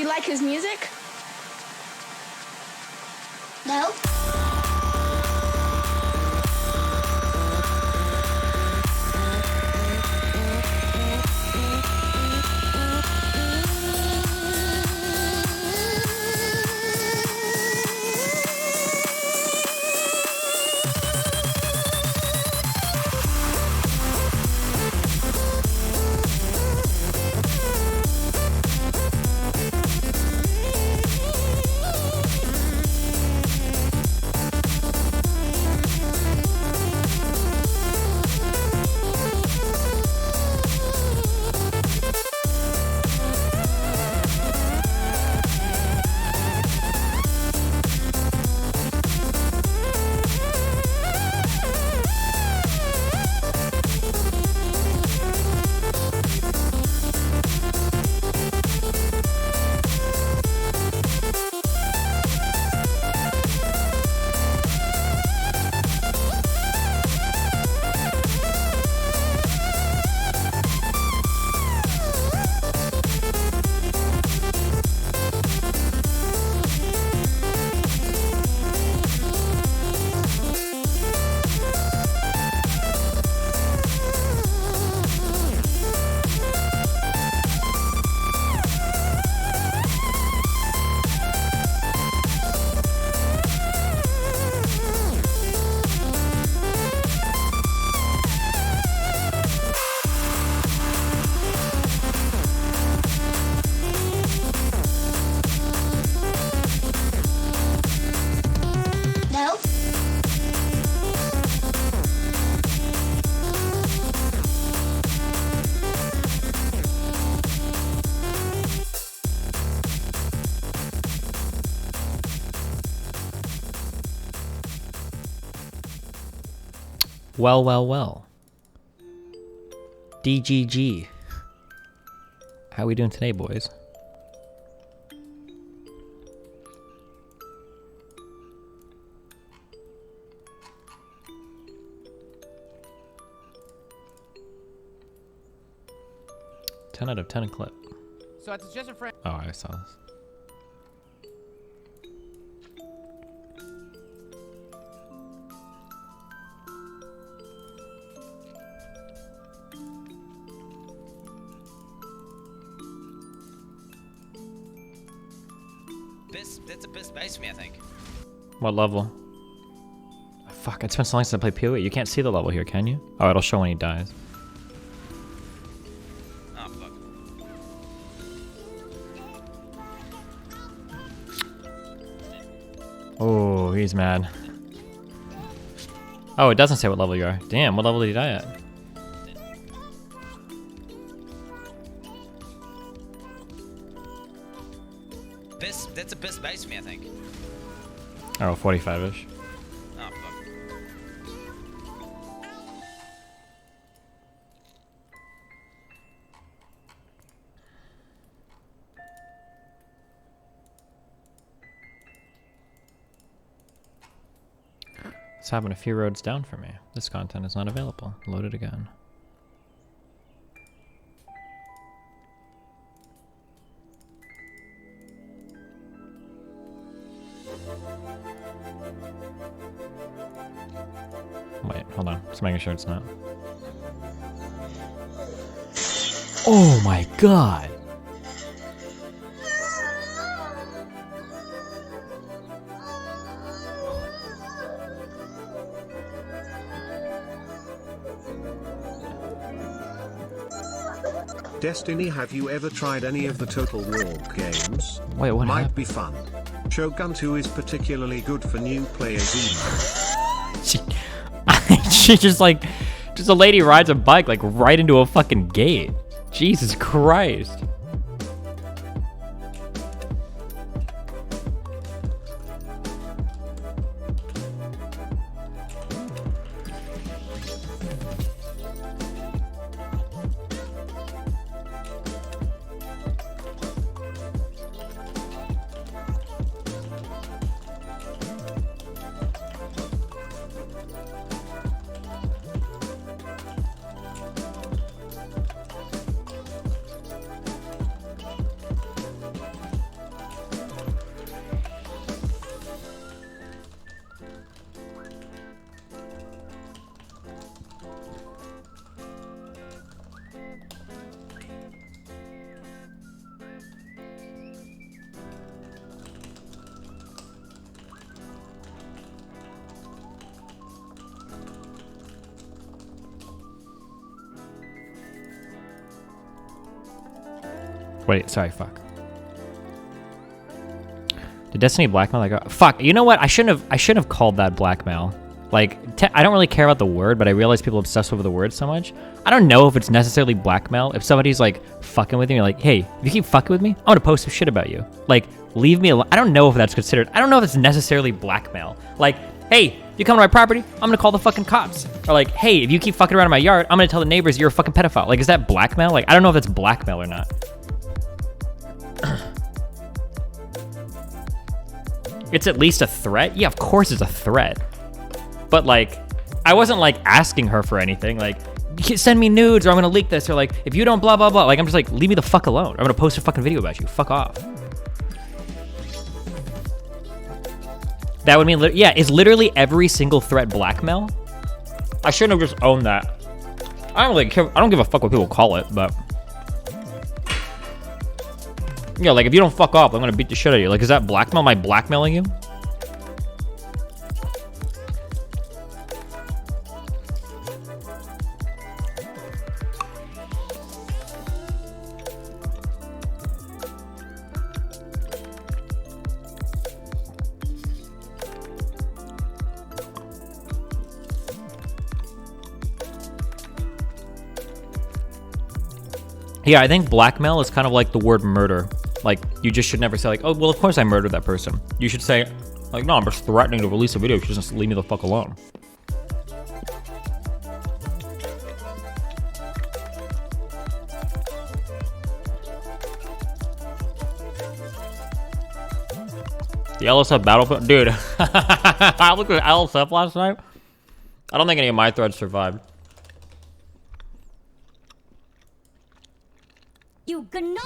you like his music? No. Well, well, well. DGG. How we doing today, boys? Ten out of 10 clip. So it's just a friend. Oh, I saw this. That's a best base for me, I think. What level? Oh, fuck, it's been so long since I played PoE. You can't see the level here, can you? Oh, it'll show when he dies. Oh, fuck. Oh, he's mad. Oh, it doesn't say what level you are. Damn, what level did he die at? That's a best base for me, I think. Oh, 45-ish. Oh, fuck. It's happened a few roads down for me. This content is not available. Load it again. Wait, hold on. Just making sure it's not. Oh my god! Destiny, have you ever tried any of the Total War games? Wait, what Might happened? be fun. Shogun 2 is particularly good for new players She just like, just a lady rides a bike like right into a fucking gate. Jesus Christ. Wait, sorry, fuck. Did Destiny blackmail that girl? Fuck, you know what? I shouldn't have called that blackmail. Like, I don't really care about the word, but I realize people obsess over the word so much. I don't know if it's necessarily blackmail. If somebody's like fucking with you, you're like, hey, if you keep fucking with me, I'm gonna post some shit about you. Like, leave me alone. I don't know if that's considered. I don't know if it's necessarily blackmail. Like, hey, you come to my property, I'm gonna call the fucking cops. Or like, hey, if you keep fucking around in my yard, I'm gonna tell the neighbors you're a fucking pedophile. Like, is that blackmail? Like, I don't know if that's blackmail or not. It's at least a threat? Yeah, of course it's a threat. But like, I wasn't like asking her for anything. Like, send me nudes or I'm gonna leak this. Or like, if you don't blah, blah, blah. Like, I'm just like, leave me the fuck alone. I'm gonna post a fucking video about you. Fuck off. That would mean, yeah, is literally every single threat blackmail? I shouldn't have just owned that. I don't really care. I don't give a fuck what people call it, but. Yeah, like if you don't fuck off, I'm gonna beat the shit out of you. Like, is that blackmail? Am I blackmailing you? Yeah, I think blackmail is kind of like the word murder. Like, you just should never say like, oh, well, of course I murdered that person. You should say, like, no, I'm just threatening to release a video. You should just leave me the fuck alone. The LSF Battlefield? Dude, I looked at LSF last night. I don't think any of my threads survived.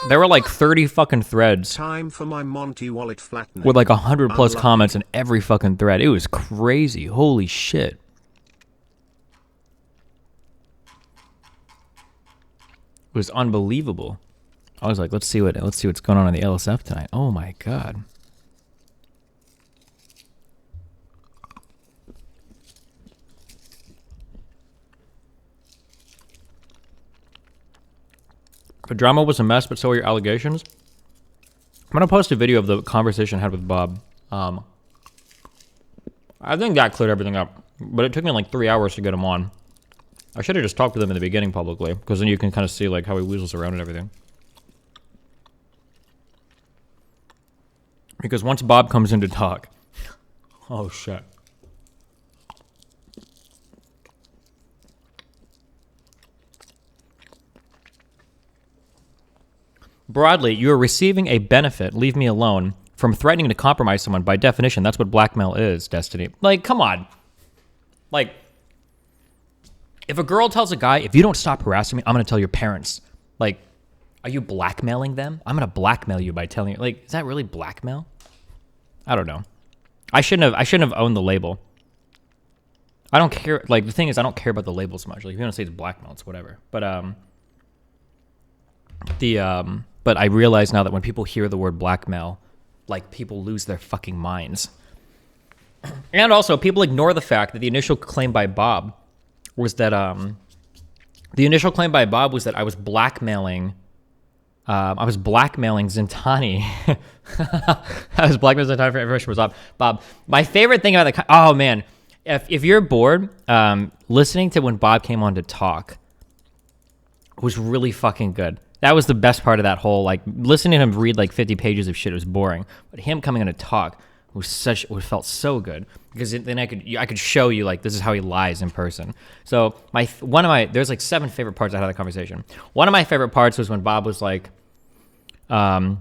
There were like 30 fucking threads. Time for my Monty wallet flattening. With like 100 plus comments in every fucking thread. It was crazy. Holy shit. It was unbelievable. I was like, let's see what's going on in the LSF tonight. Oh my god. The drama was a mess, but so were your allegations. I'm gonna post a video of the conversation I had with Bob. I think that cleared everything up, but it took me like 3 hours to get him on. I should have just talked with him in the beginning publicly, because then you can kind of see like how he weasels around and everything. Because once Bob comes in to talk, oh shit. Broadly, you are receiving a benefit, leave me alone, from threatening to compromise someone. By definition, that's what blackmail is, Destiny. Like, come on. Like, if a girl tells a guy, if you don't stop harassing me, I'm going to tell your parents. Like, are you blackmailing them? I'm going to blackmail you by telling you. Like, is that really blackmail? I don't know. I shouldn't have owned the label. I don't care. Like, the thing is, I don't care about the label so much. Like, if you want to say it's blackmail, it's whatever. But, but I realize now that when people hear the word blackmail, like, people lose their fucking minds. And also, people ignore the fact that the initial claim by Bob was that, I was blackmailing, Zintani. I was blackmailing Zintani for information was Bob. My favorite thing about oh man, if you're bored, listening to when Bob came on to talk was really fucking good. That was the best part of that whole, like, listening to him read like 50 pages of shit was boring, but him coming on to talk felt so good, because then I could show you, like, this is how he lies in person. So there's like 7 favorite parts out of that conversation. One of my favorite parts was when Bob was like, oh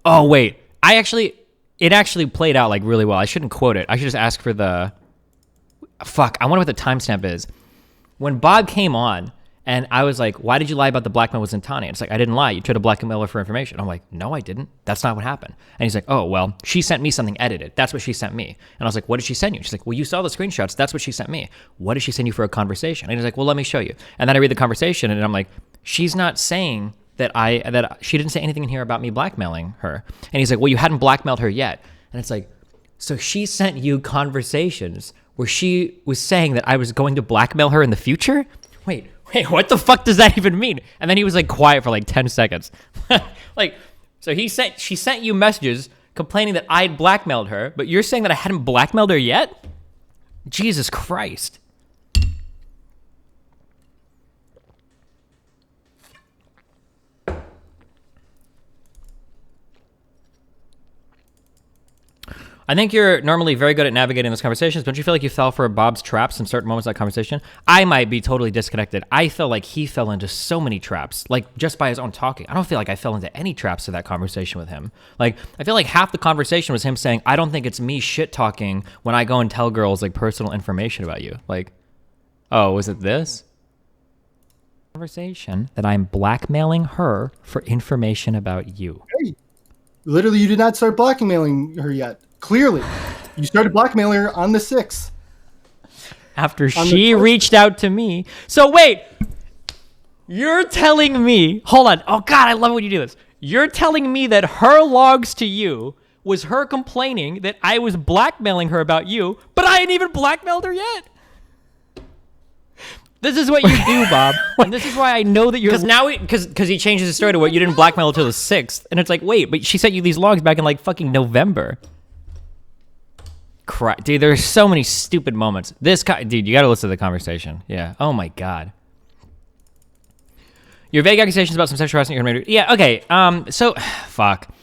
wait, it actually played out like really well. I shouldn't quote it. I should just ask for I wonder what the timestamp is. When Bob came on, and I was like, why did you lie about the blackmail with Zintani? It's like, I didn't lie. You tried to blackmail her for information. I'm like, no, I didn't. That's not what happened. And he's like, oh, well, she sent me something edited. That's what she sent me. And I was like, what did she send you? She's like, well, you saw the screenshots. That's what she sent me. What did she send you for a conversation? And he's like, well, let me show you. And then I read the conversation, and I'm like, she's not saying that she didn't say anything in here about me blackmailing her. And he's like, well, you hadn't blackmailed her yet. And it's like, so she sent you conversations where she was saying that I was going to blackmail her in the future? Wait, Hey, what the fuck does that even mean? And then he was like quiet for like 10 seconds. Like, so she sent you messages complaining that I'd blackmailed her, but you're saying that I hadn't blackmailed her yet? Jesus Christ. I think you're normally very good at navigating those conversations. Don't you feel like you fell for Bob's traps in certain moments of that conversation? I might be totally disconnected. I feel like he fell into so many traps, like just by his own talking. I don't feel like I fell into any traps to that conversation with him. Like, I feel like half the conversation was him saying, I don't think it's me shit talking when I go and tell girls like personal information about you. Like, oh, was it this? Conversation that I'm blackmailing her for information about you. Hey, literally, you did not start blackmailing her yet. Clearly, you started blackmailing her on the 6th. After she reached out to me. So wait, you're telling me, hold on. Oh God, I love it when you do this. You're telling me that her logs to you was her complaining that I was blackmailing her about you, but I ain't even blackmailed her yet. This is what you do, Bob. And this is why I know that you're... Because now, because he changes his story to what you didn't blackmail until the 6th. And it's like, wait, but she sent you these logs back in like fucking November. Dude, there's so many stupid moments. Dude, you gotta listen to the conversation. Yeah. Oh my God. Your vague accusations about some sexual harassment you're gonna do. Yeah, okay. So, fuck.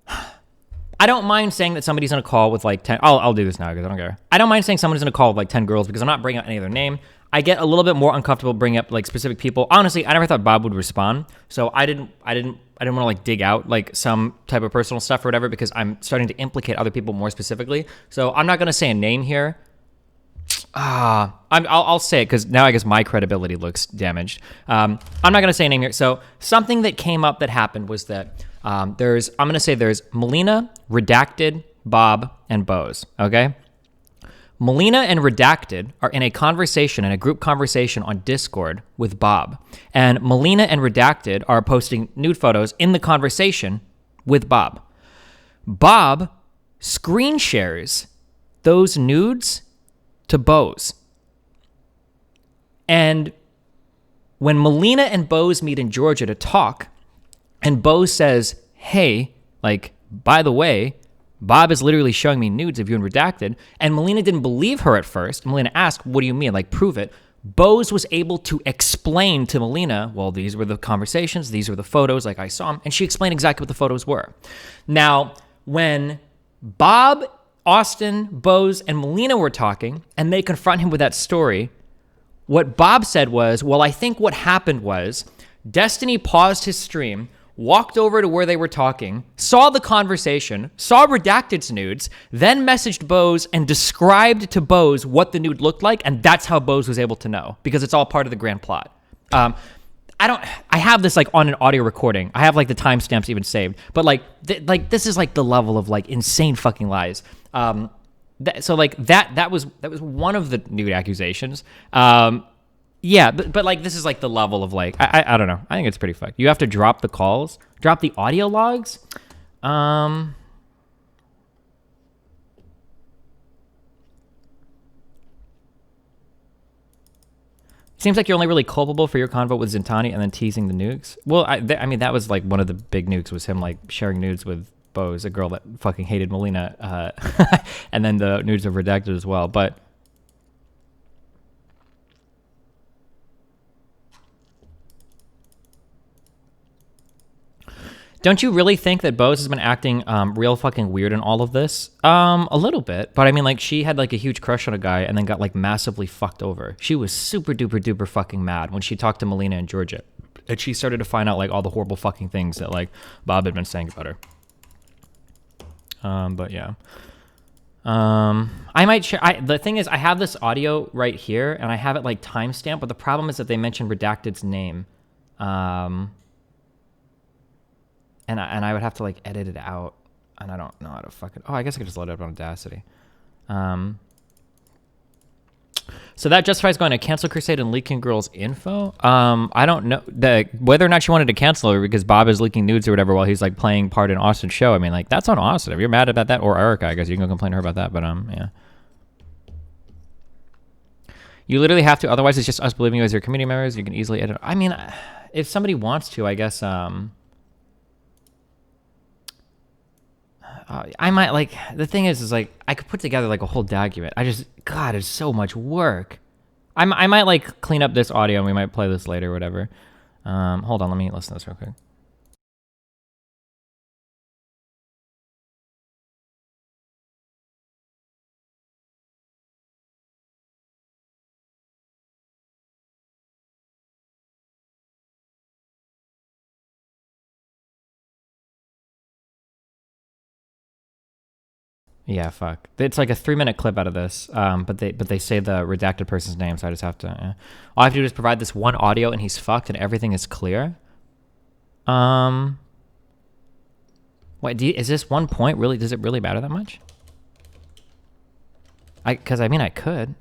I don't mind saying that somebody's on a call with like 10... I'll do this now because I don't care. I don't mind saying someone's in a call with like 10 girls because I'm not bringing up any of their name. I get a little bit more uncomfortable bringing up like specific people. Honestly, I never thought Bob would respond. So I didn't want to like dig out like some type of personal stuff or whatever because I'm starting to implicate other people more specifically. So I'm not going to say a name here. I'll say it because now I guess my credibility looks damaged. I'm not going to say a name here. So something that came up that happened was that there's Melina, Redacted, Bob, and Bose. Okay. Melina and Redacted are in a group conversation on Discord with Bob. And Melina and Redacted are posting nude photos in the conversation with Bob. Bob screen shares those nudes to Bose. And when Melina and Bose meet in Georgia to talk, and Bose says, hey, like, by the way, Bob is literally showing me nudes of you and Redacted. And Melina didn't believe her at first. Melina asked, what do you mean? Like, prove it. Bose was able to explain to Melina, well, these were the conversations, these were the photos, like I saw them. And she explained exactly what the photos were. Now, when Bob, Austin, Bose, and Melina were talking, and they confront him with that story, what Bob said was, well, I think what happened was Destiny paused his stream, walked over to where they were talking, saw the conversation, saw Redacted's nudes, then messaged Bose and described to Bose what the nude looked like, and that's how Bose was able to know, because it's all part of the grand plot. I have this like on an audio recording. I have like the timestamps even saved, but like this is like the level of like insane fucking lies. So like that was one of the nude accusations. Yeah, but like this is like the level of like I don't know. I think it's pretty fucked. You have to drop the calls, drop the audio logs. Seems like you're only really culpable for your convo with Zintani and then teasing the nukes. Well, I mean that was like one of the big nukes was him like sharing nudes with Bose, a girl that fucking hated Melina, and then the nudes of Redacted as well. But don't you really think that Bose has been acting real fucking weird in all of this? A little bit. But I mean, like, she had, like, a huge crush on a guy and then got, like, massively fucked over. She was super duper duper fucking mad when she talked to Melina in Georgia. And she started to find out, like, all the horrible fucking things that, like, Bob had been saying about her. But, yeah. I might share... the thing is, I have this audio right here, and I have it, like, timestamped, but the problem is that they mentioned Redacted's name. And I would have to, like, edit it out. And I don't know how to fucking... Oh, I guess I could just load it up on Audacity. So that justifies going to Cancel Crusade and leaking girls' info? I don't know. Whether or not she wanted to cancel her because Bob is leaking nudes or whatever while he's, like, playing part in Austin's show. I mean, like, that's on Austin. If you're mad about that, or Erica, I guess you can go complain to her about that. But, yeah. You literally have to, otherwise it's just us believing you as your community members. You can easily edit. I mean, if somebody wants to, I guess, I might, like, the thing is like, I could put together like a whole document. God, it's so much work. I might like clean up this audio and we might play this later or whatever. Hold on, let me listen to this real quick. Yeah, fuck. It's like a 3-minute clip out of this, but they say the redacted person's name, so I just have to. All I have to do is provide this one audio, and he's fucked, and everything is clear. Wait, is this one point really? Does it really matter that much? Because I mean, I could.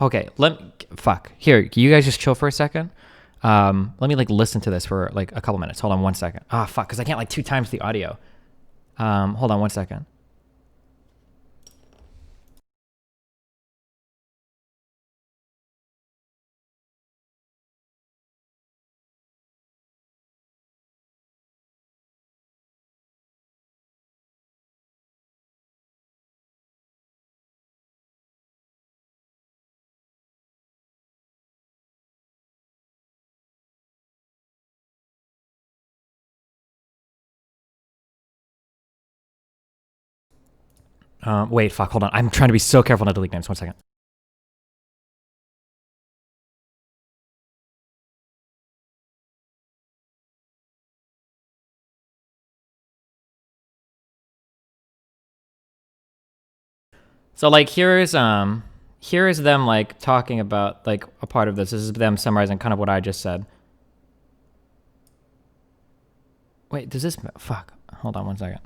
Okay, fuck. Here, can you guys just chill for a second? Let me like listen to this for like a couple minutes. Hold on 1 second. Ah, fuck, because I can't like 2 times the audio. Hold on 1 second. Wait, fuck, hold on. I'm trying to be so careful not to delete names. 1 second. So like here is them like talking about like a part of this. This is them summarizing kind of what I just said. Wait, does this fuck? Hold on 1 second.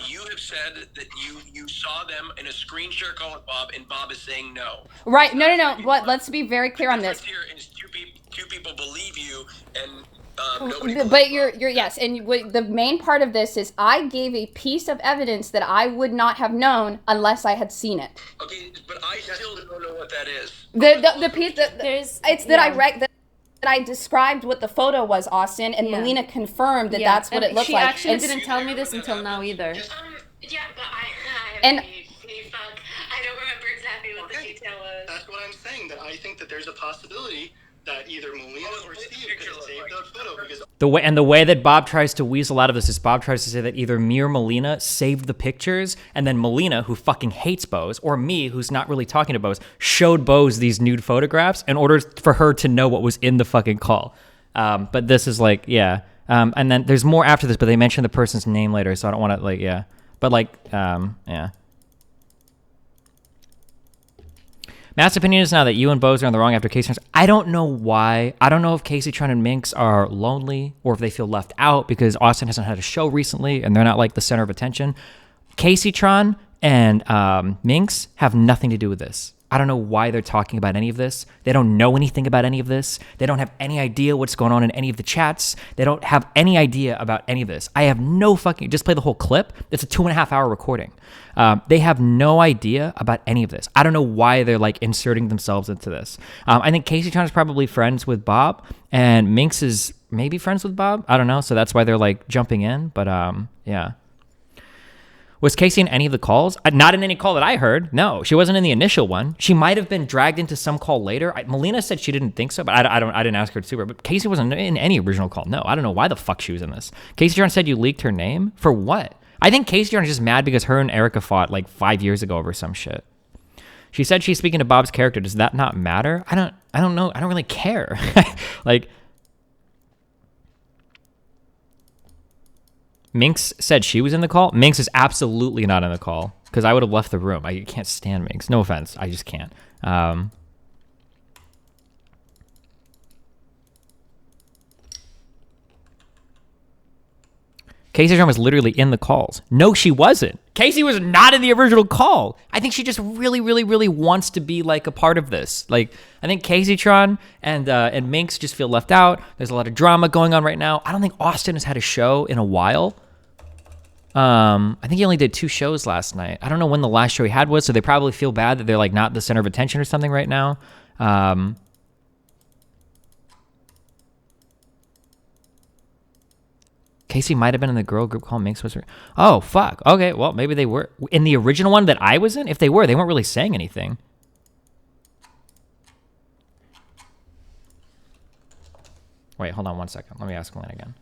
You have said that you saw them in a screen share call with Bob, and Bob is saying no. Right? No. What? Let's be very clear on this. Here is two people believe you, and but you're yes, and the main part of this is I gave a piece of evidence that I would not have known unless I had seen it. Okay, but I still don't know what that is. The piece that that I described what the photo was, Austin, and Melina confirmed that that's what it looked like. She actually didn't tell me this until now either. Yeah, but I and fuck. I don't remember exactly what the detail was. That's what I'm saying. That I think that there's a possibility that either Melina or Steve could have saved that photo because the way that Bob tries to weasel out of this is Bob tries to say that either me or Melina saved the pictures, and then Melina, who fucking hates Bose, or me, who's not really talking to Bose, showed Bose these nude photographs in order for her to know what was in the fucking call. But this is like, yeah. And then there's more after this, but they mention the person's name later, so I don't want to like, yeah. But like, yeah. Matt's opinion is now that you and Bose are on the wrong after Casey Tron. I don't know why. I don't know if Casey Tron and Minx are lonely or if they feel left out because Austin hasn't had a show recently and they're not like the center of attention. Casey Tron and Minx have nothing to do with this. I don't know why they're talking about any of this. They don't know anything about any of this. They don't have any idea what's going on in any of the chats. They don't have any idea about any of this. I have no fucking... Just play the whole clip. It's a 2.5-hour recording. They have no idea about any of this. I don't know why they're like inserting themselves into this. I think Casey Tron is probably friends with Bob, and Minx is maybe friends with Bob. I don't know. So that's why they're like jumping in. But yeah. Was Casey in any of the calls? Not in any call that I heard. No, she wasn't in the initial one. She might have been dragged into some call later. Melina said she didn't think so, but I didn't ask her to sue her. But Casey wasn't in any original call. No, I don't know why the fuck she was in this. Casey Tron said you leaked her name for what? I think Casey Tron is just mad because her and Erica fought like 5 years ago over some shit. She said she's speaking to Bob's character. Does that not matter? I don't know. I don't really care. Like. Minx said she was in the call. Minx is absolutely not in the call because I would have left the room. I can't stand Minx. No offense. I just can't. Casey Tron was literally in the calls. No, she wasn't. Casey was not in the original call. I think she just really, really, really wants to be like a part of this. Like, I think Casey Tron and Minx just feel left out. There's a lot of drama going on right now. I don't think Austin has had a show in a while. I think he only did 2 shows last night. I don't know when the last show he had was, so they probably feel bad that they're like not the center of attention or something right now. Casey might have been in the girl group call Minx was. Oh fuck. Okay, well maybe they were in the original one that I was in. If they were, they weren't really saying anything. Wait, hold on one second. Let me ask Lynn again.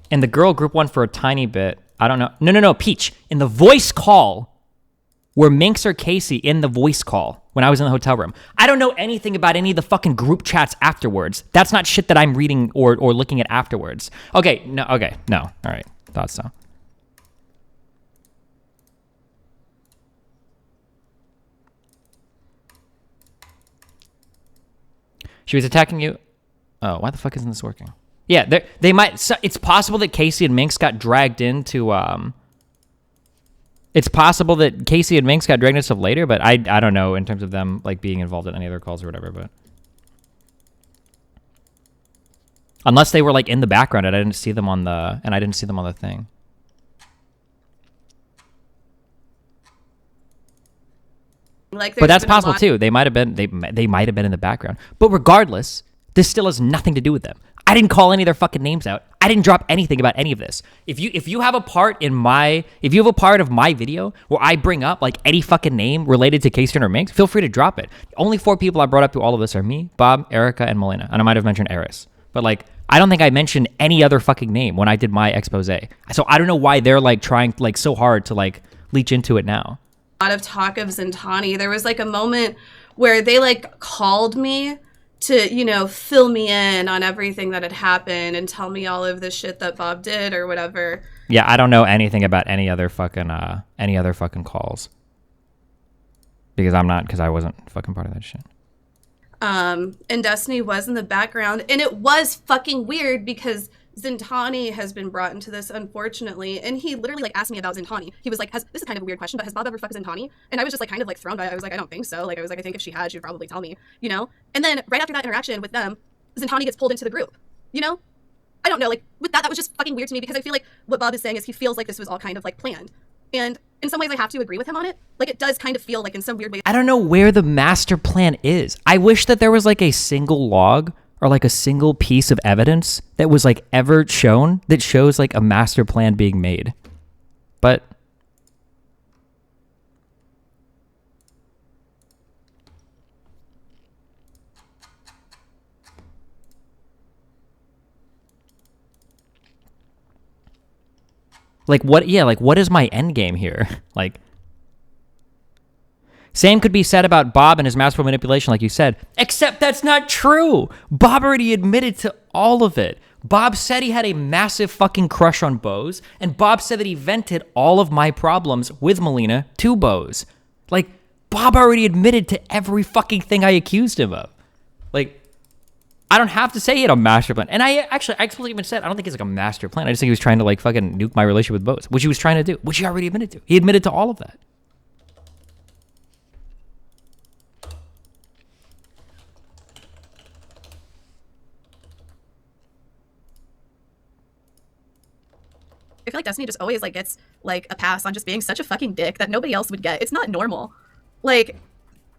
In the girl group one for a tiny bit, I don't know. No, Peach. In the voice call, were Minx or Casey in the voice call when I was in the hotel room? I don't know anything about any of the fucking group chats afterwards. That's not shit that I'm reading or looking at afterwards. Okay, no. All right, thought so. She was attacking you. Oh, why the fuck isn't this working? Yeah, they might. So it's possible that Casey and Minx got dragged into. It's possible that Casey and Minx got dragged into stuff later, but I don't know in terms of them like being involved in any other calls or whatever. But unless they were like in the background and I didn't see them on the thing. Like, but that's possible too. They might have been. They might have been in the background. But regardless, this still has nothing to do with them. I didn't call any of their fucking names out. I didn't drop anything about any of this. If you have a part of my video where I bring up like any fucking name related to Casey or Minx, feel free to drop it. Only 4 people I brought up through all of this are me, Bob, Erica, and Melina. And I might have mentioned Eris. But like, I don't think I mentioned any other fucking name when I did my expose. So I don't know why they're like trying like so hard to like leech into it now. A lot of talk of Zintani. There was like a moment where they like called me to, you know, fill me in on everything that had happened and tell me all of the shit that Bob did or whatever. Yeah, I don't know anything about any other fucking calls. Because I wasn't fucking part of that shit. And Destiny was in the background, and it was fucking weird because Zintani has been brought into this, unfortunately, and he literally like asked me about Zintani. He was like, this is kind of a weird question, but has Bob ever fucked Zintani? And I was just like kind of like thrown by it. I was like, I don't think so. Like I was like, I think if she had, she'd probably tell me, you know? And then right after that interaction with them, Zintani gets pulled into the group, you know? I don't know, like with that was just fucking weird to me because I feel like what Bob is saying is he feels like this was all kind of like planned. And in some ways I have to agree with him on it. Like it does kind of feel like in some weird way. I don't know where the master plan is. I wish that there was like a single log or like a single piece of evidence that was like ever shown that shows like a master plan being made. But like what is my end game here? Like same could be said about Bob and his masterful manipulation, like you said, except that's not true. Bob already admitted to all of it. Bob said he had a massive fucking crush on Bose, and Bob said that he vented all of my problems with Melina to Bose. Like, Bob already admitted to every fucking thing I accused him of. Like, I don't have to say he had a master plan. And I explicitly even said, I don't think it's like a master plan. I just think he was trying to like fucking nuke my relationship with Bose, which he was trying to do, which he already admitted to. He admitted to all of that. I feel like Destiny just always like gets like a pass on just being such a fucking dick that nobody else would get. It's not normal. Like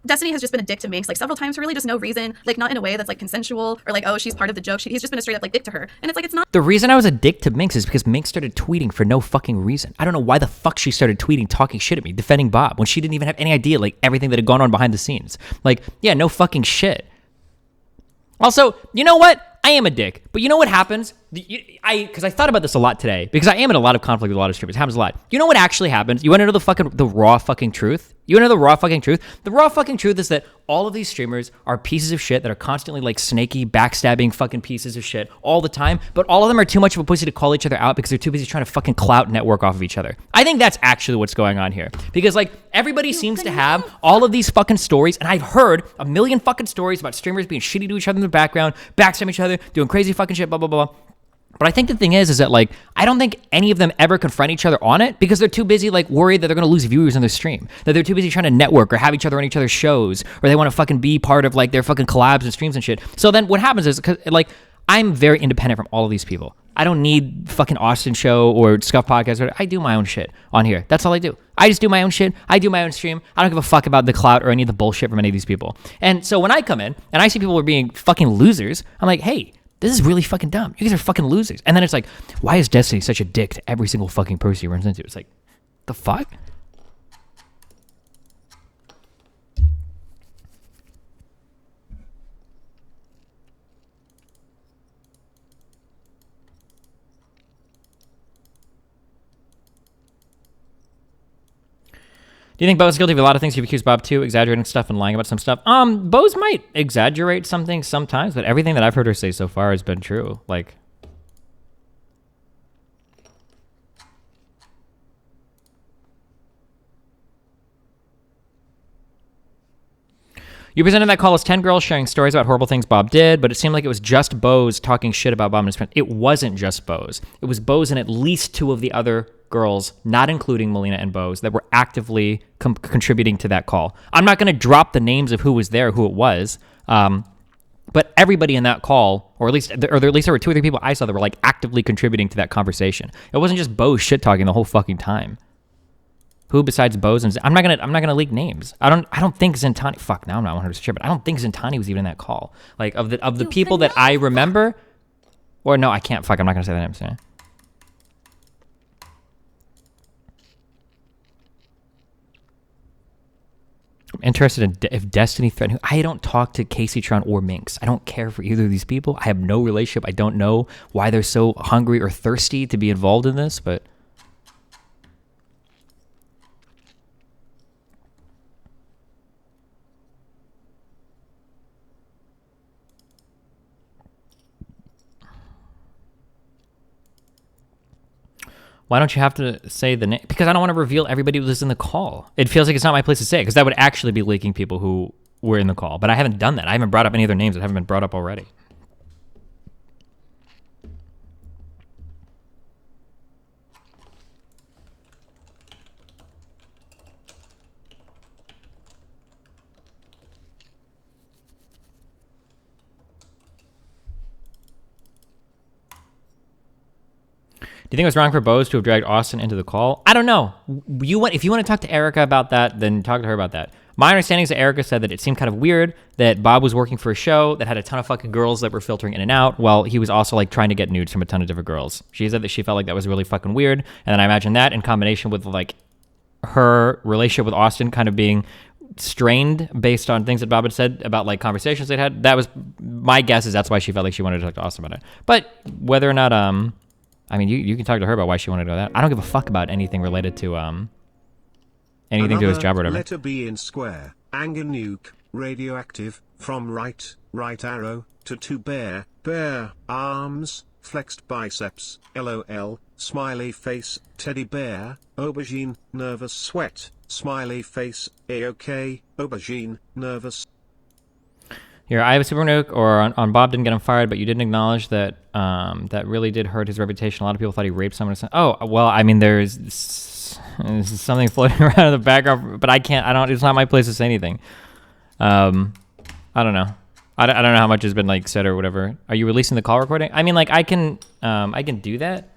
Destiny has just been a dick to Minx like several times for really just no reason, like not in a way that's like consensual or like, oh, she's part of the joke. He's just been a straight up like dick to her. And it's like, it's not. The reason I was a dick to Minx is because Minx started tweeting for no fucking reason. I don't know why the fuck she started tweeting, talking shit at me, defending Bob when she didn't even have any idea like everything that had gone on behind the scenes. Like, yeah, no fucking shit. Also, you know what? I am a dick, but you know what happens? Because I thought about this a lot today, because I am in a lot of conflict with a lot of streamers. It happens a lot. You know what actually happens? You want to know the raw fucking truth? You want to know the raw fucking truth? The raw fucking truth is that all of these streamers are pieces of shit that are constantly like snaky, backstabbing fucking pieces of shit all the time, but all of them are too much of a pussy to call each other out because they're too busy trying to fucking clout network off of each other. I think that's actually what's going on here, because like everybody seems to have all of these fucking stories, and I've heard a million fucking stories about streamers being shitty to each other in the background, backstabbing each other, doing crazy fucking shit, blah, blah, blah. But I think the thing is that like I don't think any of them ever confront each other on it because they're too busy like worried that they're gonna lose viewers on their stream. That they're too busy trying to network or have each other on each other's shows, or they want to fucking be part of like their fucking collabs and streams and shit. So then what happens is like I'm very independent from all of these people. I don't need fucking Austin show or Scuff podcast. I do my own shit on here. That's all I do. I just do my own shit. I do my own stream. I don't give a fuck about the clout or any of the bullshit from any of these people. And so when I come in and I see people are being fucking losers, I'm like, hey, this is really fucking dumb. You guys are fucking losers. And then it's like, why is Destiny such a dick to every single fucking person he runs into? It's like, the fuck? Do you think Bo's guilty of a lot of things you've accused Bob too, exaggerating stuff and lying about some stuff? Bo's might exaggerate some things sometimes, but everything that I've heard her say so far has been true. Like, you presented that call as 10 girls sharing stories about horrible things Bob did, but it seemed like it was just Bo's talking shit about Bob and his friends. It wasn't just Bo's. It was Bo's and at least 2 of the other girls, not including Melina and Bo's, that were actively contributing to that call. I'm not going to drop the names of who was there, who it was, but everybody in that call, or at least there were 2 or 3 people I saw that were like actively contributing to that conversation. It wasn't just Bo shit talking the whole fucking time. Who besides Bo's and I'm not gonna leak names. I don't think Zintani. Fuck, now I'm not 100% sure, but I don't think Zintani was even in that call. Like of the people that I remember, or no, I can't. Fuck, I'm not gonna say the names. Yeah. I'm interested in if Destiny threatened. I don't talk to Casey Tron or Minx. I don't care for either of these people. I have no relationship. I don't know why they're so hungry or thirsty to be involved in this, but. Why don't you have to say the name? Because I don't want to reveal everybody who was in the call. It feels like it's not my place to say, because that would actually be leaking people who were in the call. But I haven't done that. I haven't brought up any other names that haven't been brought up already. Do you think it was wrong for Bose to have dragged Austin into the call? I don't know. If you want to talk to Erica about that, then talk to her about that. My understanding is that Erica said that it seemed kind of weird that Bob was working for a show that had a ton of fucking girls that were filtering in and out, while he was also like trying to get nudes from a ton of different girls. She said that she felt like that was really fucking weird, and then I imagine that in combination with like her relationship with Austin kind of being strained based on things that Bob had said about like conversations they'd had. That was my guess, is that's why she felt like she wanted to talk to Austin about it. But whether or not I mean, you can talk to her about why she wanted to do that. I don't give a fuck about anything related to anything to do with his job or whatever. Letter B in square, anger nuke, radioactive, from right arrow, to bear, arms, flexed biceps, LOL, smiley face, teddy bear, aubergine, nervous sweat, smiley face, A-OK, aubergine, nervous. Here, I have a super nuke, or on Bob didn't get him fired, but you didn't acknowledge that that really did hurt his reputation. A lot of people thought he raped someone. Oh, well, I mean, there's something floating around in the background, but it's not my place to say anything. I don't know. I don't know how much has been like said or whatever. Are you releasing the call recording? I mean, like I can do that.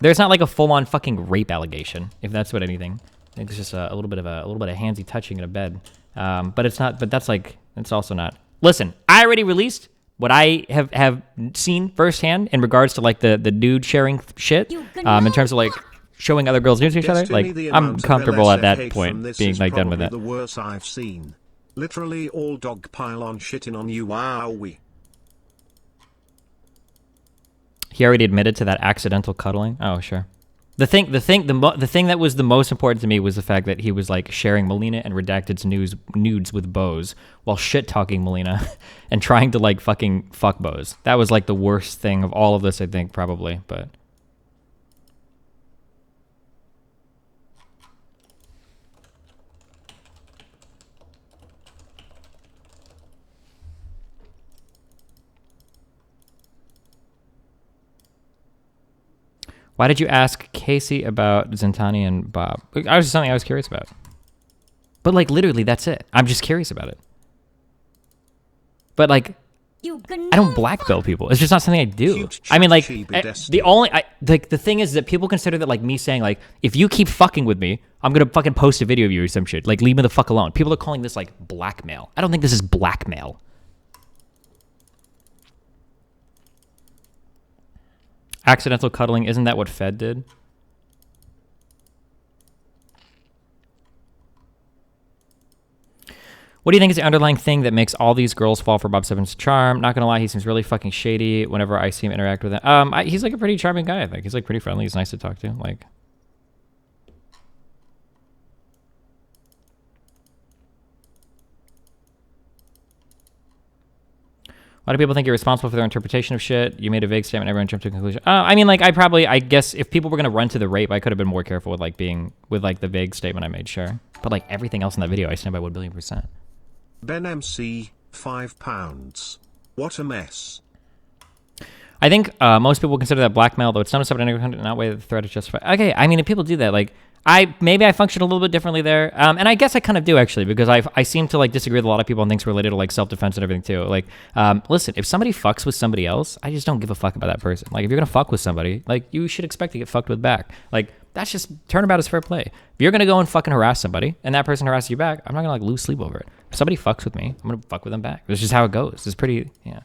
There's not like a full-on fucking rape allegation, if that's what anything. It's just a little bit of handsy touching in a bed. But it's not. But that's like, it's also not. Listen, I already released what I have seen firsthand in regards to like the dude sharing shit. In terms of like showing other girls nudes to each other. Like I'm comfortable at that point being like done with that. The worst I've seen. Literally all dog pile on shitting on you. Wowie. He already admitted to that accidental cuddling. Oh, sure. The thing that was the most important to me was the fact that he was like sharing Melina and Redacted's nudes with Bose while shit talking Melina and trying to like fucking fuck Bose. That was like the worst thing of all of this, I think, probably. But Why did you ask Casey about Zentani and Bob? I was just something I was curious about. But like literally, that's it. I'm just curious about it. But like, I don't blackmail people. It's just not something I do. I mean, like, the thing is that people consider that like me saying like, if you keep fucking with me, I'm gonna fucking post a video of you or some shit. Like, leave me the fuck alone. People are calling this like blackmail. I don't think this is blackmail. Accidental cuddling, isn't that what Fed did? What do you think is the underlying thing that makes all these girls fall for Bob Seven's charm? Not gonna lie, he seems really fucking shady whenever I see him interact with him. He's like a pretty charming guy, I think. He's like pretty friendly. He's nice to talk to. Like, why do people think you're responsible for their interpretation of shit? You made a vague statement, everyone jumped to a conclusion. I mean, like, I guess if people were gonna run to the rape, I could have been more careful with like the vague statement I made, sure. But like everything else in that video, I stand by 1,000,000,000%. Ben MC, £5. What a mess. I think most people consider that blackmail, though it's not a separate in that way the threat is justified. Okay, I mean, if people do that, like, maybe I function a little bit differently there, and I guess I kind of do actually, because I seem to like disagree with a lot of people on things related to like self-defense and everything too. Like, listen, if somebody fucks with somebody else, I just don't give a fuck about that person. Like, if you're gonna fuck with somebody, like, you should expect to get fucked with back. Like, that's just turnabout is fair play. If you're gonna go and fucking harass somebody, and that person harasses you back, I'm not gonna like lose sleep over it. If somebody fucks with me, I'm gonna fuck with them back. That's just how it goes. It's pretty, yeah.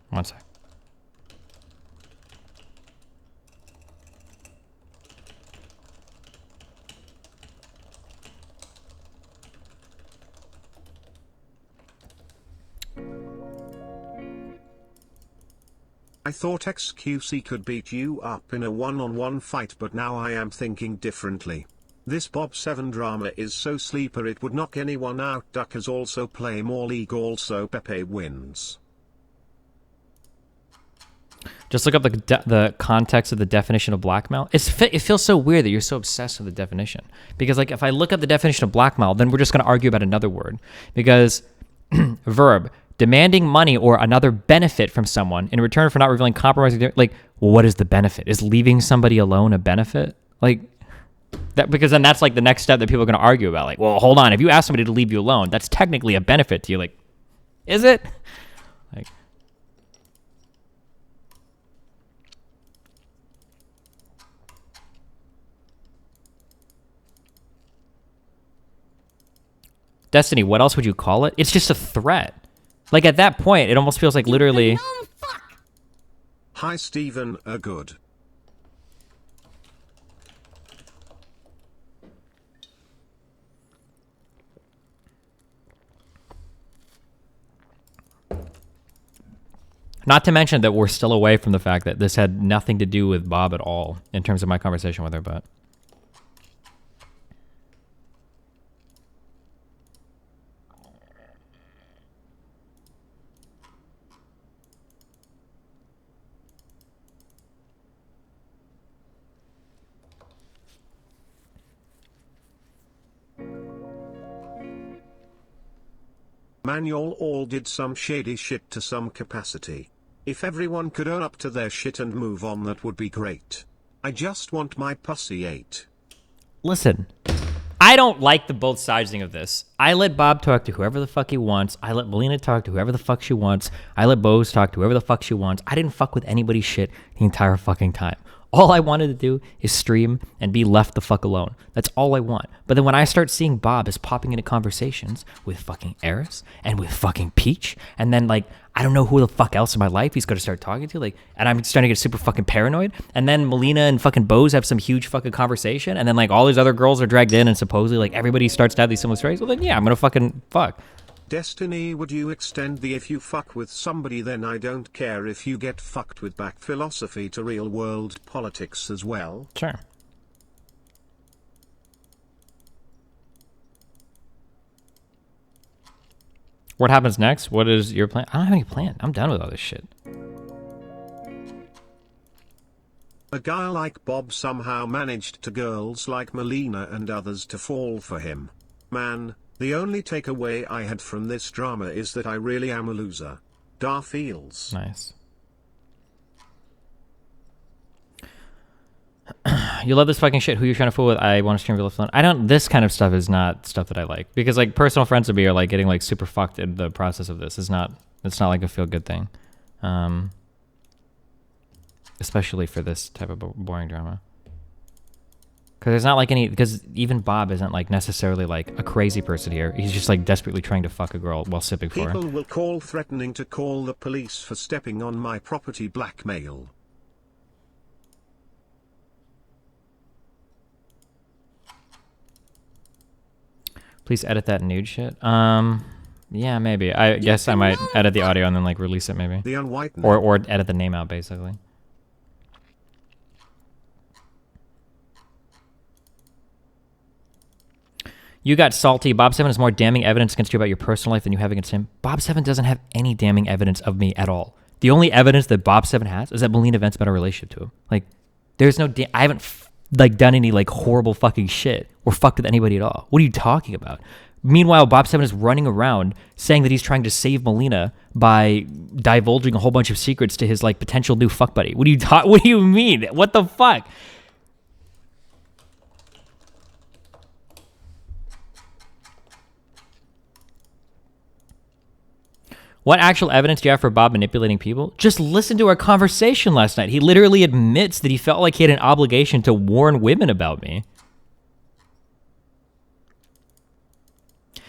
One sec. I thought XQC could beat you up in a one-on-one fight, but now I am thinking differently. This Bob 7 drama is so sleeper it would knock anyone out. Duckers also play more League, also Pepe wins. Just look up the context of the definition of blackmail. It feels so weird that you're so obsessed with the definition. Because like if I look up the definition of blackmail, then we're just going to argue about another word. Because verb, demanding money or another benefit from someone in return for not revealing compromising. Like, well, what is the benefit? Is leaving somebody alone a benefit? Like that, because then that's like the next step that people are going to argue about. Like, well, hold on. If you ask somebody to leave you alone, that's technically a benefit to you. Like, is it? Like. Destiny, what else would you call it? It's just a threat. Like at that point, it almost feels like literally. Hi Stephen, good. Not to mention that we're still away from the fact that this had nothing to do with Bob at all in terms of my conversation with her, but. Manual all did some shady shit to some capacity. If everyone could own up to their shit and move on, that would be great. I just want my pussy ate. Listen, I don't like the both sidesing of this. I let Bob talk to whoever the fuck he wants. I let Melina talk to whoever the fuck she wants. I let Bose talk to whoever the fuck she wants. I didn't fuck with anybody's shit the entire fucking time. All I wanted to do is stream and be left the fuck alone. That's all I want. But then when I start seeing Bob is popping into conversations with fucking Eris and with fucking Peach, and then like, I don't know who the fuck else in my life he's going to start talking to, like, and I'm starting to get super fucking paranoid. And then Melina and fucking Bose have some huge fucking conversation, and then like all these other girls are dragged in, and supposedly like everybody starts to have these similar stories. Well then, yeah, I'm gonna fucking fuck. Destiny, would you extend the if you fuck with somebody then I don't care if you get fucked with back philosophy to real world politics as well? Sure. What happens next? What is your plan? I don't have any plan. I'm done with all this shit. A guy like Bob somehow managed to girls like Melina and others to fall for him. Man, the only takeaway I had from this drama is that I really am a loser. Dar feels. Nice. You love this fucking shit. Who you trying to fool with? I want to stream real fun. I don't. This kind of stuff is not stuff that I like, because like personal friends of me are like getting like super fucked in the process of this. It's not like a feel good thing, especially for this type of boring drama. Because there's not like any. Because even Bob isn't like necessarily like a crazy person here. He's just like desperately trying to fuck a girl while sipping for her. People will call threatening to call the police for stepping on my property blackmail. Please edit that nude shit. Yeah, maybe. I guess I might edit the audio and then like release it maybe. The unwhitened. Or edit the name out basically. You got salty. Bob 7 has more damning evidence against you about your personal life than you have against him. Bob 7 doesn't have any damning evidence of me at all. The only evidence that Bob 7 has is that Melina Vent's been a relationship to him. Like, there's no... I haven't like done any like horrible fucking shit or fucked with anybody at all. What are you talking about? Meanwhile, Bob 7 is running around saying that he's trying to save Melina by divulging a whole bunch of secrets to his like potential new fuck buddy. What do you mean? What the fuck? What actual evidence do you have for Bob manipulating people? Just listen to our conversation last night. He literally admits that he felt like he had an obligation to warn women about me.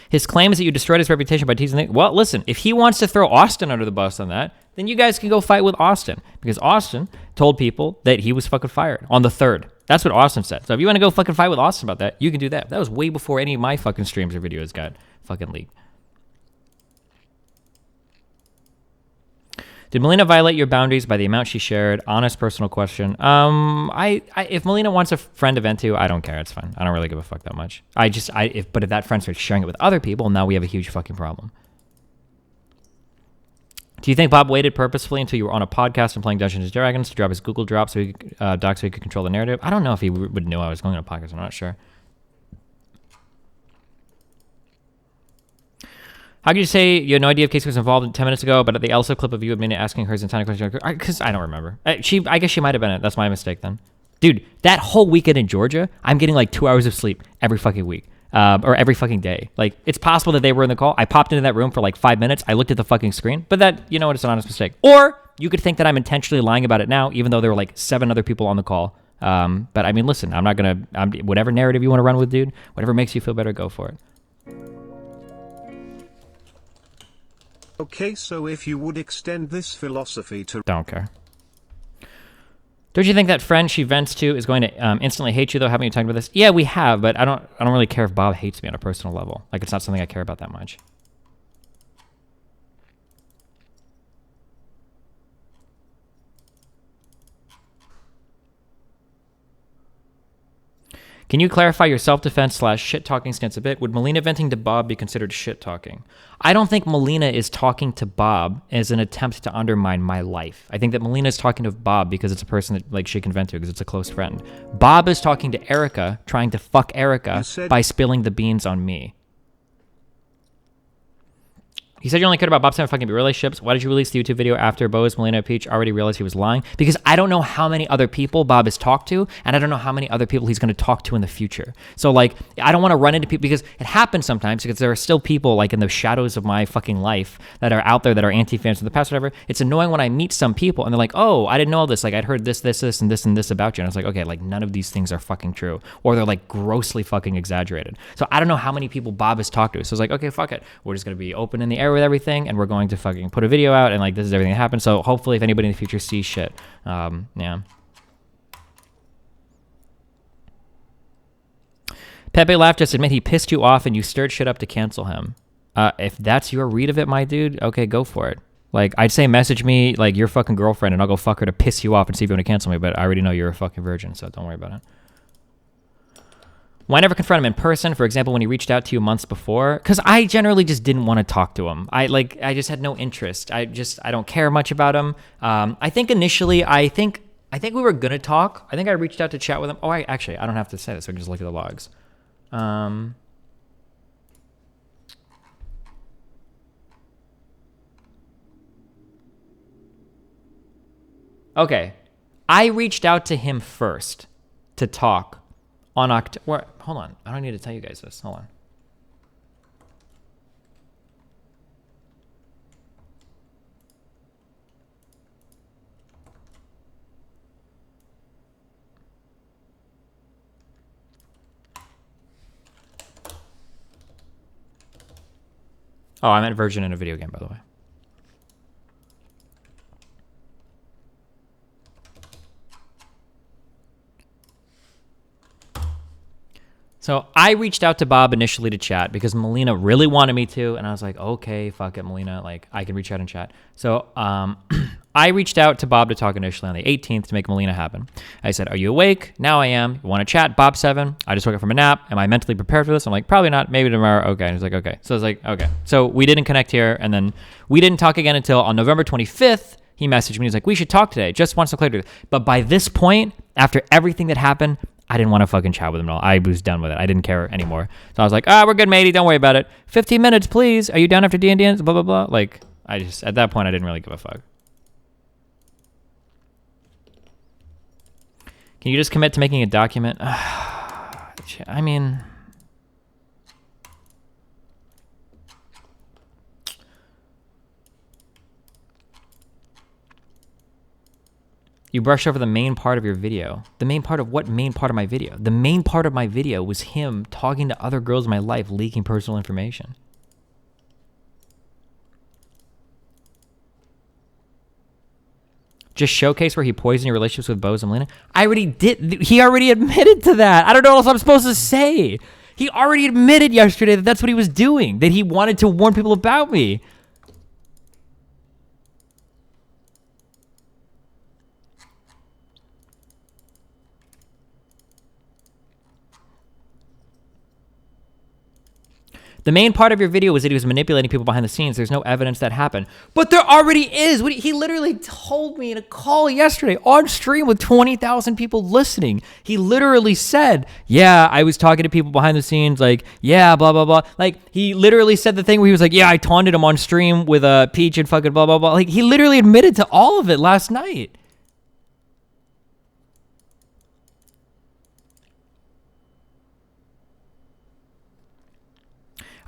His claim is that you destroyed his reputation by teasing them. Well, listen, if he wants to throw Austin under the bus on that, then you guys can go fight with Austin. Because Austin told people that he was fucking fired on the 3rd. That's what Austin said. So if you want to go fucking fight with Austin about that, you can do that. That was way before any of my fucking streams or videos got fucking leaked. Did Melina violate your boundaries by the amount she shared? Honest personal question. If Melina wants a friend to vent to, I don't care. It's fine. I don't really give a fuck that much. But if that friend starts sharing it with other people, now we have a huge fucking problem. Do you think Bob waited purposefully until you were on a podcast and playing Dungeons and Dragons to drop his Google Doc so he could control the narrative? I don't know if he would know I was going on a podcast. I'm not sure. How could you say you had no idea if Casey was involved 10 minutes ago, but at the Elsa clip of you admitting asking her Zintana question? Because I don't remember. I guess she might have been it. That's my mistake then. Dude, that whole weekend in Georgia, I'm getting like 2 hours of sleep every fucking week. Or every fucking day. Like, it's possible that they were in the call. I popped into that room for like 5 minutes. I looked at the fucking screen. But that, you know what, it's an honest mistake. Or you could think that I'm intentionally lying about it now, even though there were like 7 other people on the call. But I mean, listen, I'm not going to... whatever narrative you want to run with, dude, whatever makes you feel better, go for it. Okay, so if you would extend this philosophy to... Don't care. Don't you think that friend she vents to is going to instantly hate you, though? Haven't you talked about this? Yeah, we have, but I don't really care if Bob hates me on a personal level. Like, it's not something I care about that much. Can you clarify your self-defense / shit-talking stance a bit? Would Melina venting to Bob be considered shit-talking? I don't think Melina is talking to Bob as an attempt to undermine my life. I think that Melina is talking to Bob because it's a person that like she can vent to because it's a close friend. Bob is talking to Erica, trying to fuck Erica by spilling the beans on me. He said you only cared about Bob Simon fucking relationships. Why did you release the YouTube video after Bose, Melina, Peach already realized he was lying? Because I don't know how many other people Bob has talked to, and I don't know how many other people he's going to talk to in the future. So, like, I don't want to run into people, because it happens sometimes, because there are still people, like, in the shadows of my fucking life that are out there that are anti-fans of the past, whatever. It's annoying when I meet some people, and they're like, oh, I didn't know all this. Like, I'd heard this, and this about you. And I was like, okay, like, none of these things are fucking true. Or they're, like, grossly fucking exaggerated. So I don't know how many people Bob has talked to. So I was like, okay, fuck it. We're just going to be open in the air with everything, and we're going to fucking put a video out, and like this is everything that happened. So hopefully if anybody in the future sees shit, yeah. Pepe Laugh just admit he pissed you off and you stirred shit up to cancel him. If that's your read of it, my dude, okay, go for it. Like, I'd say message me like your fucking girlfriend and I'll go fuck her to piss you off and see if you want to cancel me, but I already know you're a fucking virgin, so don't worry about it. Why never confront him in person? For example, when he reached out to you months before? Because I generally just didn't want to talk to him. I just had no interest. I don't care much about him. I think initially, I think we were gonna talk. I think I reached out to chat with him. Oh, I don't have to say this. I can just look at the logs. Okay, I reached out to him first to talk. On October, hold on. I don't need to tell you guys this. Hold on. Oh, I meant virgin in a video game, by the way. So I reached out to Bob initially to chat because Melina really wanted me to, and I was like, okay, fuck it, Melina, like I can reach out and chat. So I reached out to Bob to talk initially on the 18th to make Melina happen. I said, are you awake? Now I am. You want to chat? Bob 7. I just woke up from a nap. Am I mentally prepared for this? I'm like, probably not. Maybe tomorrow. Okay. And he's like, okay. So I was like, okay. So we didn't connect here, and then we didn't talk again until on November 25th. He messaged me. He's like, we should talk today. Just want some clarity. But by this point, after everything that happened, I didn't want to fucking chat with him at all. I was done with it. I didn't care anymore. So I was like, we're good, matey. Don't worry about it. 15 minutes, please. Are you down after D&D? Blah, blah, blah. Like, at that point, I didn't really give a fuck. Can you just commit to making a document? I mean... You brush over the main part of your video. The main part of what main part of my video? The main part of my video was him talking to other girls in my life, leaking personal information. Just showcase where he poisoned your relationships with Bose and Melina? I already did. He already admitted to that. I don't know what else I'm supposed to say. He already admitted yesterday that that's what he was doing, that he wanted to warn people about me. The main part of your video was that he was manipulating people behind the scenes. There's no evidence that happened. But there already is. He literally told me in a call yesterday on stream with 20,000 people listening. He literally said, yeah, I was talking to people behind the scenes, like, yeah, blah, blah, blah. Like, he literally said the thing where he was like, yeah, I taunted him on stream with a Peach and fucking blah, blah, blah. Like, he literally admitted to all of it last night.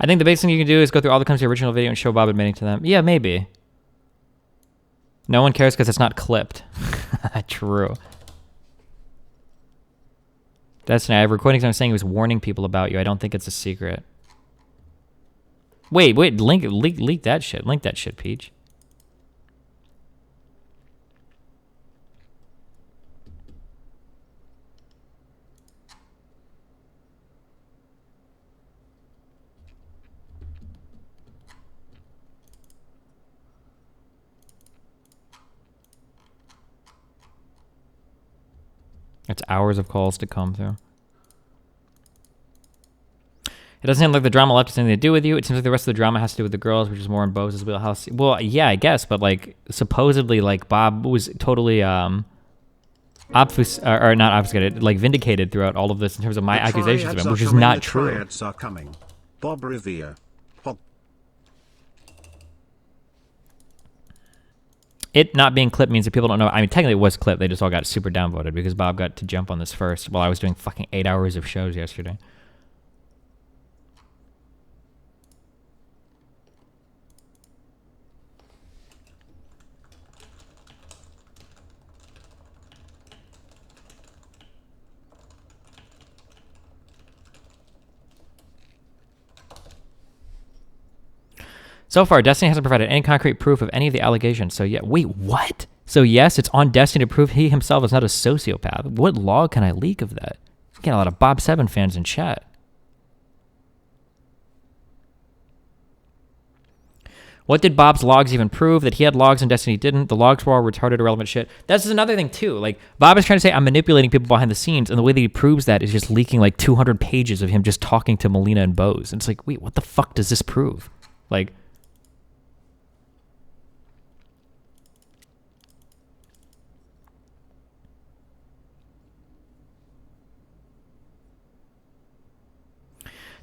I think the basic thing you can do is go through all the comments of the original video and show Bob admitting to them. Yeah, maybe. No one cares because it's not clipped. True. Destiny, I have recordings I'm saying he was warning people about you. I don't think it's a secret. Wait, leak that shit. Link that shit, Peach. It's hours of calls to come through. It doesn't seem like the drama left has anything to do with you. It seems like the rest of the drama has to do with the girls, which is more in Bose's wheelhouse. Well, yeah, I guess, but like supposedly, like Bob was totally not obfuscated, like vindicated throughout all of this in terms of my accusations of him, which is not true. Triads are coming. Bob Revere. It not being clipped means that people don't know. I mean, technically it was clipped. They just all got super downvoted because Bob got to jump on this first while I was doing fucking 8 hours of shows yesterday. So far, Destiny hasn't provided any concrete proof of any of the allegations. So yeah, wait, what? So yes, it's on Destiny to prove he himself is not a sociopath. What log can I leak of that? I'm getting a lot of Bob 7 fans in chat. What did Bob's logs even prove? That he had logs and Destiny didn't. The logs were all retarded, irrelevant shit. That's another thing too. Like, Bob is trying to say I'm manipulating people behind the scenes, and the way that he proves that is just leaking like 200 pages of him just talking to Melina and Bose. And it's like, wait, what the fuck does this prove? Like,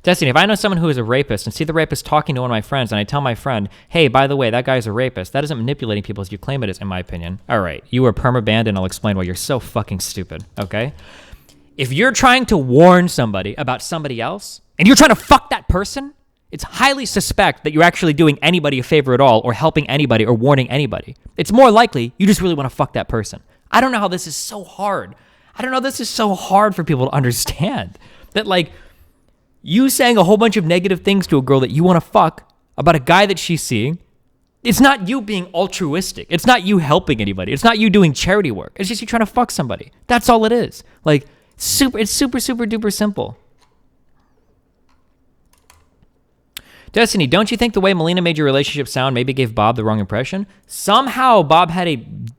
Destiny, if I know someone who is a rapist and see the rapist talking to one of my friends and I tell my friend, hey, by the way, that guy's a rapist, that isn't manipulating people as you claim it is, in my opinion. All right, you are perma-banned and I'll explain why you're so fucking stupid, okay? If you're trying to warn somebody about somebody else and you're trying to fuck that person, it's highly suspect that you're actually doing anybody a favor at all or helping anybody or warning anybody. It's more likely you just really want to fuck that person. I don't know how this is so hard. I don't know this is so hard for people to understand. That, like, you saying a whole bunch of negative things to a girl that you want to fuck about a guy that she's seeing, it's not you being altruistic. It's not you helping anybody. It's not you doing charity work. It's just you trying to fuck somebody. That's all it is. Like, it's super duper simple. Destiny, don't you think the way Melina made your relationship sound maybe gave Bob the wrong impression? Somehow Bob had a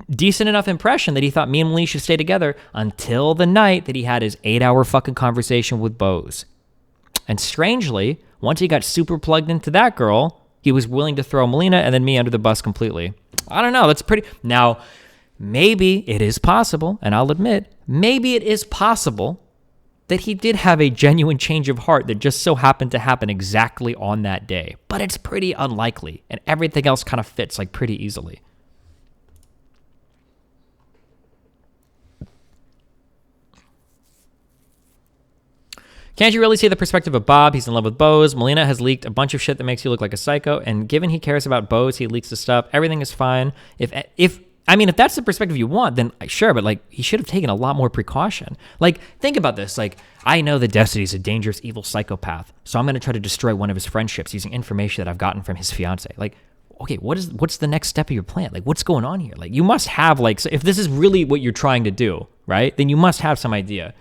decent enough impression that he thought me and Melina should stay together until the night that he had his 8-hour fucking conversation with Bose. And strangely, once he got super plugged into that girl, he was willing to throw Melina and then me under the bus completely. I don't know. That's pretty... Now, maybe it is possible, and I'll admit, maybe it is possible that he did have a genuine change of heart that just so happened to happen exactly on that day. But it's pretty unlikely, and everything else kind of fits like pretty easily. Can't you really see the perspective of Bob? He's in love with Bose. Melina has leaked a bunch of shit that makes you look like a psycho. And given he cares about Bose, he leaks the stuff. Everything is fine. If that's the perspective you want, then sure. But like, he should have taken a lot more precaution. Like, think about this. Like, I know that Destiny's a dangerous, evil psychopath. So I'm going to try to destroy one of his friendships using information that I've gotten from his fiance. Like, okay, what's the next step of your plan? Like, what's going on here? Like, you must have like, so if this is really what you're trying to do, right? Then you must have some idea.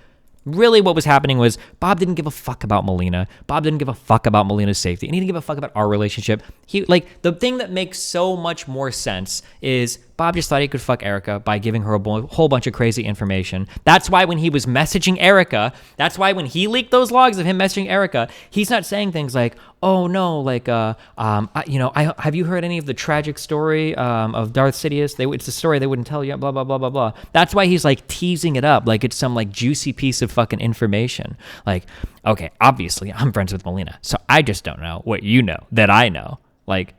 Really what was happening was Bob didn't give a fuck about Melina. Bob didn't give a fuck about Melina's safety. And he didn't give a fuck about our relationship. The thing that makes so much more sense is Bob just thought he could fuck Erica by giving her a whole bunch of crazy information. That's why when he was messaging Erica, that's why when he leaked those logs of him messaging Erica, he's not saying things like, oh no, like, have you heard any of the tragic story of Darth Sidious? It's a story they wouldn't tell you, blah, blah, blah, blah, blah. That's why he's like teasing it up like it's some like juicy piece of fucking information. Like, okay, obviously I'm friends with Melina, so I just don't know what you know that I know. Like,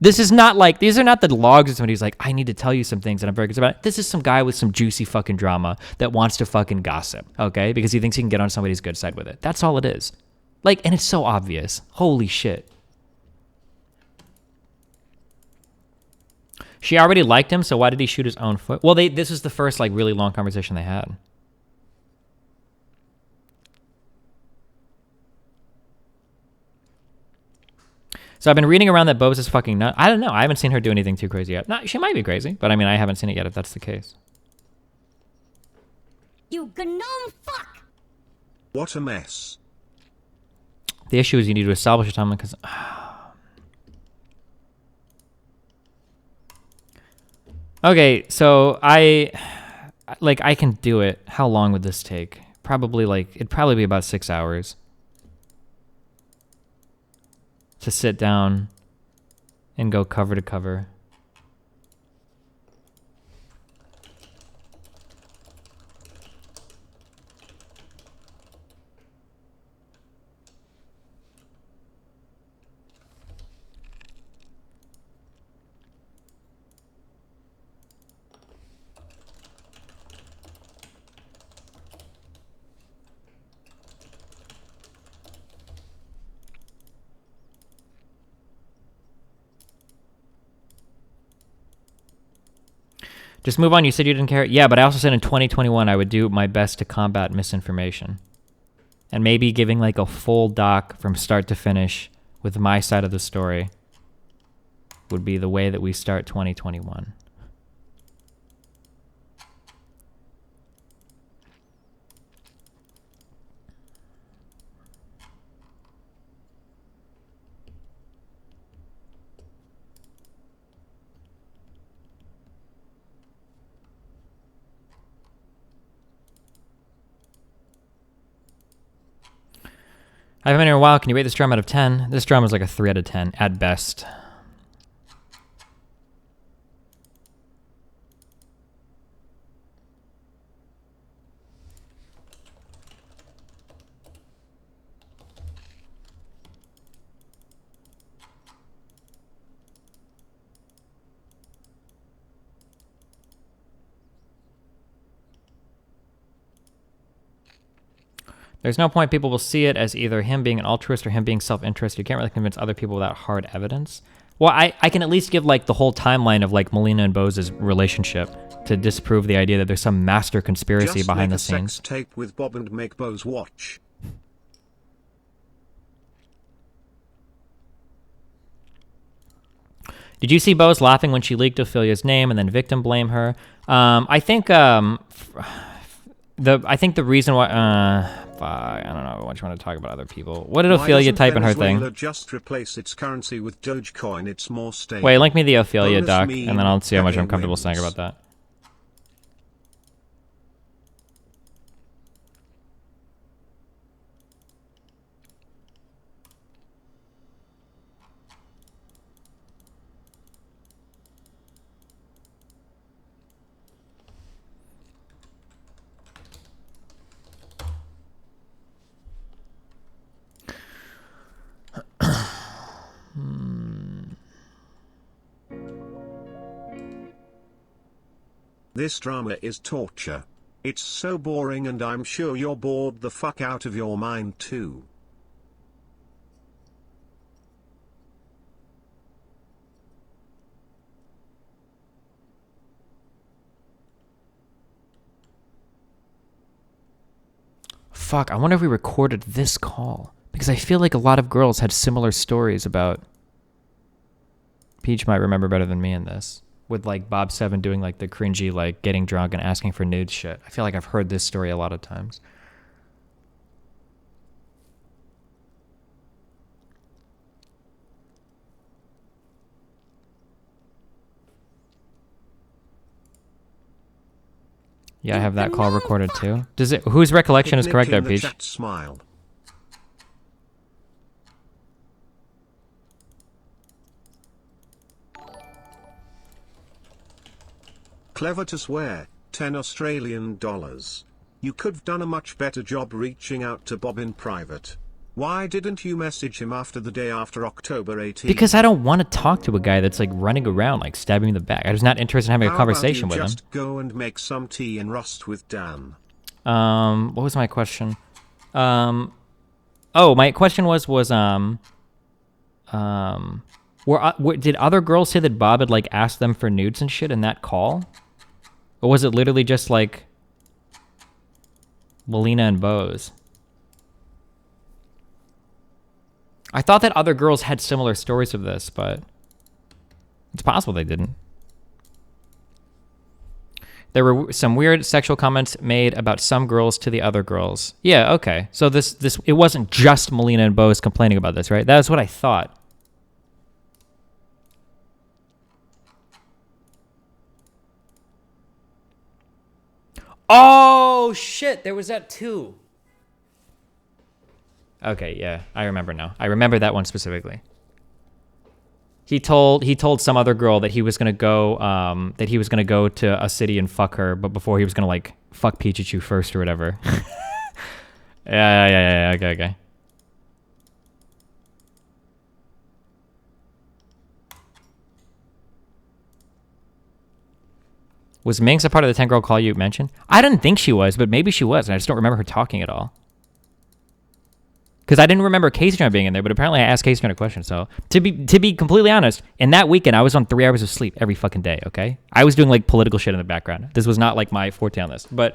this is not like, these are not the logs of somebody's like, I need to tell you some things that I'm very concerned about. This is some guy with some juicy fucking drama that wants to fucking gossip, okay? Because he thinks he can get on somebody's good side with it. That's all it is. Like, and it's so obvious. Holy shit. She already liked him, so why did he shoot his own foot? Well, this was the first, like, really long conversation they had. So I've been reading around that Bose is fucking nut. I don't know. I haven't seen her do anything too crazy yet. She might be crazy, but I mean, I haven't seen it yet if that's the case. You gnome fuck! What a mess. The issue is you need to establish a timeline because... Okay, so I can do it. How long would this take? It'd probably be about 6 hours. To sit down and go cover to cover. Just move on. You said you didn't care. Yeah, but I also said in 2021 I would do my best to combat misinformation. And maybe giving like a full doc from start to finish with my side of the story would be the way that we start 2021. I haven't been here in a while. Can you rate this drum out of 10? This drum is like a 3 out of 10 at best. There's no point people will see it as either him being an altruist or him being self-interested. You can't really convince other people without hard evidence. Well, I can at least give like the whole timeline of like Melina and Bose's relationship to disprove the idea that there's some master conspiracy Just behind make the a scenes. sex tape with Bob and make Bose watch. Did you see Bose laughing when she leaked Ophelia's name and then victim blame her? I think the reason why I don't know. Why do you want to talk about other people? What did Ophelia type in her Venezuela thing? Just replace its currency with Dogecoin. It's more stable. Wait, link me the Ophelia Bonus doc, meme, and then I'll see how much I'm Pepe comfortable wins. saying about that. This drama is torture. It's so boring and I'm sure you're bored the fuck out of your mind too. Fuck, I wonder if we recorded this call. Because I feel like a lot of girls had similar stories about... Peach might remember better than me in this. With like Bob 7 doing like the cringy, like getting drunk and asking for nude shit. I feel like I've heard this story a lot of times. Yeah, I have that call recorded too. Does it? Whose recollection is correct there, Nick in the Peach? chat smile. Clever to swear, 10 Australian dollars. You could have done a much better job reaching out to Bob in private. Why didn't you message him after the day after October 18th? Because I don't want to talk to a guy that's like running around, like stabbing me in the back. I'm just not interested in having a conversation with him. Just go and make some tea and rust with Dan. What was my question? Oh, my question was did other girls say that Bob had like asked them for nudes and shit in that call? Or was it literally just like Melina and Bose? I thought that other girls had similar stories of this, but it's possible they didn't. There were some weird sexual comments made about some girls to the other girls. Yeah, okay. So this it wasn't just Melina and Bose complaining about this, right? That's what I thought. Oh shit, there was that too. Okay, yeah, I remember now. I remember that one specifically. He told some other girl that he was gonna go to a city and fuck her, but before he was gonna like fuck Pichichu first or whatever. Yeah, okay. Was Minx a part of the 10-girl call you mentioned? I didn't think she was, but maybe she was, and I just don't remember her talking at all. because I didn't remember Casey being in there, but apparently I asked Casey a question. So to be completely honest, in that weekend I was on 3 hours of sleep every fucking day. Okay, I was doing like political shit in the background. This was not like my forte on this. But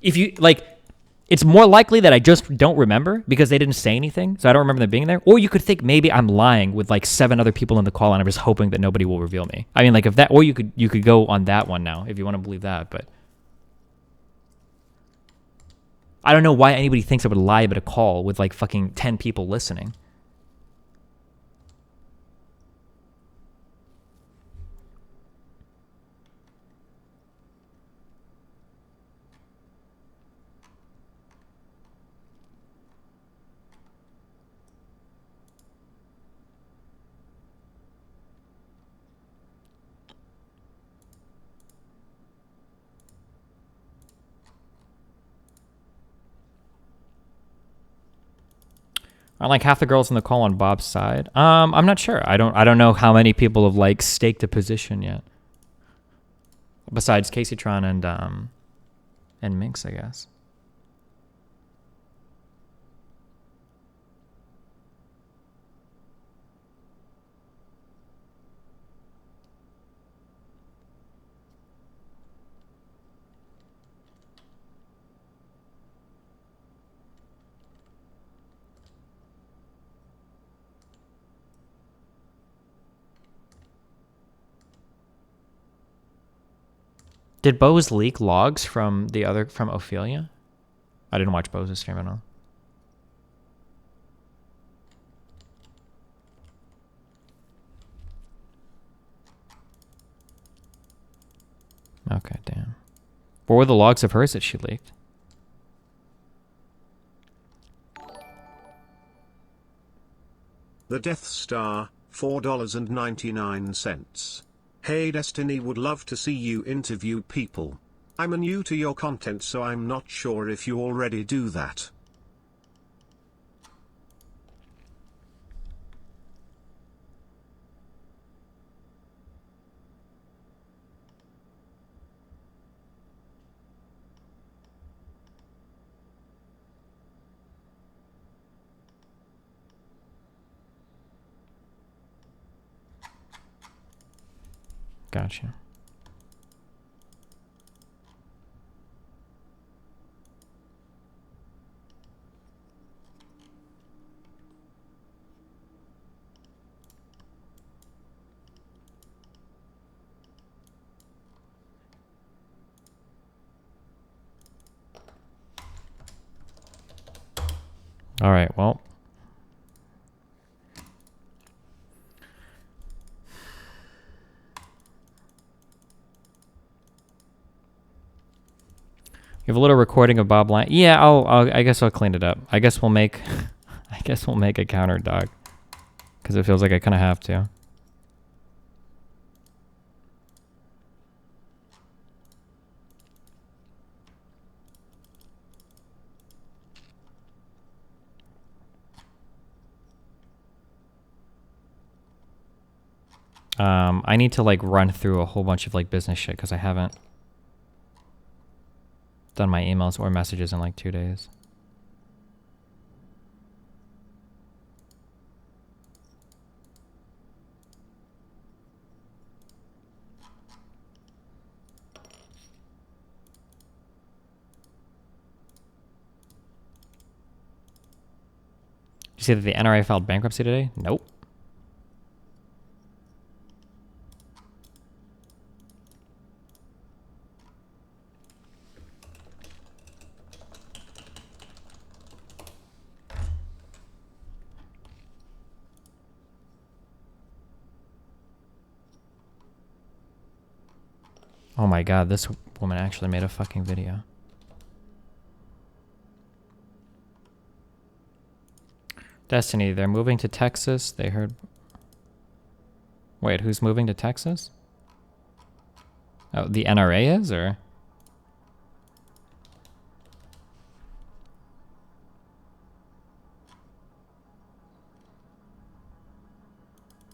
if you like, it's more likely that I just don't remember because they didn't say anything, so I don't remember them being there. Or you could think maybe I'm lying with like 7 other people in the call and I'm just hoping that nobody will reveal me. I mean, like if that, or you could go on that one now if you want to believe that, but. I don't know why anybody thinks I would lie about a call with like fucking 10 people listening. Are like half the girls in the call on Bob's side? I'm not sure. I don't know how many people have like staked a position yet. Besides Caseytron and Minx, I guess. Did Bose leak logs from Ophelia? I didn't watch Bose's stream at all. Okay, damn. What were the logs of hers that she leaked? The Death Star, $4.99. Hey Destiny, would love to see you interview people. I'm new to your content, so I'm not sure if you already do that. Gotcha. All right, well. You have a little recording of Bob Lang. Yeah, I guess I'll clean it up. I guess we'll make a counter, dog. Because it feels like I kind of have to. I need to like run through a whole bunch of like business shit because I haven't done my emails or messages in like 2 days. Did you see that the NRA filed bankruptcy today? Nope. Oh my god, this woman actually made a fucking video. Destiny, they're moving to Texas. They heard... Wait, who's moving to Texas? Oh, the NRA is, or...?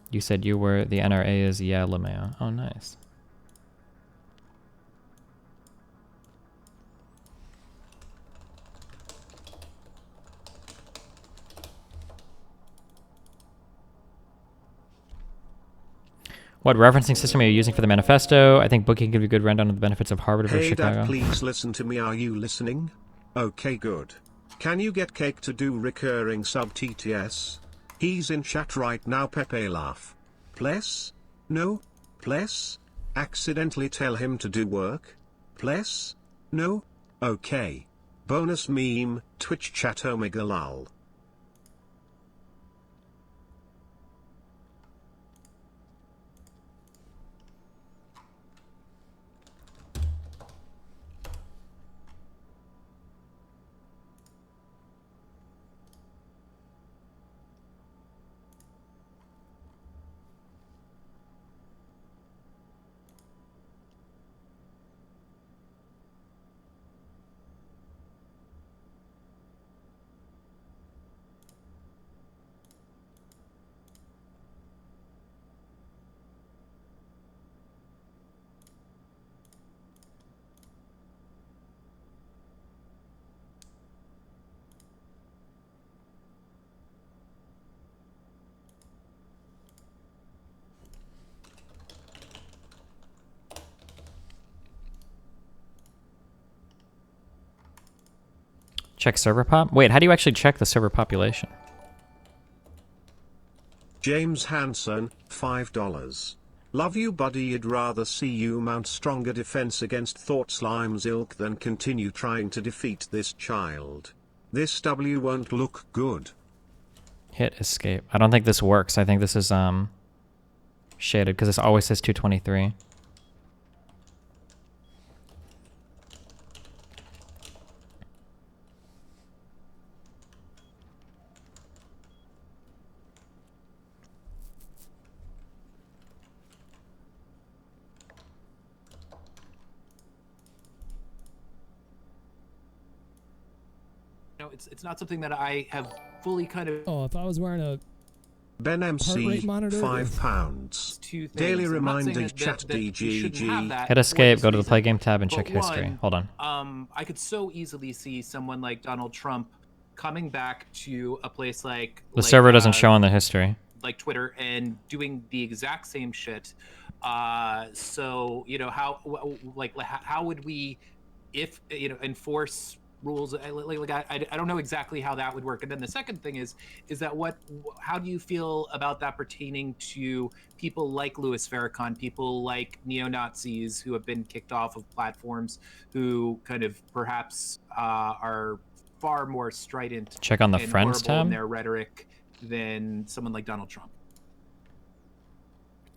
You said you were... The NRA is, yeah, LeMayo. Oh, nice. What referencing system are you using for the manifesto? I think Bookie can give you a good rundown of the benefits of Harvard versus Hey Chicago. Dad, please listen to me. Are you listening? Okay, good. Can you get Cake to do recurring sub TTS? He's in chat right now. Pepe laugh. Bless? No? Bless? Accidentally tell him to do work? Bless? No? Okay. Bonus meme, Twitch chat omega lol. Check server pop? Wait, how do you actually check the server population? James Hanson, $5. Love you buddy, I'd rather see you mount stronger defense against Thought Slime's ilk than continue trying to defeat this child. This W won't look good. Hit escape. I don't think this works. I think this is shaded because this always says 223. It's not something that I have fully kind of. Oh, if I was wearing a Ben MC, monitor, £5. Daily reminder chat DGG. Hit escape, go to the play game tab and check history. Hold on. I could so easily see someone like Donald Trump coming back to a place like The server doesn't show on the history. like Twitter and doing the exact same shit. So you know how would we, if enforce rules? I don't know exactly how that would work. And then the second thing is that how do you feel about that pertaining to people like Louis Farrakhan, people like neo-Nazis who have been kicked off of platforms, who kind of perhaps are far more strident Check on the and friends horrible in tab. their rhetoric than someone like Donald Trump?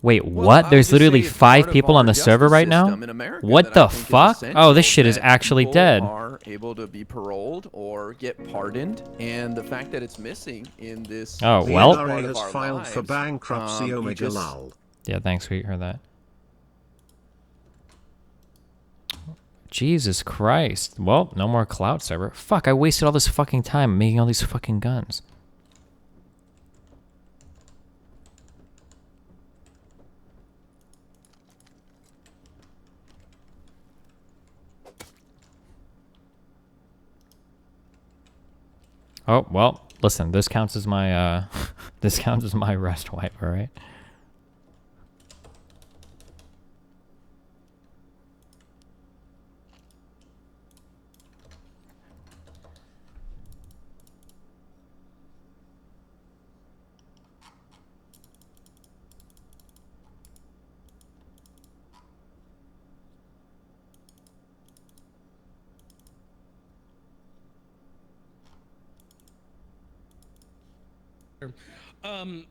Wait, what? There's literally 5 people on the server right now? What the fuck? Oh, this shit is actually dead. Are able to be paroled or get pardoned, and the fact that it's missing in this. Oh, well. The NRA has filed for bankruptcy omega lol. Yeah, thanks. We heard that. Jesus Christ. Well, no more cloud server. Fuck, I wasted all this fucking time making all these fucking guns. Oh, well, listen, this counts as my, this counts as my rest wipe, all right?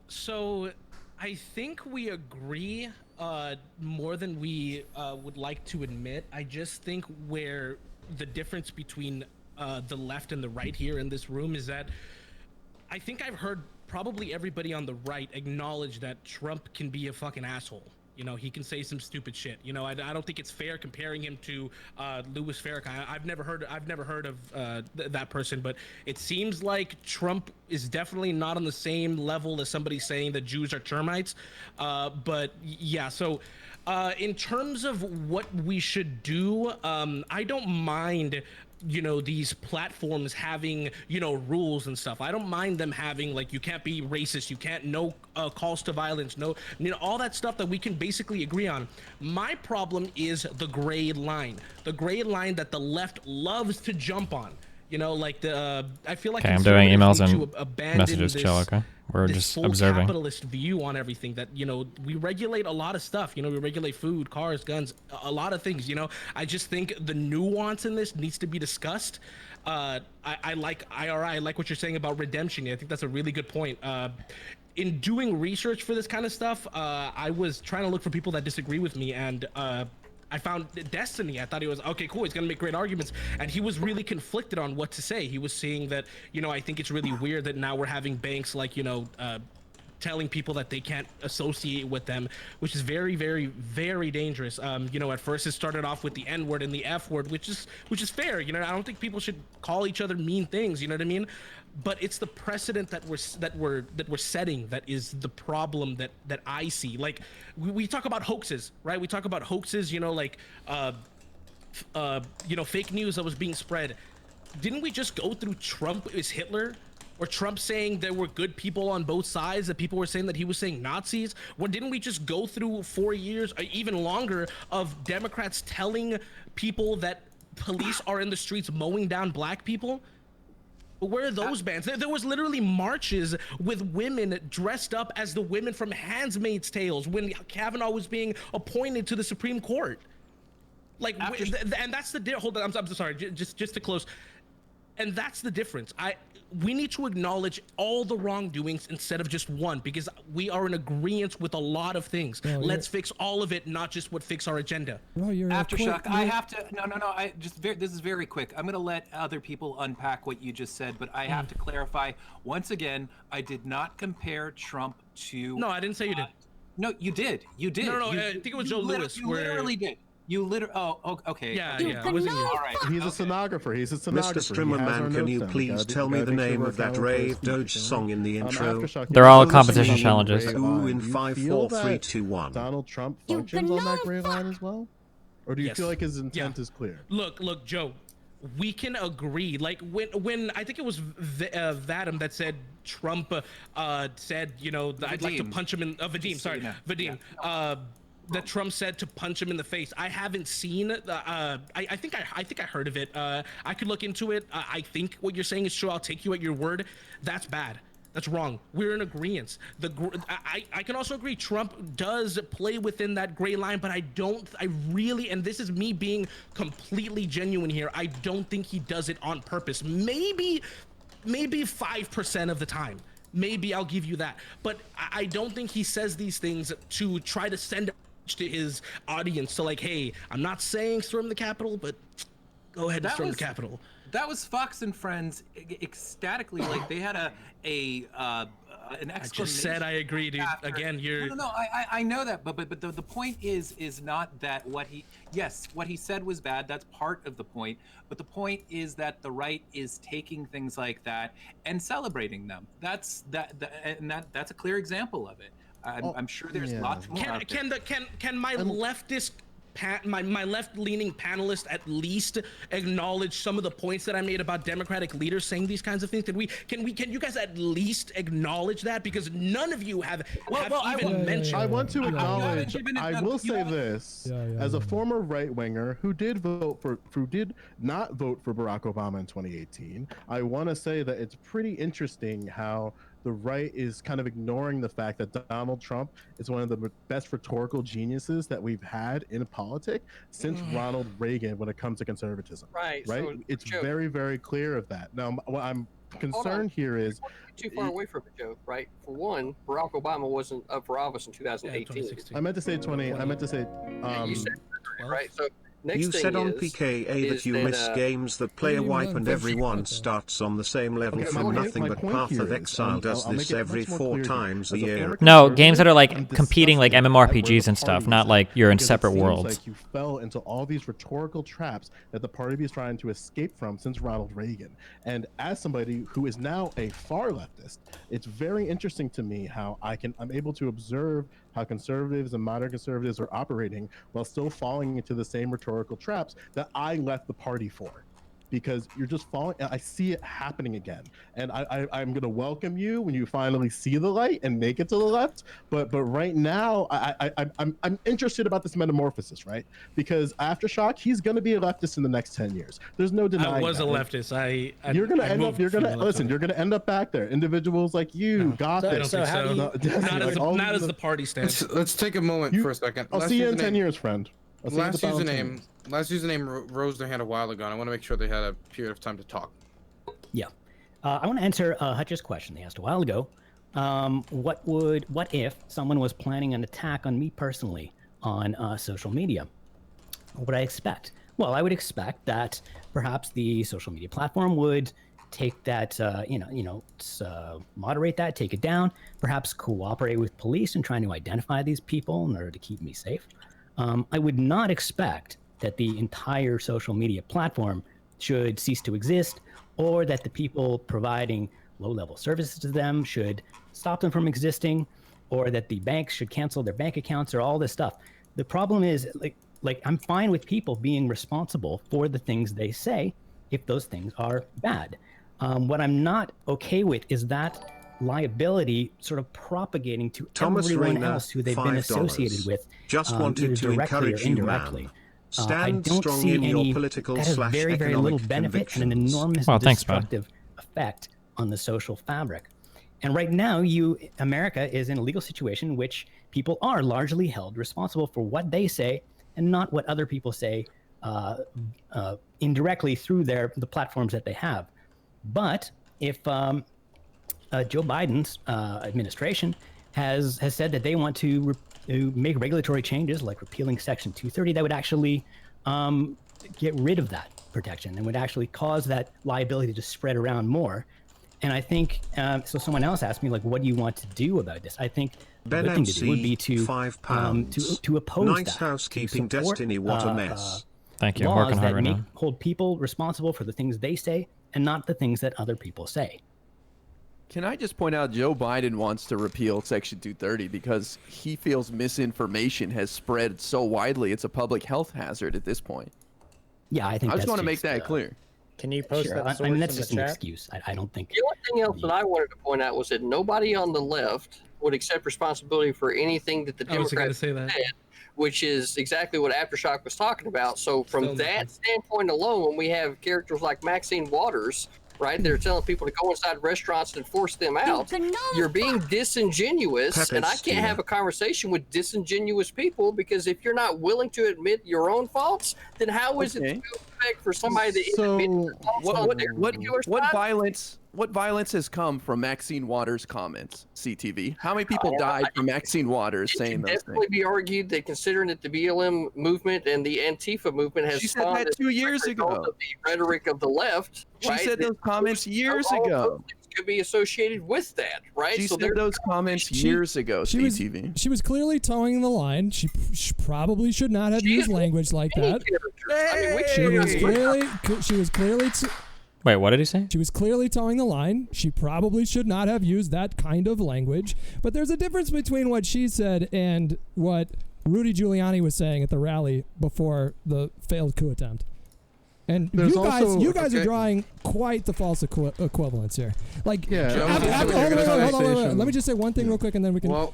So I think we agree more than we would like to admit. I just think where the difference between the left and the right here in this room is that I think I've heard probably everybody on the right acknowledge that Trump can be a fucking asshole. You know, he can say some stupid shit. You know, I don't think it's fair comparing him to Louis Farrakhan. I've never heard of that person, but it seems like Trump is definitely not on the same level as somebody saying that Jews are termites. But yeah, so in terms of what we should do, I don't mind you know, these platforms having, you know, rules and stuff. I don't mind them having, like, you can't be racist, you can't, no calls to violence, no, you know, all that stuff that we can basically agree on. My problem is the gray line that the left loves to jump on. You know, like the I feel like Okay, I'm doing emails conservatives need and to abandon messages. this, Chill, okay? We're this just full observing. capitalist view on everything. That, you know, we regulate a lot of stuff. You know, we regulate food, cars, guns, a lot of things. You know, I just think the nuance in this needs to be discussed. I like IRI. I like what you're saying about redemption. I think that's a really good point. In doing research for this kind of stuff, I was trying to look for people that disagree with me, and I found Destiny. I thought he was, okay, cool, he's gonna make great arguments. And he was really conflicted on what to say. He was saying that, you know, I think it's really weird that now we're having banks like, you know, telling people that they can't associate with them, which is very, very, very dangerous. You know, at first it started off with the N word and the F word, which is fair. You know, I don't think people should call each other mean things. You know what I mean? But it's the precedent that we're setting that is the problem that I see. Like, we talk about hoaxes, right? We talk about hoaxes, you know, like you know, fake news that was being spread. Didn't we just go through Trump is Hitler? Or Trump saying there were good people on both sides, that people were saying that he was saying Nazis? Well, didn't we just go through 4 years, or even longer, of Democrats telling people that police are in the streets mowing down black people? Where are those bans? There was literally marches with women dressed up as the women from *Handmaid's Tales* when Kavanaugh was being appointed to the Supreme Court. Like, and that's the hold on, I'm sorry, just to close. And that's the difference. We need to acknowledge all the wrongdoings instead of just one, because we are in agreement with a lot of things. Bro, let's fix all of it, not just what fix our agenda. Bro, you're Aftershock, I have to, no, this is very quick. I'm gonna let other people unpack what you just said, but I have to clarify, once again, I did not compare Trump to... No, I didn't say you did. No, you did. You did. No, you, I think it was Joe Lewis. You literally did. You literally, okay. Yeah. All right. He's a stenographer. He's a stenographer. Mr. Strimmerman, can you please tell me the name of that Rave Doge song in the intro? They're all competition challenges. Who in 5, 4, 3, 2, 1. Donald Trump functions on that gray line as well? Or do you feel like his intent is clear? Look, Joe, we can agree. Like, when I think it was Vadim that said Trump said, you know, I'd like to punch him in... Vadim, sorry. Yeah. Vadim. Yeah. That Trump said to punch him in the face. I haven't seen. I think I heard of it. I could look into it. I think what you're saying is true. I'll take you at your word. That's bad. That's wrong. We're in agreement. I can also agree. Trump does play within that gray line, but I really, and this is me being completely genuine here, I don't think he does it on purpose. Maybe 5% of the time. Maybe I'll give you that. But I don't think he says these things to try to send to his audience to, like, hey, I'm not saying storm the Capitol, but go ahead and storm the Capitol. That was Fox and Friends ecstatically, like they had an exclamation. I just said I agree, dude. Again, you're... No, I know that, but the point is not that what he said was bad. That's part of the point. But the point is that the right is taking things like that and celebrating them. That's a clear example of it. I'm sure there's lots more. Can my leftist my left-leaning panelists at least acknowledge some of the points that I made about Democratic leaders saying these kinds of things? Can you guys at least acknowledge that? Because none of you have even mentioned. I want to acknowledge. I will say this as a former right-winger who did not vote for Barack Obama in 2018. I want to say that it's pretty interesting how the right is kind of ignoring the fact that Donald Trump is one of the best rhetorical geniuses that we've had in politics since Ronald Reagan when it comes to conservatism. Right. So, it's very, very clear of that. Now, what I'm concerned here is too far away from it, Joe. Right. For one, Barack Obama wasn't up for office in 2018. I meant to say 20. I meant to say. You said, right. So. Next you said on PKA that you miss games that player wipe and everyone starts on the same level from nothing, but Path of Exile does this every 4 times a year. No, games that are like competing like MMORPGs and stuff, not like you're in separate worlds. Like you fell into all these rhetorical traps that the party is trying to escape from since Ronald Reagan. And as somebody who is now a far leftist, it's very interesting to me how I'm able to observe how conservatives and modern conservatives are operating while still falling into the same rhetorical traps that I left the party for. because you're just falling. I see it happening again, and I'm gonna welcome you when you finally see the light and make it to the left. But right now, I'm interested about this metamorphosis, right? Because Aftershock, he's gonna be a leftist in the next 10 years. There's no denying. I was that. a leftist. You're gonna I end up. moved You're gonna from the listen. left. You're gonna end up back there. Individuals like you, got I this. don't think so. Not as the party stands. Let's take a moment for a second. I'll see you in 10 years, friend. I'll see you at the Fountain. Last username rose their hand a while ago, and I want to make sure they had a period of time to talk. Yeah. I want to answer Hutch's question they asked a while ago. What if someone was planning an attack on me personally on social media? What would I expect? Well, I would expect that perhaps the social media platform would take that, moderate that, take it down, perhaps cooperate with police in trying to identify these people in order to keep me safe. I would not expect that the entire social media platform should cease to exist, or that the people providing low-level services to them should stop them from existing, or that the banks should cancel their bank accounts, or all this stuff. The problem is, like I'm fine with people being responsible for the things they say if those things are bad. What I'm not okay with is that liability sort of propagating to everyone else who they've been associated with, Just wanted either to directly or encourage you, indirectly. man. I Stand don't strong see in your any, political that has slash very, very little economic benefit and an convictions. enormous Well, thanks, bud. destructive effect on the social fabric. And right now, America is in a legal situation in which people are largely held responsible for what they say and not what other people say indirectly through the platforms that they have. But if Joe Biden's administration has said that they want to make regulatory changes like repealing Section 230, that would actually get rid of that protection and would actually cause that liability to spread around more. And I think, so someone else asked me, like, what do you want to do about this? I think the good thing to do would be to to oppose nice that. housekeeping, to support, Destiny, what a mess. Thank you. I'm laws working hard that right make, now. hold people responsible for the things they say and not the things that other people say. Can I just point out Joe Biden wants to repeal Section 230 because he feels misinformation has spread so widely it's a public health hazard at this point. Yeah, I think I just that's want to make just, that clear. Can you post sure, that I source mean, that's in just the an chat? excuse. I don't think. The only thing else that I wanted to point out was that nobody on the left would accept responsibility for anything that the I was gonna Democrats say that. said, which is exactly what Aftershock was talking about. So from that standpoint alone, when we have characters like Maxine Waters, right, they're telling people to go inside restaurants and force them out, you're being disingenuous, and I can't have a conversation with disingenuous people because if you're not willing to admit your own faults, then how is it to expect for somebody to admit their faults on their particular side? What violence has come from Maxine Waters' comments, CTV? How many people died from Maxine Waters saying those Definitely things? be argued that considering that the BLM movement and the Antifa movement has She said that 2 years ago. Of the rhetoric of the left. She right, said that those comments years all ago. could be associated with that, right? She So said those comments years ago, CTV. She was clearly towing the line. She probably should not have used language like that. She was clearly. Wait, what did he say? She was clearly towing the line. She probably should not have used that kind of language. But there's a difference between what she said and what Rudy Giuliani was saying at the rally before the failed coup attempt. And you guys are drawing quite the false equivalence here. Like, hold on. Let me just say one thing real quick, and then we can. Well,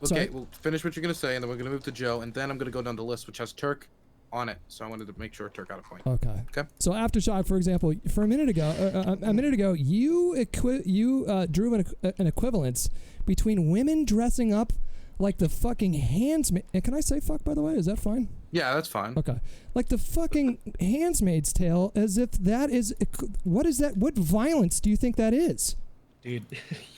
okay, we'll finish what you're gonna say, and then we're gonna move to Joe, and then I'm gonna go down the list, which has Turk on it. So I wanted to make sure Turk got a point. Okay. Okay. So Aftershock, for example, for a minute ago, you drew an equivalence between women dressing up like the fucking handsmaid. And can I say fuck, by the way? Is that fine? Yeah, that's fine. Okay. Like the fucking Handmaid's Tale, as if that is. What is that? What violence do you think that is? Dude,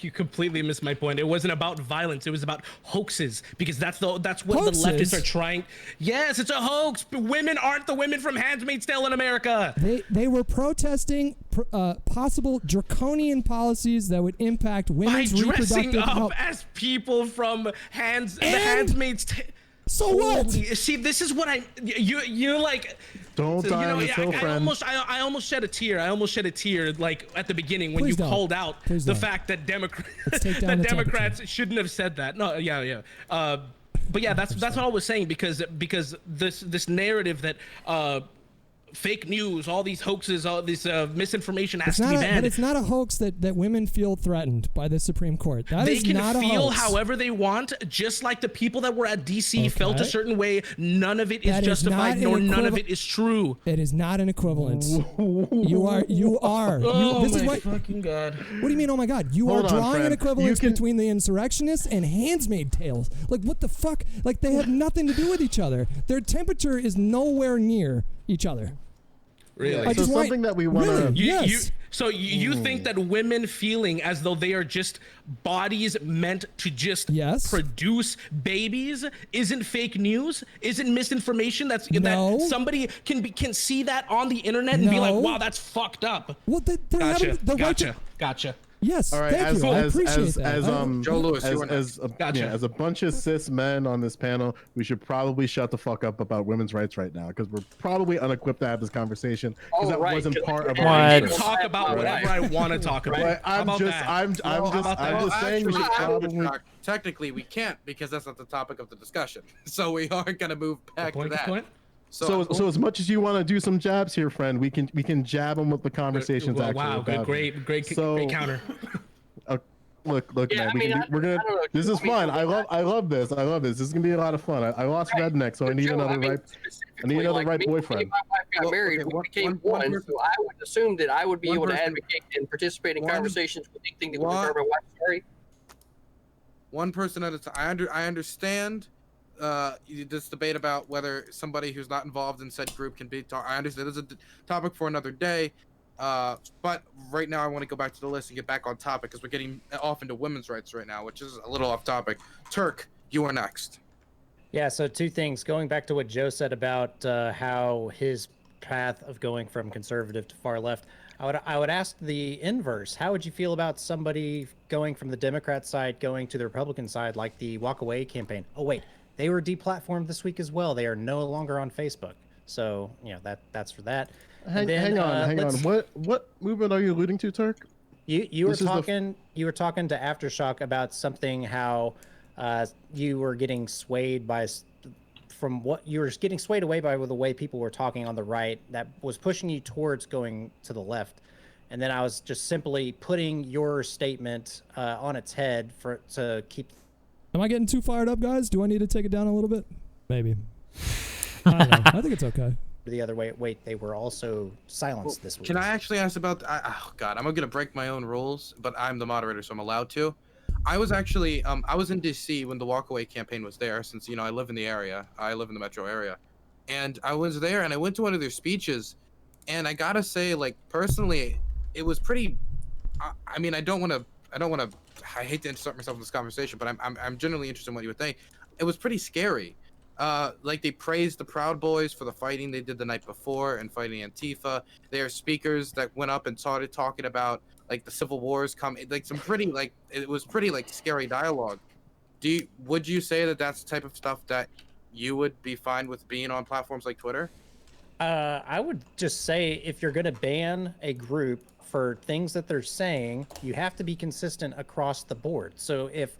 you completely missed my point. It wasn't about violence. It was about hoaxes, because that's what Hoaxes? the leftists are trying. Yes, it's a hoax. Women aren't the women from Handmaid's Tale in America. They were protesting possible draconian policies that would impact women's by reproductive dressing up health. as people from the Handmaid's Tale. So what? See, this is what you like. Don't die on the hill, friend. I almost shed a tear. I almost shed a tear, like at the beginning when you called out the fact that Democrats shouldn't have said that. No, yeah. But yeah, that's what I was saying, because this narrative that fake news, all these hoaxes, all this misinformation has It's to be not banned. but it's not a hoax that women feel threatened by the Supreme Court. That They is can not a feel hoax. however they want, just like the people that were at DC felt a certain way. None of it is That is justified, not nor an none of equiva- it is true. It is not an equivalence. You are. Oh This is my what. fucking god! What do you mean? Oh my god! You Hold are on, drawing an friend. equivalence You can- between the insurrectionists and Handmaid's Tales. Like what the fuck? Like they have nothing to do with each other. Their temperature is nowhere near each other. Really? I So just want- something that we want to. Really? Yes. You think that women feeling as though they are just bodies meant to just produce babies isn't fake news? Isn't misinformation? That somebody can see that on the internet and be like, No. wow, that's fucked up. Well, they Gotcha. haven't- the right to- Gotcha. Yes, All right, thank you. I appreciate that. Joe Lewis, you were as a bunch of cis men on this panel, we should probably shut the fuck up about women's rights right now because we're probably unequipped to have this conversation because that wasn't part of I our. can talk about whatever I want to talk about. Right, How about that? I'm just saying we should probably. Technically, we can't because that's not the topic of the discussion. So we aren't going to move back to that. So as much as you want to do some jabs here, friend, we can jab them with the conversations. Wow, actually about great counter. Look, Yeah, man, we're gonna. This is fun. I love this. This is gonna be a lot of fun. I lost redneck, so I need another right. I need another right boyfriend. My wife got married. We became one, so I would assume that I would be able to advocate and participate in conversations with anything that would regard my wife's story. One person at a time. I understand this debate about whether somebody who's not involved in said group can be. I understand this is a topic for another day. But right now I want to go back to the list and get back on topic because we're getting off into women's rights right now, which is a little off topic. Turk, you are next. Yeah, so two things. Going back to what Joe said about how his path of going from conservative to far left, I would ask the inverse. How would you feel about somebody going from the Democrat side going to the Republican side, like the Walk Away campaign? Oh wait, they were deplatformed this week as well. They are no longer on Facebook. So that's for that. Hang on. What movement are you alluding to, Turk? You were talking to Aftershock about something how you were getting swayed by getting swayed away by the way people were talking on the right that was pushing you towards going to the left, and then I was just simply putting your statement on its head to keep. Am I getting too fired up, guys? Do I need to take it down a little bit? Maybe. I don't know. I think it's okay. The other way. Wait, they were also silenced this week. Can I actually ask about? Oh God, I'm gonna break my own rules, but I'm the moderator, so I'm allowed to. I was actually I was in DC when the Walkaway campaign was there, since I live in the area. I live in the metro area, and I was there, and I went to one of their speeches, and I gotta say, like personally, it was pretty. I mean, I hate to insert myself in this conversation, but I'm genuinely interested in what you would think. It was pretty scary. Like they praised the Proud Boys for the fighting they did the night before and fighting Antifa. There are speakers that went up and started talking about like the civil wars coming, like some pretty it was pretty scary dialogue. Would you say that that's the type of stuff that you would be fine with being on platforms like Twitter? I would just say if you're going to ban a group for things that they're saying, you have to be consistent across the board. So if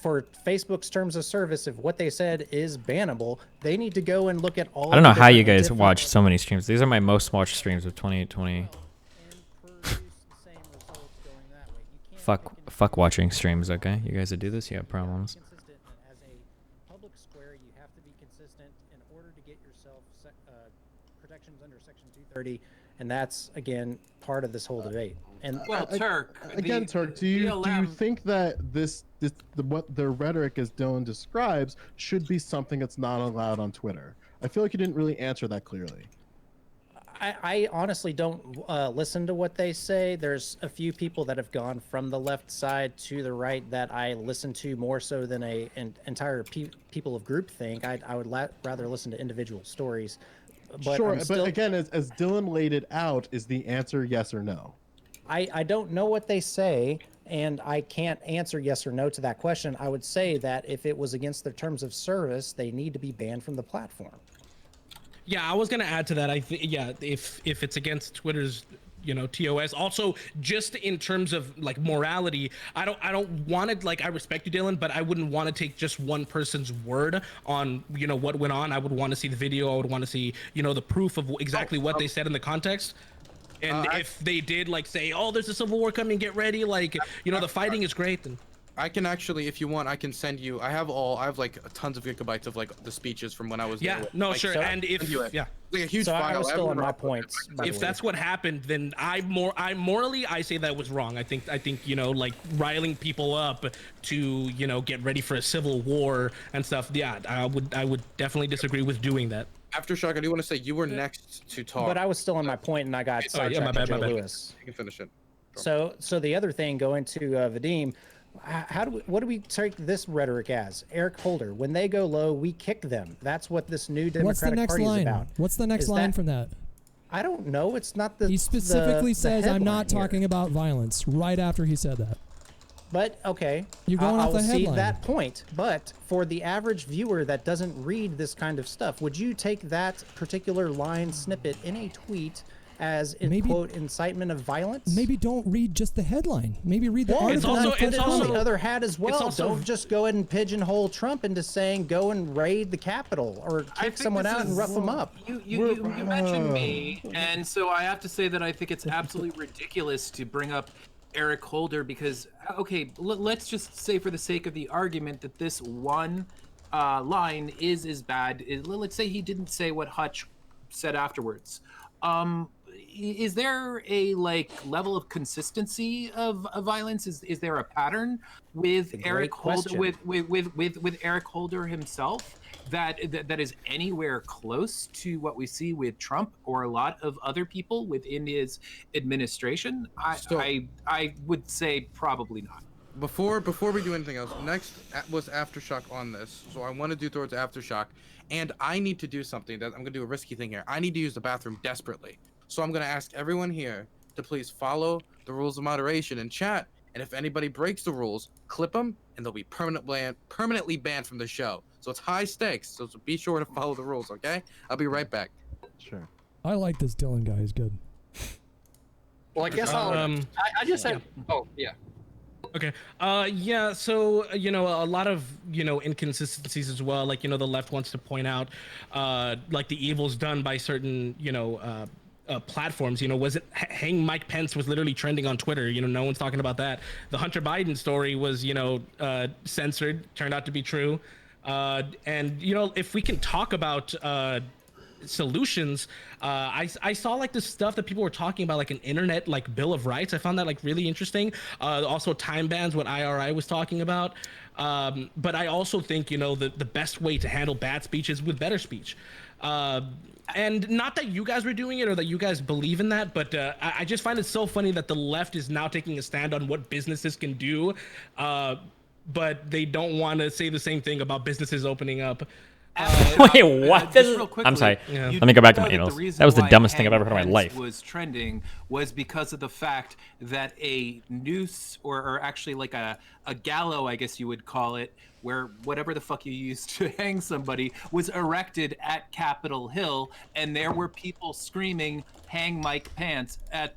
for Facebook's terms of service, if what they said is bannable, they need to go and look at all. I don't know how you guys watch so many streams. These are my most watched streams of 2020. Fuck watching streams, okay? You guys that do this, you have problems. As a public square, you have to be consistent in order to get yourself protections under Section 230, and that's again part of this whole debate. And Turk, Turk, do you think that what their rhetoric, as Dylan describes, should be something that's not allowed on Twitter? I feel like you didn't really answer that clearly. I honestly don't listen to what they say. There's a few people that have gone from the left side to the right that I listen to more so than an entire people of groupthink. I would rather listen to individual stories. But sure, but again, as Dylan laid it out, is the answer yes or no? I don't know what they say, and I can't answer yes or no to that question. I would say that if it was against their terms of service, they need to be banned from the platform. Yeah, I was gonna add to that. If it's against Twitter's TOS. Also, just in terms of like morality, I don't want to, like, I respect you, Dylan, but I wouldn't want to take just one person's word on what went on. I would want to see the video. I would want to see the proof of exactly what they said in the context. And if they did like say, oh, there's a civil war coming, get ready, like the fighting is great, then I can actually, if you want, I can send you. I have like tons of gigabytes of like the speeches from when I was there. Yeah, no, like, sure. So and if like a huge so file. I was still on my points. If that's what happened, then I morally I say that was wrong. I think like riling people up to get ready for a civil war and stuff. Yeah, I would definitely disagree with doing that. Aftershock, I do want to say you were next to talk. But I was still on my point, and I got sidetracked my bad, by my Joe bad. Lewis. You can finish it. So the other thing, going to Vadim, what do we take this rhetoric as? Eric Holder, when they go low, we kick them. That's what this new Democratic Party is about. What's the next line from that? I don't know. It's not the. He specifically says, "I'm not here. talking about violence." Right after he said that. But okay, You're going off the I'll see headline. that point. But for the average viewer that doesn't read this kind of stuff, would you take that particular line snippet in a tweet as quote incitement of violence? Maybe don't read just the headline. Maybe read the Well, article. it's also the other hat as well. also- Don't just go ahead and pigeonhole Trump into saying go and raid the Capitol or kick someone out and rough them up. You mentioned me, and so I have to say that I think it's absolutely ridiculous to bring up Eric Holder because, okay, let's just say for the sake of the argument that this one line is as bad. Let's say he didn't say what Hutch said afterwards. Is there a level of consistency of violence? Is there a pattern with Eric Holder with Eric Holder himself that is anywhere close to what we see with Trump or a lot of other people within his administration? I would say probably not. Before we do anything else, next was Aftershock on this. So I want to do towards Aftershock, and I need to do something that I'm gonna do a risky thing here. I need to use the bathroom desperately. So I'm gonna ask everyone here to please follow the rules of moderation in chat. And if anybody breaks the rules, clip them, and they'll be permanently banned from the show. So it's high stakes. So be sure to follow the rules, okay? I'll be right back. Sure. I like this Dylan guy. He's good. Well, I guess I just said. Oh yeah. Okay. Yeah. So a lot of inconsistencies as well. Like the left wants to point out like the evils done by certain platforms. Was it Hang Mike Pence was literally trending on Twitter. No one's talking about that. The Hunter Biden story was censored. Turned out to be true. And if we can talk about solutions, I saw like this stuff that people were talking about, like an internet like Bill of Rights. I found that like really interesting. Also time bans, what IRI was talking about. But I also think the best way to handle bad speech is with better speech. And not that you guys were doing it or that you guys believe in that, but I just find it so funny that the left is now taking a stand on what businesses can do, but they don't want to say the same thing about businesses opening up. Wait, what? I'm sorry. Let me go back to my emails. That was the dumbest thing I've ever heard in my life. Was trending was because of the fact that a noose, or actually like a gallows, I guess you would call it, where whatever the fuck you used to hang somebody, was erected at Capitol Hill, and there were people screaming "Hang Mike Pence" at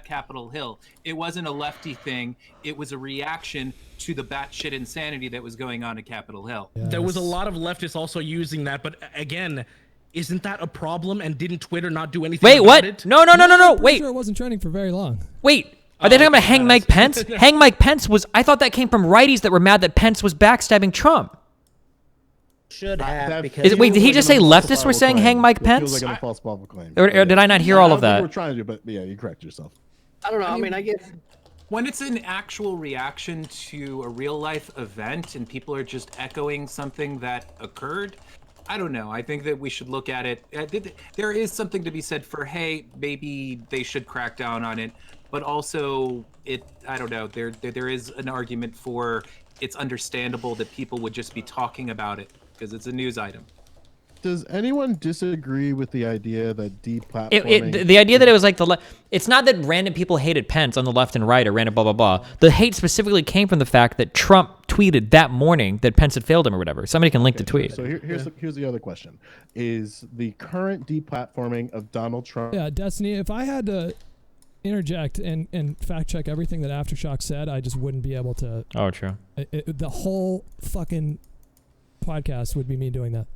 Capitol Hill. It wasn't a lefty thing. It was a reaction to the batshit insanity that was going on at Capitol Hill. Yes. There was a lot of leftists also using that, but again, isn't that a problem? And didn't Twitter not do anything? Wait, about what? It? No. Wait. Sure, it wasn't trending for very long. Wait. Are they talking about Hang Mike Pence? Hang Mike Pence was. I thought that came from righties that were mad that Pence was backstabbing Trump. Should have because. Wait, did he just say leftists were saying Hang Mike Pence? Feels like a false claim. Or did I not hear all of that? We're trying to do, but yeah, you correct yourself. I don't know. I mean, I guess when it's an actual reaction to a real life event and people are just echoing something that occurred, I don't know. I think that we should look at it. There is something to be said for, hey, maybe they should crack down on it, but also I don't know. There is an argument for it's understandable that people would just be talking about it because it's a news item. Does anyone disagree with the idea that deplatforming... The idea that it was like it's not that random people hated Pence on the left and right or random blah, blah, blah. The hate specifically came from the fact that Trump tweeted that morning that Pence had failed him or whatever. Somebody can link the tweet. So here's the other question. Is the current deplatforming of Donald Trump... Yeah, Destiny, if I had to interject and fact check everything that Aftershock said, I just wouldn't be able to. Oh, true. The whole fucking podcast would be me doing that.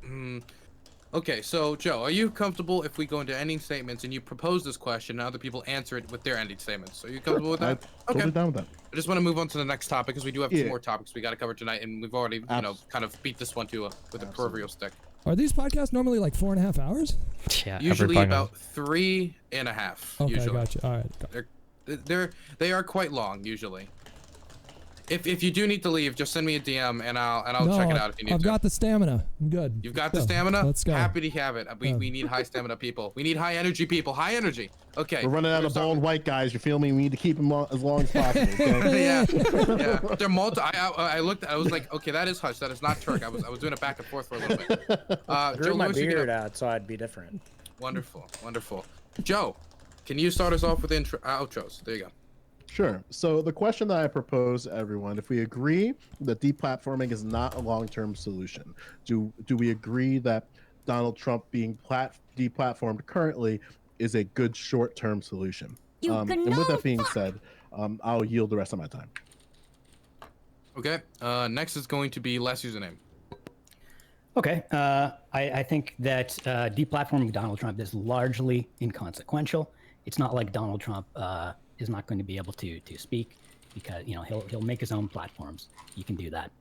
Okay, so Joe, are you comfortable if we go into ending statements and you propose this question and other people answer it with their ending statements? Are you comfortable with that? I'm totally down with that. I just want to move on to the next topic because we do have two more topics we got to cover tonight, and we've already, kind of beat this one to with a proverbial stick. Are these podcasts normally like 4.5 hours? Yeah, Usually about 3.5. Okay, usually. gotcha. All right. They are quite long usually. If you do need to leave, just send me a DM and I'll check it out if you need to. I've got the stamina. I'm good. You've got the stamina? Let's go. Happy to have it. We need high stamina people. We need high energy people. High energy. Okay. We're running out of bald white guys. You feel me? We need to keep them as long as possible. Okay? yeah. They're I looked. I was like, okay, that is Hush. That is not Turk. I was doing it back and forth for a little bit. Grew my beard out, so I'd be different. Wonderful, wonderful. Joe, can you start us off with outros? There you go. Sure. So the question that I propose to everyone, if we agree that deplatforming is not a long-term solution, do we agree that Donald Trump being deplatformed currently is a good short-term solution? And with that being said, I'll yield the rest of my time. Okay. Next is going to be last username. Okay. I think that deplatforming Donald Trump is largely inconsequential. It's not like Donald Trump is not going to be able to speak because he'll make his own platforms. You can do that.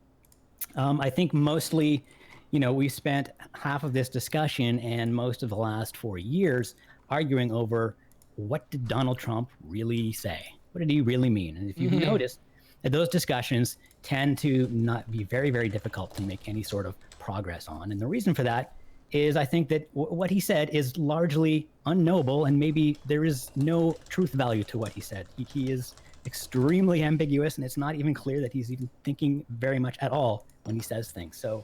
I think mostly, we spent half of this discussion and most of the last 4 years arguing over what did Donald Trump really say? What did he really mean? And if you've noticed, that those discussions tend to not be very, very difficult to make any sort of progress on. And the reason for that is I think that what he said is largely unknowable, and maybe there is no truth value to what he said. He is extremely ambiguous, and it's not even clear that he's even thinking very much at all when he says things. So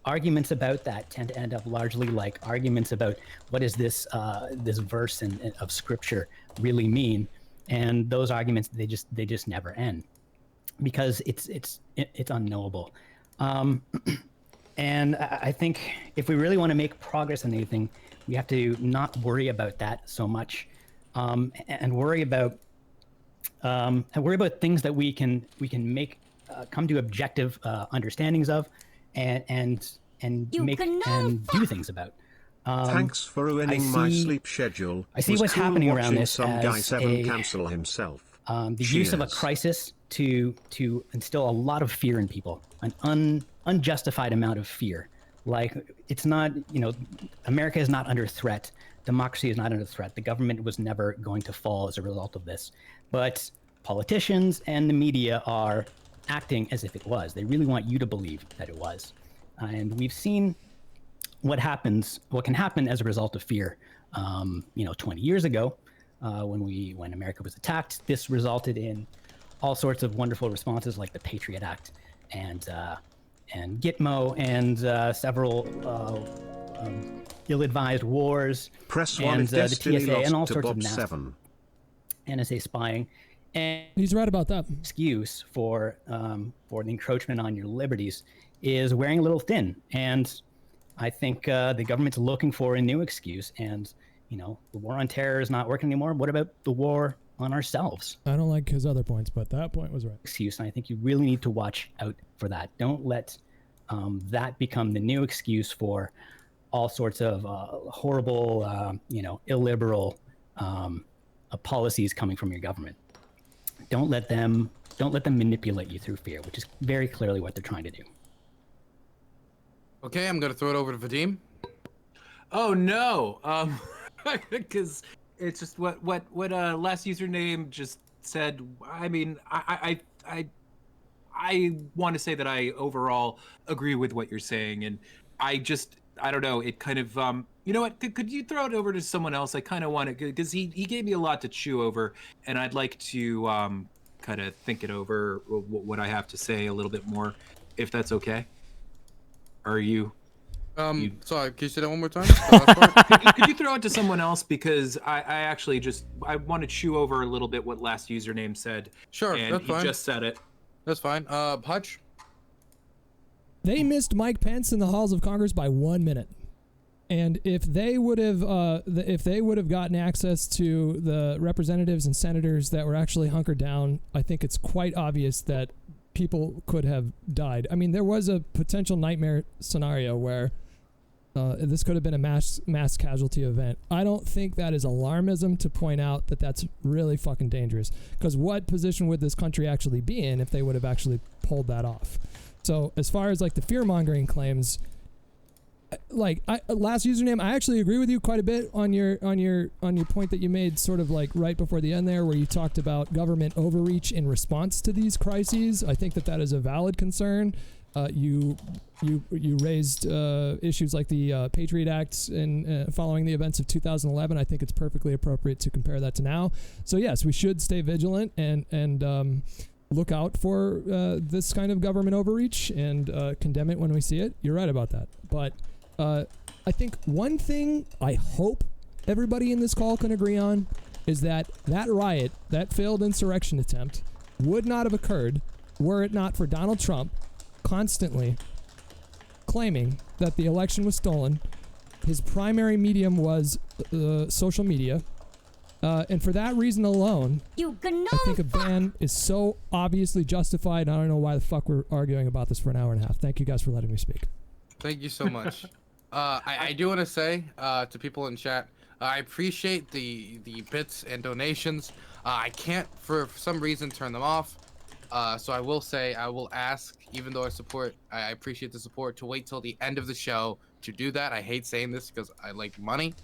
arguments about that tend to end up largely like arguments about what does this verse of scripture really mean, and those arguments they just never end because it's unknowable. And I think if we really want to make progress on anything, we have to not worry about that so much, and worry about things that we can make come to objective understandings of, and make and do things about. Thanks for ruining my sleep schedule. I see what's happening around this some as guy 7 cancel himself. The use of a crisis to instill a lot of fear in people, an unjustified amount of fear. Like, it's not, America is not under threat. Democracy is not under threat. The government was never going to fall as a result of this. But politicians and the media are acting as if it was. They really want you to believe that it was. And we've seen what can happen as a result of fear. 20 years ago, when America was attacked, this resulted in all sorts of wonderful responses like the Patriot Act and Gitmo and several ill-advised wars. Press 1 and if the Destiny TSA and all lost to sorts Bob of 7. NSA spying. And he's right about that. Excuse for the encroachment on your liberties is wearing a little thin, and I think the government's looking for a new excuse. And the war on terror is not working anymore. What about the war on ourselves? I don't like his other points, but that point was right. Excuse, and I think you really need to watch out for that. Don't let that become the new excuse for all sorts of horrible, illiberal policies coming from your government. Don't let them manipulate you through fear, which is very clearly what they're trying to do. Okay, I'm gonna throw it over to Vadim. Oh no, because it's just what last username just said. I mean, I want to say that I overall agree with what you're saying, and I don't know. It kind of you know what? Could you throw it over to someone else? I kind of want to, because he gave me a lot to chew over, and I'd like to kind of think it over what I have to say a little bit more, if that's okay. Are you? Sorry, can you say that one more time? Could you throw it to someone else, because I actually I want to chew over a little bit what last username said. Sure, and that's fine. He just said it. That's fine. Hutch. They missed Mike Pence in the halls of Congress by 1 minute. And if they would have gotten access to the representatives and senators that were actually hunkered down, I think it's quite obvious that people could have died. I mean, there was a potential nightmare scenario where this could have been a mass casualty event. I don't think that is alarmism to point out that that's really fucking dangerous. Because what position would this country actually be in if they would have actually pulled that off? So as far as like the fear-mongering claims, like last username, I actually agree with you quite a bit on your point that you made sort of like right before the end there, where you talked about government overreach in response to these crises. I think that is a valid concern. You raised issues like the Patriot Act and following the events of 2011. I think it's perfectly appropriate to compare that to now. So yes, we should stay vigilant and look out for this kind of government overreach and condemn it when we see it. You're right about that. But I think one thing I hope everybody in this call can agree on is that riot, that failed insurrection attempt, would not have occurred were it not for Donald Trump constantly claiming that the election was stolen. His primary medium was social media. And for that reason alone, I think a ban is so obviously justified. I don't know why the fuck we're arguing about this for an hour and a half. Thank you guys for letting me speak. Thank you so much. I do want to say to people in chat, I appreciate the bits and donations. I can't, for some reason, turn them off. So I will say, I will ask, even though I appreciate the support, to wait till the end of the show to do that. I hate saying this because I like money,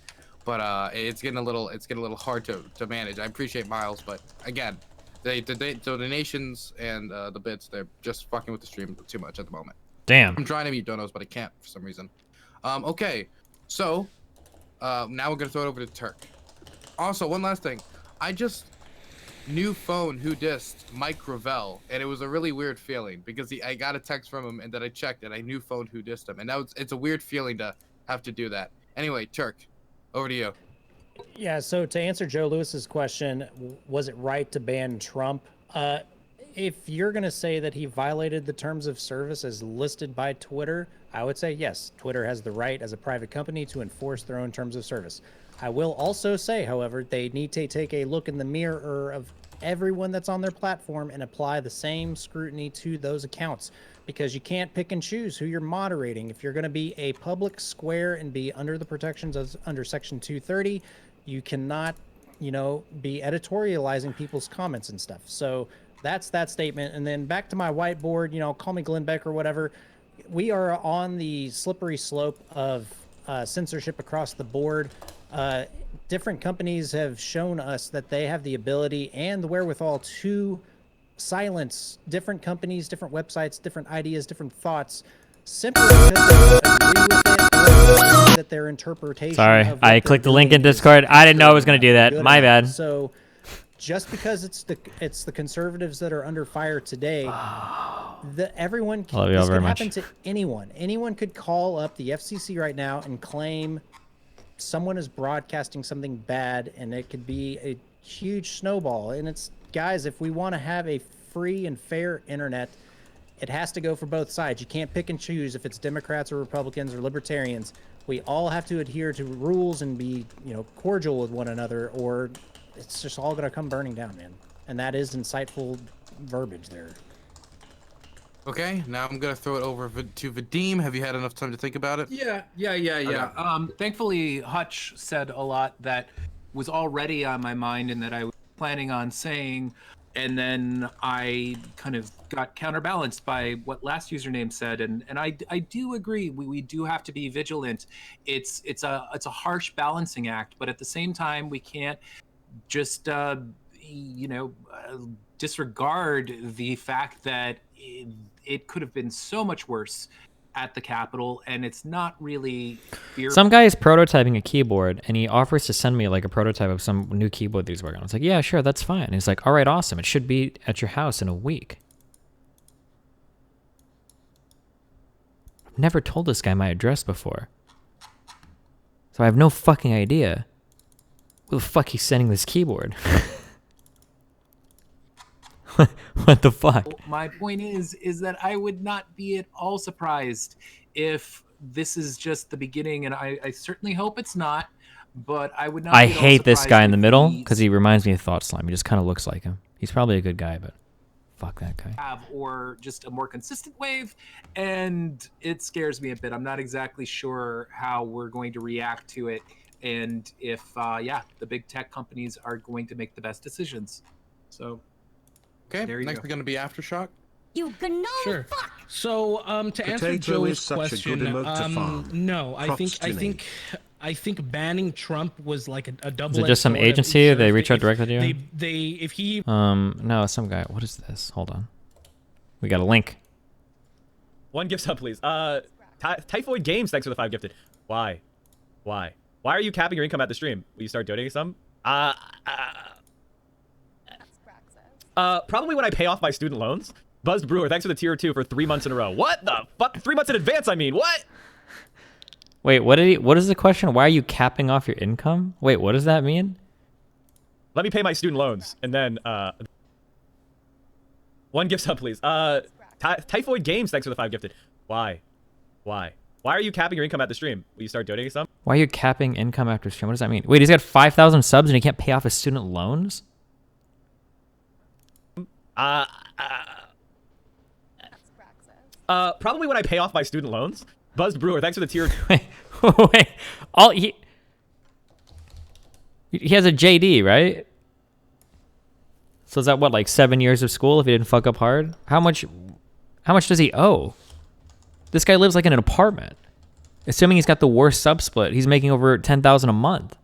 but it's getting a little hard to manage. I appreciate Miles, but again, the donations and the bits, they're just fucking with the stream too much at the moment. Damn. I'm trying to mute donos, but I can't for some reason. Okay, so now we're gonna throw it over to Turk. Also, one last thing, I just new phone who dissed Mike Gravel, and it was a really weird feeling because I got a text from him and then I checked and I knew phone who dissed him, and it's a weird feeling to have to do that. Anyway, Turk, over to you. Yeah, so to answer Joe Lewis's question, was it right to ban Trump? If you're going to say that he violated the terms of service as listed by Twitter, I would say yes, Twitter has the right as a private company to enforce their own terms of service. I will also say, however, they need to take a look in the mirror of everyone that's on their platform and apply the same scrutiny to those accounts, because you can't pick and choose who you're moderating. If you're going to be a public square and be under the protections of under Section 230, you cannot, be editorializing people's comments and stuff. So that's that statement. And then back to my whiteboard, call me Glenn Beck or whatever. We are on the slippery slope of censorship across the board. Different companies have shown us that they have the ability and the wherewithal to silence different companies, different websites, different ideas, different thoughts, simply because they don't agree with it or that their interpretation. Sorry, of I clicked the link in Discord. I didn't know I was going to do that. My bad. So just because it's the conservatives that are under fire today, everyone can, this could happen to anyone. Anyone could call up the FCC right now and claim someone is broadcasting something bad, and it could be a huge snowball. And it's, guys, if we want to have a free and fair internet, it has to go for both sides. You can't pick and choose if it's Democrats or Republicans or Libertarians. We all have to adhere to rules and be, cordial with one another, or it's just all going to come burning down, man. And that is insightful verbiage there. Okay, now I'm gonna throw it over to Vadim. Have you had enough time to think about it? Yeah. Okay. Thankfully, Hutch said a lot that was already on my mind and that I was planning on saying, and then I kind of got counterbalanced by what last username said, and I do agree. We do have to be vigilant. It's a harsh balancing act, but at the same time, we can't just disregard the fact that it could have been so much worse at the Capitol, and it's not really Some guy is prototyping a keyboard, and he offers to send me like a prototype of some new keyboard that he's working on. It's like, yeah, sure, that's fine. And he's like, all right, awesome. It should be at your house in a week. I've never told this guy my address before, so I have no fucking idea who the fuck he's sending this keyboard. What the fuck? My point is that I would not be at all surprised if this is just the beginning, and I certainly hope it's not. But I would not. I be at all hate this surprised guy in the if middle we because he reminds me of Thought Slime. He just kind of looks like him. He's probably a good guy, but fuck that guy. have or just a more consistent wave, and it scares me a bit. I'm not exactly sure how we're going to react to it, and if the big tech companies are going to make the best decisions. So okay, there you next go. is going to be Aftershock. You can Sure. So, to answer Potato Joey's is such a question, good emote to farm. no, Props to me. I think banning Trump was like a double. Is it just some agency? They reach out directly to you? If he no, some guy. What is this? Hold on. We got a link. One gift sub, please. Typhoid Games, thanks for the 5 gifted. Why? Why are you capping your income at the stream? Will you start donating some? Probably when I pay off my student loans. Buzzed Brewer, thanks for the tier 2 for 3 months in a row. What the fuck? 3 months in advance, I mean, what? Wait, what is the question? Why are you capping off your income? Wait, what does that mean? Let me pay my student loans, and then, one gift sub, please. Typhoid Games, thanks for the 5 gifted. Why are you capping your income at the stream? Will you start donating some? Why are you capping income after stream? What does that mean? Wait, he's got 5,000 subs and he can't pay off his student loans? Probably when I pay off my student loans. Buzzed Brewer, thanks for the tier. Wait, he has a JD, right? So is that what, like 7 years of school if he didn't fuck up hard? How much does he owe? This guy lives like in an apartment. Assuming he's got the worst sub split, he's making over 10,000 a month.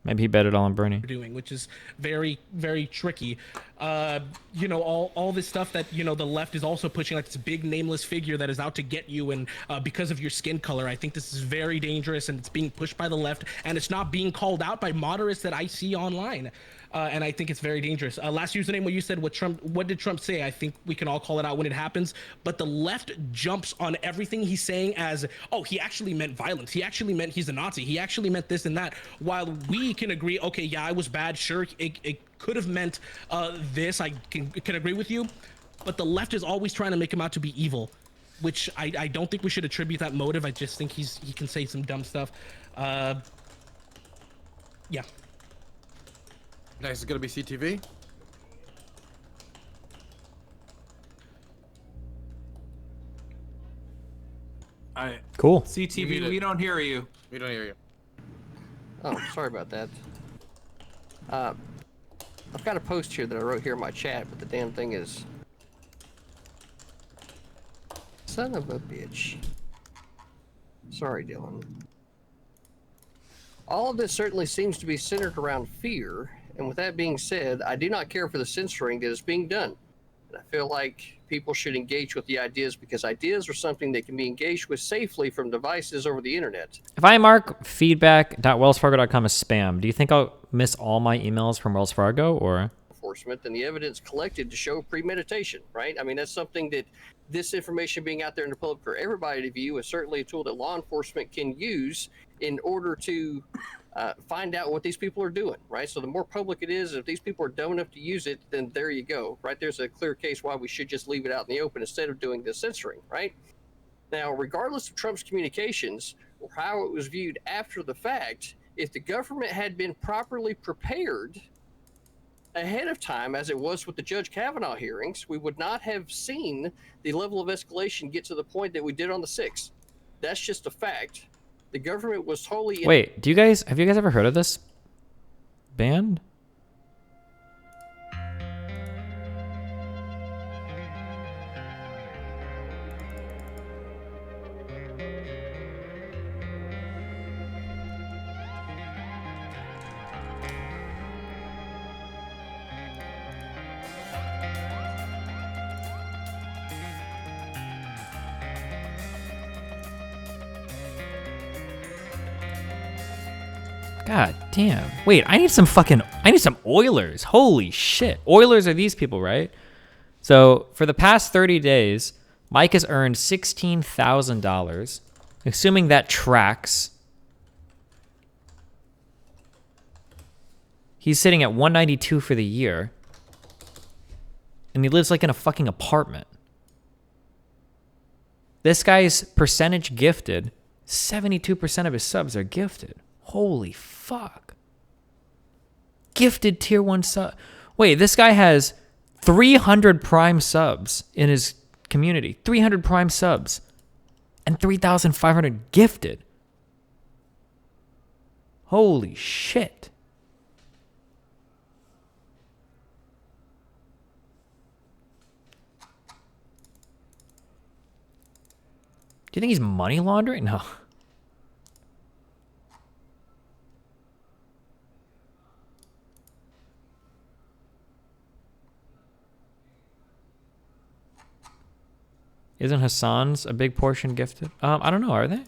Maybe he bet it all on Bernie. doing, which is very, very tricky. All this stuff that the left is also pushing, like this big nameless figure that is out to get you, and because of your skin color. I think this is very dangerous, and it's being pushed by the left, and it's not being called out by moderates that I see online. And I think it's very dangerous. Last username, what you said, what did Trump say? I think we can all call it out when it happens. But the left jumps on everything he's saying as, oh, he actually meant violence. He actually meant he's a Nazi. He actually meant this and that. While we can agree, okay, yeah, I was bad. Sure, it could have meant this. I can agree with you. But the left is always trying to make him out to be evil, which I don't think we should attribute that motive. I just think he can say some dumb stuff. Yeah. Next is going to be CTV. Cool. CTV, we don't hear you. We don't hear you. Oh, sorry about that. I've got a post here that I wrote here in my chat, but the damn thing is... Son of a bitch. Sorry, Dylan. All of this certainly seems to be centered around fear, and with that being said, I do not care for the censoring that is being done. And I feel like people should engage with the ideas because ideas are something that can be engaged with safely from devices over the internet. If I mark feedback.wellsfargo.com as spam, do you think I'll miss all my emails from Wells Fargo, or? Enforcement and the evidence collected to show premeditation, right? I mean, that's something that this information being out there in the public for everybody to view is certainly a tool that law enforcement can use in order to find out what these people are doing, right? So the more public it is, if these people are dumb enough to use it, then there you go, right? There's a clear case why we should just leave it out in the open instead of doing the censoring, right? Now, regardless of Trump's communications or how it was viewed after the fact, if the government had been properly prepared ahead of time, as it was with the Judge Kavanaugh hearings, we would not have seen the level of escalation get to the point that we did on the 6th. That's just a fact. The government was totally... Wait, have you guys ever heard of this band? God damn. Wait, I need some Oilers. Holy shit. Oilers are these people, right? So for the past 30 days, Mike has earned $16,000. Assuming that tracks, he's sitting at 192 for the year. And he lives like in a fucking apartment. This guy's percentage gifted, 72% of his subs are gifted. Holy fuck. Gifted tier 1 sub. Wait, this guy has 300 prime subs in his community. 300 prime subs. And 3,500 gifted. Holy shit. Do you think he's money laundering? No. Isn't Hassan's a big portion gifted? I don't know. Are they?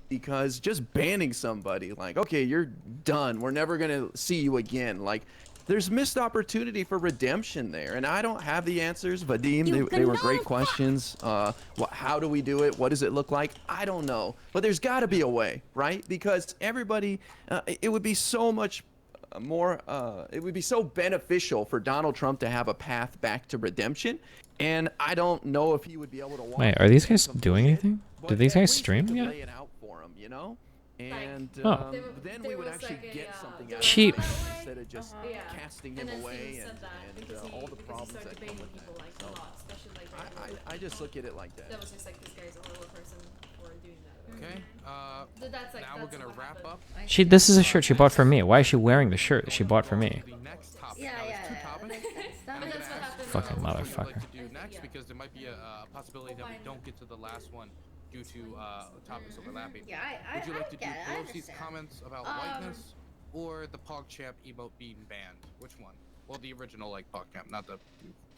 Because just banning somebody, like, okay, you're done. We're never going to see you again. Like, there's missed opportunity for redemption there. And I don't have the answers. Vadim, they were great questions. How do we do it? What does it look like? I don't know. But there's got to be a way, right? Because everybody, it would be so much more, it would be so beneficial for Donald Trump to have a path back to redemption. And I don't know if he would be able to walk. Wait, are these guys doing anything? Did these guys stream yet? Lay it out for him, you know? And then we would actually get something out Cheap. of it instead of just casting him away and all the problems that come with that. So, I just look at it like that. That was just like this guy's a horrible person for doing that. Okay. That's like, now we're gonna wrap up. This is a shirt she bought for me. Why is she wearing the shirt that she bought for me? Fucking motherfucker. Next, because there might be a possibility that we don't get to the last one due to topics overlapping. Yeah, Would you like to do get it, I Pelosi's comments about whiteness or the PogChamp emote being banned? Which one? Well, the original like PogChamp, not the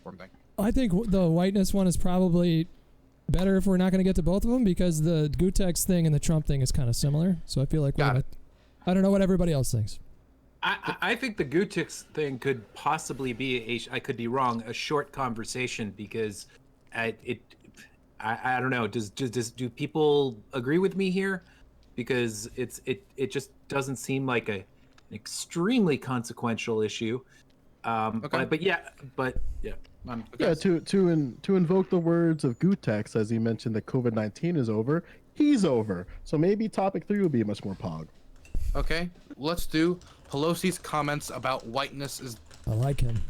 form thing. I think the whiteness one is probably better if we're not going to get to both of them because the Gutex thing and the Trump thing is kind of similar. So I feel like I don't know what everybody else thinks. I think the Gutix thing could possibly be I could be wrong, a short conversation because I don't know. Do people agree with me here? Because it just doesn't seem like an extremely consequential issue. Okay. But yeah. To invoke the words of Gutex, as he mentioned that COVID-19 is over, he's over. So maybe topic 3 will be much more pog. Okay, let's do Pelosi's comments about whiteness is. I like him.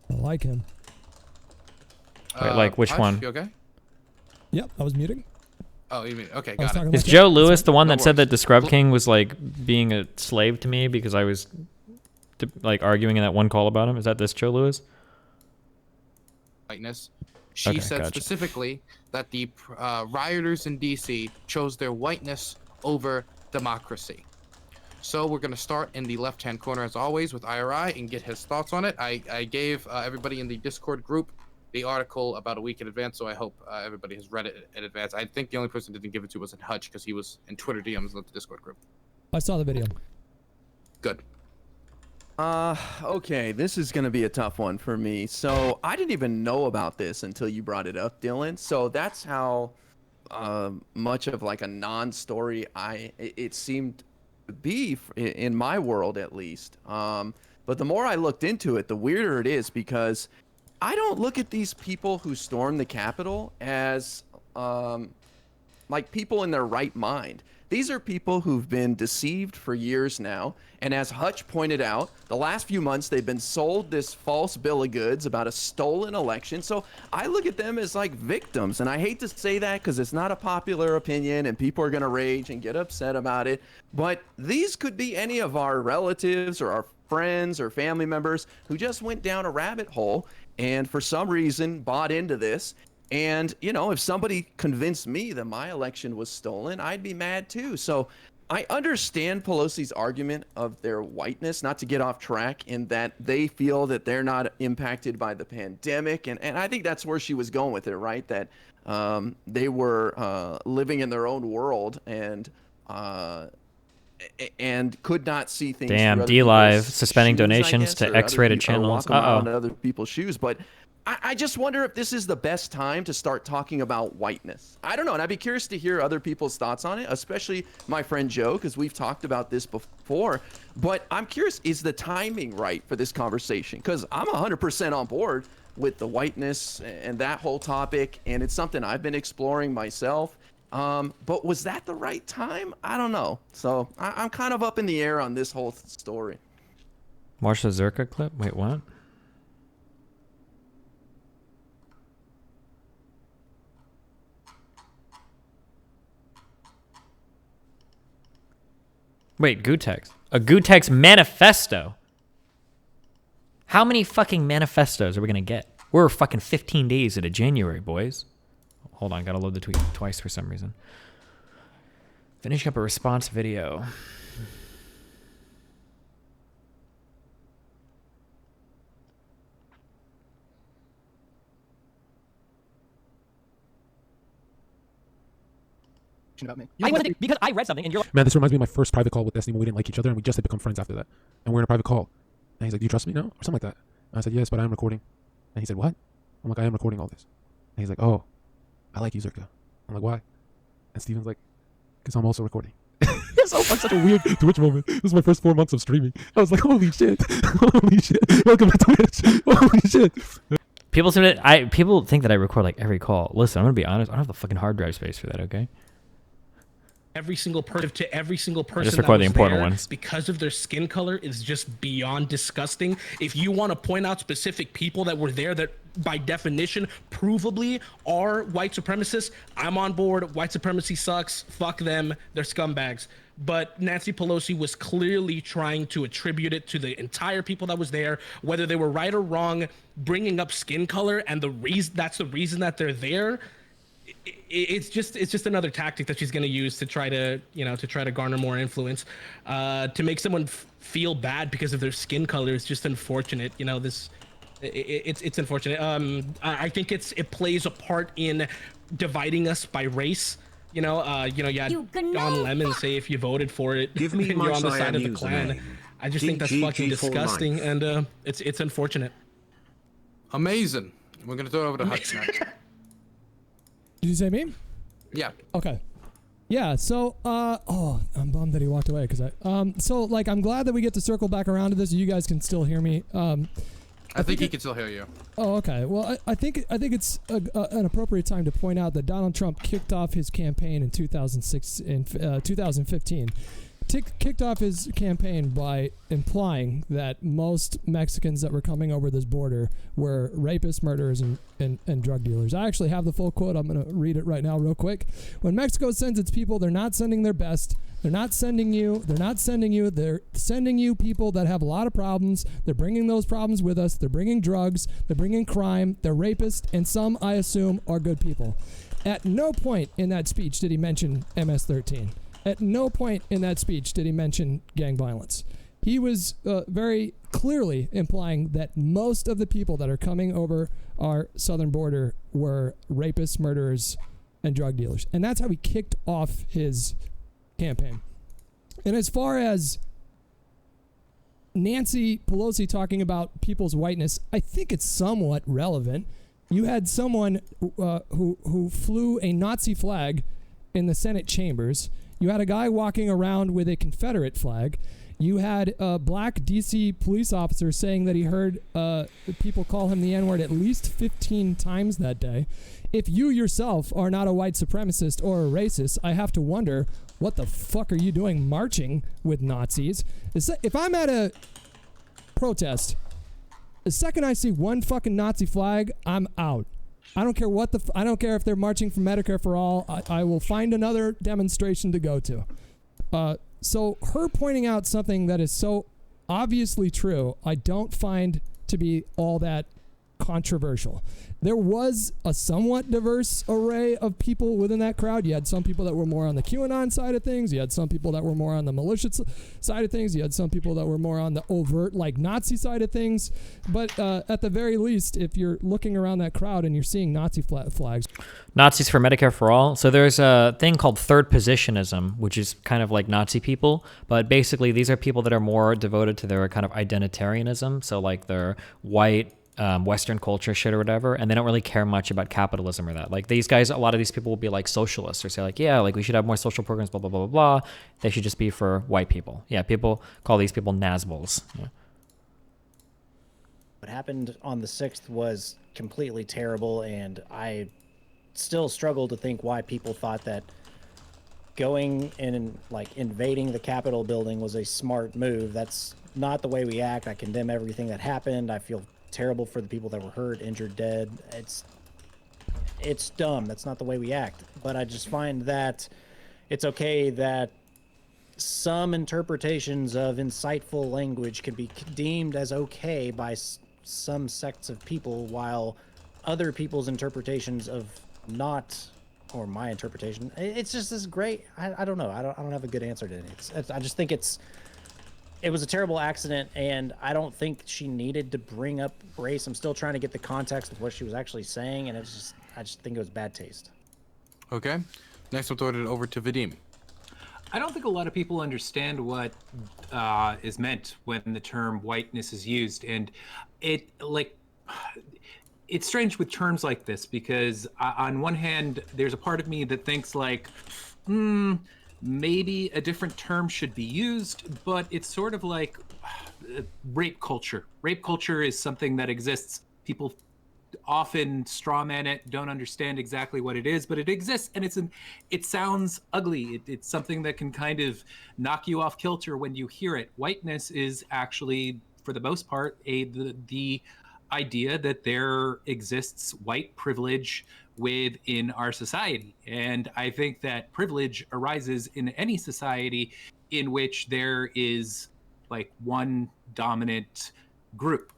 Wait, like which one? You okay? Yep, I was muting. Oh, you mean okay? Got it. Is Joe Lewis the one that said that the Scrub King was like being a slave to me because I was like arguing in that one call about him? Is that this Joe Lewis? Whiteness. She said specifically that the rioters in DC chose their whiteness over democracy. So we're going to start in the left-hand corner as always with IRI and get his thoughts on it. I gave everybody in the Discord group the article about a week in advance, so I hope everybody has read it in advance. I think the only person that didn't give it to was Hutch because he was in Twitter DMs, not the Discord group. I saw the video. Good. Okay, this is going to be a tough one for me. So I didn't even know about this until you brought it up, Dylan. So that's how much of like a non-story it seemed to be in my world, at least. But the more I looked into it, the weirder it is because I don't look at these people who stormed the Capitol as like people in their right mind. These are people who've been deceived for years now. And as Hutch pointed out, the last few months they've been sold this false bill of goods about a stolen election. So I look at them as like victims. And I hate to say that because it's not a popular opinion and people are going to rage and get upset about it. But these could be any of our relatives or our friends or family members who just went down a rabbit hole and for some reason bought into this. And, you know, if somebody convinced me that my election was stolen, I'd be mad too. So I understand Pelosi's argument of their whiteness, not to get off track, in that they feel that they're not impacted by the pandemic. And I think that's where she was going with it, right? That they were living in their own world and and could not see things. Damn, through other D-Live people's suspending shoes, I donations guess, to or other X-rated people- or channels. walk around Uh-oh. in other people's shoes, but I just wonder if this is the best time to start talking about whiteness. I don't know, and I'd be curious to hear other people's thoughts on it, especially my friend Joe, because we've talked about this before. But I'm curious, is the timing right for this conversation? Because I'm 100% on board with the whiteness and that whole topic, and it's something I've been exploring myself. But was that the right time? I don't know. So I'm kind of up in the air on this whole story. Watch the Zerka clip? Wait, what? Wait, Gutex. A Gutex manifesto. How many fucking manifestos are we gonna get? We're fucking 15 days into January, boys. Hold on, gotta load the tweet twice for some reason. Finishing up a response video. About me. I wasn't, because I read something and you're like, Man, this reminds me of my first private call with Destiny when we didn't like each other and we just had become friends after that. And we're in a private call. And he's like, do you trust me? No? Or something like that. And I said, yes, but I am recording. And he said, what? I'm like, I am recording all this. And he's like, oh, I like you, Zerka. I'm like, why? And Steven's like, because I'm also recording. It's so such a weird Twitch moment. This was my first 4 months of streaming. I was like, holy shit. Holy shit. Welcome to Twitch. Holy shit. people think that I record like every call. Listen, I'm gonna be honest. I don't have the fucking hard drive space for that. Okay. Every single person to every single person just record that the was important there ones. because of their skin color is just beyond disgusting. If you want to point out specific people that were there that by definition provably are white supremacists, I'm on board. White supremacy sucks. Fuck them. They're scumbags. But Nancy Pelosi was clearly trying to attribute it to the entire people that was there, whether they were right or wrong, bringing up skin color and that's the reason that they're there. It's just another tactic that she's going to use to try to garner more influence, to make someone feel bad because of their skin color. Is just unfortunate. It's unfortunate. I think it plays a part in dividing us by race. You had Don Lemon say if you voted for it, Give me then my you're on the side of the username. Klan. I just think that's fucking disgusting, and it's unfortunate. Amazing. We're gonna throw it over to Hutch next. Did you say me? Yeah. Okay. Yeah, so I'm bummed that he walked away because so like I'm glad that we get to circle back around to this. You guys can still hear me. I think he can still hear you. Oh, okay. Well, I think it's an appropriate time to point out that Donald Trump kicked off his campaign in 2015. Kicked off his campaign by implying that most Mexicans that were coming over this border were rapists, murderers, and drug dealers. I actually have the full quote. I'm going to read it right now real quick. When Mexico sends its people, they're not sending their best. They're not sending you. They're sending you people that have a lot of problems. They're bringing those problems with us. They're bringing drugs. They're bringing crime. They're rapists. And some, I assume, are good people. At no point in that speech did he mention MS-13. At no point in that speech did he mention gang violence. He was very clearly implying that most of the people that are coming over our southern border were rapists, murderers, and drug dealers. And that's how he kicked off his campaign. And as far as Nancy Pelosi talking about people's whiteness, I think it's somewhat relevant. You had someone who flew a Nazi flag in the Senate chambers. You had a guy walking around with a Confederate flag. You had a black DC police officer saying that he heard people call him the N-word at least 15 times that day. If you yourself are not a white supremacist or a racist, I have to wonder, what the fuck are you doing marching with Nazis? If I'm at a protest, the second I see one fucking Nazi flag, I'm out. I don't care I don't care if they're marching for Medicare for all. I will find another demonstration to go to. So her pointing out something that is so obviously true, I don't find to be all that controversial. There was a somewhat diverse array of people within that crowd. You had some people that were more on the QAnon side of things. You had some people that were more on the malicious side of things. You had some people that were more on the overt, like Nazi side of things. But at the very least, if you're looking around that crowd and you're seeing Nazi flags. Nazis for Medicare for All. So there's a thing called third positionism, which is kind of like Nazi people. But basically, these are people that are more devoted to their kind of identitarianism. So like their white, Western culture shit or whatever, and they don't really care much about capitalism or that. Like these guys, a lot of these people will be like socialists or say like, yeah, like we should have more social programs, blah, blah, blah, blah, blah. They should just be for white people. Yeah, people call these people Nazbols. Yeah. What happened on the 6th was completely terrible, and I still struggle to think why people thought that going and like invading the Capitol building was a smart move. That's not the way we act. I condemn everything that happened. I feel terrible for the people that were hurt, injured, dead. It's dumb. That's not the way we act. But I just find that it's okay that some interpretations of insightful language can be deemed as okay by some sects of people, while other people's interpretations of not, or my interpretation, it's just this great. I don't know. I don't have a good answer to it. I just think it was a terrible accident, and I don't think she needed to bring up race. I'm still trying to get the context of what she was actually saying, and I just think it was bad taste. Okay. Next, I'll throw it over to Vadim. I don't think a lot of people understand what is meant when the term whiteness is used, and it's strange with terms like this because on one hand, there's a part of me that thinks like, maybe a different term should be used, but it's sort of like rape culture. Rape culture is something that exists. People often strawman it, don't understand exactly what it is, but it exists, and it sounds ugly. It's something that can kind of knock you off kilter when you hear it. Whiteness is actually, for the most part, the idea that there exists white privilege within our society. And I think that privilege arises in any society in which there is like one dominant group.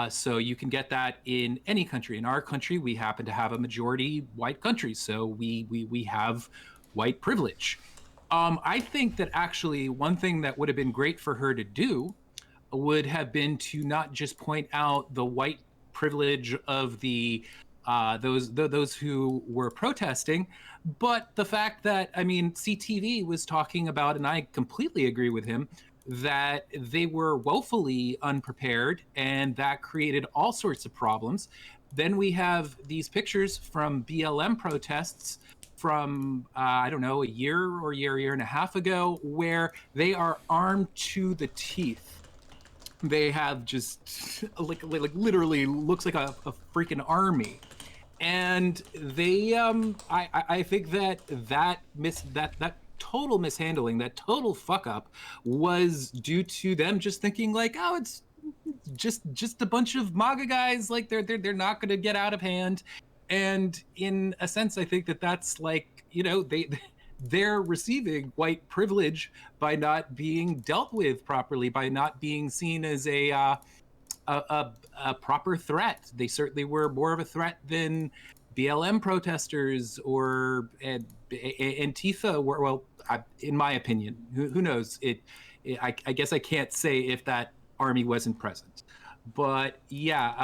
So you can get that in any country. In our country, we happen to have a majority white country, so we have white privilege. I think that actually one thing that would have been great for her to do would have been to not just point out the white privilege of the those who were protesting, but the fact that, I mean, CTV was talking about, and I completely agree with him, that they were woefully unprepared, and that created all sorts of problems. Then we have these pictures from BLM protests from, I don't know, a year and a half ago, where they are armed to the teeth. They have just like literally looks like a freaking army. And they, I think that total mishandling, that total fuck up, was due to them just thinking like, oh, it's just a bunch of MAGA guys, like they're not going to get out of hand. And in a sense, I think that's like, you know, they're receiving white privilege by not being dealt with properly, by not being seen as a proper threat. They certainly were more of a threat than BLM protesters or Antifa were. Well, in my opinion, who knows? I guess I can't say if that army wasn't present. But yeah,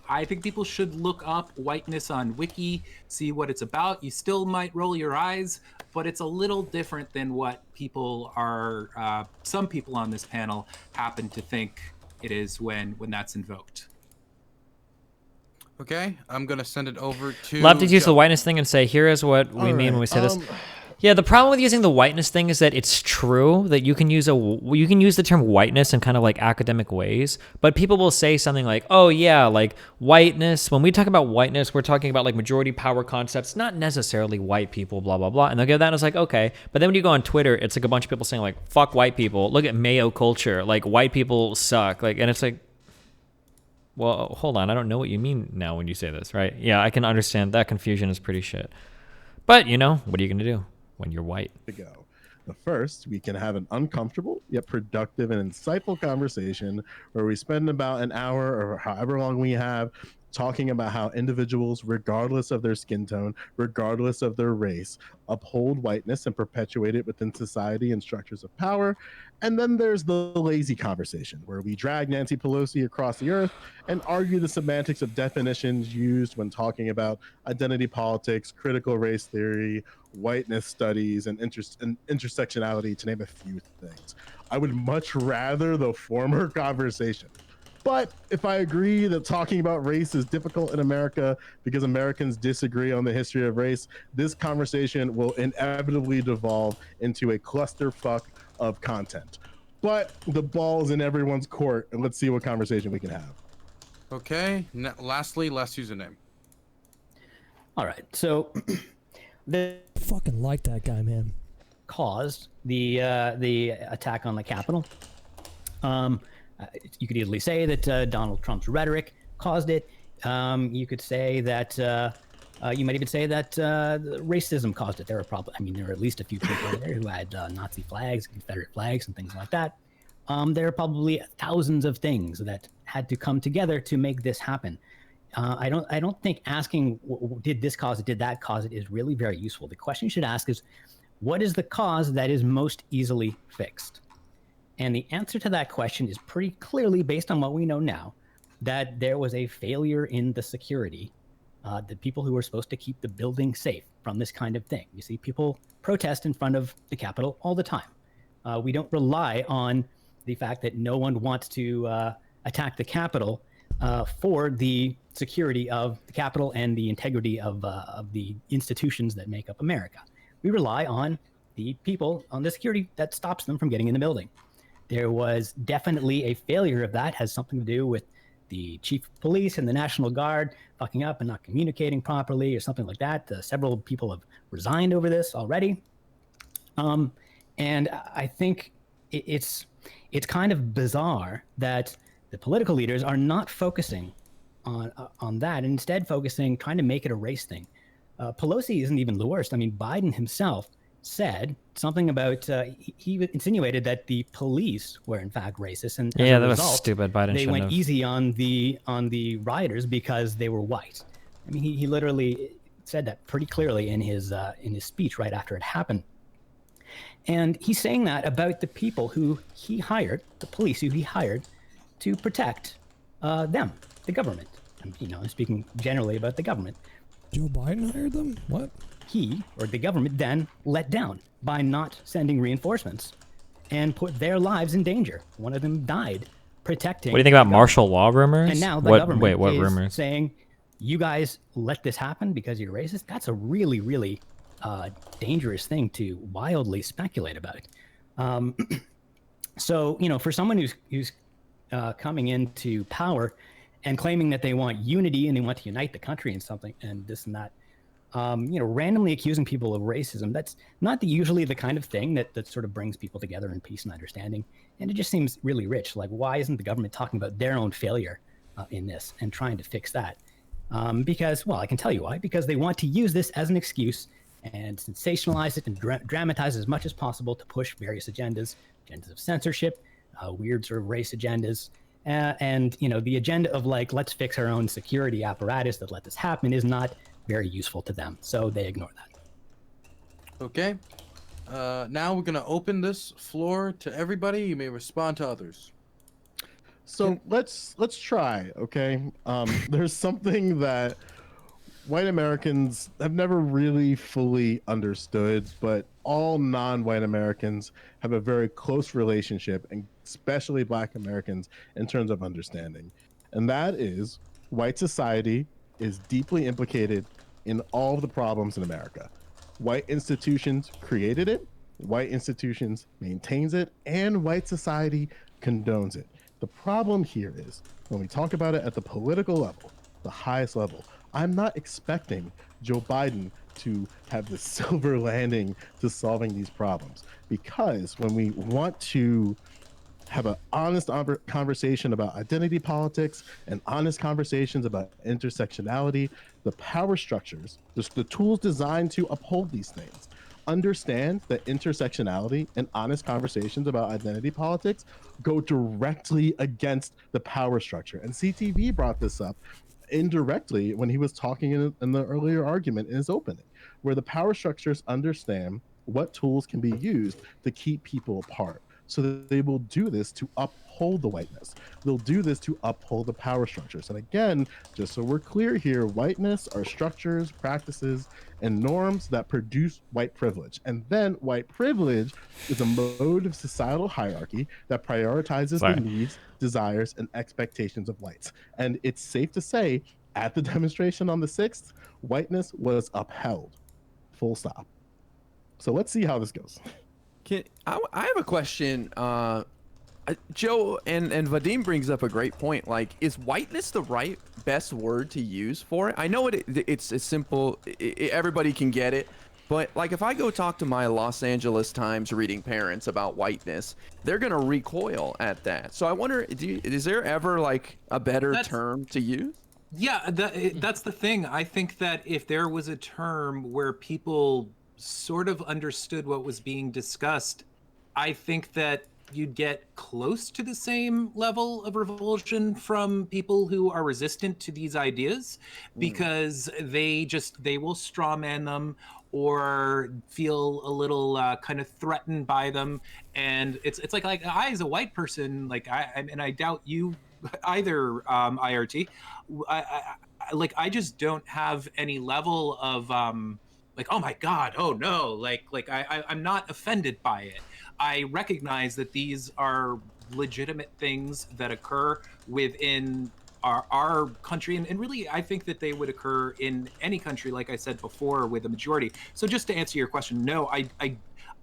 I think people should look up whiteness on Wiki, see what it's about. You still might roll your eyes, but it's a little different than what people are, some people on this panel happen to think it is when that's invoked. Okay, I'm going to send it over to... Love to use the whiteness thing and say, here is what we mean when we say this. Yeah, the problem with using the whiteness thing is that it's true that you can use the term whiteness in kind of like academic ways, but people will say something like, oh yeah, like whiteness, when we talk about whiteness, we're talking about like majority power concepts, not necessarily white people, blah, blah, blah. And they'll give that and it's like, okay. But then when you go on Twitter, it's like a bunch of people saying like, fuck white people, look at Mayo culture, like white people suck. Like, and it's like, well, hold on, I don't know what you mean now when you say this, right? Yeah, I can understand that confusion is pretty shit. But, you know, what are you going to do when you're white? To go. But first, we can have an uncomfortable yet productive and insightful conversation where we spend about an hour or however long we have talking about how individuals, regardless of their skin tone, regardless of their race, uphold whiteness and perpetuate it within society and structures of power. And then there's the lazy conversation where we drag Nancy Pelosi across the earth and argue the semantics of definitions used when talking about identity politics, critical race theory, whiteness studies, and intersectionality, to name a few things. I would much rather the former conversation. But if I agree that talking about race is difficult in America because Americans disagree on the history of race, this conversation will inevitably devolve into a clusterfuck of content. But the ball's in everyone's court, and let's see what conversation we can have. Okay. Lastly, last username. All right. So the fucking like that guy, man. Caused the attack on the Capitol. You could easily say that Donald Trump's rhetoric caused it. You could say that you might even say that racism caused it. There were probably, I mean, there were at least a few people there who had Nazi flags, Confederate flags, and things like that. There are probably thousands of things that had to come together to make this happen. I don't think asking did this cause it, did that cause it is really very useful. The question you should ask is, what is the cause that is most easily fixed? And the answer to that question is pretty clearly, based on what we know now, that there was a failure in the security, the people who were supposed to keep the building safe from this kind of thing. You see people protest in front of the Capitol all the time. We don't rely on the fact that no one wants to attack the Capitol for the security of the Capitol and the integrity of the institutions that make up America. We rely on the people, on the security that stops them from getting in the building. There was definitely a failure of that, has something to do with the chief of police and the National Guard fucking up and not communicating properly or something like that. Several people have resigned over this already. And I think it's kind of bizarre that the political leaders are not focusing on that, and instead trying to make it a race thing. Pelosi isn't even the worst. I mean, Biden himself said something about he insinuated that the police were in fact racist, and yeah, that result, was stupid. Biden they went have. easy on the rioters because they were white. I mean, he literally said that pretty clearly in his speech right after it happened. And he's saying that about the people who he hired, the police who he hired to protect them, the government. And, I'm speaking generally about the government. Joe Biden hired them? What? He, or the government, then let down by not sending reinforcements and put their lives in danger. One of them died protecting. What do you think about martial law rumors? And now the government is rumors? Saying, you guys let this happen because you're racist? That's a really, really dangerous thing to wildly speculate about. So, for someone who's coming into power and claiming that they want unity and they want to unite the country and something and this and that, randomly accusing people of racism, that's not usually the kind of thing that sort of brings people together in peace and understanding. And it just seems really rich. Like, why isn't the government talking about their own failure in this and trying to fix that? Because, well, I can tell you why. Because they want to use this as an excuse and sensationalize it and dramatize as much as possible to push various agendas of censorship, weird sort of race agendas. And the agenda of let's fix our own security apparatus that let this happen is not very useful to them, so they ignore that. Okay. Now we're gonna open this floor to everybody. You may respond to others. So let's try, okay? There's something that white Americans have never really fully understood, but all non-white Americans have a very close relationship, and especially Black Americans, in terms of understanding. And that is, white society is deeply implicated in all of the problems in America. White institutions created it, white institutions maintains it, and white society condones it. The problem here is, when we talk about it at the political level, the highest level, I'm not expecting Joe Biden to have the silver landing to solving these problems, because when we want to have an honest conversation about identity politics and honest conversations about intersectionality, the power structures, the tools designed to uphold these things, understand that intersectionality and honest conversations about identity politics go directly against the power structure. And CTV brought this up indirectly when he was talking in the earlier argument in his opening, where the power structures understand what tools can be used to keep people apart. So that they will do this to uphold the whiteness. They'll do this to uphold the power structures. And again, just so we're clear here, whiteness are structures, practices, and norms that produce white privilege. And then white privilege is a mode of societal hierarchy that prioritizes the needs, desires, and expectations of whites. And it's safe to say, at the demonstration on the 6th, whiteness was upheld. Full stop. So let's see how this goes. I have a question. Joe and Vadim brings up a great point. Like, is whiteness the best word to use for it? I know it's simple. Everybody can get it. But like, if I go talk to my Los Angeles Times reading parents about whiteness, they're gonna recoil at that. So I wonder, is there ever like a better term to use? Yeah, that's the thing. I think that if there was a term where people sort of understood what was being discussed, I think that you'd get close to the same level of revulsion from people who are resistant to these ideas, because they will straw man them or feel a little kind of threatened by them. And it's like I, as a white person, like I doubt you either, IRT, I just don't have any level of like, oh my God, oh no, I'm not offended by it. I recognize that these are legitimate things that occur within our country, and really I think that they would occur in any country, like I said before, with a majority. So just to answer your question, no, I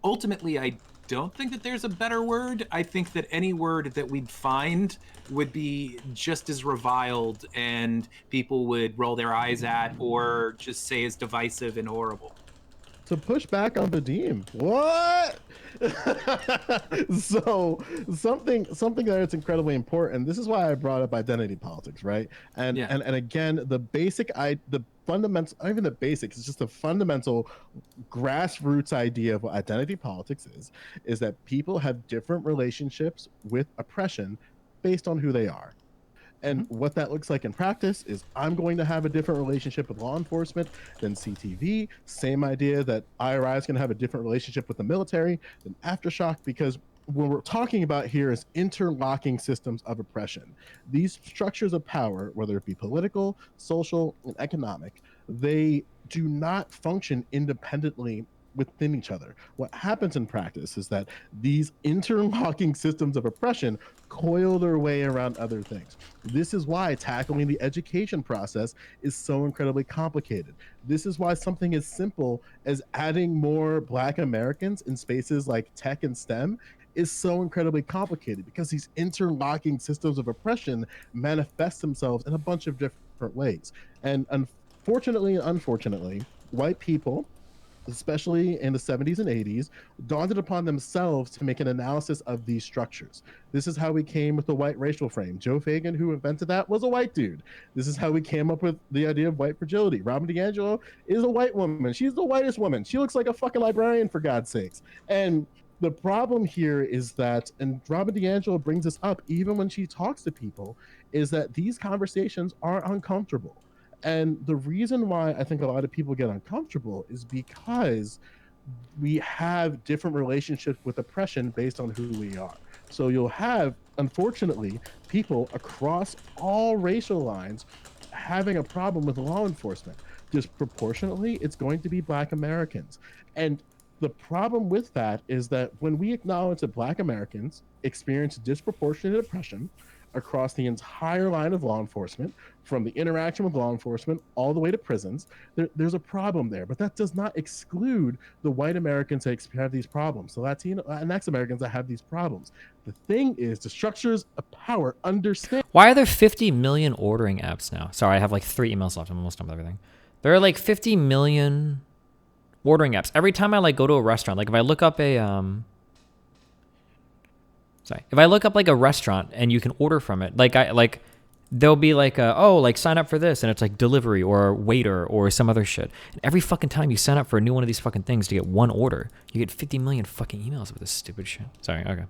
ultimately I don't think that there's a better word. I think that any word that we'd find would be just as reviled and people would roll their eyes at or just say is divisive and horrible. To push back on Vadim, what? So something there that's incredibly important. This is why I brought up identity politics, right? And again, the fundamental, not even the basics, it's just a fundamental grassroots idea of what identity politics is that people have different relationships with oppression based on who they are. And what that looks like in practice is I'm going to have a different relationship with law enforcement than CTV. Same idea that IRI is going to have a different relationship with the military than Aftershock, because what we're talking about here is interlocking systems of oppression. These structures of power, whether it be political, social, and economic, they do not function independently within each other. What happens in practice is that these interlocking systems of oppression coil their way around other things. This is why tackling the education process is so incredibly complicated. This is why something as simple as adding more Black Americans in spaces like tech and STEM is so incredibly complicated, because these interlocking systems of oppression manifest themselves in a bunch of different ways. And unfortunately and unfortunately, white people, especially in the 70s and 80s, dawned it upon themselves to make an analysis of these structures. This is how we came with the white racial frame. Joe Fagan, who invented that, was a white dude. This is how we came up with the idea of white fragility. Robin DiAngelo is a white woman. She's the whitest woman. She looks like a fucking librarian, for God's sakes. And the problem here is that, and Robin DiAngelo brings this up even when she talks to people, is that these conversations are uncomfortable. And the reason why I think a lot of people get uncomfortable is because we have different relationships with oppression based on who we are. So you'll have, unfortunately, people across all racial lines having a problem with law enforcement. Disproportionately, it's going to be Black Americans. And the problem with that is that when we acknowledge that Black Americans experience disproportionate oppression across the entire line of law enforcement, from the interaction with law enforcement all the way to prisons, there's a problem there. But that does not exclude the white Americans that have these problems, the Latino and Latinx Americans that have these problems. The thing is, the structures of power understand. Why are there 50 million ordering apps now? Sorry, I have like 3 emails left. I'm almost done with everything. There are like 50 million ordering apps. Every time I like go to a restaurant, like if I look up a if I look up like a restaurant and you can order from it, there'll be like sign up for this, and it's like delivery or waiter or some other shit. And every fucking time you sign up for a new one of these fucking things to get one order, you get 50 million fucking emails with this stupid shit. Sorry, okay.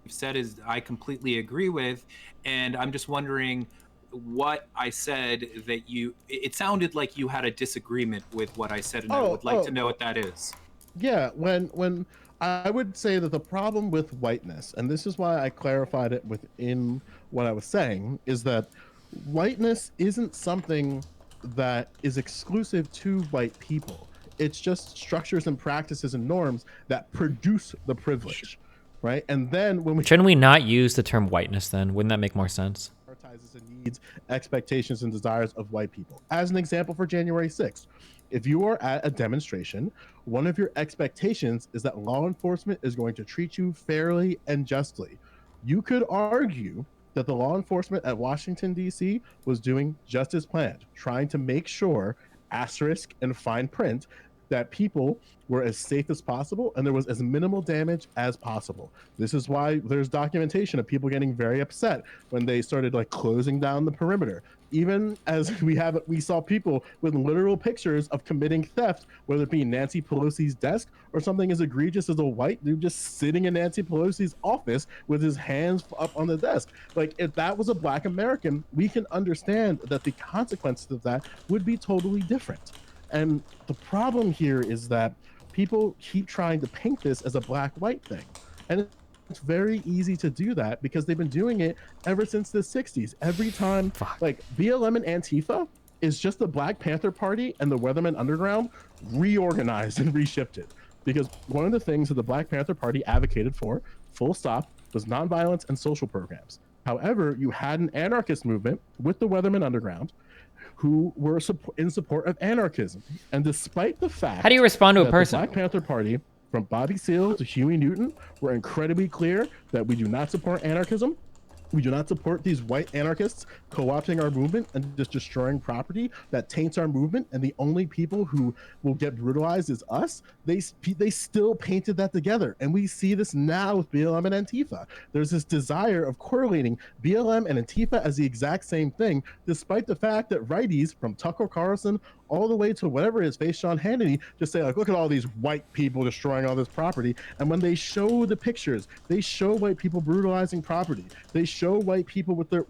You've said is I completely agree with, and I'm just wondering what I said that it sounded like you had a disagreement with what I said, and I would like to know what that is. Yeah, when I would say that the problem with whiteness, and this is why I clarified it within what I was saying, is that whiteness isn't something that is exclusive to white people. It's just structures and practices and norms that produce the privilege, right? And then when we Shouldn't we not use the term whiteness then? Wouldn't that make more sense? prioritizes the needs, expectations, and desires of white people. As an example for January 6th, if you are at a demonstration, one of your expectations is that law enforcement is going to treat you fairly and justly. You could argue that the law enforcement at Washington, D.C. was doing just as planned, trying to make sure, asterisk and fine print, that people were as safe as possible and there was as minimal damage as possible. This is why there's documentation of people getting very upset when they started like closing down the perimeter. Even as we saw people with literal pictures of committing theft, whether it be Nancy Pelosi's desk or something as egregious as a white dude just sitting in Nancy Pelosi's office with his hands up on the desk. Like, if that was a Black American, we can understand that the consequences of that would be totally different. And the problem here is that people keep trying to paint this as a black-white thing. And it's very easy to do that because they've been doing it ever since the 60s. Every time, like, BLM and Antifa is just the Black Panther Party and the Weathermen Underground reorganized and reshifted. Because one of the things that the Black Panther Party advocated for, full stop, was nonviolence and social programs. However, you had an anarchist movement with the Weathermen Underground who were in support of anarchism. And despite the fact How do you respond to a that person? the Black Panther Party, from Bobby Seale to Huey Newton, were incredibly clear that we do not support anarchism. We do not support these white anarchists co-opting our movement and just destroying property that taints our movement, and the only people who will get brutalized is us. They still painted that together, and we see this now with BLM and Antifa. There's this desire of correlating BLM and Antifa as the exact same thing, despite the fact that righties from Tucker Carlson all the way to whatever his face, Sean Hannity, just say like, look at all these white people destroying all this property. And when they show the pictures, they show white people brutalizing property. They show white people with the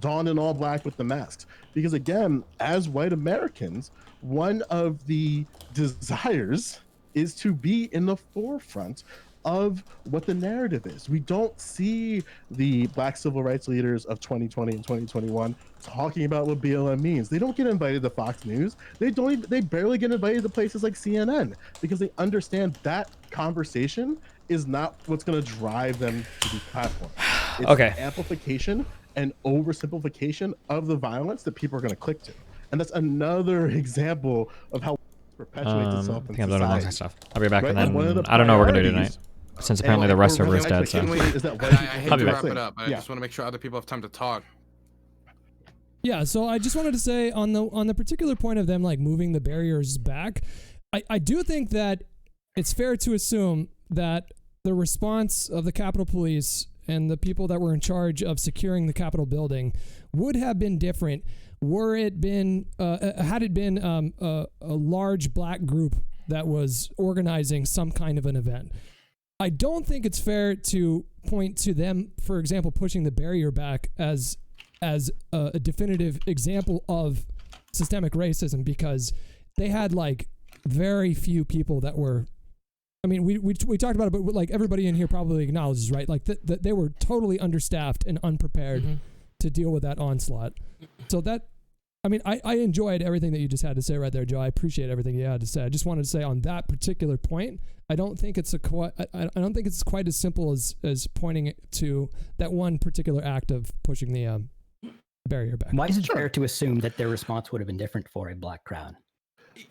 dawn in all black with the masks. Because again, as white Americans, one of the desires is to be in the forefront of what the narrative is. We don't see the Black civil rights leaders of 2020 and 2021 talking about what BLM means. They don't get invited to Fox News. They barely get invited to places like CNN because they understand that conversation is not what's going to drive them to the platform. It's Okay. the amplification and oversimplification of the violence that people are going to click to. And that's another example of how it perpetuates itself I in think I'm doing all society. that stuff. I'll be back, Right? and And one of then the I don't know what we're gonna do priorities- tonight, since apparently the rest server is dead. So Can we- is that I white hate people I'll be to back. wrap it up. I Yeah. just want to make sure other people have time to talk. Yeah, so I just wanted to say on the particular point of them like moving the barriers back, I do think that it's fair to assume that the response of the Capitol Police and the people that were in charge of securing the Capitol building would have been different were it been had it been a large black group that was organizing some kind of an event. I don't think it's fair to point to them, for example, pushing the barrier back as a definitive example of systemic racism, because they had like very few people that were, I mean, we talked about it, but like everybody in here probably acknowledges, right? Like that they were totally understaffed and unprepared to deal with that onslaught. So that, I mean, I enjoyed everything that you just had to say right there, Joe. I appreciate everything you had to say. I just wanted to say on that particular point, I don't think it's I don't think it's quite as simple as pointing it to that one particular act of pushing the barrier back. Why is it fair to assume that their response would have been different for a black crowd?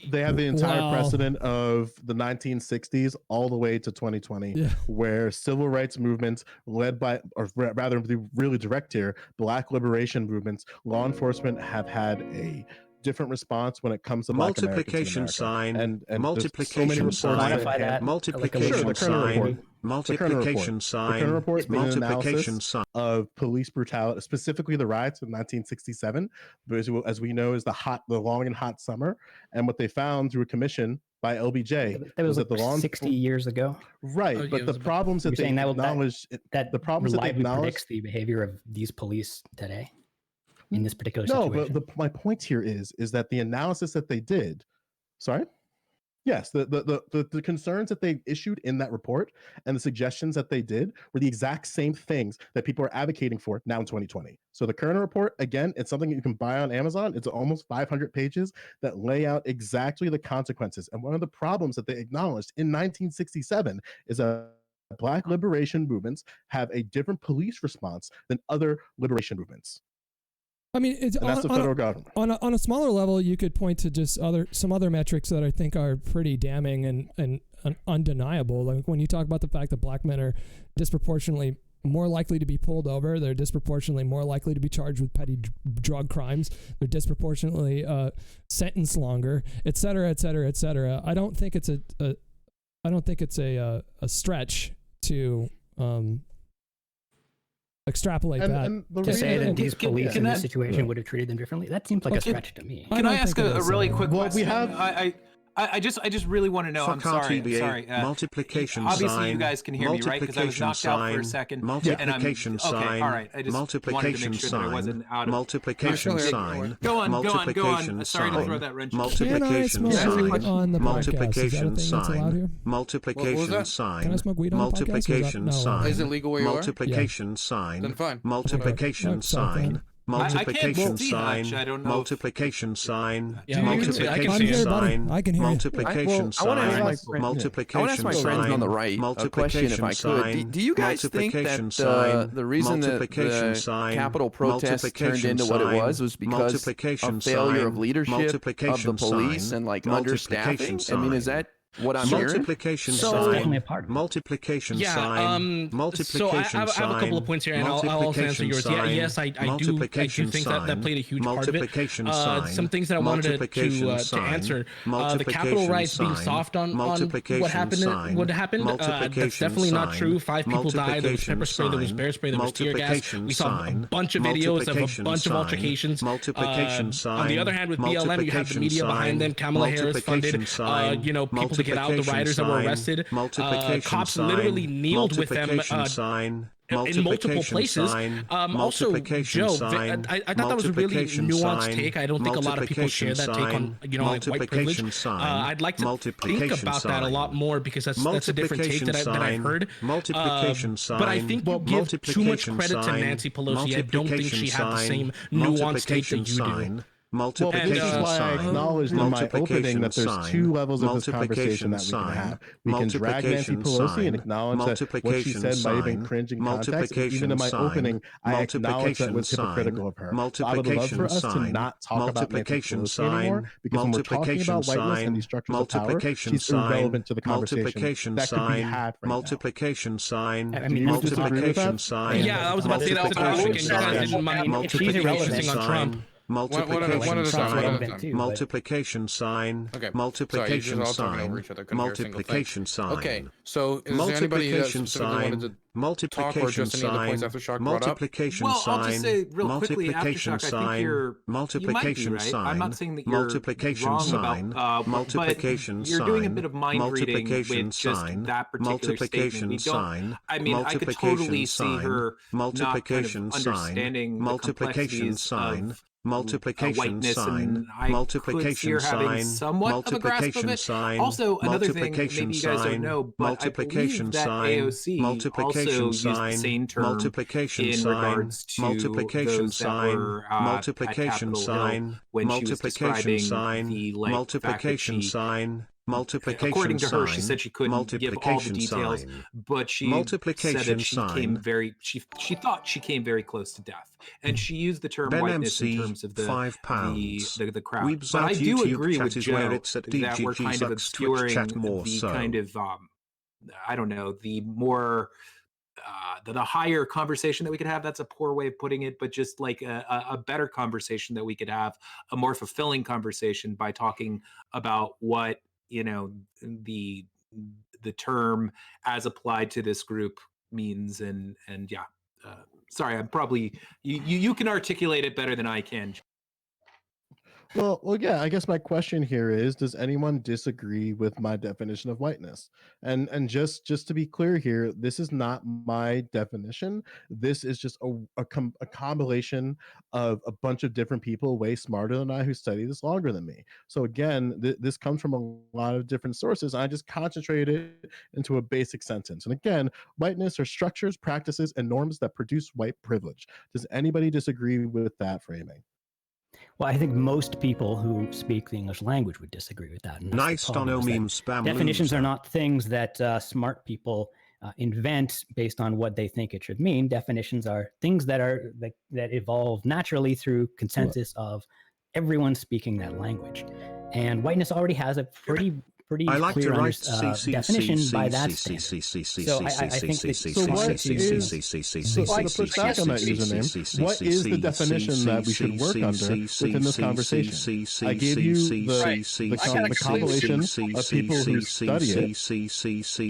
They have the entire Wow. precedent of the 1960s all the way to 2020, where civil rights movements led by, or rather the really direct here, black liberation movements, law enforcement have had a different response when it comes to black Americans in Multiplication America. sign, And there's so many multiplication reports sign, that- multiplication Sure, the current sign, report. multiplication The sign, current report is an multiplication analysis sign. of police brutality, specifically the riots of 1967, as we know is the long and hot summer. And what they found through a commission by LBJ That was that like the law 60 years ago. right, Oh, yeah, but it the was about- problems You're that they saying that acknowledged, that the problems that they reliably acknowledged, predicts the behavior of these police today? in this particular No, situation. but my point here is that the analysis that they did, sorry? Yes, the concerns that they issued in that report and the suggestions that they did were the exact same things that people are advocating for now in 2020. So the Kerner report, again, it's something you can buy on Amazon. It's almost 500 pages that lay out exactly the consequences. And one of the problems that they acknowledged in 1967 is Black liberation movements have a different police response than other liberation movements. I mean, it's and that's the federal government. On a smaller level, you could point to just some other metrics that I think are pretty damning and undeniable. Like when you talk about the fact that black men are disproportionately more likely to be pulled over, they're disproportionately more likely to be charged with petty drug crimes, they're disproportionately sentenced longer, et cetera, et cetera, et cetera. I don't think it's a stretch to extrapolate that. To say that these police in this situation would have treated them differently, that seems like a stretch to me. Can I ask a really quick Well, question? we have. I just really want to know. I'm sorry. TBA, Sorry. multiplication obviously, sign. you guys can hear me, right? Because I was knocked out for a second. Multiplication sign. Okay, all right. I just wanted to multiplication make sure that I wasn't out of. Multiplication sign. Go on. Multiplication Sorry to throw that wrench. Multiplication sign. On the multiplication sign. Multiplication sign. Can I smoke weed on the podcast? Multiplication sign. Is it legal where you are? Multiplication sign. Then fine. Multiplication sign. Multiplication sign. I don't know. Multiplication sign. Yeah, multiplication sign. I can hear you. Multiplication sign. I want to ask my friends on the right a question, if I could. Do you guys think that the reason that the Capitol protest turned into what it was because of failure of leadership of the police and like understaffing? I mean, is that what I'm hearing? Multiplication sign. Multiplication Yeah, sign. Multiplication so I have a couple of points here, and I'll also answer yours. Yeah, yes, I do think that played a huge part of it. Some things that I wanted to answer. The Capitol riots being soft on what happened. That's definitely not true. 5 people died. There was pepper spray. There was bear spray. There was tear gas. We saw a bunch of videos of a bunch of altercations. On the other hand, with BLM, you have the media behind them. Kamala Harris funded, people to get out the rioters that were arrested. Cops literally kneeled with them in multiple places. Also, Joe, I thought that was a really nuanced take. I don't think a lot of people share that take on, like white privilege. I'd like to think about that a lot more because that's a different take that I've heard. But I think you give too much credit to Nancy Pelosi. I don't think she had the same nuanced take that you do. Well, this is why I acknowledged in my opening that there's 2 levels of this conversation that we can have. We can drag Nancy Pelosi and acknowledge that what she said might have been cringe in context. And even in my opening, I acknowledged that was hypocritical of her. So I would love for us to not talk about Nancy Pelosi anymore, because when we're talking about whiteness and these structures of power, she's irrelevant to the conversation that could be had right multiplication sign. I mean, multiplication sign. Yeah, I was about to say that was a question. You guys didn't mind focusing on Trump. Multiplication sign. Multiplication sign. Okay. Multiplication sign. Multiplication sign. Okay. So is there anybody that specifically wanted to talk or just any of the points Aftershock brought up? Multiplication Well, sign. I'll just say real quickly, multiplication Aftershock, sign. I think you multiplication might be right. sign. I'm not saying that you're multiplication wrong sign. about, multiplication but you're sign. doing a bit of mind reading multiplication with just sign. that particular multiplication statement. We don't, sign. I mean, I could totally see her multiplication not kind of sign. understanding multiplication the sign. of multiplication whiteness, sign. and I multiplication could see her having sign. somewhat of a grasp of multiplication it. sign. Also, another thing multiplication maybe you guys sign. don't know, but multiplication I believe that sign. AOC multiplication also sign. used the same term multiplication in sign. regards to multiplication those sign. that were multiplication at Capitol sign. Hill when multiplication she was sign. describing the multiplication fact that she, sign. Multiplication according to her, sign. she said she couldn't give all the details, sign. but she multiplication said that she sign. came very. She thought she came very close to death, and she used the term Ben whiteness MC, in terms of the £5. the crowd. Weeb's But I out do YouTube agree chat with is Joe where it's at that we're kind of DGG Twitch obscuring chat more the so. kind of I don't know, the more the higher conversation that we could have. That's a poor way of putting it, but just like a better conversation that we could have, a more fulfilling conversation by talking about what, the term as applied to this group means. And yeah, sorry, I'm probably, you can articulate it better than I can. Well, yeah. I guess my question here is: does anyone disagree with my definition of whiteness? And just to be clear here, this is not my definition. This is just a compilation of a bunch of different people way smarter than I who study this longer than me. So again, this comes from a lot of different sources. I just concentrated it into a basic sentence. And again, whiteness are structures, practices, and norms that produce white privilege. Does anybody disagree with that framing? Well, I think most people who speak the English language would disagree with that. And that's Nice the problem, Dono is that meme spam definitions loser. are not things that smart people invent based on what they think it should mean. Definitions are things that evolve naturally through consensus of everyone speaking that language. And whiteness already has a pretty I like clear to write definition by that standard. So I think that to push back on that username, what is the definition that we should work under within this conversation? I gave you the compilation of people who study it.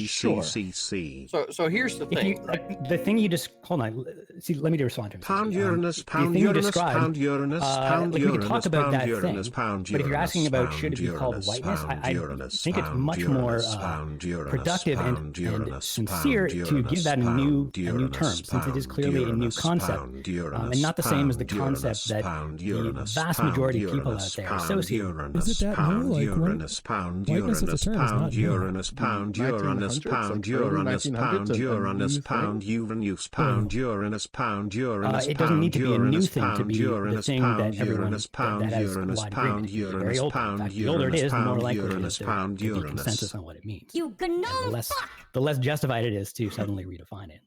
Sure. So here's the thing. The thing you just hold on. See, let me respond to him. Pound Uranus, pound Uranus, pound Uranus, pound we can talk Uranus, about pound that Uranus, thing. pound But if you're asking about Uranus, should it be called pound whiteness, I Uranus, think it's pound much Uranus, more pound Uranus, productive pound and Uranus, sincere pound to give that a Uranus, new pound term, Uranus, since it is pound clearly a new Uranus, concept, pound Uranus, and not the same as the pound concept Uranus, that pound the Uranus, vast pound majority of people Uranus, out there pound associate. Uranus, Is it that pound new? Like, Uranus, pound whiteness as a Uranus, term is not pound new. Uranus, pound Uranus, 1900s, pound like early Uranus, 1900s, pound a Uranus, new pound thing? Uranus, pound Uranus, pound Uranus, It doesn't need to be a new Uranus, thing to pound be the Uranus, thing pound that everyone Uranus, pound that has Uranus, wide pound agreement. It's very Uranus, old. In pound fact, the older it Uranus, is, the more pound likely it Uranus, is there pound to be Uranus. consensus on what it means. You gnome fuck! The less justified it is to suddenly redefine it.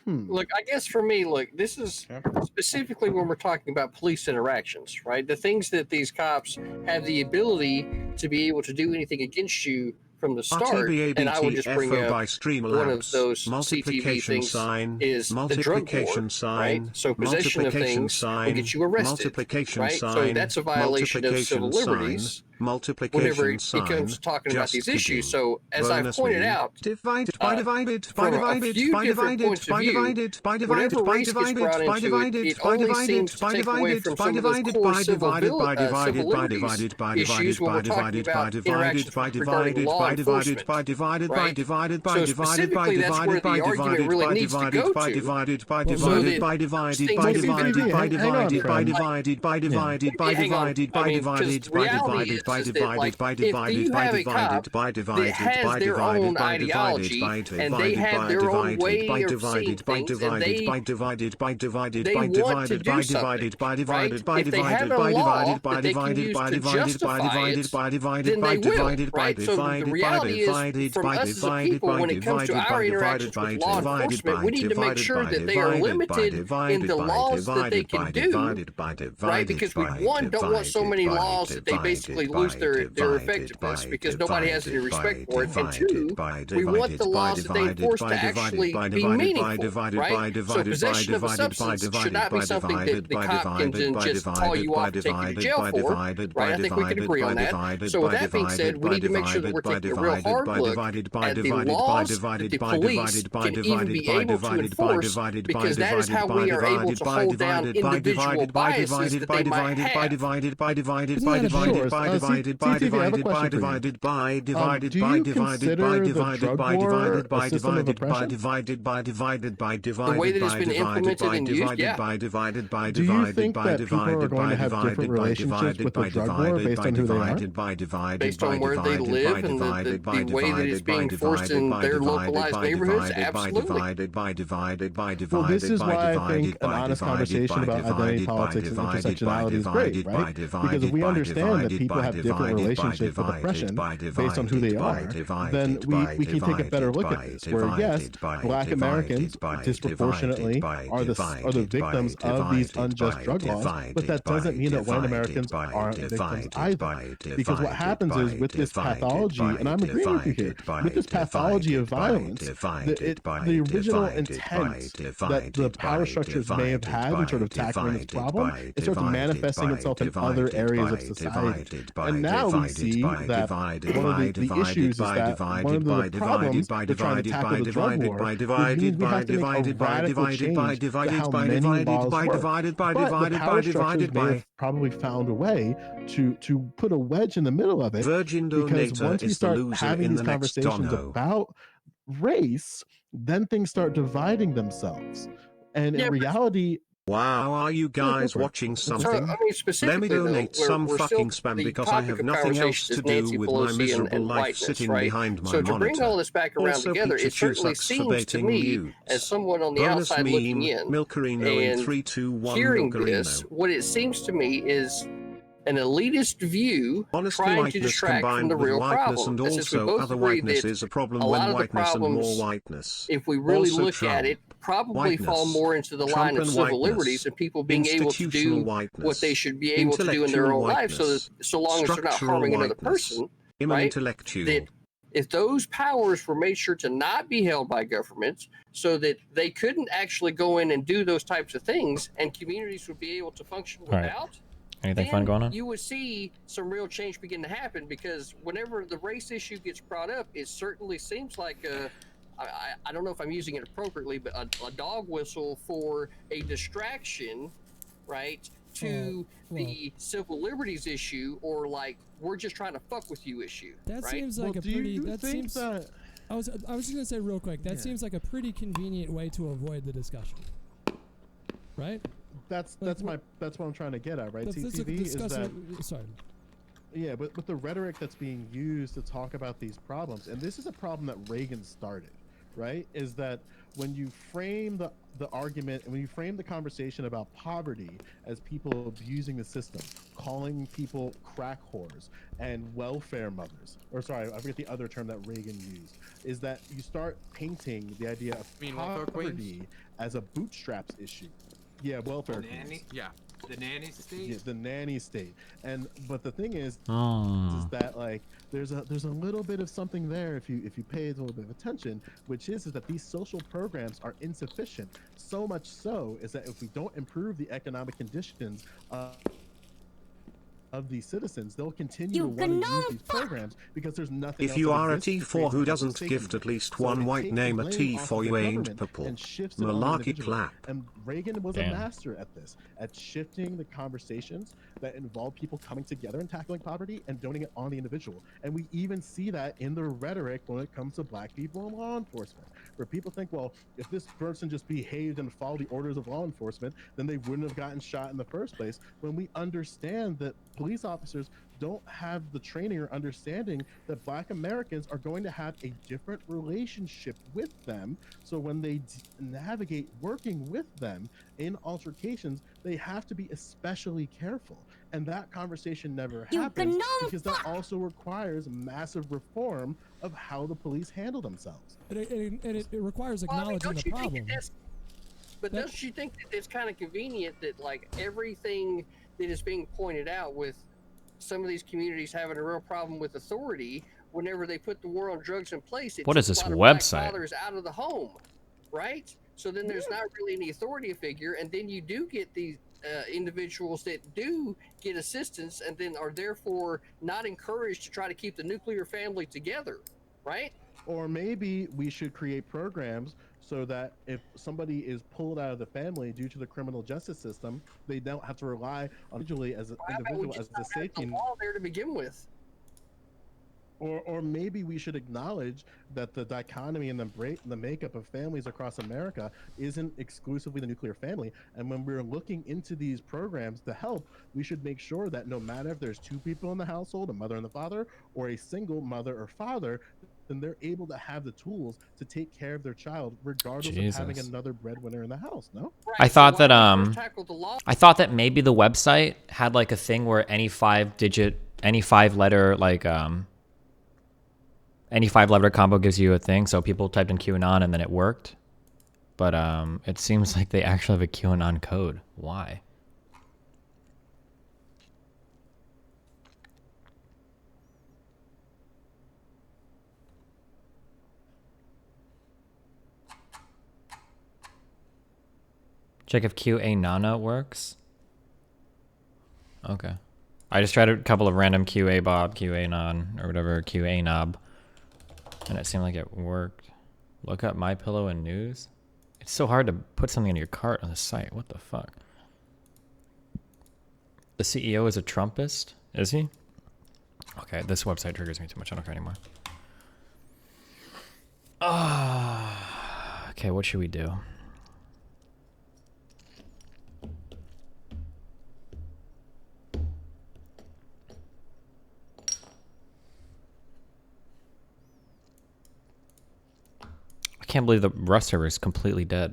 Look, I guess for me, look, this is specifically when we're talking about police interactions, right? The things that these cops have the ability to be able to do anything against you from the start, and I would just bring up by one of those CTV multiplication things sign, is the drug multiplication war, sign, right? So possession of multiplication things sign, will get you arrested, multiplication right? sign, So that's a violation of civil multiplication liberties. sign, multiplication Whenever it sign, comes to talking about just these issues, kidding. so as I've Bonus pointed me. out, Divided by divided by from a divided few by different divided points of by view, divided by whenever divided by race gets divided brought by into divided it by only divided seems to by take away divided from by some of those divided core by civil divided by liberties divided by issues when we're talking about interactions regarding law enforcement, by divided by right? divided by So divided by specifically, that's where divided by the argument divided really by needs to divided go by to. divided by So divided that by divided things by can be divided divided. by Hang on, divided by friend. divided by divided by Hang on. divided by I mean, divided 'cause by reality divided by is that, like, divided by if divided you by have a divided cop by that divided has by their divided own by ideology divided and by they have divided their own by way divided of seeing by things, and divided by divided by divided they by want to divided do by something, divided by right? divided by If they have divided a by law divided by that they can divided use by to divided by justify divided it, by divided then by they will, divided by right? So the divided by reality is, divided from by us as a divided people, by when it comes to divided our by interactions divided with by law divided enforcement, by we need to make divided sure by that they are divided by limited in divided the by laws that they divided can by do, divided by right? divided Because we, by one, don't want so many divided laws that they basically lose their effectiveness because nobody has any respect for it, and two, we want the laws that they enforce to actually be meaningful, right? So possession of a substance should not be something that the cop can then just call you off and take you to jail for, right? I think we can agree on that. So with that being said, we need to make sure that we're taking a real hard look at the laws that the police can even be able to enforce, because that is how we are able to hold down individual biases that they might have. Do you consider the drug war a system of oppression? The way that it's been implemented and used, yeah. Do you think that people are going to have different relationships with the drug war based on who they are? Based on where they live and the way that it's being enforced in their localized neighborhoods? Absolutely. Well, this is why I think an honest conversation about identity politics and intersectionality is great, right? Because if we understand that people have different relationships with oppression based on who they are, then we can take a better look at this. Where yes, Black Americans disproportionately are the victims of these unjust drug laws, but that doesn't mean that white Americans aren't victims either. Because what happens is with this pathology, and I'm agreeing with you here, with this pathology of violence, the original intent that the power structures may have had in sort of tackling this problem, it starts manifesting itself in other areas of society. And now we see that one of the issues is that one of the problems they're trying to tackle the drug war would mean we have to make a radical change to how many laws work. But the power structures may have probably found a way to put a wedge in the middle of it, because once we start having these conversations about race, then things start dividing themselves. And in reality, wow, are you guys watching something? Let me donate some fucking spam because I have nothing else to do with my miserable life sitting behind my monitor. So to bring all this back around Also, together, it Pikachu certainly sucks for seems to baiting me, mutes. as someone on the Bonus outside meme, looking in, Milkerino in and 3, 2, 1, hearing Milkerino. this, what it seems to me is an elitist view Honestly, trying to whiteness distract from combined the with real whiteness problem. and Since we also both other agree whiteness that is a problem a lot when of the whiteness and more problems, whiteness. if we really Also look at it, probably fall whiteness, more into the Trump line of and civil whiteness, liberties and people being able to institutional do whiteness, what they should be able to do in their intellectual own life, whiteness, so long as they're not structural harming another whiteness, person, human right? intellectual. That if those powers were made sure to not be held by governments, so that they couldn't actually go in and do those types of things, and communities would be able to function All right. without, Anything fun then going on? you would see some real change begin to happen. Because whenever the race issue gets brought up, it certainly seems like I don't know if I'm using it appropriately, but a dog whistle for a distraction, right, to the civil liberties issue, or like we're just trying to fuck with you issue. That right? seems like a pretty. That seems. I was just gonna say real quick. That seems like a pretty convenient way to avoid the discussion. Right. That's what I'm trying to get at, right? CTV is that. Sorry. Yeah, but the rhetoric that's being used to talk about these problems, and this is a problem that Reagan started, right? Is that when you frame the argument and when you frame the conversation about poverty as people abusing the system, calling people crack whores and welfare mothers, or sorry, I forget the other term that Reagan used, is that you start painting the idea of poverty as a bootstraps issue. Yeah, welfare queens. Yeah, the nanny state. Yeah, the nanny state. But the thing is that like there's a little bit of something there if you pay a little bit of attention, which is that these social programs are insufficient. So much so is that if we don't improve the economic conditions of these citizens, they'll continue to want to use these programs because there's nothing If else you that are a exists to T4 create who more doesn't safety gift net. at least So one it white takes name the a blame T off for of you the ain't government purple. and shifts it on the Malarkey individual. clap. And Reagan was Damn. a master at this, at shifting the conversations that involve people coming together and tackling poverty and doing it on the individual. And we even see that in the rhetoric when it comes to black people and law enforcement, where people think, well, if this person just behaved and followed the orders of law enforcement, then they wouldn't have gotten shot in the first place. When we understand that police officers don't have the training or understanding that black Americans are going to have a different relationship with them. So when they navigate working with them in altercations, they have to be especially careful. And that conversation never happens because that also requires massive reform of how the police handle themselves. And it requires acknowledging the problem. But don't you think that it's kind of convenient that like everything that is being pointed out with some of these communities having a real problem with authority, whenever they put the war on drugs in place, it What is takes this a lot of website? black fathers out of the home, right? So then there's not really any authority figure, and then you do get these individuals that do get assistance and then are therefore not encouraged to try to keep the nuclear family together, right? Or maybe we should create programs so that if somebody is pulled out of the family due to the criminal justice system, they don't have to rely on individually as an individual as a safety net. All there to begin with. Or maybe we should acknowledge that the dichotomy and the makeup of families across America isn't exclusively the nuclear family. And when we're looking into these programs to help, we should make sure that no matter if there's two people in the household, a mother and the father, or a single mother or father, then they're able to have the tools to take care of their child regardless of having another breadwinner in the house, no? I thought that maybe the website had like a thing where any 5-letter like any 5-letter combo gives you a thing, so people typed in QAnon and then it worked. But it seems like they actually have a QAnon code. Why? Check if QAnana works. Okay. I just tried a couple of random QA Bob, QA non, or whatever, QA knob, and it seemed like it worked. Look up My Pillow and news. It's so hard to put something in your cart on the site. What the fuck? The CEO is a Trumpist? Is he? Okay, this website triggers me too much. I don't care anymore. Okay, what should we do? I can't believe the Rust server is completely dead.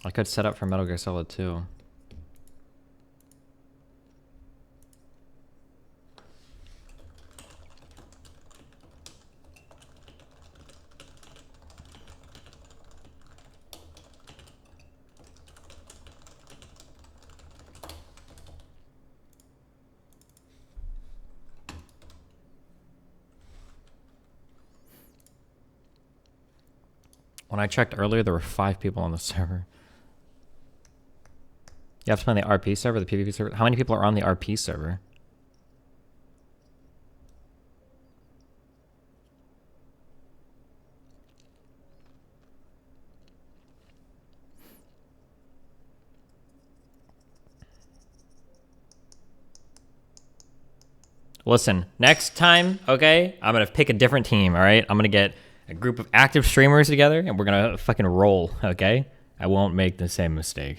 I could set up for Metal Gear Solid 2. When I checked earlier, there were 5 people on the server. You have to play on the RP server, the PvP server? How many people are on the RP server? Listen, next time, okay, I'm gonna pick a different team, alright? I'm gonna get a group of active streamers together, and we're gonna fucking roll, okay? I won't make the same mistake.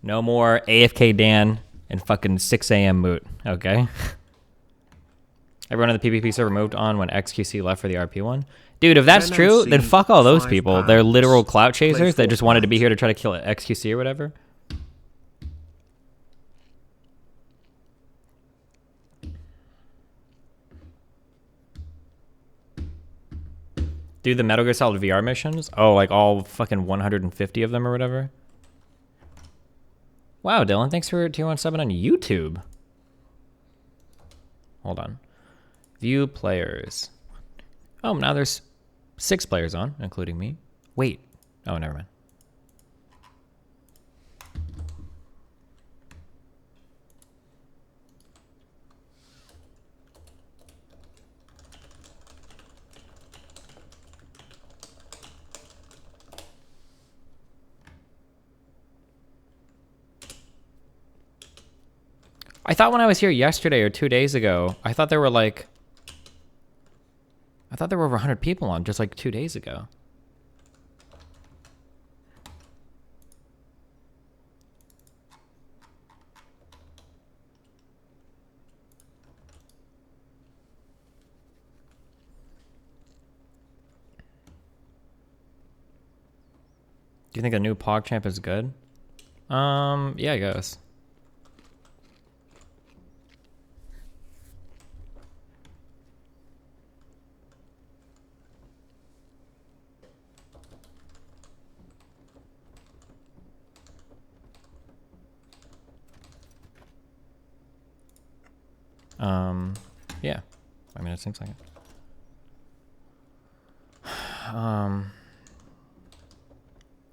No more AFK Dan and fucking 6 a.m. moot, okay? Everyone on the PvP server moved on when XQC left for the RP one. Dude, if that's true, then fuck all those people. They're literal clout chasers that just wanted to be here to try to kill XQC or whatever. Do the Metal Gear Solid VR missions? Oh, like all fucking 150 of them or whatever? Wow, Dylan, thanks for tier 1 subbing on YouTube. Hold on. View players. Oh, now there's 6 players on, including me. Wait. Oh, never mind. I thought when I was here yesterday or 2 days ago, I thought there were over 100 people on just like 2 days ago. Do you think a new PogChamp is good? Yeah, I guess. Yeah. I mean, it seems like it. I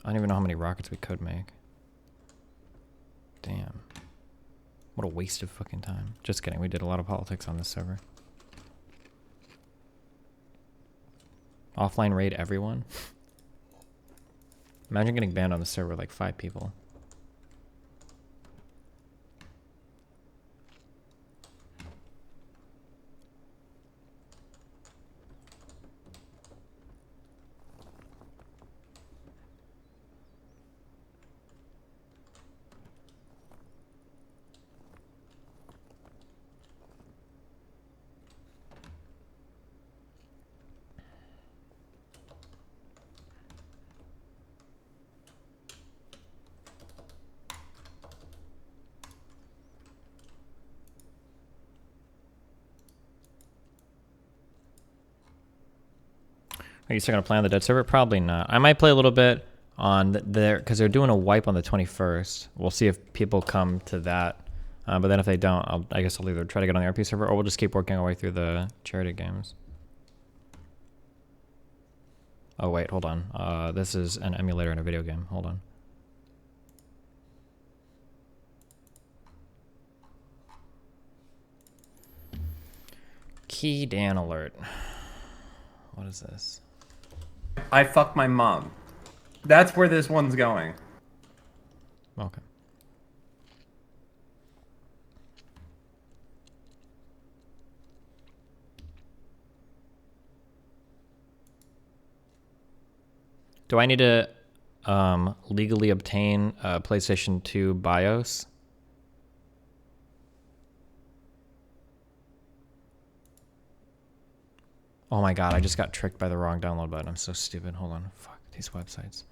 don't even know how many rockets we could make. Damn. What a waste of fucking time. Just kidding. We did a lot of politics on this server. Offline raid everyone? Imagine getting banned on the server with like 5 people. Are you still going to play on the dead server? Probably not. I might play a little bit on there because they're doing a wipe on the 21st. We'll see if people come to that. But then if they don't, I guess I'll either try to get on the RP server or we'll just keep working our way through the charity games. Oh, wait, hold on. This is an emulator in a video game. Hold on. Key Dan alert. What is this? I fucked my mom. That's where this one's going. Okay. Do I need to legally obtain a PlayStation 2 BIOS? Oh my god, I just got tricked by the wrong download button. I'm so stupid. Hold on. Fuck these websites.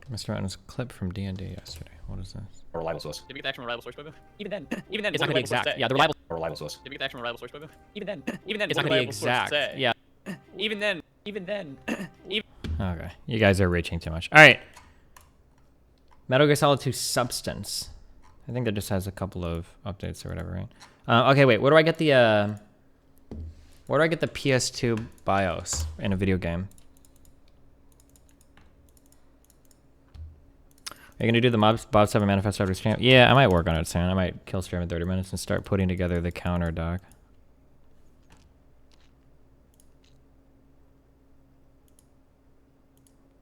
Mr. Martin's clip from D&D yesterday. What is this? A reliable source. Did we get the actual reliable source, Bobo? Even then, It's not gonna be exact. Yeah, the reliable. A reliable source. Did we get the actual reliable source, Bobo? Even then, It's not gonna be exact. Yeah. Even then. Okay, you guys are reaching too much. All right. Metal Gear Solid 2 Substance. I think that just has a couple of updates or whatever, right? Okay, wait. Where do I get the PS2 BIOS in a video game? Are you gonna do the Bob 7 manifesto after stream? Yeah, I might work on it soon. I might kill stream in 30 minutes and start putting together the counter, doc.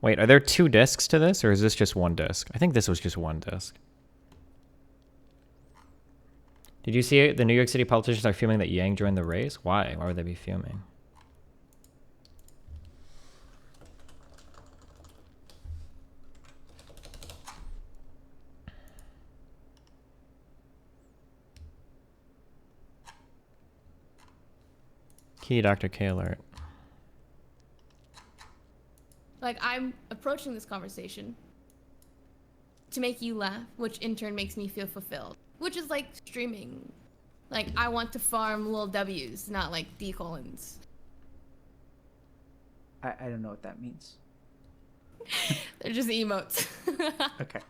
Wait, are there 2 discs to this, or is this just 1 disc? I think this was just 1 disc. Did you see it? The New York City politicians are fuming that Yang joined the race? Why? Why would they be fuming? Key Dr. K alert. Like, I'm approaching this conversation to make you laugh, which in turn makes me feel fulfilled. Which is like streaming. Like, I want to farm little W's, not like D colons. I don't know what that means. They're just emotes. Okay.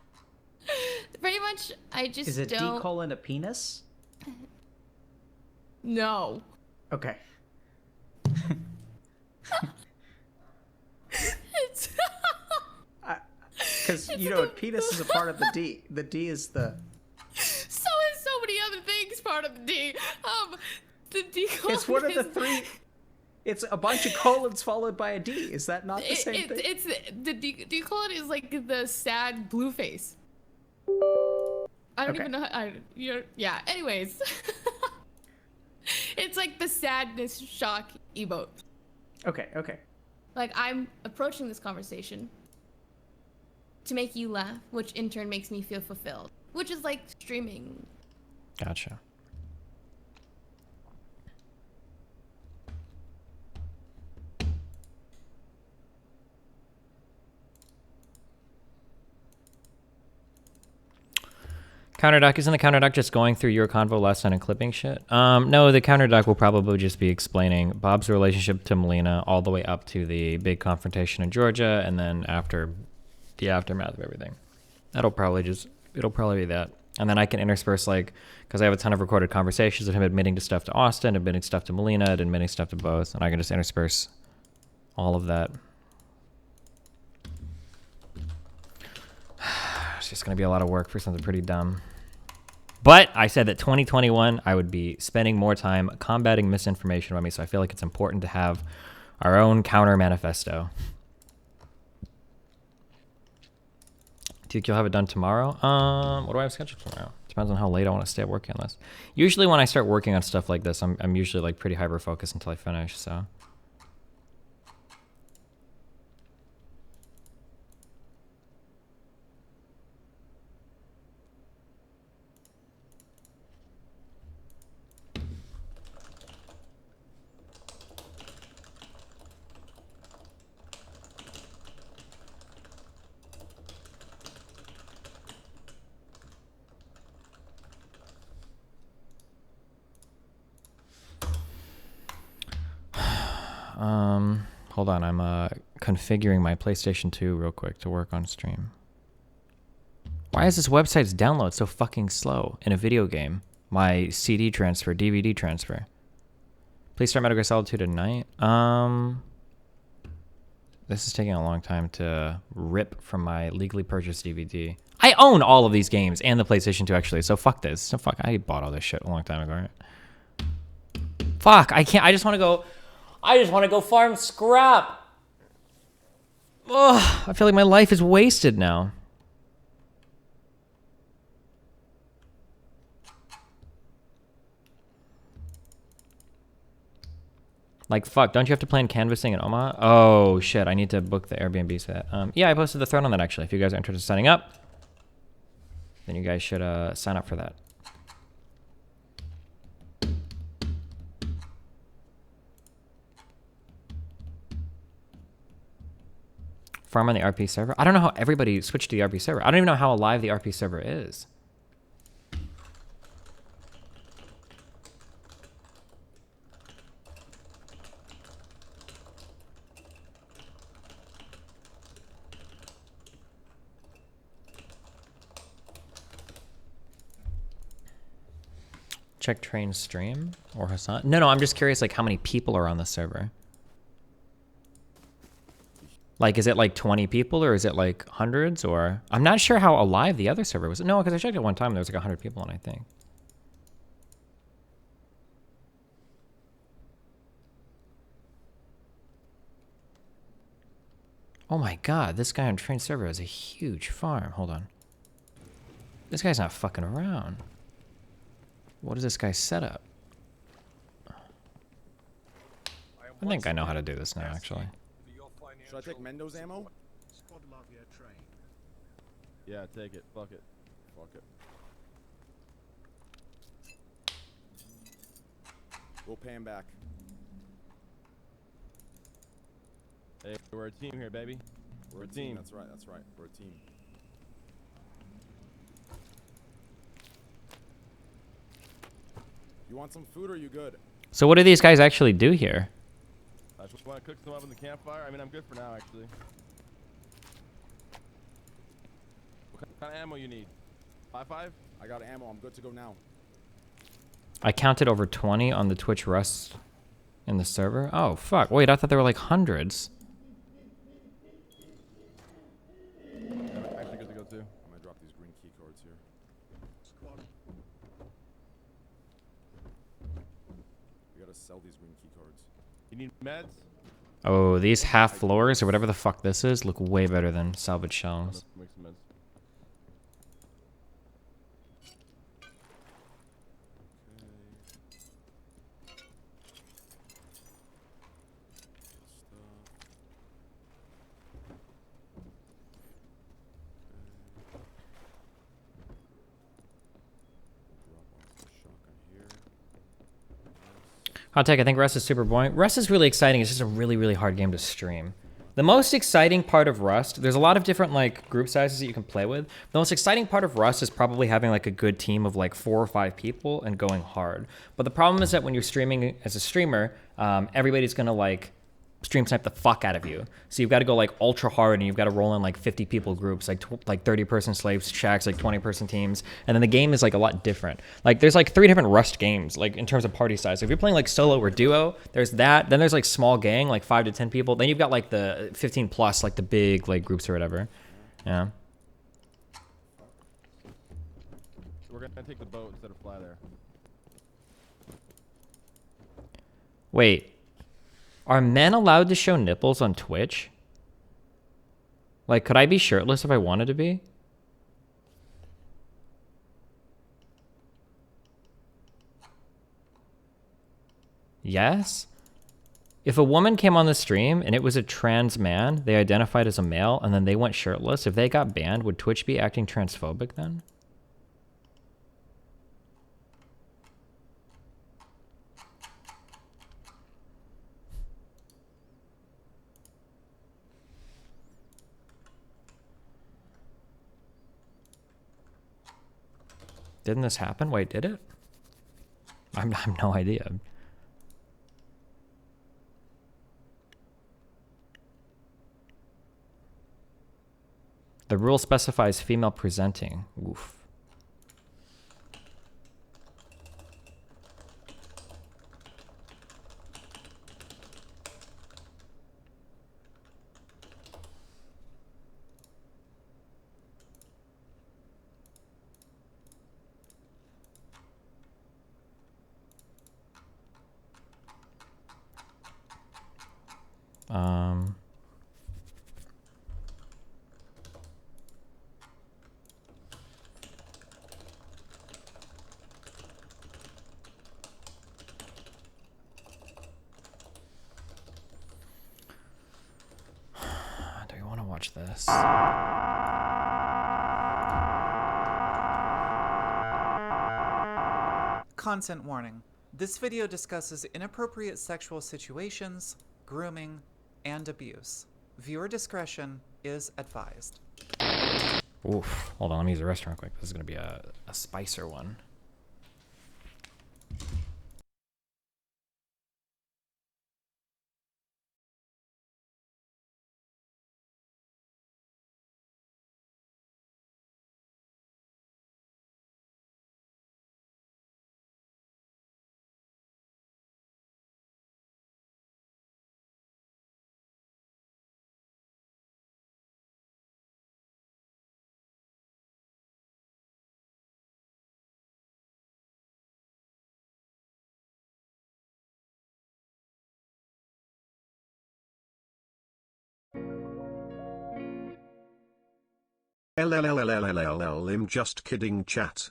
Pretty much, I just Is a D don't... colon a penis? No. Okay. It's... Because, you know, penis is a part of the D. The D is the... So is so many other things part of the D. The D colon It's one of the is- 3... It's a bunch of colons folloed by a D. Is that not the same thing? It's the D colon is like the sad blue face. I don't Okay. even know. Yeah. Anyways, it's like the sadness shock emote. Okay, okay. Like, I'm approaching this conversation to make you laugh, which in turn makes me feel fulfilled. Which is like streaming. Gotcha. Counterdoc, isn't the counterdoc just going through your convo last night and clipping shit? No, the counterdoc will probably just be explaining Bob's relationship to Melina all the way up to the big confrontation in Georgia, and then after the aftermath of everything. It'll probably be that. And then I can intersperse, like, because I have a ton of recorded conversations of him admitting to stuff to Austin, admitting stuff to Melina, and admitting stuff to both, and I can just intersperse all of that. It's just going to be a lot of work for something pretty dumb. But I said that 2021, I would be spending more time combating misinformation about me, so I feel like it's important to have our own counter manifesto. Do you think you'll have it done tomorrow? What do I have scheduled tomorrow? Depends on how late I want to stay working on this. Usually when I start working on stuff like this, I'm usually like pretty hyper-focused until I finish, so... Hold on, I'm configuring my PlayStation 2 real quick to work on stream. Why is this website's download so fucking slow in a video game? My CD transfer, DVD transfer. Please start Metal Gear Solid 2 tonight. This is taking a long time to rip from my legally purchased DVD. I own all of these games and the PlayStation 2 actually, so fuck this. So fuck, I bought all this shit a long time ago, right? Fuck, I can't, I just want to go farm scrap. Ugh, I feel like my life is wasted now. Like, fuck, don't you have to plan canvassing in Omaha? Oh, shit, I need to book the Airbnb for that. Yeah, I posted the thread on that, actually. If you guys are interested in signing up, then you guys should sign up for that. Farm on the RP server? I don't know how everybody switched to the RP server. I don't even know how alive the RP server is. Check train stream or Hassan? No, I'm just curious, like, how many people are on the server? Like, is it like 20 people or is it like hundreds? Or I'm not sure how alive the other server was. No, because I checked it one time. There was like 100 people on, I think. Oh my god, this guy on train server has a huge farm. Hold on. This guy's not fucking around. What is this guy's setup? I think I know how to do this now, actually. Should I take Mendo's ammo? Yeah, take it. Fuck it. Fuck it. We'll pay him back. Hey, we're a team here, baby. We're a team. That's right. That's right. We're a team. You want some food or are you good? So what do these guys actually do here? I just want to cook some up in the campfire. I mean, I'm good for now, actually. What kind of ammo you need? 5.5? I got ammo. I'm good to go now. I counted over 20 on the Twitch Rust in the server. Oh, fuck. Wait, I thought there were like hundreds. Yeah, actually good to go, too. I'm going to drop these green key cards here. Squad. We got to sell these green key cards. You need meds? Oh, these half floors or whatever the fuck this is look way better than salvage shells. Make some meds. Hot take, I think Rust is super boring. Rust is really exciting. It's just a really, really hard game to stream. The most exciting part of Rust, there's a lot of different like group sizes that you can play with. The most exciting part of Rust is probably having like a good team of like 4 or 5 people and going hard. But the problem is that when you're streaming as a streamer, everybody's gonna like stream snipe the fuck out of you. So you've got to go like ultra hard and you've got to roll in like 50 people groups, like 30-person slaves, shacks, like 20-person teams. And then the game is like a lot different. Like there's like 3 different Rust games, like in terms of party size. So if you're playing like solo or duo, there's that. Then there's like small gang, like 5 to 10 people. Then you've got like the 15 plus, like the big like groups or whatever. Yeah. We're going to take the boat instead of fly there. Wait. Are men allowed to show nipples on Twitch? Like, could I be shirtless if I wanted to be? Yes? If a woman came on the stream and it was a trans man, they identified as a male, and then they went shirtless, if they got banned, would Twitch be acting transphobic then? Didn't this happen? Wait, did it? I have no idea. The rule specifies female presenting. Oof. Do you want to watch this? Content warning. This video discusses inappropriate sexual situations, grooming, and abuse. Viewer discretion is advised. Oof. Hold on, let me use the restaurant quick. This is going to be a Spicer one. I'm just kidding, chat.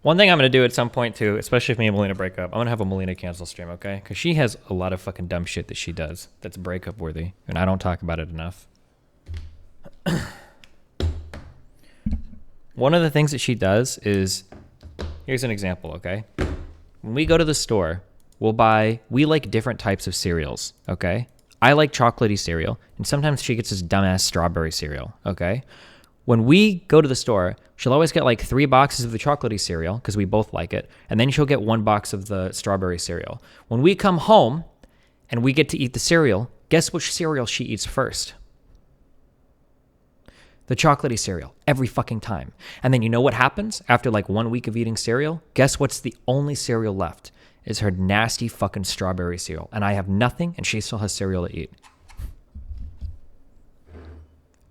One thing I'm going to do at some point too, especially if me and Melina break up, I'm going to have a Melina cancel stream, okay? Because she has a lot of fucking dumb shit that she does that's breakup worthy, and I don't talk about it enough. One of the things that she does is, here's an example, okay? When we go to the store, we like different types of cereals, okay? I like chocolatey cereal, and sometimes she gets this dumbass strawberry cereal, okay? When we go to the store, she'll always get like 3 boxes of the chocolatey cereal because we both like it, and then she'll get 1 box of the strawberry cereal. When we come home and we get to eat the cereal, guess which cereal she eats first? The chocolatey cereal, every fucking time. And then you know what happens after like 1 week of eating cereal? Guess what's the only cereal left? Is her nasty fucking strawberry cereal. And I have nothing, and she still has cereal to eat.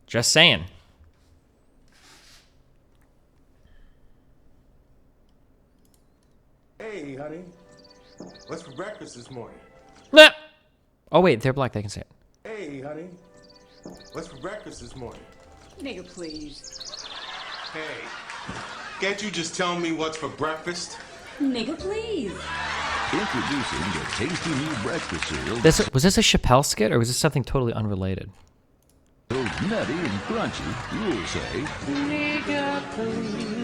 Just saying. Hey, honey. What's for breakfast this morning? Nah. Oh, wait, they're black. They can say it. Hey, honey. What's for breakfast this morning? Nigga, please. Hey, can't you just tell me what's for breakfast? Nigga, please. Introducing the tasty new breakfast cereal. Was this a Chappelle skit, or was this something totally unrelated? So nutty and crunchy, you'll say. Nigga, please.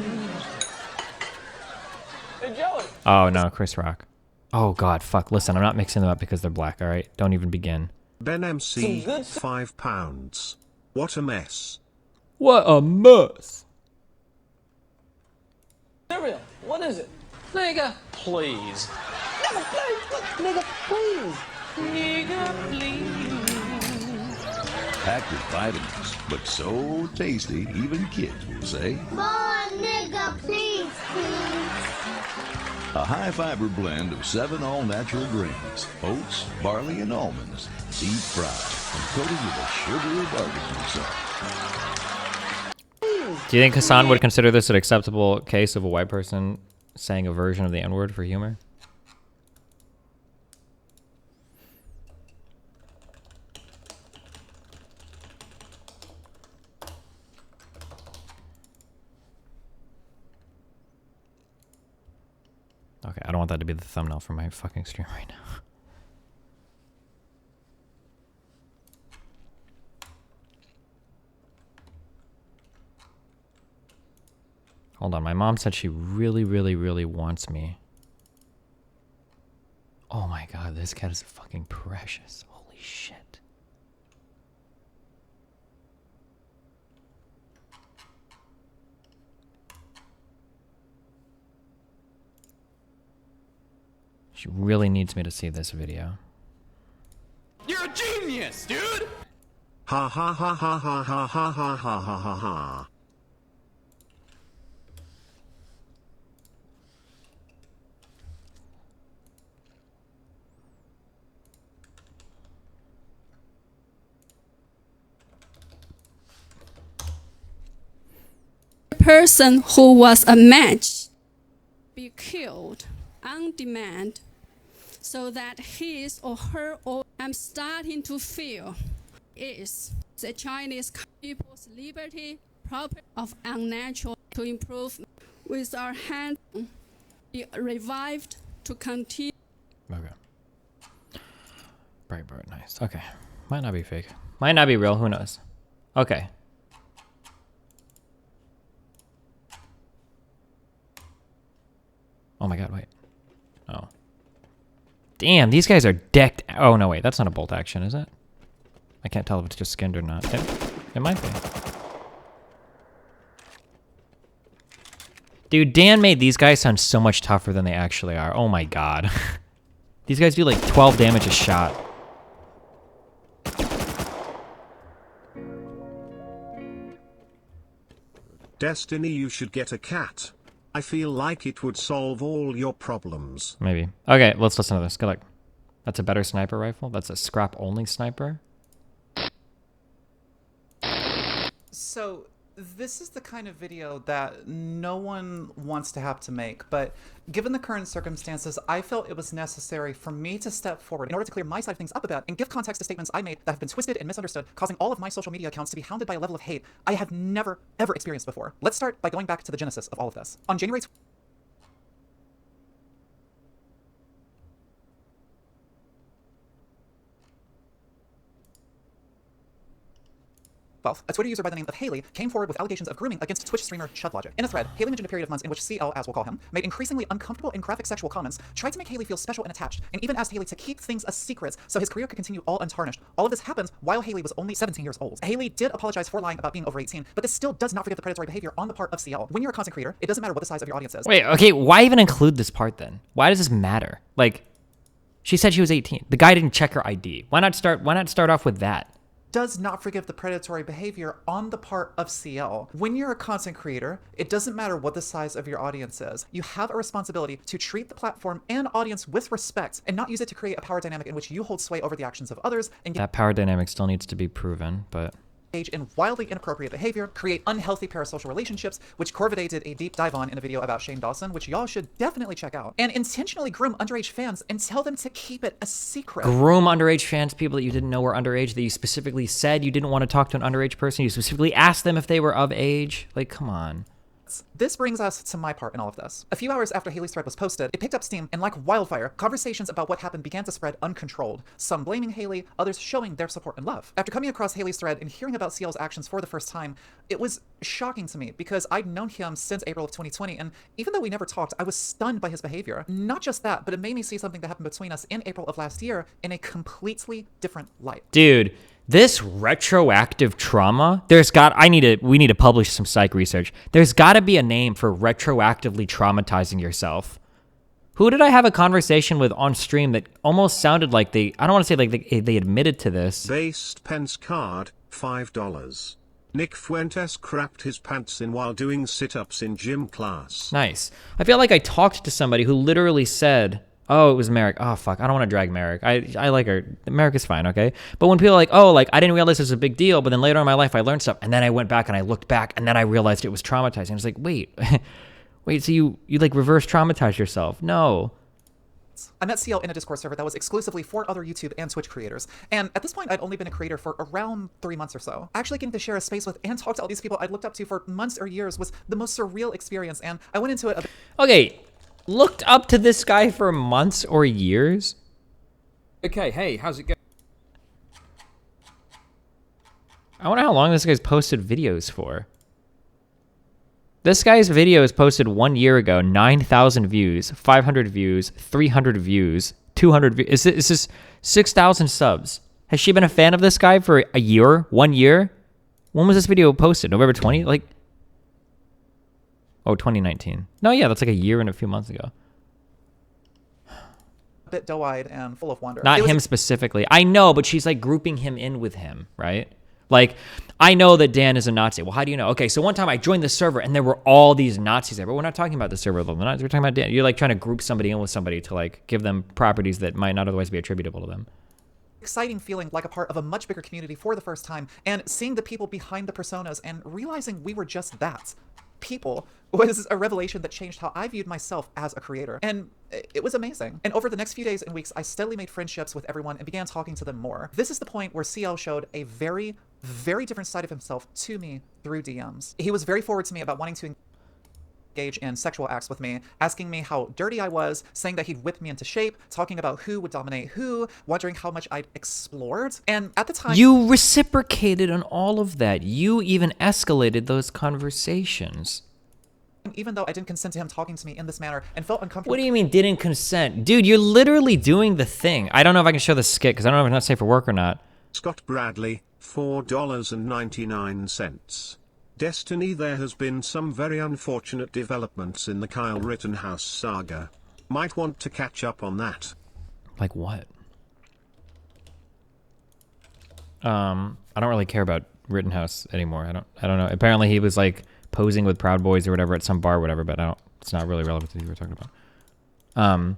Hey, Joey. Oh, no, Chris Rock. Oh, God, fuck. Listen, I'm not mixing them up because they're black, all right? Don't even begin. Ben MC, £5. What a mess. What a mess. Cereal, what is it? Nigga, please. Nigga, please. Nigga, please. Nigga, please. Packed with vitamins, but so tasty, even kids will say. More nigga, please, please. A high-fiber blend of 7 all-natural grains, oats, barley, and almonds, deep-fried and coated with a sugary barbecue sauce. Do you think Hassan would consider this an acceptable case of a white person saying a version of the N-word for humor? Okay, I don't want that to be the thumbnail for my fucking stream right now. Hold on, my mom said she really, really, really wants me. Oh my god, this cat is fucking precious. Holy shit. She really needs me to see this video. You're a genius, dude! Ha ha ha ha ha ha ha ha ha ha ha ha. Person who was a match be killed on demand so that his or her or I'm starting to feel is the Chinese people's liberty property of unnatural to improve with our hand be revived to continue. Okay. Brightbird, nice. Okay. Might not be fake. Might not be real, who knows? Okay. Oh my god, wait. Oh. Damn, these guys are decked. Oh, no, wait. That's not a bolt action, is it? I can't tell if it's just skinned or not. It might be. Dude, Dan made these guys sound so much tougher than they actually are. Oh my god. These guys do like 12 damage a shot. Destiny, you should get a cat. I feel like it would solve all your problems. Maybe. Okay, let's listen to this. Good luck. That's a better sniper rifle. That's a scrap-only sniper. So this is the kind of video that no one wants to have to make, but given the current circumstances, I felt it was necessary for me to step forward in order to clear my side of things up a bit and give context to statements I made that have been twisted and misunderstood, causing all of my social media accounts to be hounded by a level of hate I have never, ever experienced before. Let's start by going back to the genesis of all of this. On January 12th, a Twitter user by the name of Haley came forward with allegations of grooming against Twitch streamer Chudlogic. In a thread, Haley mentioned a period of months in which CL, as we'll call him, made increasingly uncomfortable and graphic sexual comments, tried to make Haley feel special and attached, and even asked Haley to keep things a secret so his career could continue all untarnished. All of this happened while Haley was only 17 years old. Haley did apologize for lying about being over 18, but this still does not forgive the predatory behavior on the part of CL. When you're a content creator, it doesn't matter what the size of your audience is. Wait, okay, why even include this part then? Why does this matter? Like, she said she was 18. The guy didn't check her ID. Why not start off with that? Does not forgive the predatory behavior on the part of CL. When you're a content creator, it doesn't matter what the size of your audience is. You have a responsibility to treat the platform and audience with respect and not use it to create a power dynamic in which you hold sway over the actions of others and that power dynamic still needs to be proven, but engage in wildly inappropriate behavior, create unhealthy parasocial relationships, which Corvidae did a deep dive on in a video about Shane Dawson, which y'all should definitely check out, and intentionally groom underage fans and tell them to keep it a secret. Groom underage fans, people that you didn't know were underage, that you specifically said you didn't want to talk to an underage person, you specifically asked them if they were of age. Like, come on. This brings us to my part in all of this. A few hours after Haley's thread was posted, it picked up steam, and like wildfire, conversations about what happened began to spread uncontrolled, some blaming Haley, others showing their support and love. After coming across Haley's thread and hearing about CL's actions for the first time, it was shocking to me because I'd known him since April of 2020, and even though we never talked, I was stunned by his behavior. Not just that, but it made me see something that happened between us in April of last year in a completely different light. Dude, this retroactive trauma, we need to publish some psych research. There's got to be a name for retroactively traumatizing yourself. Who did I have a conversation with on stream that almost sounded like I don't want to say like they admitted to this. Based pence card, $5. Nick Fuentes crapped his pants in while doing sit-ups in gym class. Nice. I feel like I talked to somebody who literally said, oh, it was Merrick. Oh, fuck. I don't want to drag Merrick. I like her. Merrick is fine, okay? But when people are like, oh, like, I didn't realize this was a big deal, but then later in my life, I learned stuff. And then I went back and I looked back and then I realized it was traumatizing. I was like, wait, wait, so you like reverse traumatize yourself? No. I met CL in a Discord server that was exclusively for other YouTube and Twitch creators. And at this point, I'd only been a creator for around 3 months or so. Actually getting to share a space with and talk to all these people I'd looked up to for months or years was the most surreal experience. And I went into it a bit. Okay, looked up to this guy for months or years? Okay, hey, how's it going? I wonder how long this guy's posted videos for. This guy's video is posted 1 year ago, 9,000 views, 500 views, 300 views, 200 views. Is this 6,000 subs? Has she been a fan of this guy for a year? 1 year? When was this video posted? November 20? Like, oh, 2019. No, yeah, that's like a year and a few months ago. A bit doe-eyed and full of wonder. Not him specifically. I know, but she's like grouping him in with him, right? Like, I know that Dan is a Nazi. Well, how do you know? Okay, so one time I joined the server and there were all these Nazis there, but we're not talking about the server though. We're talking about Dan. You're like trying to group somebody in with somebody to like give them properties that might not otherwise be attributable to them. Exciting feeling like a part of a much bigger community for the first time, and seeing the people behind the personas and realizing we were just that. People was a revelation that changed how I viewed myself as a creator, and it was amazing. And over the next few days and weeks, I steadily made friendships with everyone and began talking to them more. This is the point where CL showed a very, very different side of himself to me through DMs. He was very forward to me about wanting to engage in sexual acts with me, asking me how dirty I was, saying that he'd whip me into shape, talking about who would dominate who, wondering how much I'd explored. And at the time, you reciprocated on all of that. You even escalated those conversations. Even though I didn't consent to him talking to me in this manner and felt uncomfortable. What do you mean didn't consent? Dude, you're literally doing the thing. I don't know if I can show the skit because I don't know if it's not safe for work or not. Scott Bradley, $4.99. Destiny, there has been some very unfortunate developments in the Kyle Rittenhouse saga. Might want to catch up on that. Like what? I don't really care about Rittenhouse anymore. I don't know. Apparently he was like posing with Proud Boys or whatever at some bar or whatever, but it's not really relevant to what we're talking about.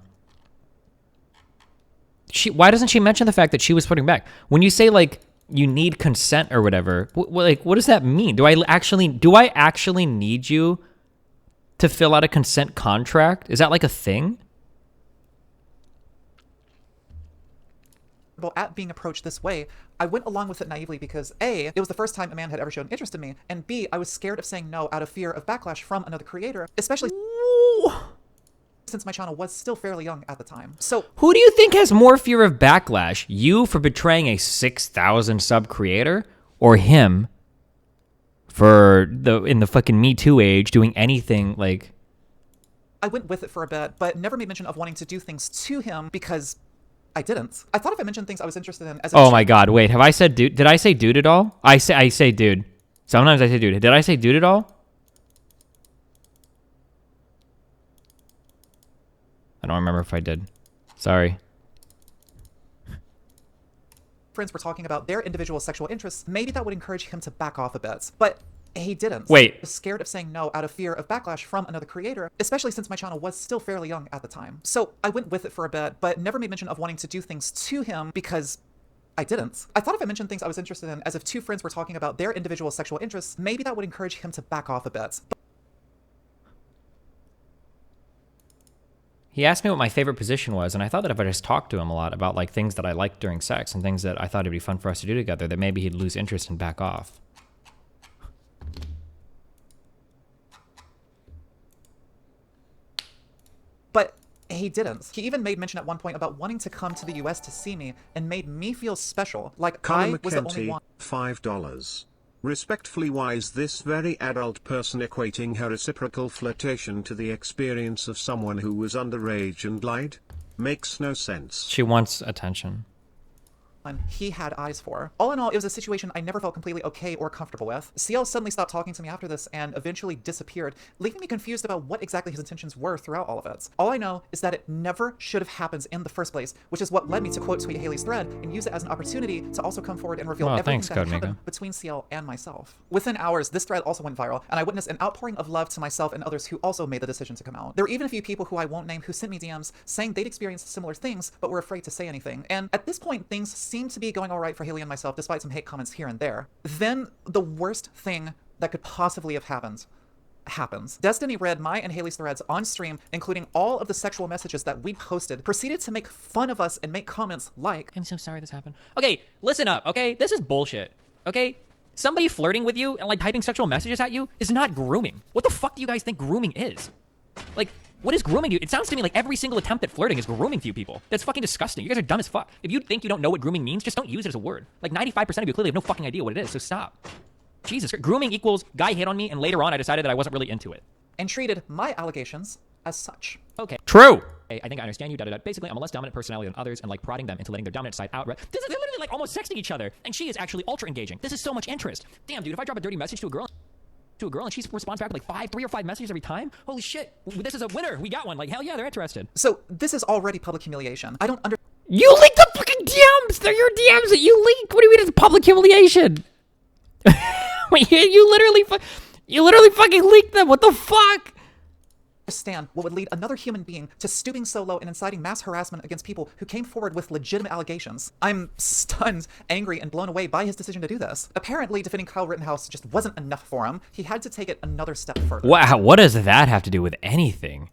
Why doesn't she mention the fact that she was putting back? When you say like you need consent or whatever, what does that mean? Do I actually need you to fill out a consent contract? Is that like a thing? At being approached this way, I went along with it naively because A, it was the first time a man had ever shown interest in me, and B, I was scared of saying no out of fear of backlash from another creator, especially since my channel was still fairly young at the time. So who do you think has more fear of backlash? You for betraying a 6,000 sub creator, or him for in the fucking Me Too age doing anything like? I went with it for a bit, but never made mention of wanting to do things to him because I didn't. I thought if I mentioned things I was interested in as a— Oh my god, wait, have I said dude? Did I say dude at all? I say dude. Sometimes I say dude. Did I say dude at all? I don't remember if I did. Sorry. Friends were talking about their individual sexual interests, maybe that would encourage him to back off a bit. But he didn't. Wait. I was scared of saying no out of fear of backlash from another creator, especially since my channel was still fairly young at the time. So I went with it for a bit, but never made mention of wanting to do things to him because I didn't. I thought if I mentioned things I was interested in, as if two friends were talking about their individual sexual interests, maybe that would encourage him to back off a bit. He asked me what my favorite position was, and I thought that if I just talked to him a lot about like things that I liked during sex and things that I thought it'd be fun for us to do together, that maybe he'd lose interest and back off. But he didn't. He even made mention at one point about wanting to come to the US to see me and made me feel special, like Connor I was the only McKenty, one. $5. Respectfully, why is this very adult person equating her reciprocal flirtation to the experience of someone who was underage and lied? Makes no sense. She wants attention. he had eyes for. All in all, it was a situation I never felt completely okay or comfortable with. CL suddenly stopped talking to me after this and eventually disappeared, leaving me confused about what exactly his intentions were throughout all of it. All I know is that it never should have happened in the first place, which is what led me to quote tweet Haley's thread and use it as an opportunity to also come forward and reveal everything that had happened between CL and myself. Within hours, this thread also went viral, and I witnessed an outpouring of love to myself and others who also made the decision to come out. There were even a few people who I won't name who sent me DMs saying they'd experienced similar things but were afraid to say anything, and at this point things seemed to be going alright for Haley and myself despite some hate comments here and there. Then the worst thing that could possibly have happened happens. Destiny read my and Haley's threads on stream, including all of the sexual messages that we posted, proceeded to make fun of us and make comments like, I'm so sorry this happened. Okay, listen up, okay? This is bullshit, okay? Somebody flirting with you and like typing sexual messages at you is not grooming. What the fuck do you guys think grooming is? Like, what is grooming you? It sounds to me like every single attempt at flirting is grooming for you people. That's fucking disgusting. You guys are dumb as fuck. If you think you don't know what grooming means, just don't use it as a word. Like 95% of you clearly have no fucking idea what it is, so stop. Jesus, grooming equals guy hit on me and later on I decided that I wasn't really into it. And treated my allegations as such. Okay. True! Hey, I think I understand you, da-da-da. Basically, I'm a less dominant personality than others and like prodding them into letting their dominant side out. They're literally like almost sexting each other, and she is actually ultra engaging. This is so much interest. Damn, dude, if I drop a dirty message to a girl and she responds back with like 3 or 5 messages every time, holy shit, this is a winner. We got one. Like, hell yeah, they're interested. So this is already public humiliation. I don't You leaked the fucking DMs! They're your DMs that you leaked! What do you mean it's public humiliation? Wait, you literally fucking leaked them. What the fuck? Understand what would lead another human being to stooping so low and inciting mass harassment against people who came forward with legitimate allegations. I'm stunned, angry, and blown away by his decision to do this. Apparently, defending Kyle Rittenhouse just wasn't enough for him. He had to take it another step further. Wow, what does that have to do with anything?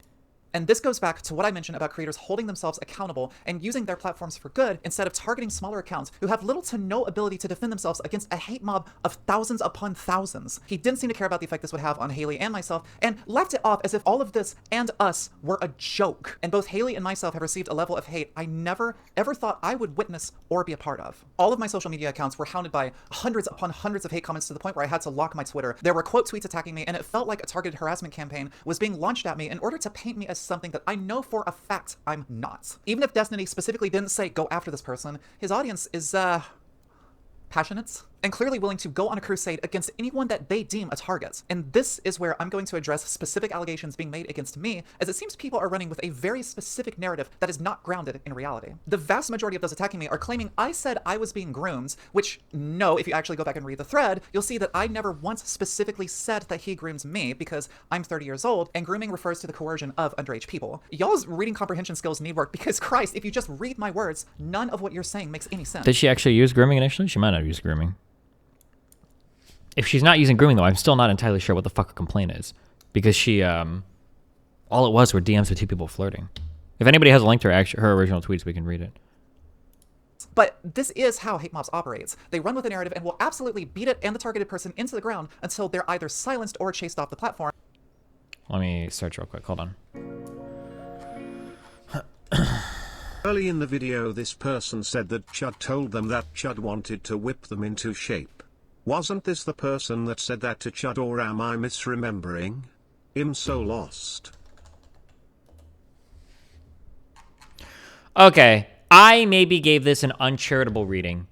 And this goes back to what I mentioned about creators holding themselves accountable and using their platforms for good instead of targeting smaller accounts who have little to no ability to defend themselves against a hate mob of thousands upon thousands. He didn't seem to care about the effect this would have on Haley and myself and left it off as if all of this and us were a joke. And both Haley and myself have received a level of hate I never ever thought I would witness or be a part of. All of my social media accounts were hounded by hundreds upon hundreds of hate comments to the point where I had to lock my Twitter. There were quote tweets attacking me, and it felt like a targeted harassment campaign was being launched at me in order to paint me as something that I know for a fact I'm not. Even if Destiny specifically didn't say go after this person, his audience is passionate and clearly willing to go on a crusade against anyone that they deem a target. And this is where I'm going to address specific allegations being made against me, as it seems people are running with a very specific narrative that is not grounded in reality. The vast majority of those attacking me are claiming I said I was being groomed, which, no, if you actually go back and read the thread, you'll see that I never once specifically said that he grooms me because I'm 30 years old, and grooming refers to the coercion of underage people. Y'all's reading comprehension skills need work because, Christ, if you just read my words, none of what you're saying makes any sense. Did she actually use grooming initially? She might not have used grooming. If she's not using grooming, though, I'm still not entirely sure what the fuck her complaint is. Because she, all it was were DMs with 2 people flirting. If anybody has a link to her original tweets, we can read it. But this is how hate mobs operates. They run with a narrative and will absolutely beat it and the targeted person into the ground until they're either silenced or chased off the platform. Let me search real quick. Hold on. Early in the video, this person said that Chud told them that Chud wanted to whip them into shape. Wasn't this the person that said that to Chud, or am I misremembering? I'm so lost. Okay, I maybe gave this an uncharitable reading.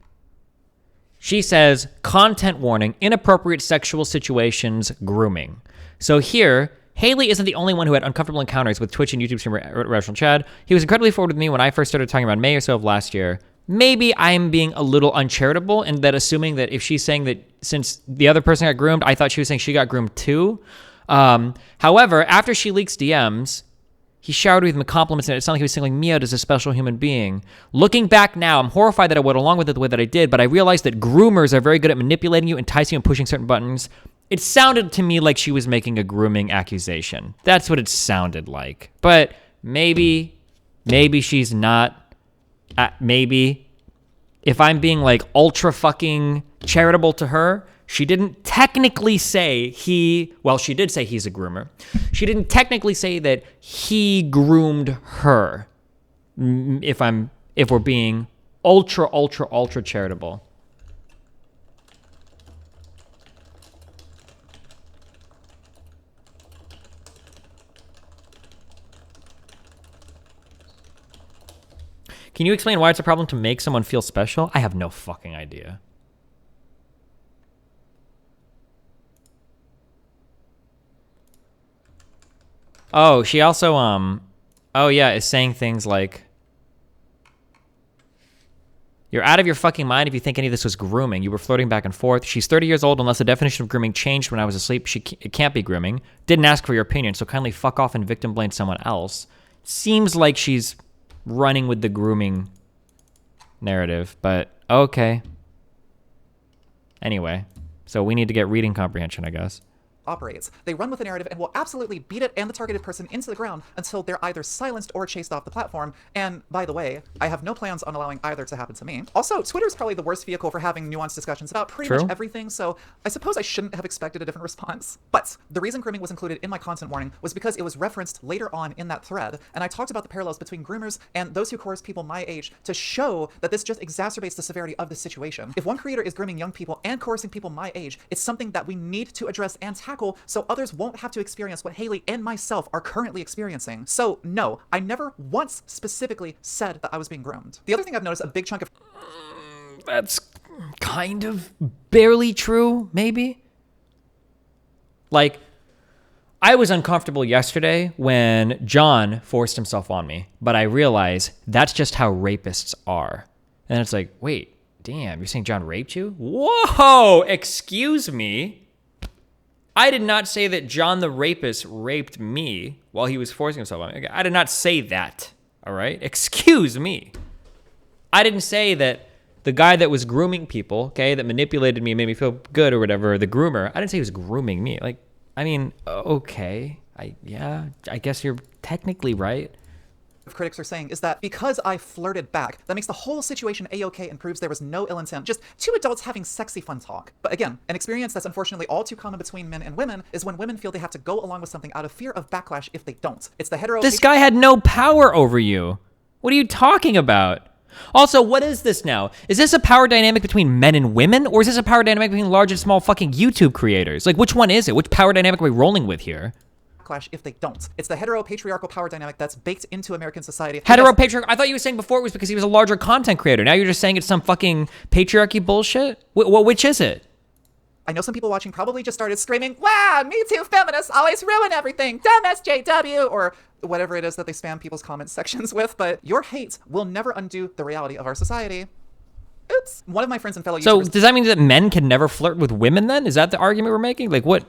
She says, content warning, inappropriate sexual situations, grooming. So here, Haley isn't the only one who had uncomfortable encounters with Twitch and YouTube streamer Rational Chad. He was incredibly forward with me when I first started talking about May or so of last year. Maybe I'm being a little uncharitable in that assuming that if she's saying that since the other person got groomed, I thought she was saying she got groomed too. However, after she leaks DMs, he showered me with compliments and it sounded like he was singling me out as a special human being. Looking back now, I'm horrified that I went along with it the way that I did, but I realized that groomers are very good at manipulating you, enticing you, and pushing certain buttons. It sounded to me like she was making a grooming accusation. That's what it sounded like. But maybe she's not. Maybe if I'm being like ultra fucking charitable to her, she didn't technically say well, she did say he's a groomer. She didn't technically say that he groomed her. If we're being ultra charitable. Can you explain why it's a problem to make someone feel special? I have no fucking idea. Oh, she also, oh yeah, is saying things like, you're out of your fucking mind if you think any of this was grooming. You were flirting back and forth. She's 30 years old. Unless the definition of grooming changed when I was asleep, it can't be grooming. Didn't ask for your opinion, so kindly fuck off and victim blame someone else. Seems like she's running with the grooming narrative, but okay. Anyway, so we need to get reading comprehension, I guess. Operates. They run with a narrative and will absolutely beat it and the targeted person into the ground until they're either silenced or chased off the platform. And by the way, I have no plans on allowing either to happen to me. Also, Twitter is probably the worst vehicle for having nuanced discussions about pretty much everything, so I suppose I shouldn't have expected a different response. But the reason grooming was included in my content warning was because it was referenced later on in that thread, and I talked about the parallels between groomers and those who coerce people my age to show that this just exacerbates the severity of the situation. If one creator is grooming young people and coercing people my age, it's something that we need to address and tackle so others won't have to experience what Haley and myself are currently experiencing. So no, I never once specifically said that I was being groomed. The other thing I've noticed a big chunk of... That's kind of barely true, maybe? Like, I was uncomfortable yesterday when John forced himself on me, but I realize that's just how rapists are. And it's like, wait, damn, you're saying John raped you? Whoa, excuse me? I did not say that John the rapist raped me while he was forcing himself on me. I did not say that, all right? Excuse me. I didn't say that the guy that was grooming people, okay, that manipulated me, made me feel good or whatever, the groomer, I didn't say he was grooming me. Like, I mean, okay. Yeah, I guess you're technically right. Critics are saying is that because I flirted back, that makes the whole situation a-okay and proves there was no ill intent, just two adults having sexy fun talk. But again, an experience that's unfortunately all too common between men and women is when women feel they have to go along with something out of fear of backlash if they don't. It's the hetero... This guy had no power over you. What are you talking about? Also, what is this now? Is this a power dynamic between men and women, or is this a power dynamic between large and small fucking YouTube creators? Like, which one is it? Which power dynamic are we rolling with here? If they don't. It's the hetero-patriarchal power dynamic that's baked into American society. Hetero-patriarchal? I thought you were saying before it was because he was a larger content creator. Now you're just saying it's some fucking patriarchy bullshit? Which is it? I know some people watching probably just started screaming, wow, me too, feminists always ruin everything, dumb SJW, or whatever it is that they spam people's comment sections with, but your hate will never undo the reality of our society. Oops. One of my friends and fellow YouTubers... So does that mean that men can never flirt with women then? Is that the argument we're making? Like what?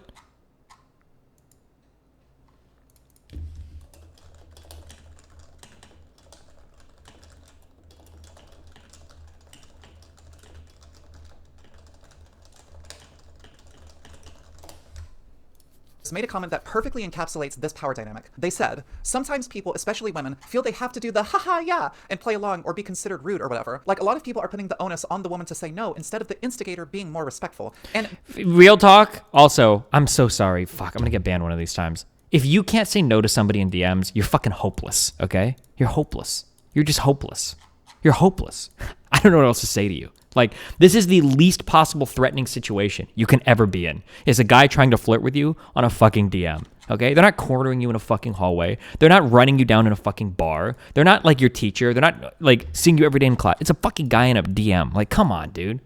made a comment that perfectly encapsulates this power dynamic. They said, sometimes people, especially women, feel they have to do the haha yeah and play along or be considered rude or whatever. Like a lot of people are putting the onus on the woman to say no instead of the instigator being more respectful. And real talk, also, I'm so sorry. Fuck, I'm gonna get banned one of these times. If you can't say no to somebody in DMs, you're fucking hopeless, okay? You're hopeless. You're just hopeless. You're hopeless. I don't know what else to say to you. Like, this is the least possible threatening situation you can ever be in. Is a guy trying to flirt with you on a fucking DM, okay? They're not cornering you in a fucking hallway. They're not running you down in a fucking bar. They're not like your teacher. They're not like seeing you every day in class. It's a fucking guy in a DM. Like, come on, dude.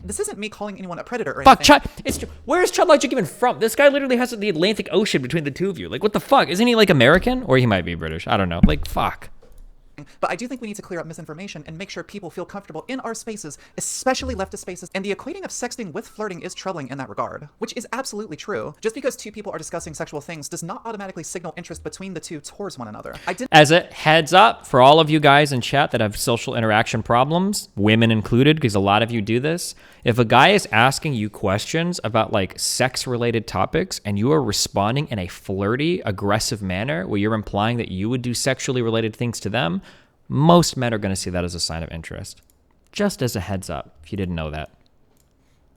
This isn't me calling anyone a predator or fuck, anything. Where is Chud Logic even from? This guy literally has the Atlantic Ocean between the two of you. Like, what the fuck? Isn't he like American? Or he might be British. I don't know. Like, fuck. But I do think we need to clear up misinformation and make sure people feel comfortable in our spaces, especially leftist spaces, and the equating of sexting with flirting is troubling in that regard, which is absolutely true. Just because two people are discussing sexual things does not automatically signal interest between the two towards one another. As a heads up for all of you guys in chat that have social interaction problems, women included, because a lot of you do this, if a guy is asking you questions about like sex-related topics and you are responding in a flirty, aggressive manner where you're implying that you would do sexually related things to them, most men are going to see that as a sign of interest. Just as a heads up, if you didn't know that.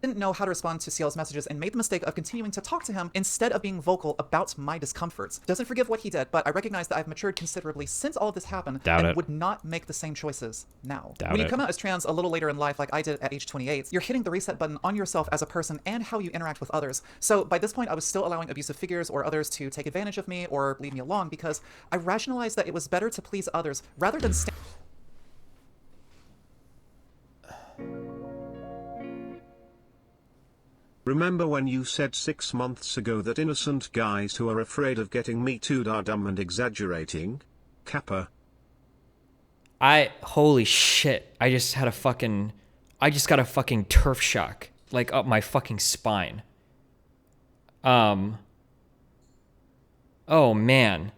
Didn't know how to respond to CL's messages and made the mistake of continuing to talk to him instead of being vocal about my discomforts. Doesn't forgive what he did, but I recognize that I've matured considerably since all of this happened and would not make the same choices now. When you come out as trans a little later in life, like I did at age 28, you're hitting the reset button on yourself as a person and how you interact with others. So by this point, I was still allowing abusive figures or others to take advantage of me or leave me alone because I rationalized that it was better to please others rather than Remember when you said 6 months ago that innocent guys who are afraid of getting Me Too'd are dumb and exaggerating? Kappa. Holy shit. I just got a fucking turf shock, like up my fucking spine. Oh man.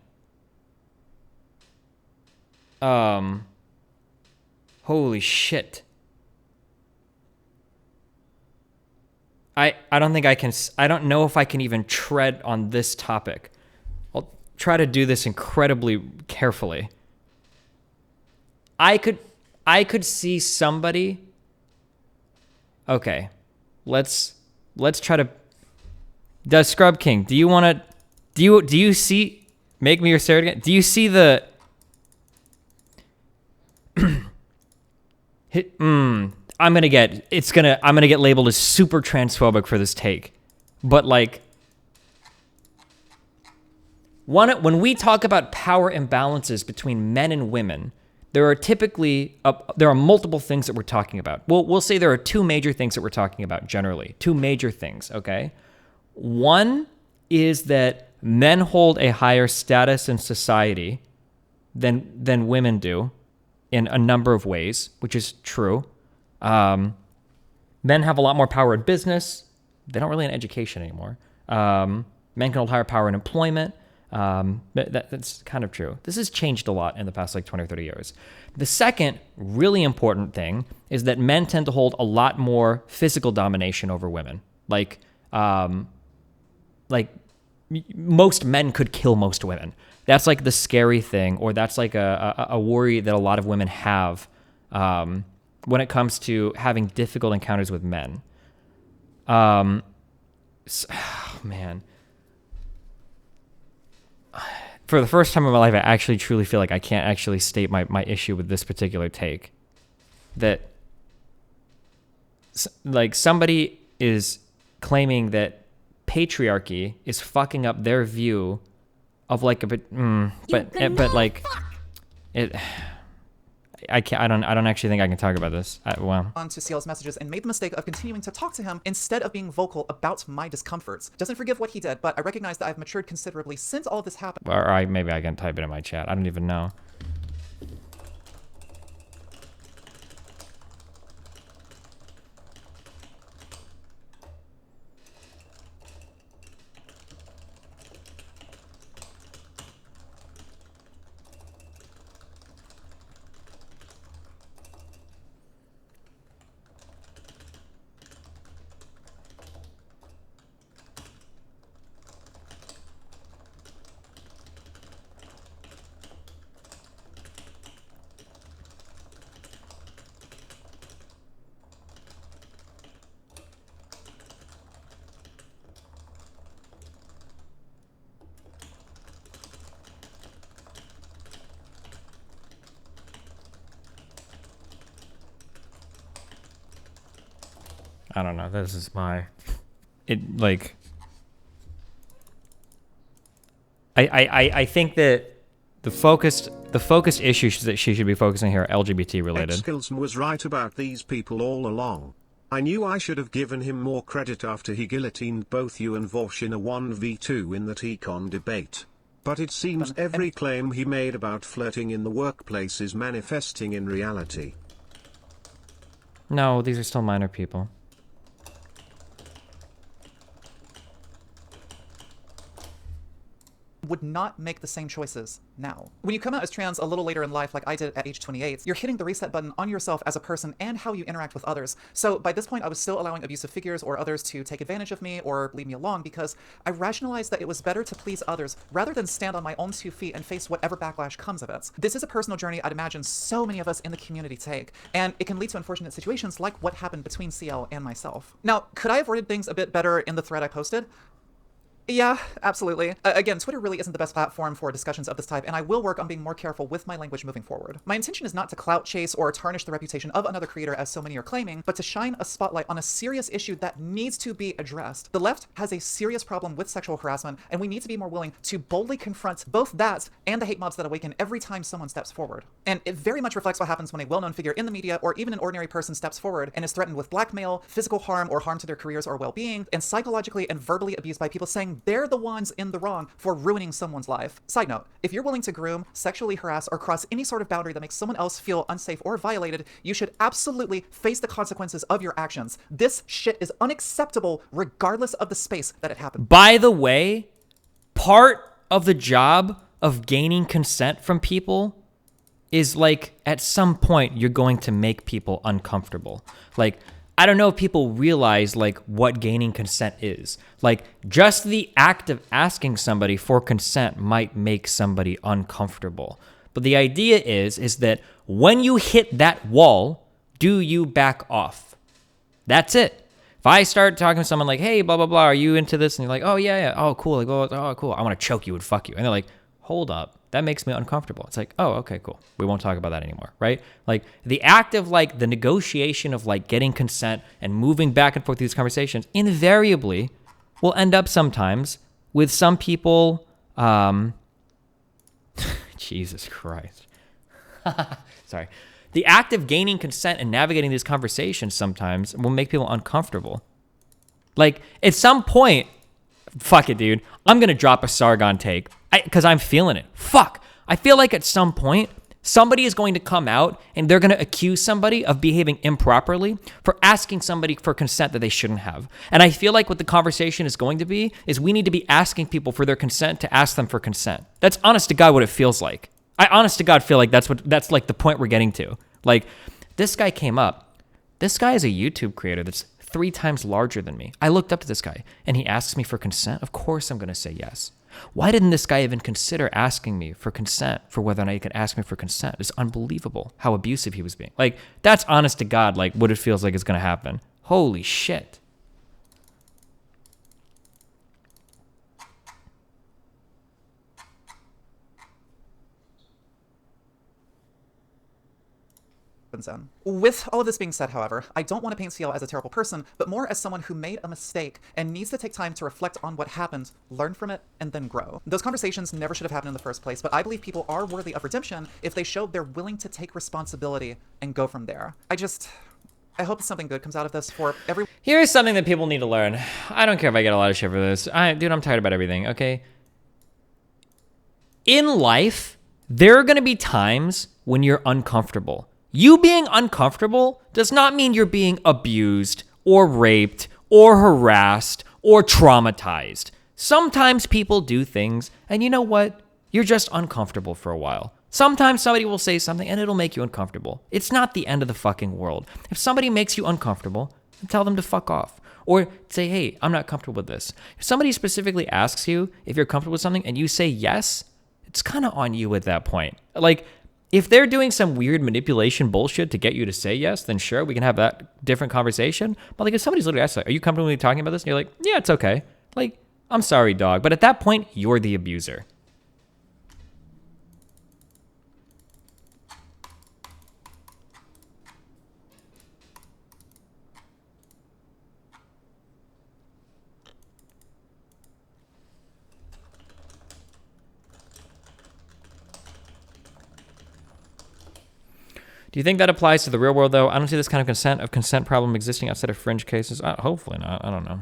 Holy shit. I don't think I can, I don't know if I can even tread on this topic. I'll try to do this incredibly carefully. I could see somebody. Okay. Let's try to. Does Scrub King, do you want to, do you see, make me your surrogate again? Do you see the, I'm gonna get labeled as super transphobic for this take, but like, when we talk about power imbalances between men and women, there are multiple things that we're talking about. We'll say there are two major things that we're talking about generally. Two major things, okay? One is that men hold a higher status in society than women do in a number of ways, which is true. Men have a lot more power in business. They don't really in education anymore. Men can hold higher power in employment. That's kind of true. This has changed a lot in the past 20 or 30 years. The second really important thing is that men tend to hold a lot more physical domination over women. Like most men could kill most women. That's like the scary thing, or that's like a worry that a lot of women have when it comes to having difficult encounters with men. Man. For the first time in my life, I actually truly feel like I can't actually state my issue with this particular take. That, like, somebody is claiming that patriarchy is fucking up their view of like a bit, but like, it. I don't actually think I can talk about this. On to CL's messages and made the mistake of continuing to talk to him instead of being vocal about my discomforts. Doesn't forgive what he did, but I recognize that I've matured considerably since all of this happened. Or maybe I can type it in my chat. I don't even know. I don't know. This is my, I think that the focused issues that she should be focusing here are LGBT related. Skillsman was right about these people all along. I knew I should have given him more credit after he guillotined both you and Vosh in a 1v2 in that econ debate. But it seems every claim he made about flirting in the workplace is manifesting in reality. No, these are still minor people. Would not make the same choices now. When you come out as trans a little later in life, like I did at age 28, you're hitting the reset button on yourself as a person and how you interact with others. So by this point, I was still allowing abusive figures or others to take advantage of me or leave me alone because I rationalized that it was better to please others rather than stand on my own 2 feet and face whatever backlash comes of it. This is a personal journey I'd imagine so many of us in the community take, and it can lead to unfortunate situations like what happened between CL and myself. Now, could I have worded things a bit better in the thread I posted? Yeah, absolutely. Again, Twitter really isn't the best platform for discussions of this type, and I will work on being more careful with my language moving forward. My intention is not to clout chase or tarnish the reputation of another creator as so many are claiming, but to shine a spotlight on a serious issue that needs to be addressed. The left has a serious problem with sexual harassment, and we need to be more willing to boldly confront both that and the hate mobs that awaken every time someone steps forward. And it very much reflects what happens when a well-known figure in the media or even an ordinary person steps forward and is threatened with blackmail, physical harm, or harm to their careers or well-being, and psychologically and verbally abused by people saying they're the ones in the wrong for ruining someone's life. Side note, if you're willing to groom, sexually harass, or cross any sort of boundary that makes someone else feel unsafe or violated, you should absolutely face the consequences of your actions. This shit is unacceptable regardless of the space that it happens. By the way, part of the job of gaining consent from people is like at some point you're going to make people uncomfortable. Like, I don't know if people realize like what gaining consent is. Like just the act of asking somebody for consent might make somebody uncomfortable. But the idea is that when you hit that wall, do you back off? That's it. If I start talking to someone like, hey, blah, blah, blah, are you into this? And you're like, oh, yeah. Oh, cool. Like, oh, cool. I want to choke you and fuck you. And they're like, hold up. That makes me uncomfortable. It's like, oh, okay, cool. We won't talk about that anymore, right? Like the act of like the negotiation of like getting consent and moving back and forth through these conversations invariably will end up sometimes with some people, Jesus Christ. Sorry. The act of gaining consent and navigating these conversations sometimes will make people uncomfortable. Like at some point, fuck it, dude. I'm going to drop a Sargon take because I'm feeling it. Fuck. I feel like at some point, somebody is going to come out and they're going to accuse somebody of behaving improperly for asking somebody for consent that they shouldn't have. And I feel like what the conversation is going to be is we need to be asking people for their consent to ask them for consent. That's honest to God what it feels like. I honest to God feel like that's like the point we're getting to. Like this guy came up. This guy is a YouTube creator that's 3 times larger than me. I looked up to this guy and he asks me for consent. Of course I'm going to say yes. Why didn't this guy even consider asking me for consent for whether or not he could ask me for consent? It's unbelievable how abusive he was being. Like, that's honest to God, like what it feels like is going to happen. Holy shit. In. With all of this being said, however, I don't want to paint CL as a terrible person, but more as someone who made a mistake and needs to take time to reflect on what happened, learn from it, and then grow. Those conversations never should have happened in the first place, but I believe people are worthy of redemption if they show they're willing to take responsibility and go from there. I hope something good comes out of this for every— Here's something that people need to learn. I don't care if I get a lot of shit for this. Dude, I'm tired about everything, okay? In life, there are going to be times when you're uncomfortable. You being uncomfortable does not mean you're being abused or raped or harassed or traumatized. Sometimes people do things and you know what? You're just uncomfortable for a while. Sometimes somebody will say something and it'll make you uncomfortable. It's not the end of the fucking world. If somebody makes you uncomfortable, then tell them to fuck off. Or say, hey, I'm not comfortable with this. If somebody specifically asks you if you're comfortable with something and you say yes, it's kind of on you at that point. Like, if they're doing some weird manipulation bullshit to get you to say yes, then sure, we can have that different conversation. But like if somebody's literally asked, like, are you comfortable with me talking about this? And you're like, yeah, it's okay. Like, I'm sorry, dog. But at that point, you're the abuser. Do you think that applies to the real world, though? I don't see this kind of consent problem existing outside of fringe cases. Hopefully not. I don't know.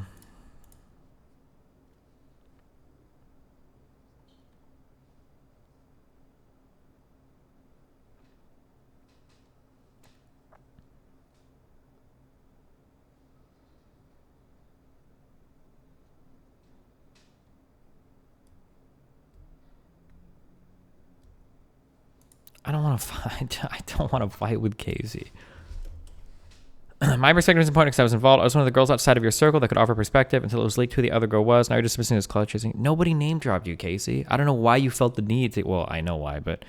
I don't want to fight. I don't want to fight with Casey. My perspective is important because I was involved. I was one of the girls outside of your circle that could offer perspective until it was leaked who the other girl was. Now you're dismissing as clout chasing. Nobody name dropped you, Casey. I don't know why you felt the need to. Well, I know why, but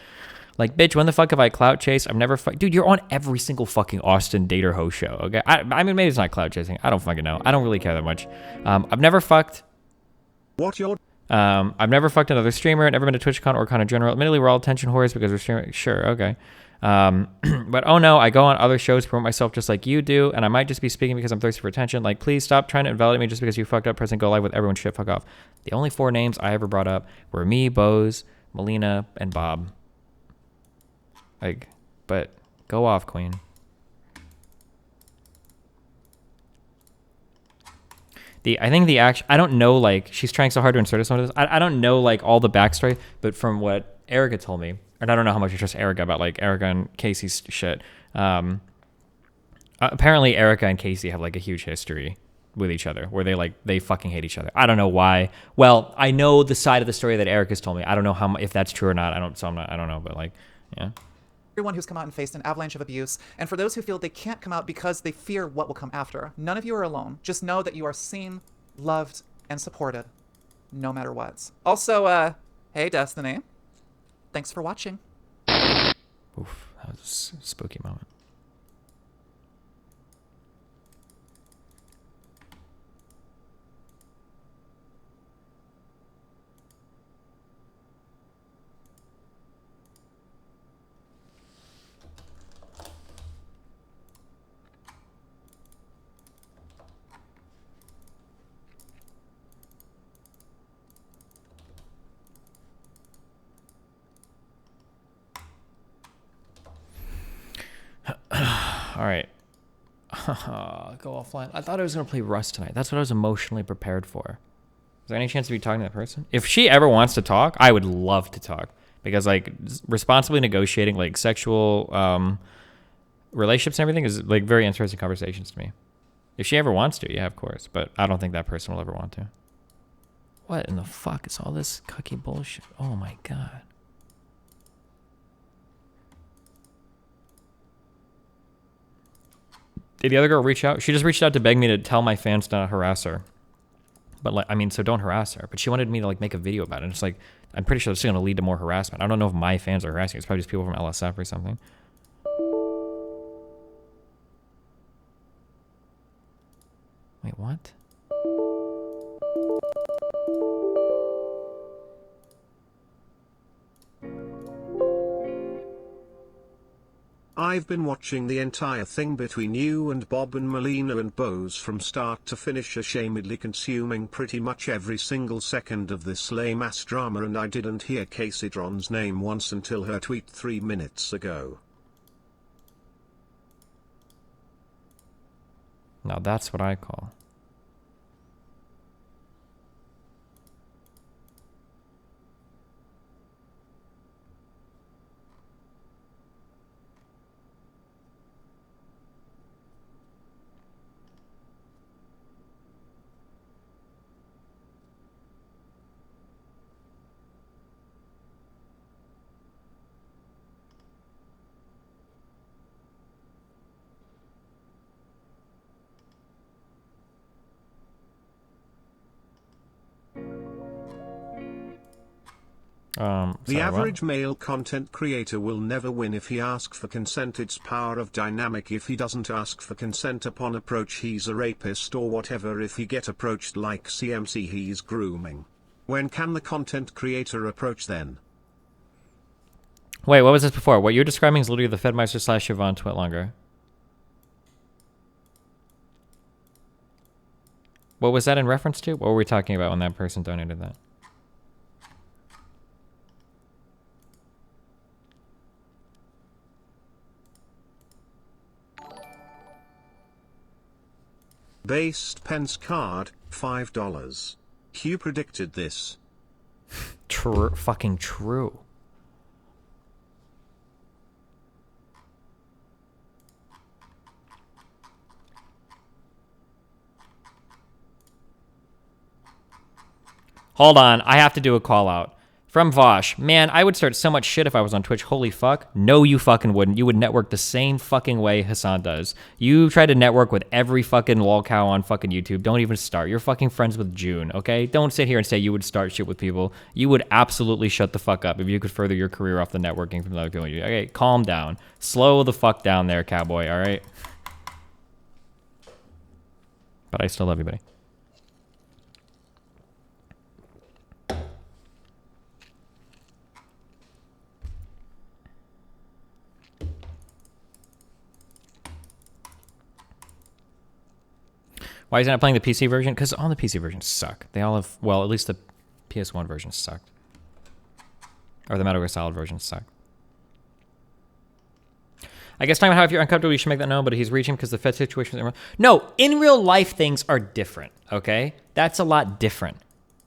like, bitch, when the fuck have I clout chased? I've never dude, you're on every single fucking Austin dater ho show. Okay, I mean, maybe it's not clout chasing. I don't fucking know. I don't really care that much. I've never fucked What your... I've never fucked another streamer, never been to TwitchCon or con in general. Admittedly, we're all attention whores because we're streaming. Sure, okay. But oh no, I go on other shows, promote myself just like you do, and I might just be speaking because I'm thirsty for attention. Like, please stop trying to invalidate me just because you fucked up pressing go live with everyone. Shit, fuck off. The only 4 names I ever brought up were me, Bose, Melina, and Bob. Like, but go off, queen. I think the action, I don't know, like, she's trying so hard to insert us into this. I don't know, like, all the backstory, but from what Erica told me, and I don't know how much I trust Erica about, like, Erica and Casey's shit. Apparently, Erica and Casey have, like, a huge history with each other, where they fucking hate each other. I don't know why. Well, I know the side of the story that Erica's told me. I don't know if that's true or not. I don't know, but, like, yeah. Everyone who's come out and faced an avalanche of abuse, and for those who feel they can't come out because they fear what will come after, none of you are alone. Just know that you are seen, loved, and supported, no matter what. Also, hey, Destiny. Thanks for watching. Oof, that was a spooky moment. All right. Go offline. I thought I was going to play Rust tonight. That's what I was emotionally prepared for. Is there any chance of you talking to that person? If she ever wants to talk, I would love to talk. Because, like, responsibly negotiating, like, sexual relationships and everything is, like, very interesting conversations to me. If she ever wants to, yeah, of course. But I don't think that person will ever want to. What in the fuck is all this cucky bullshit? Oh, my God. Did the other girl reach out? She just reached out to beg me to tell my fans to not harass her. But, like, I mean, so don't harass her. But she wanted me to, like, make a video about it. And it's like, I'm pretty sure it's going to lead to more harassment. I don't know if my fans are harassing. It's probably just people from LSF or something. Wait, what? I've been watching the entire thing between you and Bob and Melina and Bose from start to finish, ashamedly consuming pretty much every single second of this lame-ass drama, and I didn't hear Casey Dron's name once until her tweet 3 minutes ago. Now that's what I call. The average male content creator will never win if he asks for consent. It's power of dynamic. If he doesn't ask for consent upon approach, he's a rapist or whatever. If he get approached like CMC, he's grooming. When can the content creator approach then? Wait, what was this before? What you're describing is literally the Fedmeister / Siobhan twit longer. What was that in reference to? What were we talking about when that person donated that? Based Pence card, $5. Hugh predicted this. True, fucking true. Hold on, I have to do a call out. From Vosh, man, I would start so much shit if I was on Twitch. Holy fuck. No, you fucking wouldn't. You would network the same fucking way Hassan does. You try to network with every fucking lolcow on fucking YouTube. Don't even start. You're fucking friends with June, okay? Don't sit here and say you would start shit with people. You would absolutely shut the fuck up if you could further your career off the networking from other people. Okay, calm down. Slow the fuck down there, cowboy, all right? But I still love you, buddy. Why is he not playing the PC version? Because all the PC versions suck. They all have, well, at least the PS1 version sucked. Or the Metal Gear Solid version sucked. I guess talking about how if you're uncomfortable, you should make that known, but he's reaching because the Fed situation is... No, in real life, things are different, okay? That's a lot different.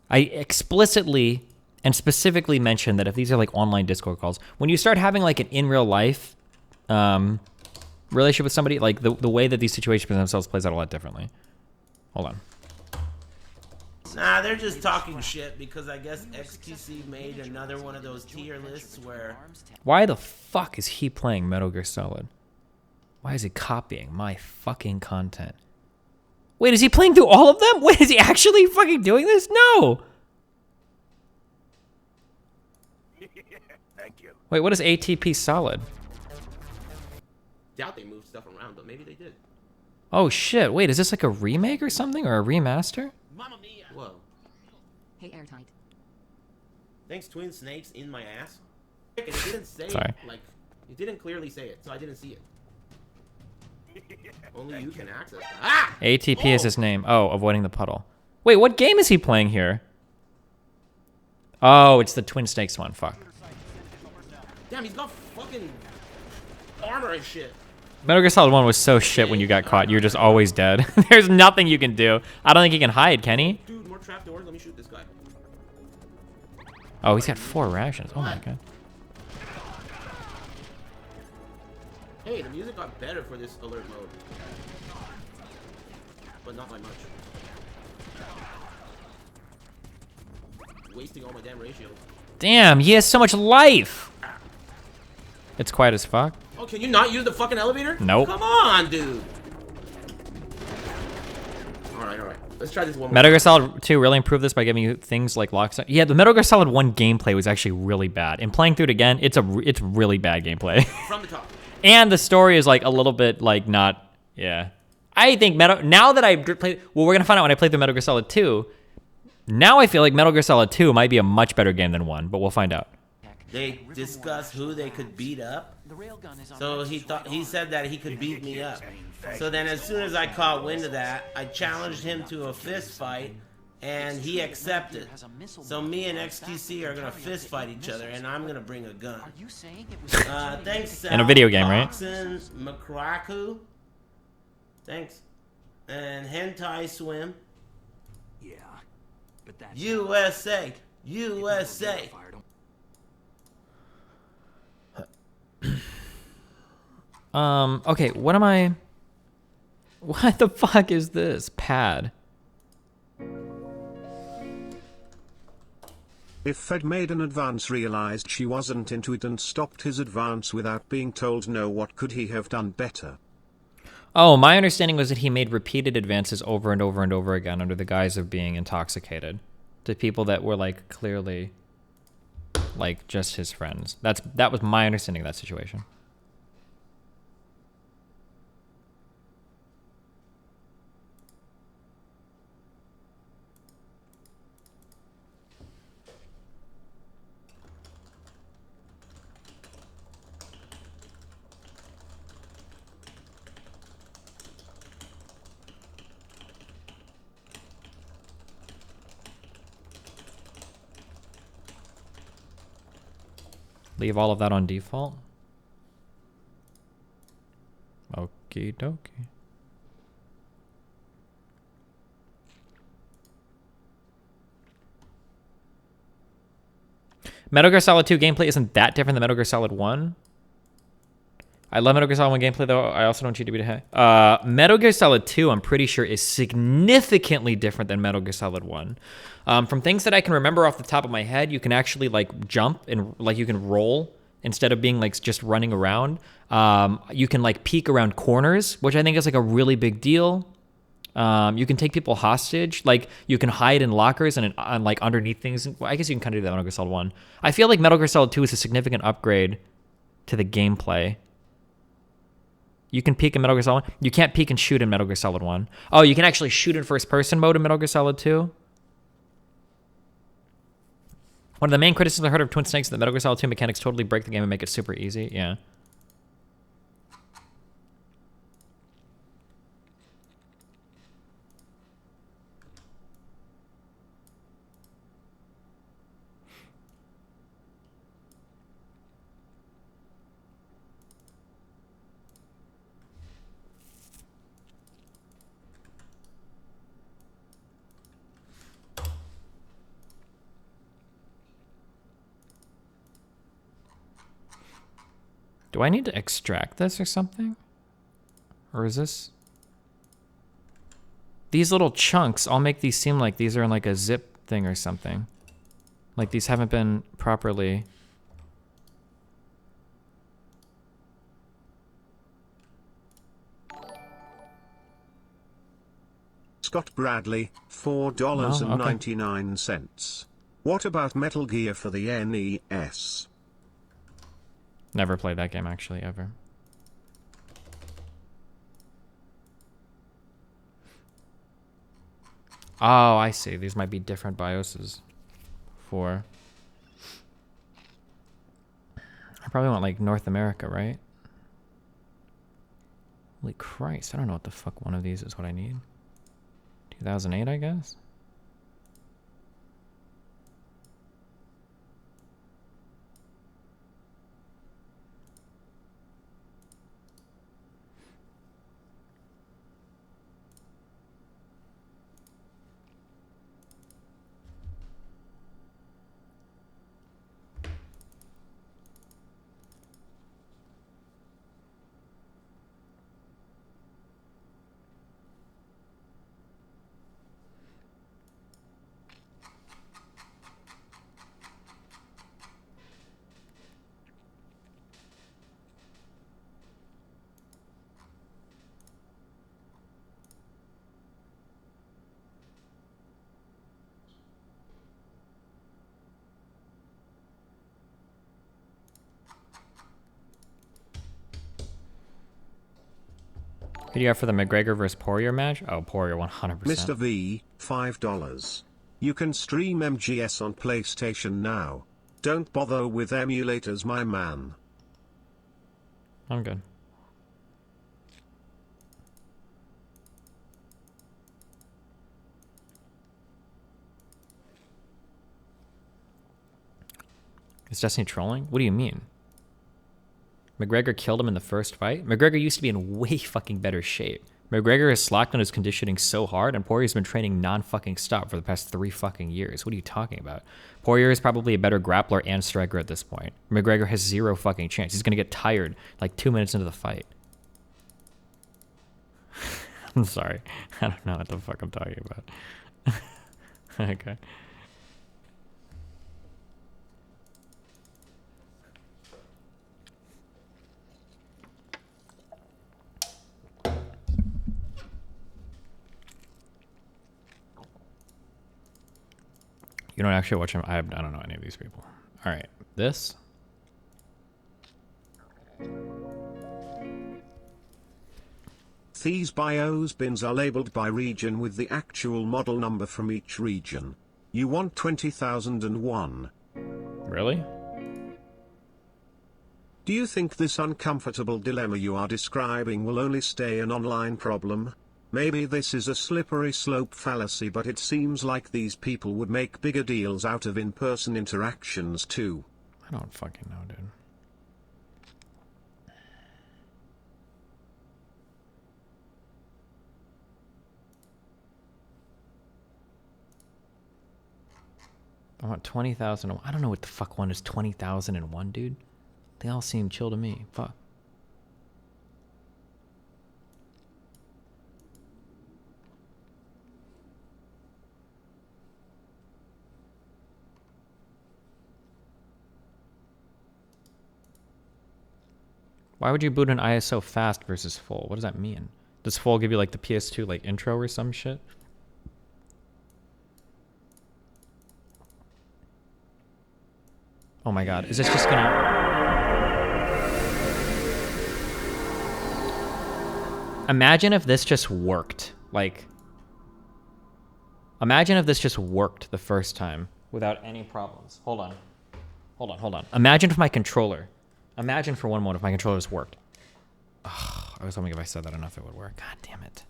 I explicitly and specifically mentioned that if these are like online Discord calls, when you start having like an in real life relationship with somebody, like the way that these situations present themselves plays out a lot differently. Hold on. Nah, they're just talking shit because I guess XQC made another one of those tier lists where... Why the fuck is he playing Metal Gear Solid? Why is he copying my fucking content? Wait, is he playing through all of them? Wait, is he actually fucking doing this? No! Thank you. Wait, what is ATP Solid? Doubt they moved stuff around, but maybe they did. Oh shit, wait, is this like a remake or something? Or a remaster? Mamma mia! Whoa. Hey, airtight. Thanks, Twin Snakes in my ass. And it didn't say Sorry. it, like, it didn't clearly say it, so I didn't see it. Only you can access that. Ah! ATP is his name. Oh, avoiding the puddle. Wait, what game is he playing here? Oh, it's the Twin Snakes one. Fuck. Damn, he's got fucking armor and shit. Metal Gear Solid 1 was so shit when you got caught. You're just always dead. There's nothing you can do. I don't think he can hide, can he? Dude, more trapdoors. Let me shoot this guy. Oh, he's got 4 rations. Oh my god. Hey, the music got better for this alert mode. But not by much. Wasting all my damn ratios. Damn, he has so much life. It's quiet as fuck. Oh, can you not use the fucking elevator? Nope. Come on, dude. Alright, alright. Let's try this one more. Metal Gear Solid 2 really improved this by giving you things like locks. Yeah, the Metal Gear Solid 1 gameplay was actually really bad. And playing through it again, it's really bad gameplay. From the top. And the story is like a little bit like not, yeah. I think now that I played, well, we're gonna find out when I play through Metal Gear Solid 2. Now I feel like Metal Gear Solid 2 might be a much better game than 1, but we'll find out. They discussed who they could beat up. So he said that he could beat me up. So then as soon as I caught wind of that, I challenged him to a fist fight, and he accepted. So me and XQC are gonna fist fight each other, and I'm gonna bring a gun. Thanks, Sal. In a video game, right? Toxin Makraku. Thanks. And Hentai Swim. Yeah, but that's USA. USA. Okay, what the fuck is this? Pad. If Fed made an advance, realized she wasn't into it and stopped his advance without being told no, what could he have done better? Oh, my understanding was that he made repeated advances over and over and over again under the guise of being intoxicated to people that were like clearly like just his friends. That was my understanding of that situation. Leave all of that on default. Okie dokie. Metal Gear Solid 2 gameplay isn't that different than Metal Gear Solid 1. I love Metal Gear Solid 1 gameplay, though. I also don't cheat to be the Metal Gear Solid 2, I'm pretty sure, is significantly different than Metal Gear Solid 1. From things that I can remember off the top of my head, you can actually, like, jump and, like, you can roll instead of being, like, just running around. You can, like, peek around corners, which I think is, like, a really big deal. You can take people hostage. Like, you can hide in lockers and like, underneath things. Well, I guess you can kind of do that in Metal Gear Solid 1. I feel like Metal Gear Solid 2 is a significant upgrade to the gameplay. You can peek in Metal Gear Solid 1. You can't peek and shoot in Metal Gear Solid 1. Oh, you can actually shoot in first-person mode in Metal Gear Solid 2. One of the main criticisms I heard of Twin Snakes is that Metal Gear Solid 2 mechanics totally break the game and make it super easy. Yeah. Do I need to extract this or something? Or is this... These little chunks all make these seem like these are in like a zip thing or something. Like these haven't been properly... Scott Bradley, $4.99. What about Metal Gear for the NES? Never played that game actually, ever. Oh, I see. These might be different BIOSes for... I probably want like North America, right? Holy Christ, I don't know what the fuck one of these is what I need. 2008, I guess? Who do you have for the McGregor versus Poirier match? Oh, Poirier 100%. Mr. V, $5. You can stream MGS on PlayStation now. Don't bother with emulators, my man. I'm good. Is Destiny trolling? What do you mean? McGregor killed him in the first fight? McGregor used to be in way fucking better shape. McGregor has slacked on his conditioning so hard, and Poirier's been training non-fucking stop for the past 3 fucking years. What are you talking about? Poirier is probably a better grappler and striker at this point. McGregor has 0 fucking chance. He's gonna get tired like 2 minutes into the fight. I'm sorry. I don't know what the fuck I'm talking about. Okay. You don't actually watch him? I don't know any of these people. All right, this. These BIOS bins are labeled by region with the actual model number from each region. You want 20,001. Really? Do you think this uncomfortable dilemma you are describing will only stay an online problem? Maybe this is a slippery slope fallacy, but it seems like these people would make bigger deals out of in-person interactions too. I don't fucking know, dude. I want 20,000. I don't know what the fuck one is 20,001, dude. They all seem chill to me. Fuck. Why would you boot an ISO fast versus full? What does that mean? Does full give you like the PS2 like intro or some shit? Oh my god, is this just gonna... Imagine if this just worked. Like... Imagine if this just worked the first time without any problems. Hold on. Hold on, hold on. Imagine if my controller... Imagine for one moment if my controller just worked. Oh, I was hoping if I said that enough it would work. God damn it.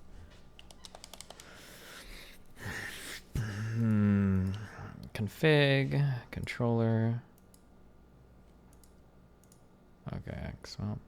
Config, controller. Okay, X. Well.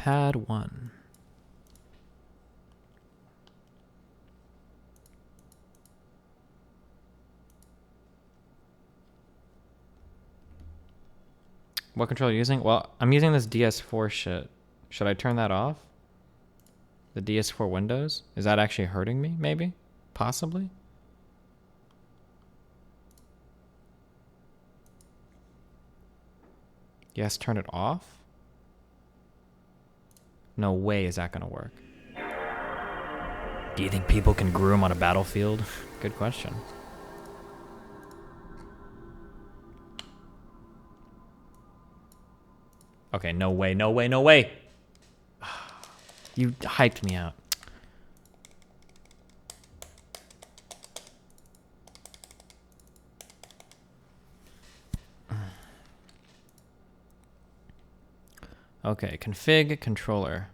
Pad 1. What controller are you using? Well, I'm using this DS4 shit. Should I turn that off? The DS4 Windows? Is that actually hurting me, maybe? Possibly? Yes, turn it off? No way is that gonna work. Do you think people can groom on a battlefield? Good question. Okay, no way, no way, no way! You hyped me out. Okay, config controller.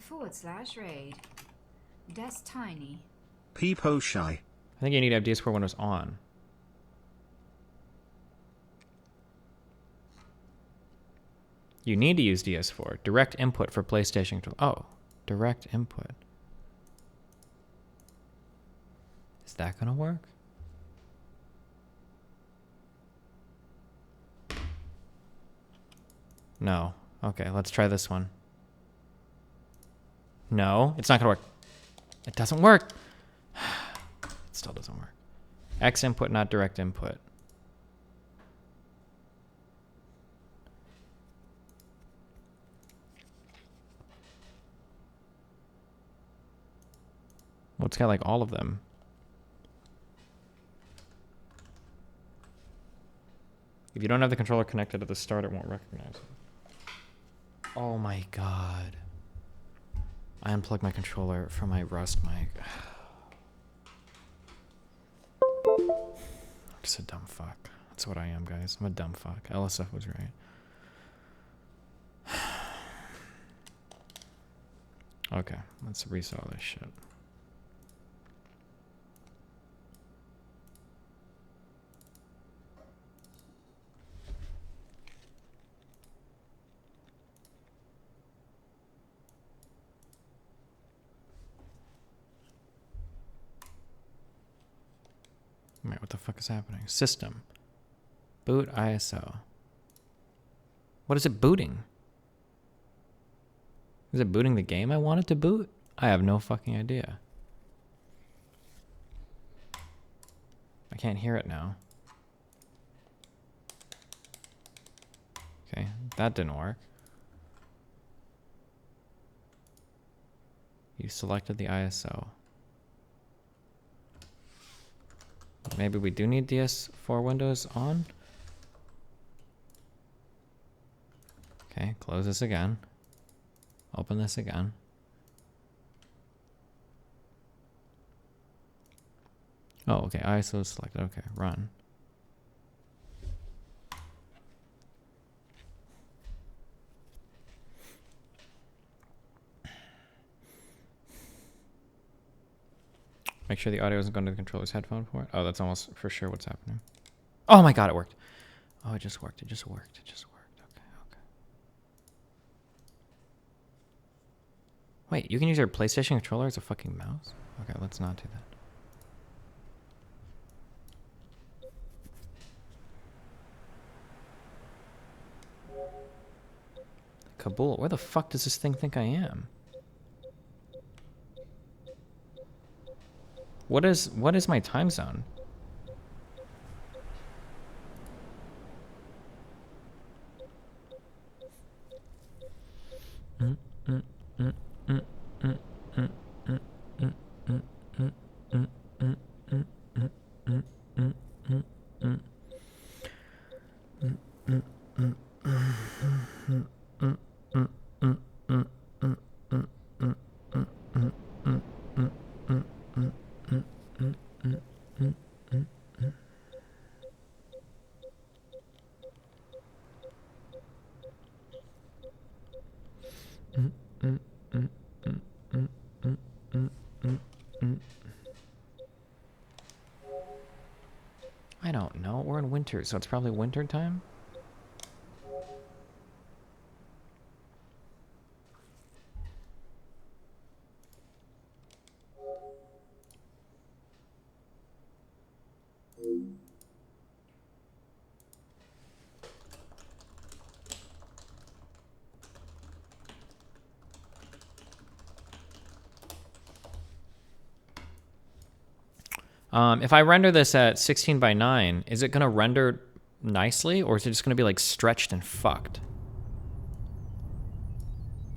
/raid. That's tiny. Peepo shy. I think you need to have DS4 Windows on. You need to use DS4. Direct input for PlayStation control. Oh, direct input. Is that gonna work? No. Okay, let's try this one. No, it's not gonna work. It doesn't work. It still doesn't work. X input, not direct input. Well, it's got like all of them. If you don't have the controller connected at the start, it won't recognize it. Oh my god. I unplugged my controller from my Rust mic. I'm just a dumb fuck. That's what I am, guys. I'm a dumb fuck. LSF was right. Okay, let's restart this shit. Wait, what the fuck is happening? System. Boot ISO. What is it booting? Is it booting the game I want it to boot? I have no fucking idea. I can't hear it now. Okay, that didn't work. You selected the ISO. Maybe we do need DS4 Windows on. Okay, close this again. Open this again. Oh, okay, ISO is selected. Okay, run. Make sure the audio isn't going to the controller's headphone port. Oh, that's almost for sure what's happening. Oh my god, it worked. Oh, it just worked. It just worked. It just worked. Okay, okay. Wait, you can use your PlayStation controller as a fucking mouse? Okay, let's not do that. Kabul, where the fuck does this thing think I am? What is my time zone? winter, so it's probably winter time. If I render this at 16 by 9, is it going to render nicely, or is it just going to be like stretched and fucked?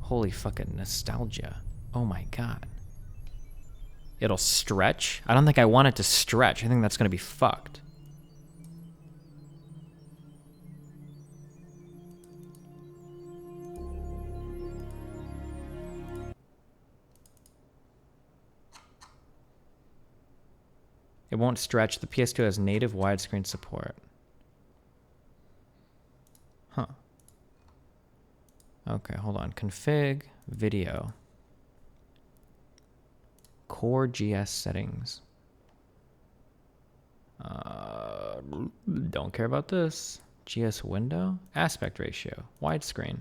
Holy fucking nostalgia. Oh my god. It'll stretch? I don't think I want it to stretch. I think that's going to be fucked. It won't stretch. The PS2 has native widescreen support. Huh. Okay, hold on. Config, video. Core GS settings. Don't care about this. GS window. Aspect ratio. Widescreen.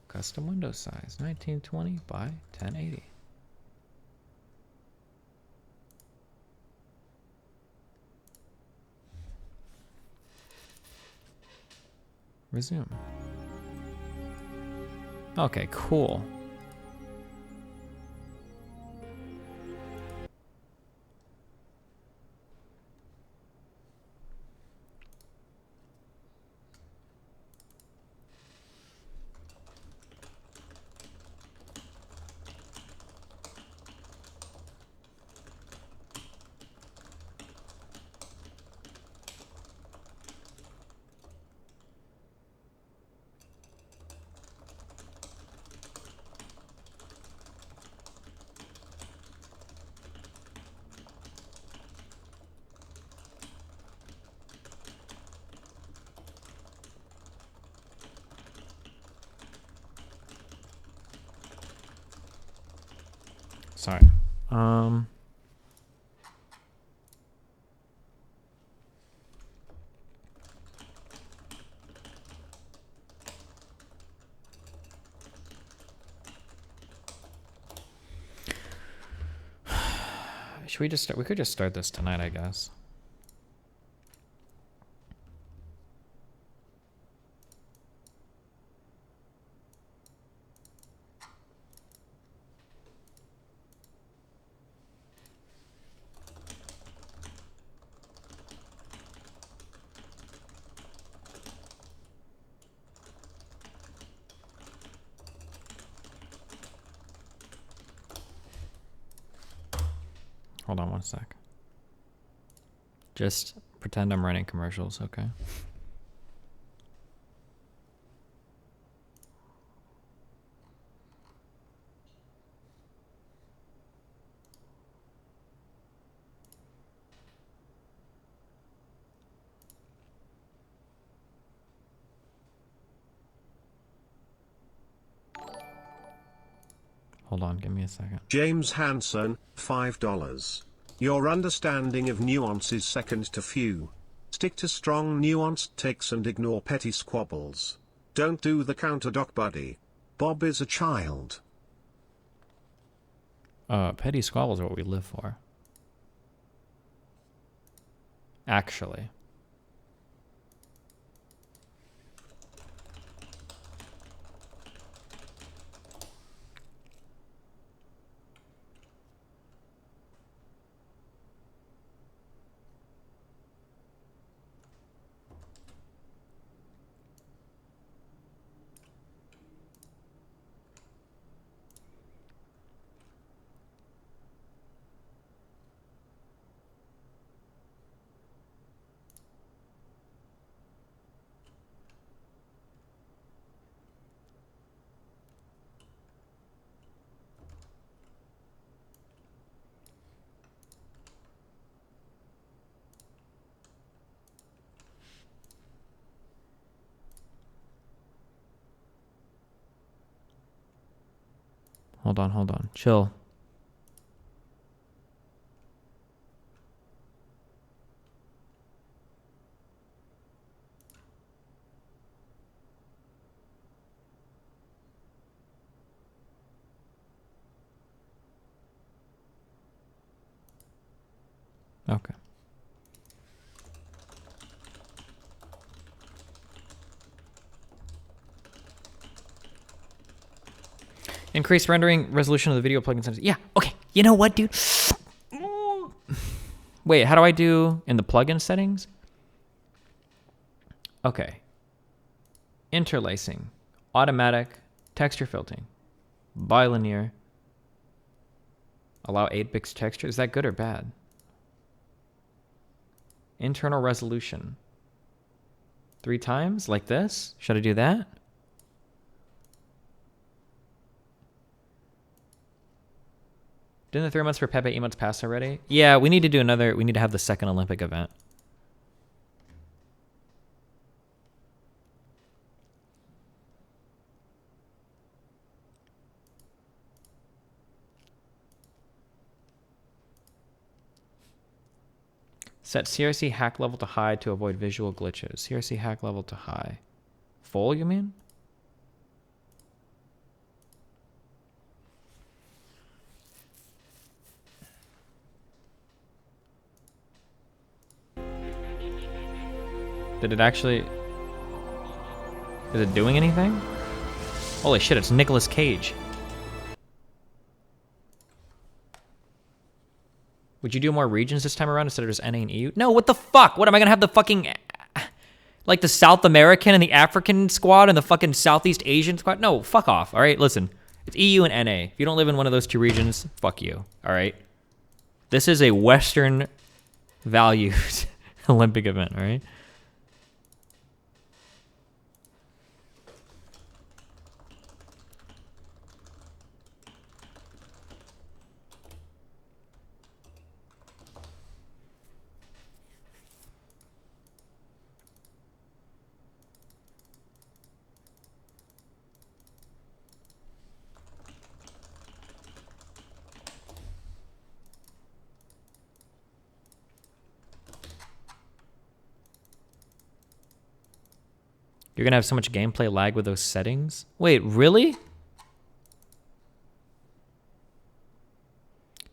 Custom window size. 1920 by 1080. Resume. Okay, cool. Sorry. Should we just start? We could just start this tonight, I guess. Hold on one sec. Just pretend I'm running commercials, okay? Hold on, give me a second. James Hanson, $5. Your understanding of nuance is second to few. Stick to strong nuanced takes and ignore petty squabbles. Don't do the counter-doc, buddy. Bob is a child. Petty squabbles are what we live for. Actually. Hold on. Chill. Okay. Increase rendering resolution of the video plugins. Yeah, okay. You know what, dude? Wait, how do I do in the plugin settings? Okay. Interlacing. Automatic. Texture filtering. Bilinear. Allow 8-bit texture. Is that good or bad? Internal resolution. 3 times? Like this? Should I do that? Didn't the 3 months for Pepe emotes pass already? Yeah, we need to do another. We need to have the second Olympic event. Set CRC hack level to high to avoid visual glitches. CRC hack level to high. Full, you mean? Did it actually... Is it doing anything? Holy shit, it's Nicolas Cage. Would you do more regions this time around instead of just NA and EU? No, what the fuck? What, am I gonna have the fucking... Like the South American and the African squad and the fucking Southeast Asian squad? No, fuck off, alright? Listen, it's EU and NA. If you don't live in one of those 2 regions, fuck you, alright? This is a Western valued Olympic event, alright? You're gonna have so much gameplay lag with those settings? Wait, really?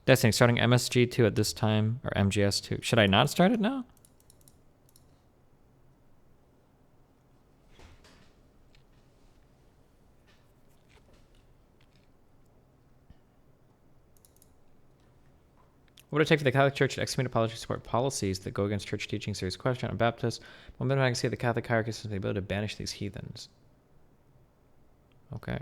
Destiny, starting MSG2 at this time, or MGS2. Should I not start it now? What would it take for the Catholic Church to execute apology support policies that go against church teaching? Serious question. I'm Baptist. One minute I can see the Catholic hierarchy has the ability to banish these heathens. Okay.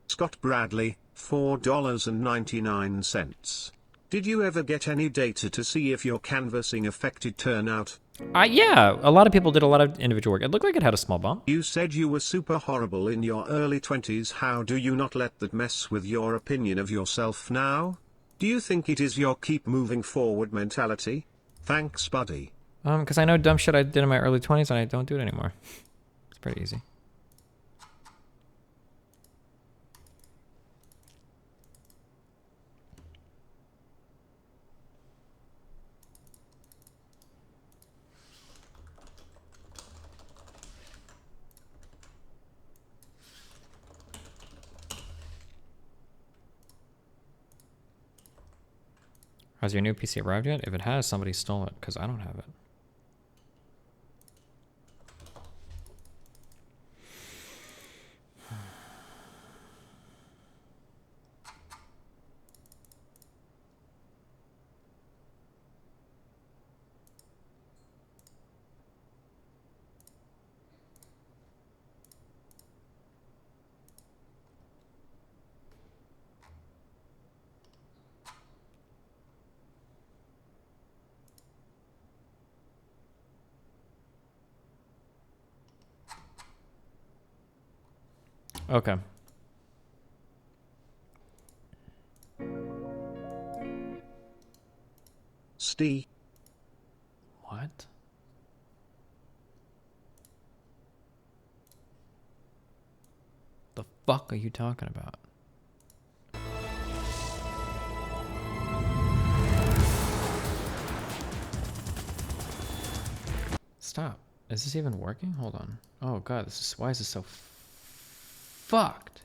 Scott Bradley, $4.99. Did you ever get any data to see if your canvassing affected turnout? Yeah, a lot of people did a lot of individual work. It looked like it had a small bump. You said you were super horrible in your early 20s. How do you not let that mess with your opinion of yourself now? Do you think it is your keep moving forward mentality? Thanks, buddy. Because I know dumb shit I did in my early 20s and I don't do it anymore. It's pretty easy. Has your new PC arrived yet? If it has, somebody stole it, because I don't have it. Okay. Steve. What? The fuck are you talking about? Stop. Is this even working? Hold on. Oh god, this is why is this so fucked?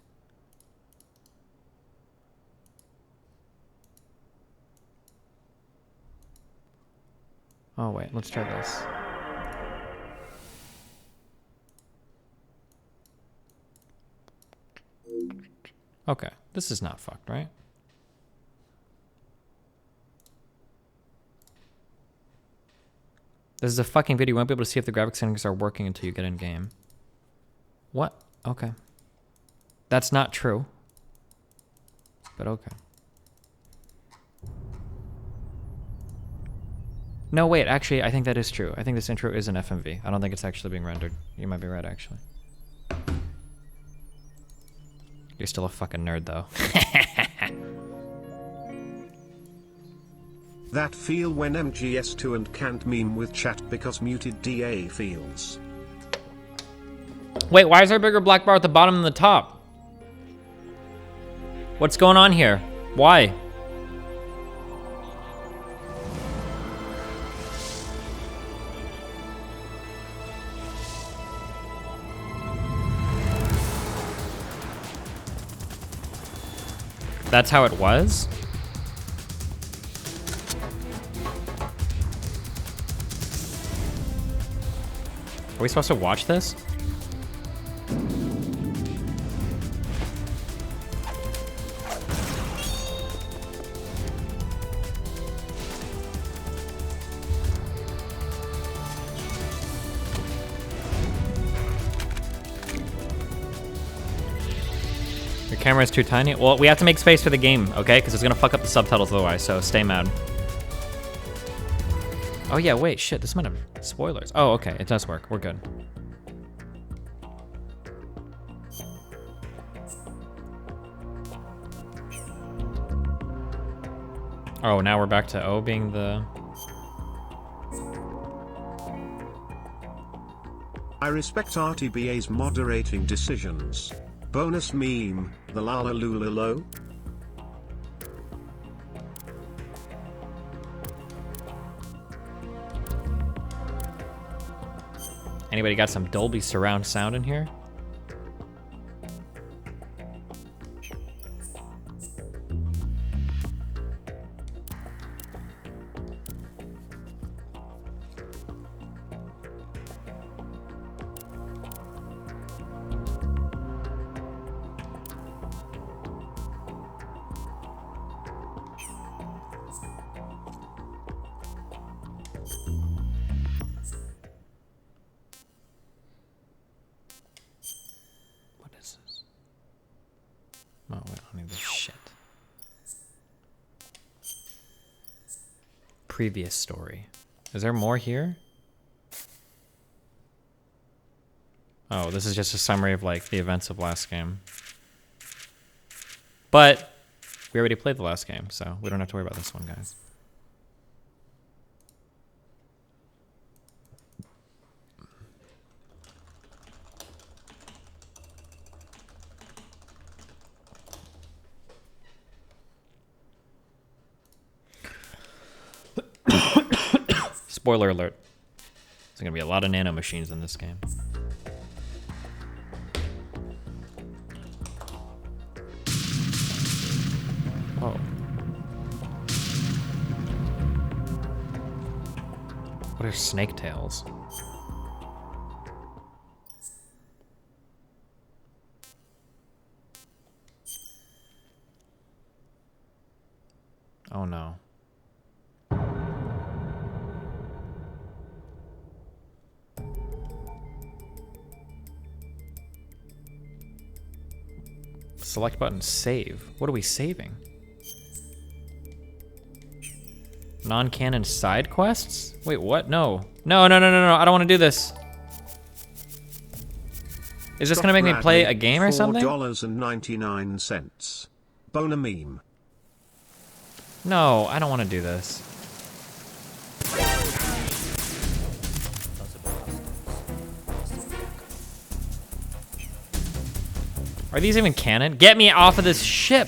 Oh wait, let's try this. Okay, this is not fucked, right? This is a fucking video. You won't be able to see if the graphics settings are working until you get in game. What? Okay. That's not true. But okay. No, wait, actually, I think that is true. I think this intro is an FMV. I don't think it's actually being rendered. You might be right, actually. You're still a fucking nerd, though. That feel when MGS2 and can't meme with chat because muted DA feels. Wait, why is there a bigger black bar at the bottom than the top? What's going on here? Why? That's how it was? Are we supposed to watch this? Your camera is too tiny? Well, we have to make space for the game, okay? Because it's gonna fuck up the subtitles otherwise, so stay mad. Oh yeah, wait, shit, this might have spoilers. Oh, okay, it does work, we're good. Oh, now we're back to O being the... I respect RTBA's moderating decisions. Bonus meme, the la la lula lo. Anybody got some Dolby surround sound in here? What is this? Oh, wait, I don't need this shit. Previous story. Is there more here? Oh, this is just a summary of like the events of last game. But we already played the last game, so we don't have to worry about this one, guys. Spoiler alert. There's gonna be a lot of nano machines in this game. Oh. What are snake tails? Oh no. Select button, save. What are we saving? Non-canon side quests? Wait, what? No. No, no, no, no, no. I don't want to do this. Is this going to make me play a game or something? $4.99. Bona meme. No, I don't want to do this. Are these even canon? Get me off of this ship!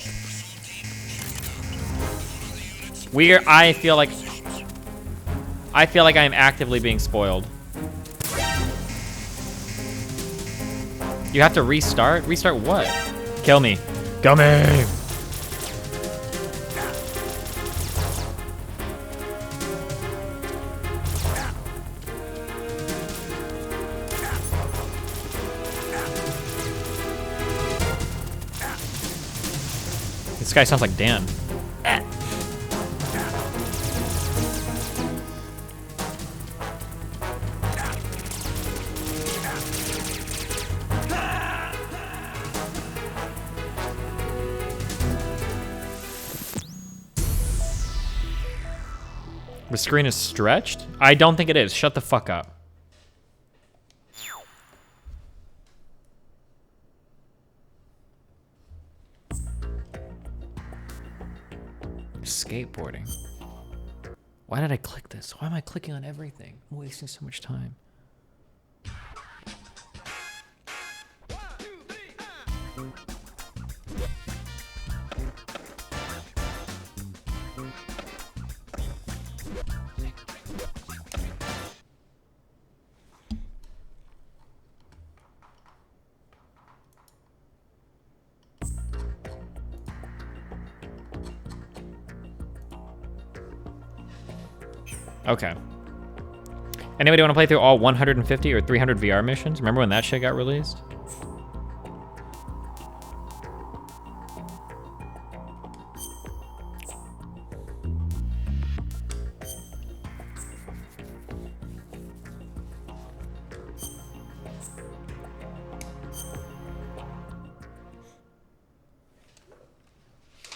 I feel like I am actively being spoiled. You have to restart? Restart what? Kill me. Kill me! This guy sounds like Dan. The screen is stretched? I don't think it is. Shut the fuck up. Skateboarding. Why did I click this? Why am I clicking on everything? I'm wasting so much time. Okay. Anybody want to play through all 150 or 300 VR missions? Remember when that shit got released?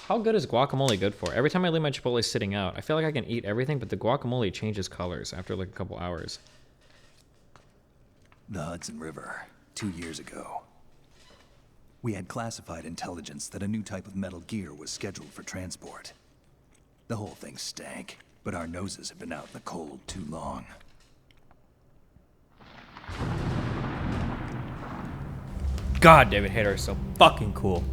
How good is guacamole good for? Every time I leave my Chipotle sitting out, I feel like I can eat everything, but the guacamole changes colors after like a couple hours. The Hudson River, 2 years ago. We had classified intelligence that a new type of metal gear was scheduled for transport. The whole thing stank, but our noses have been out in the cold too long. God, David Hayter is so fucking cool.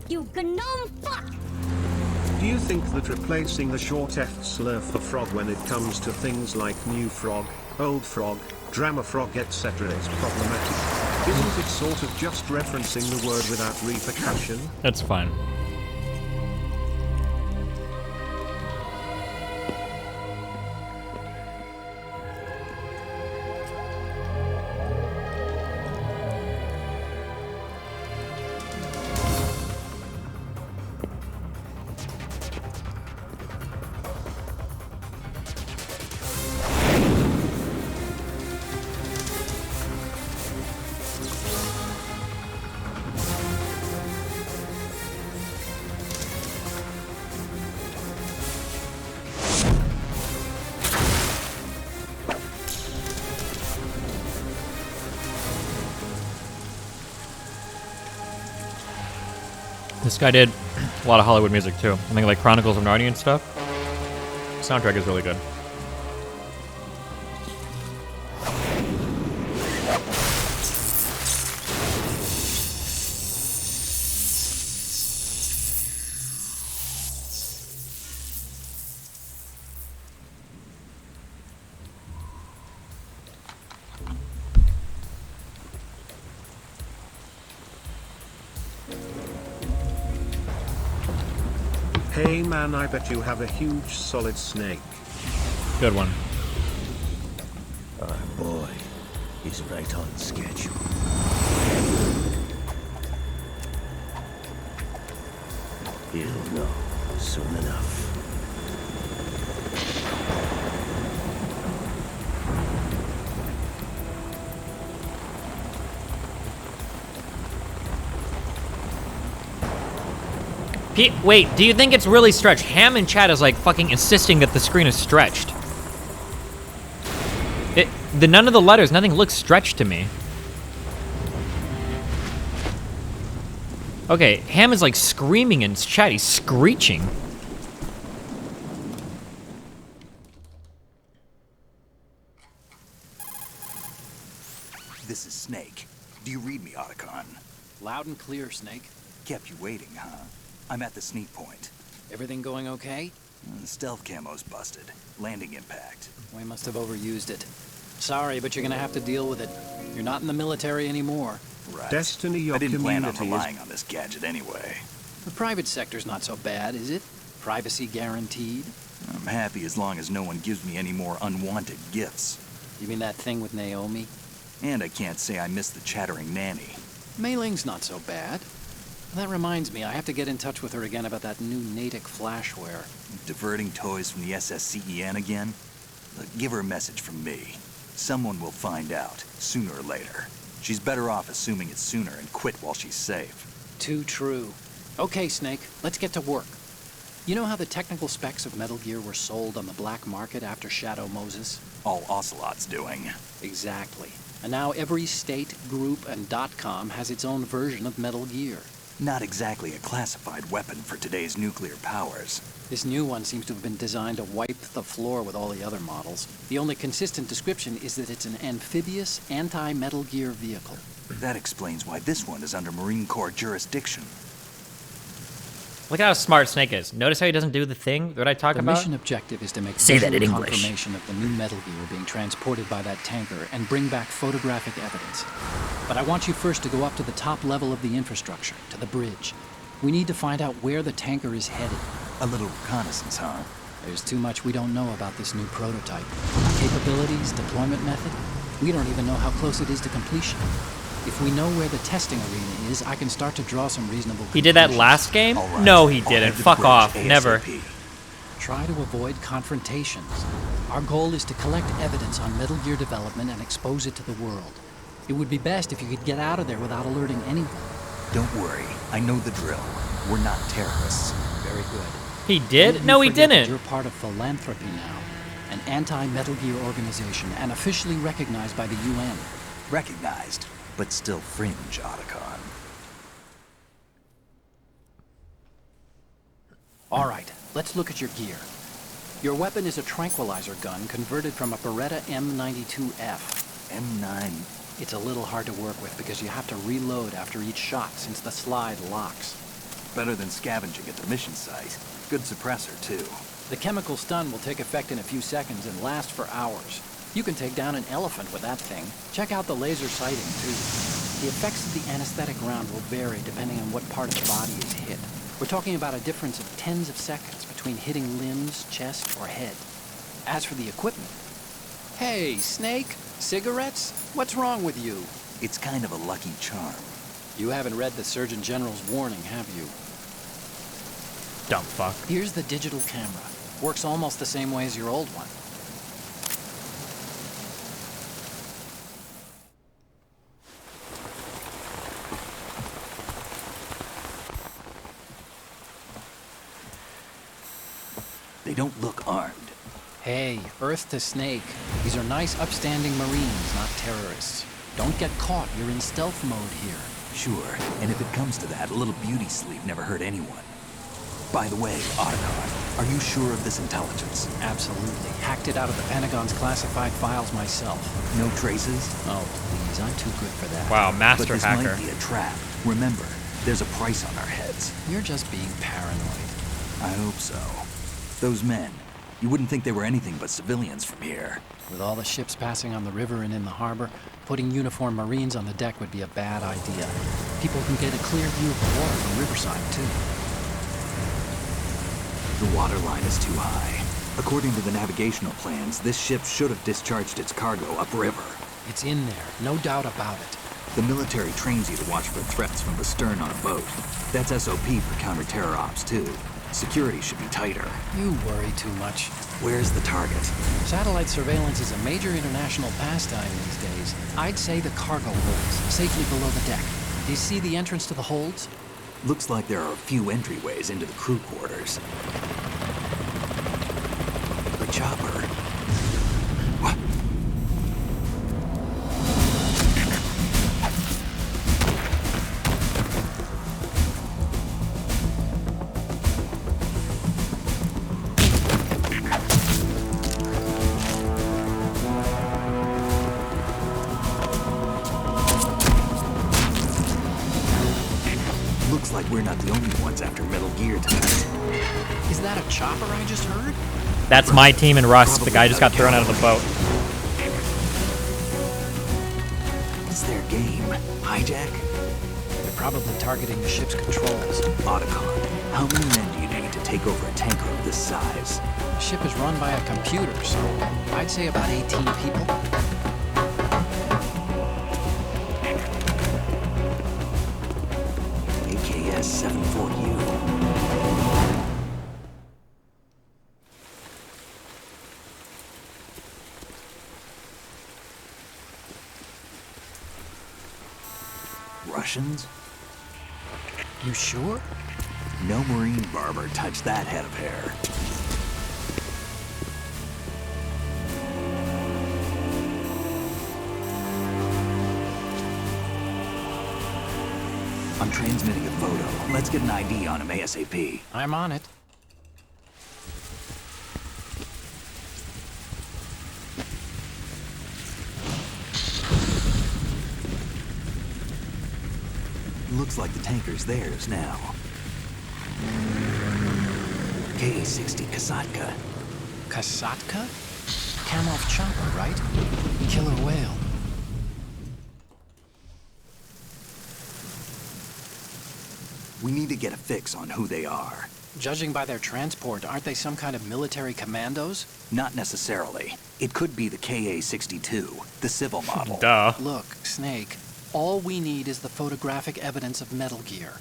You gnome fuck! Do you think that replacing the short F slur for frog when it comes to things like new frog, old frog, drama frog etc. is problematic? Isn't it sort of just referencing the word without repercussion? That's fine. This guy did a lot of Hollywood music too. I think like Chronicles of Narnia and stuff. Soundtrack is really good. Hey man, I bet you have a huge solid snake. Good one. Our boy is right on schedule. He'll know soon enough. Wait, do you think it's really stretched? Ham in chat is like fucking insisting that the screen is stretched. None of the letters, nothing looks stretched to me. Okay, Ham is like screaming in chat, he's screeching. This is Snake. Do you read me, Otacon? Loud and clear, Snake. Kept you waiting, huh? I'm at the sneak point. Everything going okay? The stealth camo's busted. Landing impact. We must have overused it. Sorry, but you're gonna have to deal with it. You're not in the military anymore. Right. Destiny, your I didn't plan on community is- relying on this gadget anyway. The private sector's not so bad, is it? Privacy guaranteed? I'm happy as long as no one gives me any more unwanted gifts. You mean that thing with Naomi? And I can't say I miss the chattering nanny. Mei Ling's not so bad. That reminds me, I have to get in touch with her again about that new Natick flashware. Diverting toys from the SSCEN again? Give her a message from me. Someone will find out, sooner or later. She's better off assuming it sooner and quit while she's safe. Too true. Okay, Snake, let's get to work. You know how the technical specs of Metal Gear were sold on the black market after Shadow Moses? All Ocelot's doing. Exactly. And now every state, group, and .com has its own version of Metal Gear. Not exactly a classified weapon for today's nuclear powers. This new one seems to have been designed to wipe the floor with all the other models. The only consistent description is that it's an amphibious, anti-Metal Gear vehicle. That explains why this one is under Marine Corps jurisdiction. Look at how smart Snake is. Notice how he doesn't do the thing that I talk The about? mission objective is to make Say that in visual English. confirmation of the new Metal Gear being transported by that tanker and bring back photographic evidence. But I want you first to go up to the top level of the infrastructure, to the bridge. We need to find out where the tanker is headed. A little reconnaissance, huh? There's too much we don't know about this new prototype. Capabilities, deployment method. We don't even know how close it is to completion. If we know where the testing arena is, I can start to draw some reasonable conclusions. He did that last game? All right. No, he I'll didn't. head to the Fuck bridge off. ASAP. Never. Try to avoid confrontations. Our goal is to collect evidence on Metal Gear development and expose it to the world. It would be best if you could get out of there without alerting anyone. Don't worry, I know the drill. We're not terrorists. Very good. He did? Don't No, you he forget that didn't. You're part of Philanthropy now, an anti-Metal Gear organization and officially recognized by the UN. Recognized, but still fringe, Otacon. All right, let's look at your gear. Your weapon is a tranquilizer gun converted from a Beretta M92F. M9? It's a little hard to work with because you have to reload after each shot since the slide locks. Better than scavenging at the mission site. Good suppressor, too. The chemical stun will take effect in a few seconds and last for hours. You can take down an elephant with that thing. Check out the laser sighting, too. The effects of the anesthetic round will vary depending on what part of the body is hit. We're talking about a difference of tens of seconds between hitting limbs, chest, or head. As for the equipment... Hey, Snake, cigarettes? What's wrong with you? It's kind of a lucky charm. You haven't read the Surgeon General's warning, have you? Dumb fuck. Here's the digital camera. Works almost the same way as your old one. They don't look armed. Hey, Earth to Snake. These are nice, upstanding Marines, not terrorists. Don't get caught. You're in stealth mode here. Sure, and if it comes to that, a little beauty sleep never hurt anyone. By the way, Otacon, are you sure of this intelligence? Absolutely. Hacked it out of the Pentagon's classified files myself. No traces? Oh, please, I'm too good for that. Wow, master But this hacker. might be a trap. Remember, there's a price on our heads. You're just being paranoid. I hope so. Those men, you wouldn't think they were anything but civilians from here. With all the ships passing on the river and in the harbor, putting uniformed Marines on the deck would be a bad idea. People can get a clear view of the water from Riverside, too. The water line is too high. According to the navigational plans, this ship should have discharged its cargo upriver. It's in there, no doubt about it. The military trains you to watch for threats from the stern on a boat. That's SOP for counter-terror ops, too. Security should be tighter. You worry too much. Where's the target? Satellite surveillance is a major international pastime these days. I'd say the cargo holds, safely below the deck. Do you see the entrance to the holds? Looks like there are a few entryways into the crew quarters. A chopper. What? Looks like we're not the only ones after Metal Gear tonight. Is that a chopper I just heard? That's my team in Rust. The guy just got thrown out of the boat. It's their game. Hijack? They're probably targeting the ship's controls. Otacon, how many men do you need to take over a tanker of this size? The ship is run by a computer, so I'd say about 18 people. AKS 74U. Russians? You sure? No Marine barber touched that head of hair. I'm transmitting a photo. Let's get an ID on him ASAP. I'm on it. Looks like the tanker's theirs now. KA-60 Kasatka. Kasatka? Kamov chopper, right? Killer whale. We need to get a fix on who they are. Judging by their transport, aren't they some kind of military commandos? Not necessarily. It could be the KA-62, the civil model. Duh. Look, Snake, all we need is the photographic evidence of Metal Gear.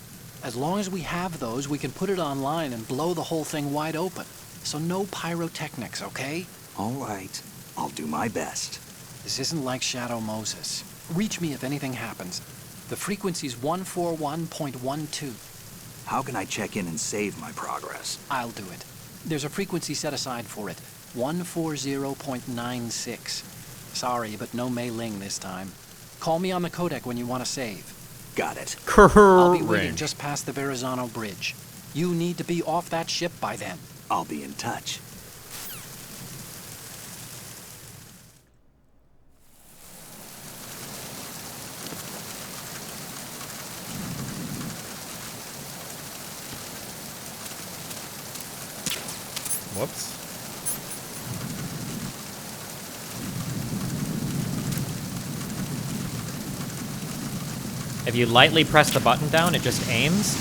As long as we have those, we can put it online and blow the whole thing wide open. So no pyrotechnics, okay? All right. I'll do my best. This isn't like Shadow Moses. Reach me if anything happens. The frequency's 141.12. How can I check in and save my progress? I'll do it. There's a frequency set aside for it. 140.96. Sorry, but no Mei Ling this time. Call me on the codec when you want to save. Got it. I'll be waiting just past the Verrazano Bridge. You need to be off that ship by then. I'll be in touch. Whoops. If you lightly press the button down, it just aims,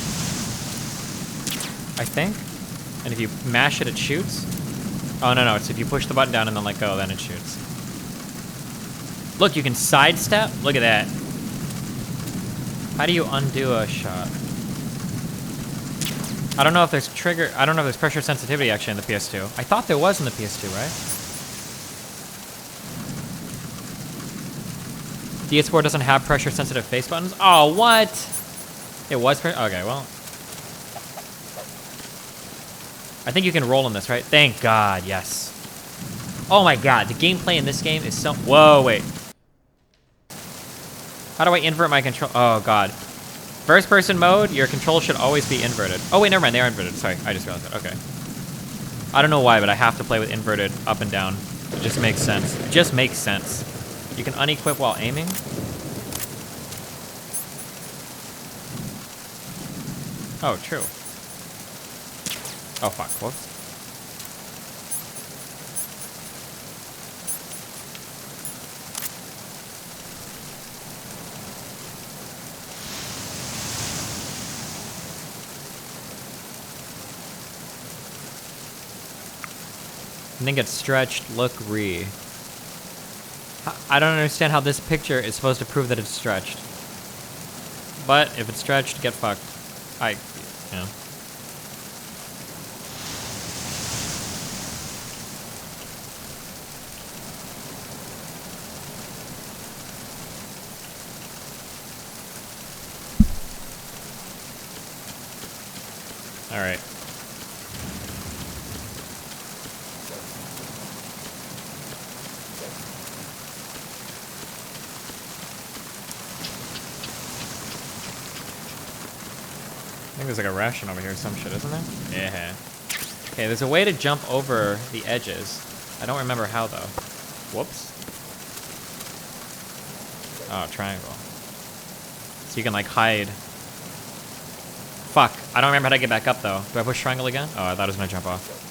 I think. And if you mash it, it shoots. Oh, no, it's if you push the button down and then let go, then it shoots. Look, you can sidestep. Look at that. How do you undo a shot? I don't know if there's pressure sensitivity actually in the PS2. I thought there was in the PS2, right? DS4 doesn't have pressure sensitive face buttons? Oh, what? It was okay, well. I think you can roll in this, right? Thank God, yes. Oh my God, the gameplay in this game is so, whoa, wait. How do I invert my control? Oh God. First person mode, your controls should always be inverted. Oh wait, never mind, they are inverted. Sorry, I just realized that, okay. I don't know why, but I have to play with inverted up and down. It just makes sense. It just makes sense. You can unequip while aiming. Oh, true. Oh fuck, whoops. And then get stretched, look, re. I don't understand how this picture is supposed to prove that it's stretched. but if it's stretched, get fucked. You know. All right. I think there's like a ration over here or some shit, isn't there? Yeah. Okay, there's a way to jump over the edges. I don't remember how though. Whoops. Oh, triangle. So you can like hide. Fuck, I don't remember how to get back up though. Do I push triangle again? Oh, I thought I was gonna jump off.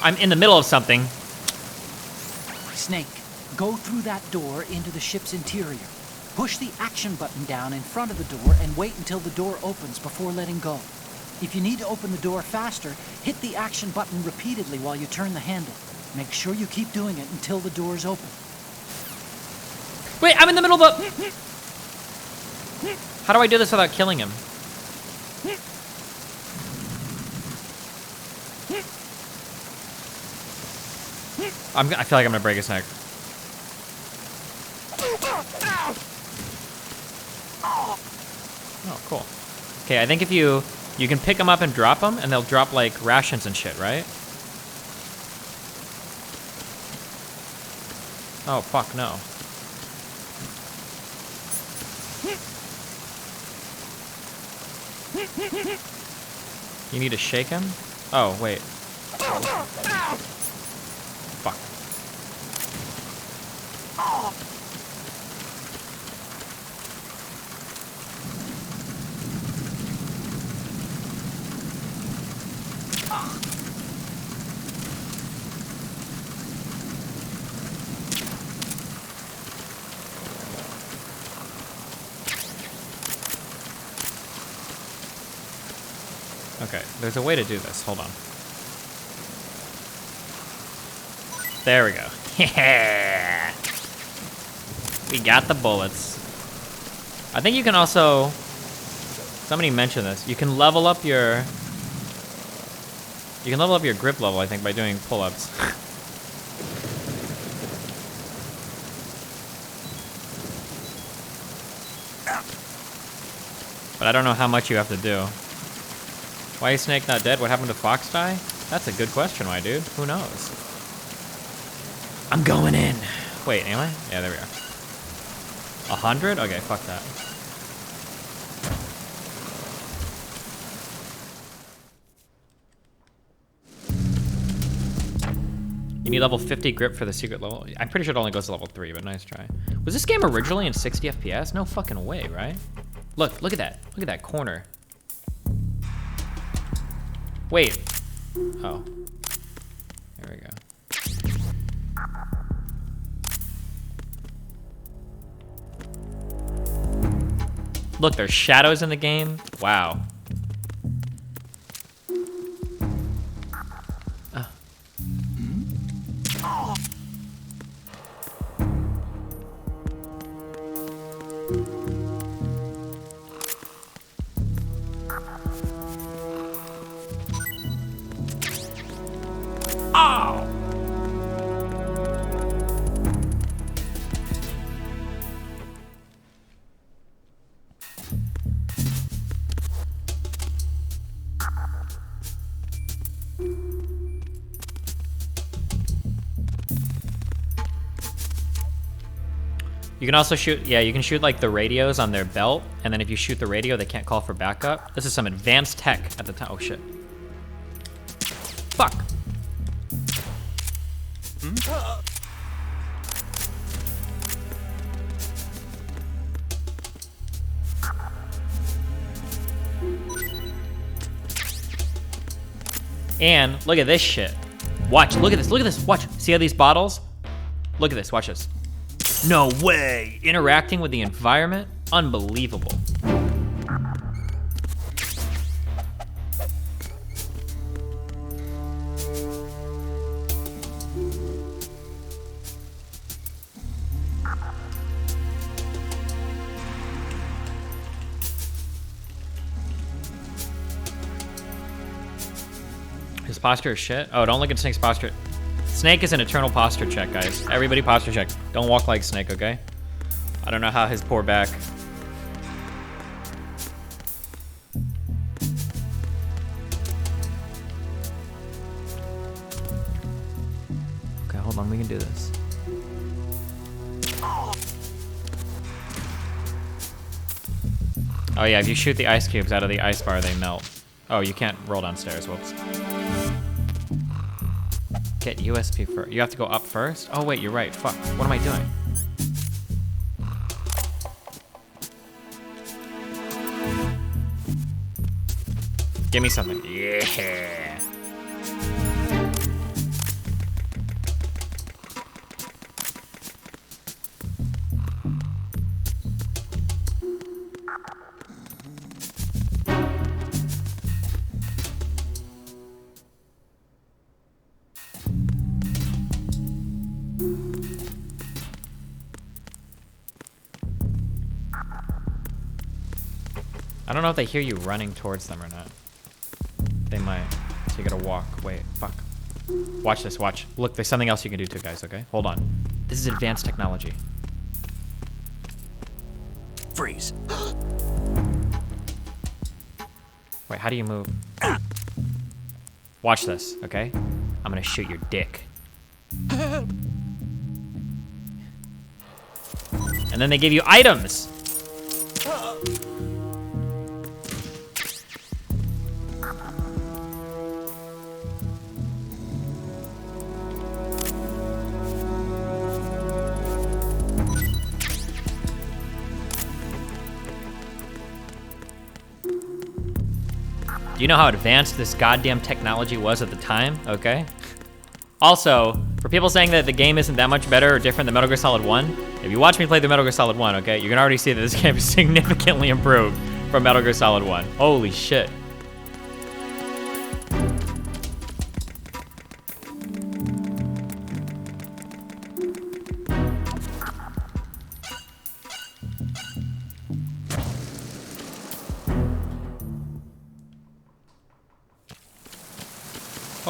I'm in the middle of something. Snake, go through that door into the ship's interior. Push the action button down in front of the door and wait until the door opens before letting go. If you need to open the door faster, hit the action button repeatedly while you turn the handle. Make sure you keep doing it until the door's open. Wait, I'm in the middle of the... How do I do this without killing him? I feel like I'm gonna break his neck. Oh, cool. Okay, I think if you can pick them up and drop them, and they'll drop like rations and shit, right? Oh, fuck, no. You need to shake him? Oh, wait. Fuck. Okay, there's a way to do this. Hold on. There we go. Yeah. We got the bullets. I think you can also... Somebody mentioned this. You can level up your... You can level up your grip level, I think, by doing pull-ups. But I don't know how much you have to do. Why is Snake not dead? What happened to Fox die? That's a good question, my dude. Who knows? I'm going in. Wait, am I? Yeah, there we are. 100? Okay, fuck that. You need level 50 grip for the secret level. I'm pretty sure it only goes to level 3, but nice try. Was this game originally in 60 FPS? No fucking way, right? Look at that. Look at that corner. Wait. Oh. There we go. Look, there's shadows in the game. Wow. Oh! You can also shoot, yeah, you can shoot like the radios on their belt, and then if you shoot the radio, they can't call for backup. This is some advanced tech at the time. Oh shit. Fuck. And look at this shit. Watch, look at this, watch. See how these bottles? Look at this, watch this. No way! Interacting with the environment? Unbelievable. His posture is shit. Oh, don't look at Snake's posture. Snake is an eternal posture check, guys. Everybody posture check. Don't walk like Snake, okay? I don't know how his poor back. Okay, hold on, we can do this. Oh yeah, if you shoot the ice cubes out of the ice bar, they melt. Oh, you can't roll downstairs, whoops. Get USP first. You have to go up first? Oh wait, you're right, fuck. What am I doing? Give me something. Yeah. I don't know if they hear you running towards them or not. They might. So you gotta walk. Wait, fuck. Watch this, watch. Look, there's something else you can do too, guys, okay? Hold on. This is advanced technology. Freeze. Wait, how do you move? Watch this, okay? I'm gonna shoot your dick. And then they give you items! Do you know how advanced this goddamn technology was at the time? Okay. Also, for people saying that the game isn't that much better or different than Metal Gear Solid 1, if you watch me play the Metal Gear Solid 1, okay, you can already see that this game is significantly improved from Metal Gear Solid 1. Holy shit.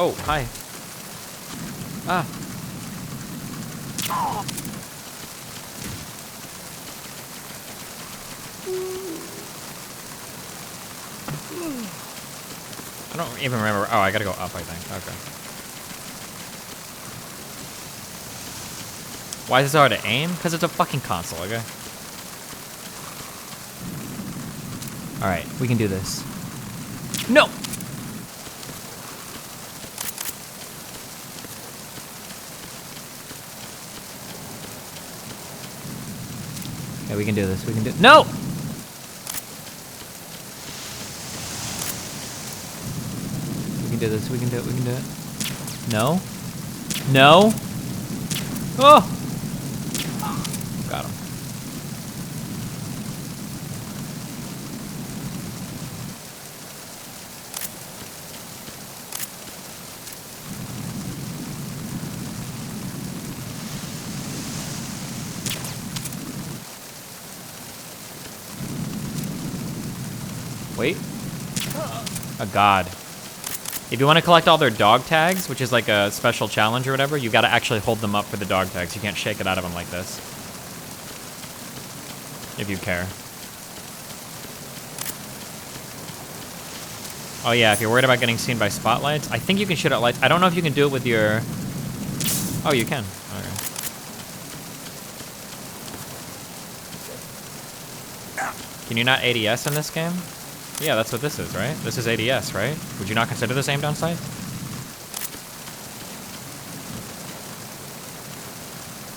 Oh, hi. Ah. I don't even remember. Oh, I gotta go up, I think. Okay. Why is it so hard to aim? Because it's a fucking console, okay? Alright, we can do this. No! Okay, we can do this. We can do. No! We can do this. We can do it. We can do it. No. No. Oh! Got him. Wait. A god. If you want to collect all their dog tags, which is like a special challenge or whatever, you got to actually hold them up for the dog tags. You can't shake it out of them like this. If you care. Oh yeah, if you're worried about getting seen by spotlights, I think you can shoot out lights. I don't know if you can do it with your... Oh, you can. Okay. Can you not ADS in this game? Yeah, that's what this is, right? This is ADS, right? Would you not consider this aim down sight?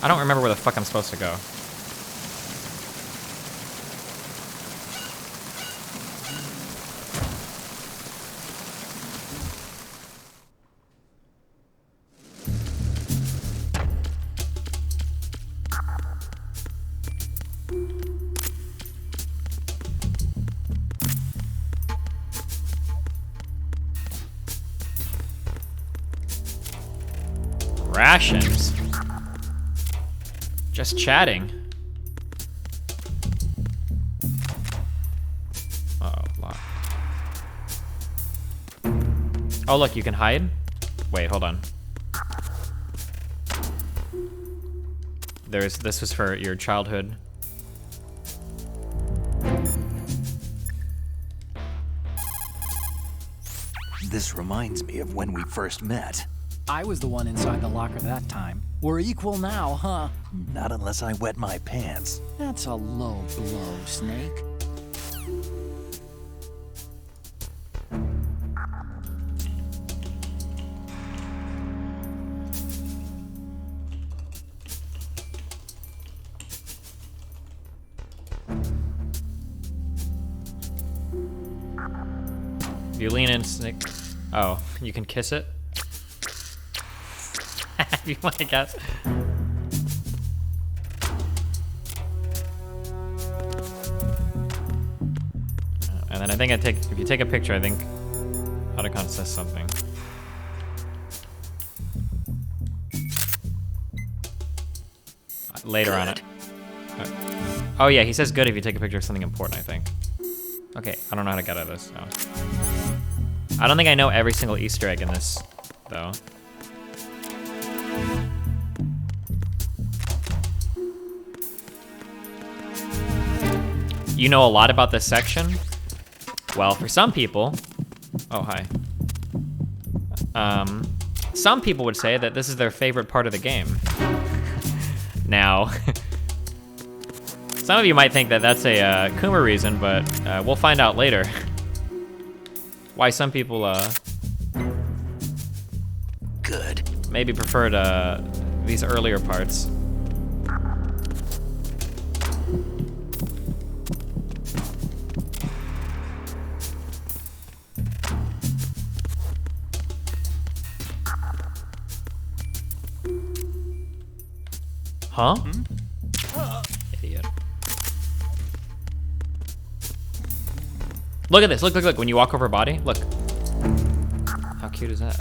I don't remember where the fuck I'm supposed to go. Rations. Just chatting. Uh-oh, lock. Oh, look, you can hide? Wait, hold on. This was for your childhood. This reminds me of when we first met. I was the one inside the locker that time. We're equal now, huh? Not unless I wet my pants. That's a low blow, Snake. You lean in, Snake. Oh, you can kiss it? You want to guess? And then I think if you take a picture, I think Otacon says something. Later on it. Oh yeah, he says good if you take a picture of something important, I think. Okay, I don't know how to get out of this. No. I don't think I know every single Easter egg in this, though. You know a lot about this section? Well, for some people... Oh, hi. Some people would say that this is their favorite part of the game. Now... Some of you might think that that's a Kuma reason, but we'll find out later. Why some people good maybe preferred these earlier parts. Huh? Idiot. Look at this. Look, look, look. When you walk over her body, look. How cute is that?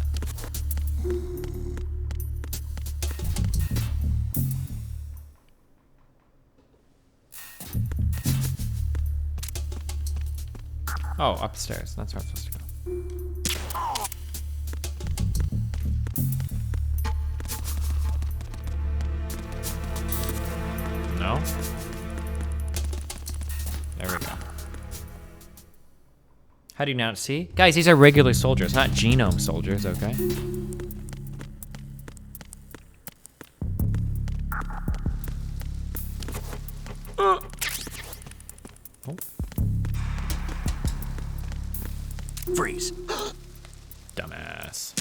Oh, upstairs. That's where I'm supposed to go. No? There we go. How do you not see? Guys, these are regular soldiers, not genome soldiers, okay? Oh. Freeze. Dumbass.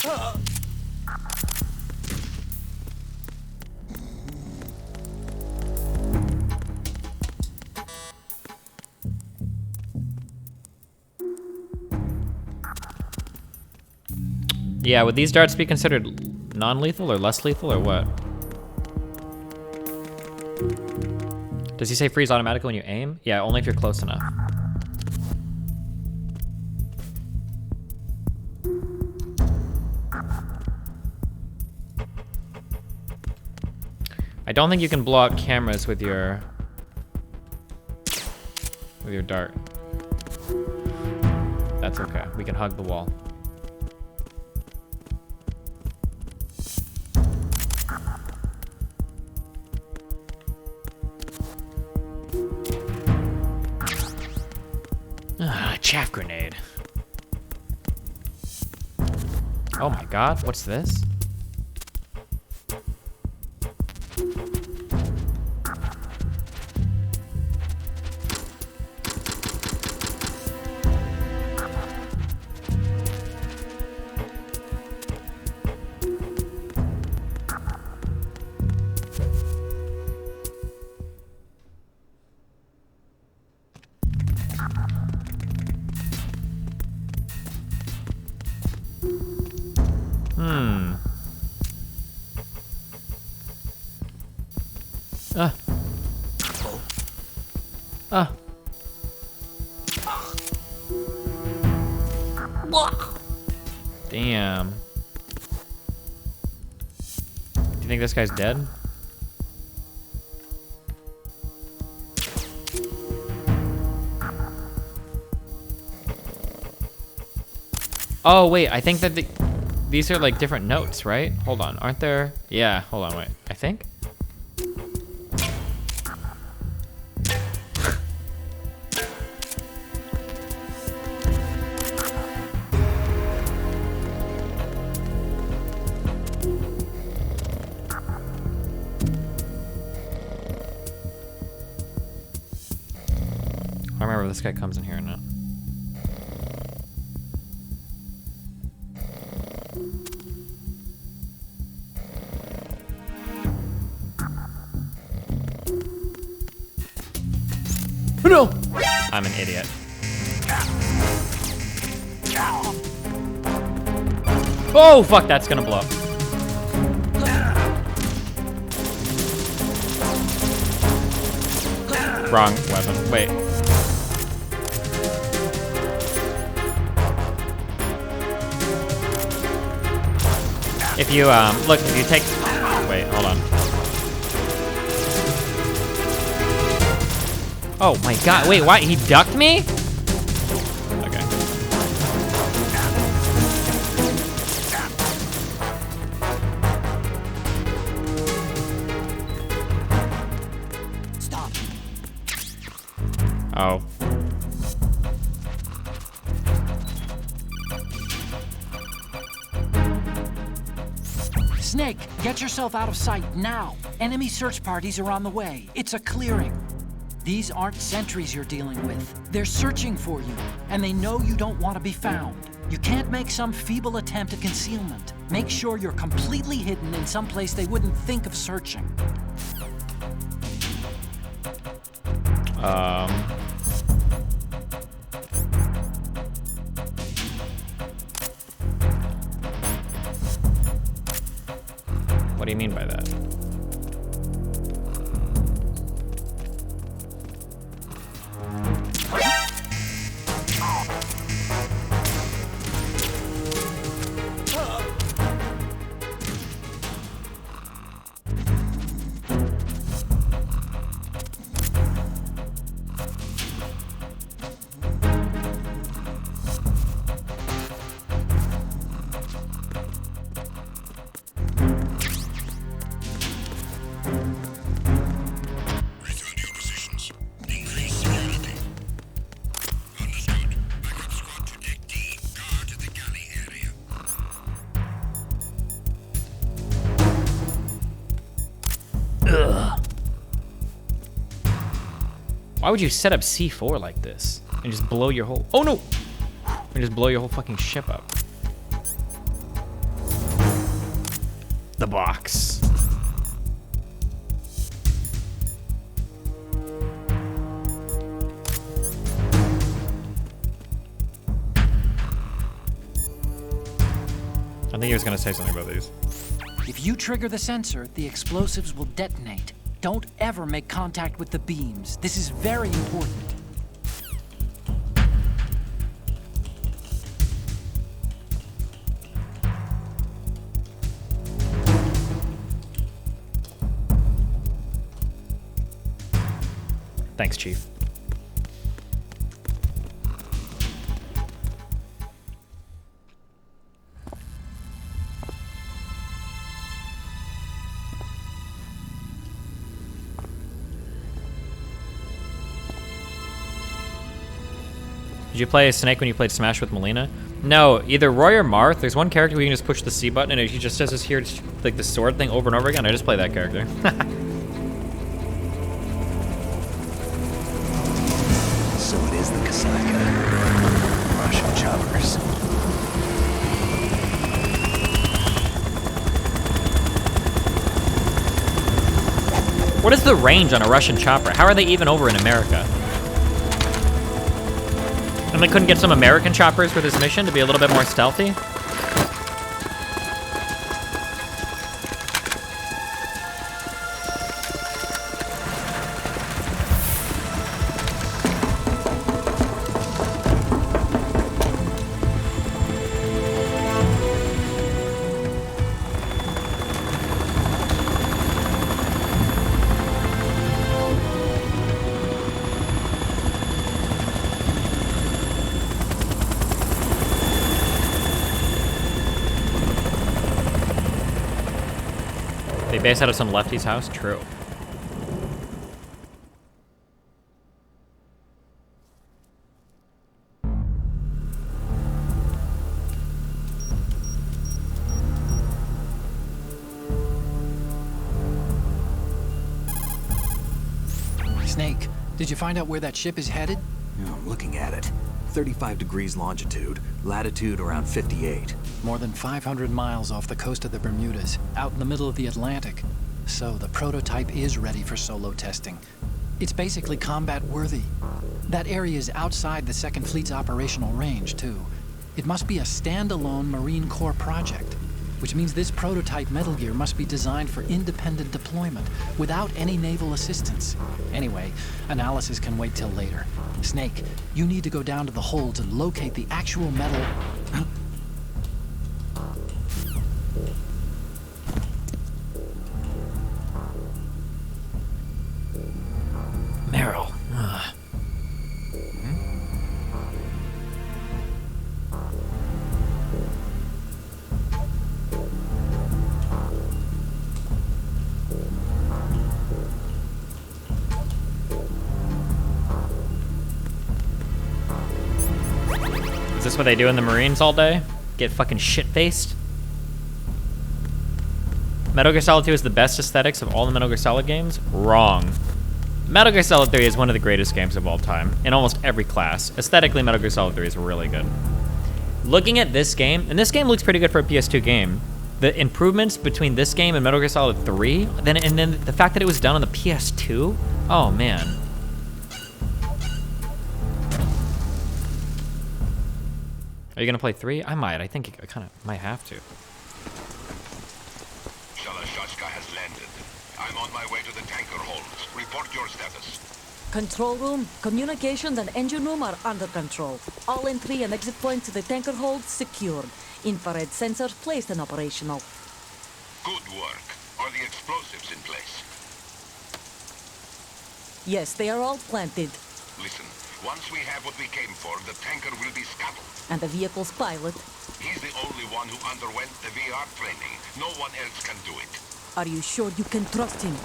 Yeah, would these darts be considered non-lethal or less lethal or what? Does he say freeze automatically when you aim? Yeah, only if you're close enough. I don't think you can blow out cameras with your dart. That's okay. We can hug the wall. Chaff grenade. Oh my god, what's this? Damn. Do you think this guy's dead? Oh wait, I think that these are like different notes, right? Hold on, aren't there? Yeah, hold on, wait. I think. I don't remember if this guy comes in here or not. No! I'm an idiot. Oh, fuck, that's gonna blow up. Wrong weapon. Wait. If you, look, if you take... Wait, hold on. Oh my god, wait, why? He ducked me? Okay. Stop. Oh. Snake, get yourself out of sight now. Enemy search parties are on the way. It's a clearing. These aren't sentries you're dealing with. They're searching for you, and they know you don't want to be found. You can't make some feeble attempt at concealment. Make sure you're completely hidden in some place they wouldn't think of searching. What do you mean by that? Why would you set up C4 like this and just blow your whole... Oh no! And just blow your whole fucking ship up. The box. I think he was gonna say something about these. If you trigger the sensor, the explosives will detonate. Don't ever make contact with the beams. This is very important. Thanks, Chief. Did you play Snake when you played Smash with Melina? No, either Roy or Marth. There's one character where you can just push the C button and he just does this here, like the sword thing over and over again. I just play that character. So it is the Kasaka. Russian choppers. What is the range on a Russian chopper? How are they even over in America? And they couldn't get some American choppers for this mission to be a little bit more stealthy? They base out of some lefty's house? True. Snake, did you find out where that ship is headed? Yeah, I'm looking at it. 35 degrees longitude, latitude around 58. More than 500 miles off the coast of the Bermudas, out in the middle of the Atlantic. So the prototype is ready for solo testing. It's basically combat worthy. That area is outside the Second Fleet's operational range, too. It must be a standalone Marine Corps project, which means this prototype Metal Gear must be designed for independent deployment without any naval assistance. Anyway, analysis can wait till later. Snake, you need to go down to the holds and locate the actual metal... Meryl. Is this what they do in the Marines all day? Get fucking shit-faced? Metal Gear Solid 2 is the best aesthetics of all the Metal Gear Solid games? Wrong. Metal Gear Solid 3 is one of the greatest games of all time, in almost every class. Aesthetically, Metal Gear Solid 3 is really good. Looking at this game, and this game looks pretty good for a PS2 game, the improvements between this game and Metal Gear Solid 3, and then the fact that it was done on the PS2, oh man. Are you gonna play 3? I might. I think I kind of might have to. Shalashashka has landed. I'm on my way to the tanker holds. Report your status. Control room, communications and engine room are under control. All entry and exit points to the tanker hold secured. Infrared sensors placed and operational. Good work. Are the explosives in place? Yes, they are all planted. Listen, once we have what we came for, the tanker will be scuttled. And the vehicle's pilot? He's the only one who underwent the VR training. No one else can do it. Are you sure you can trust him?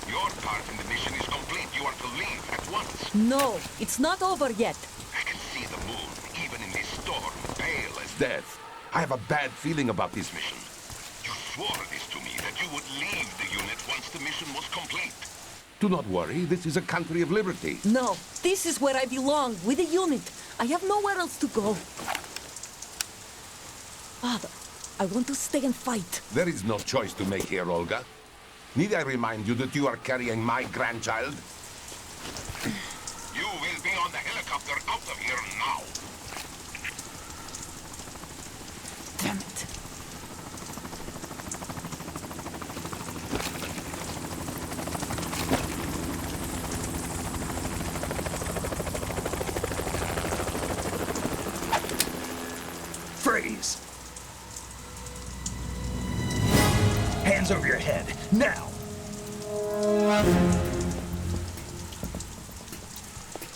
Your part in the mission is complete. You are to leave at once. No, it's not over yet. I can see the moon, even in this storm, pale as death. I have a bad feeling about this mission. You swore this to me, that you would leave the unit once the mission was complete. Do not worry, this is a country of liberty. No, this is where I belong, with the unit. I have nowhere else to go. Father, I want to stay and fight. There is no choice to make here, Olga. Need I remind you that you are carrying my grandchild? You will be on the helicopter out of here now. Damn it. Freeze! Hands over your head, now!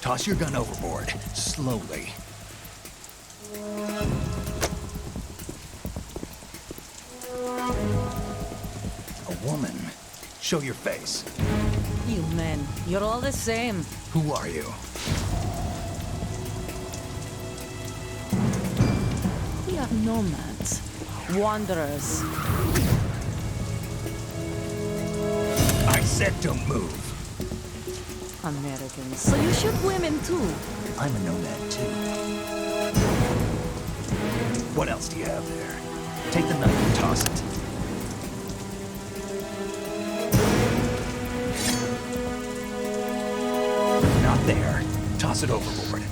Toss your gun overboard, slowly. A woman. Show your face. You men, you're all the same. Who are you? We are nomads, wanderers. I said don't move. Americans. So you shoot women too? I'm a nomad too. What else do you have there? Take the knife and toss it. Not there. Toss it overboard.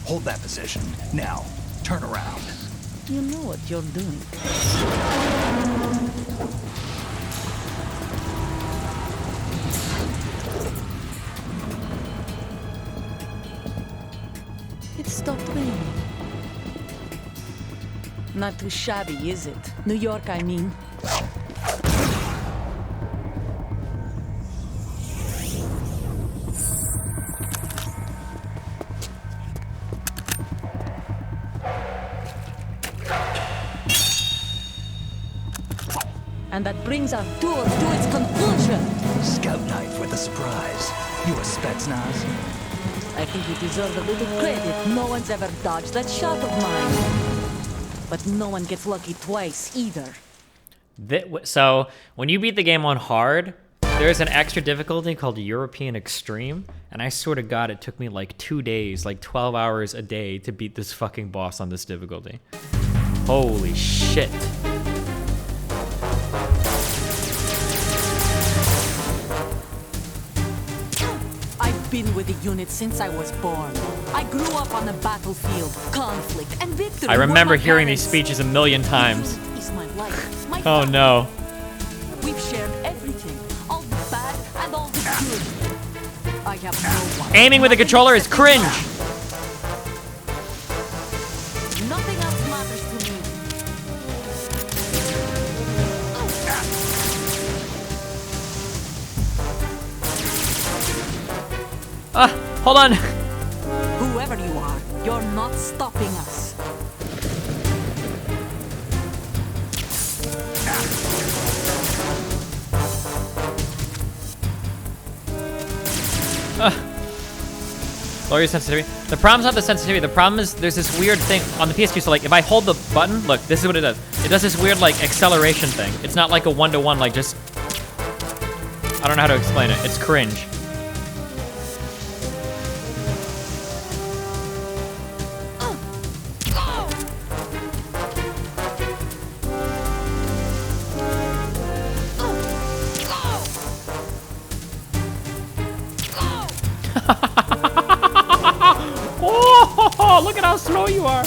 Hold that position. Now, turn around. You know what you're doing. It stopped raining. Not too shabby, is it? New York, I mean. And that brings our tour to its conclusion. Scout knife with a surprise. You a Spetsnaz? I think you deserve a little credit. No one's ever dodged that shot of mine. But no one gets lucky twice either. So when you beat the game on hard, there's an extra difficulty called European Extreme, and I swear to God, it took me like 2 days, like 12 hours a day to beat this fucking boss on this difficulty. Holy shit. I've been with the unit since I was born. I grew up on the battlefield, conflict, and victory. I remember hearing these speeches a million times. Is my life, my Oh no. We've shared everything, all the bad and all the good. I have no one. Aiming with a controller is cringe. Nothing else matters to me. Hold on. Whoever you are, you're not stopping us. Lower your sensitivity. The problem's not the sensitivity. The problem is there's this weird thing on the PS2. So like if I hold the button, look, this is what it does. It does this weird like acceleration thing. It's not like a one-to-one, like just, I don't know how to explain it. It's cringe. Oh, look at how slow you are.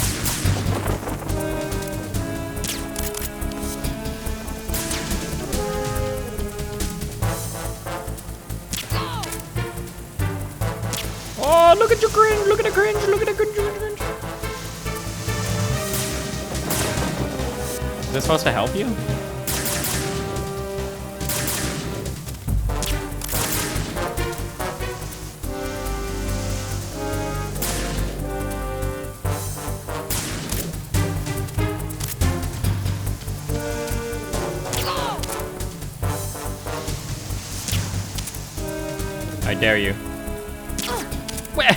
Oh, look at your cringe, look at the cringe, look at the cringe, look at the cringe. Is this supposed to help you? I dare you. Where?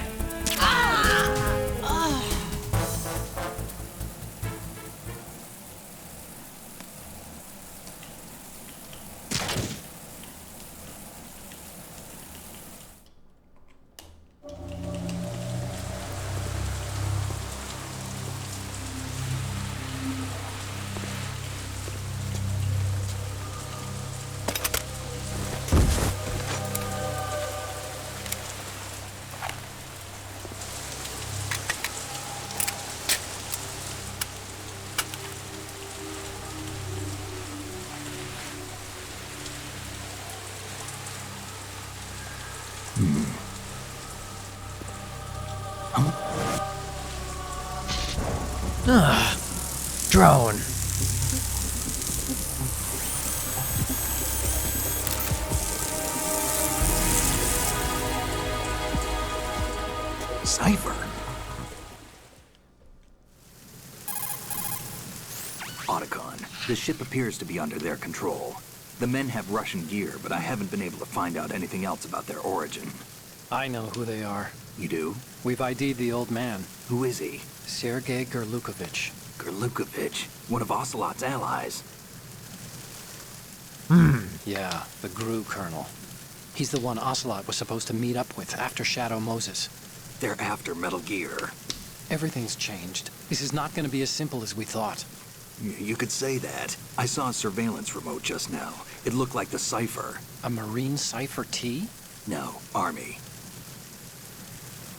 Drone. Cipher. Otacon, the ship appears to be under their control. The men have Russian gear, but I haven't been able to find out anything else about their origin. I know who they are. You do? We've ID'd the old man. Who is he? Sergei Gerlukovich. Gerlukovich, one of Ocelot's allies. Yeah, the GRU colonel. He's the one Ocelot was supposed to meet up with after Shadow Moses. They're after Metal Gear. Everything's changed. This is not going to be as simple as we thought. You could say that. I saw a surveillance remote just now. It looked like the Cipher. A Marine Cipher T? No, Army.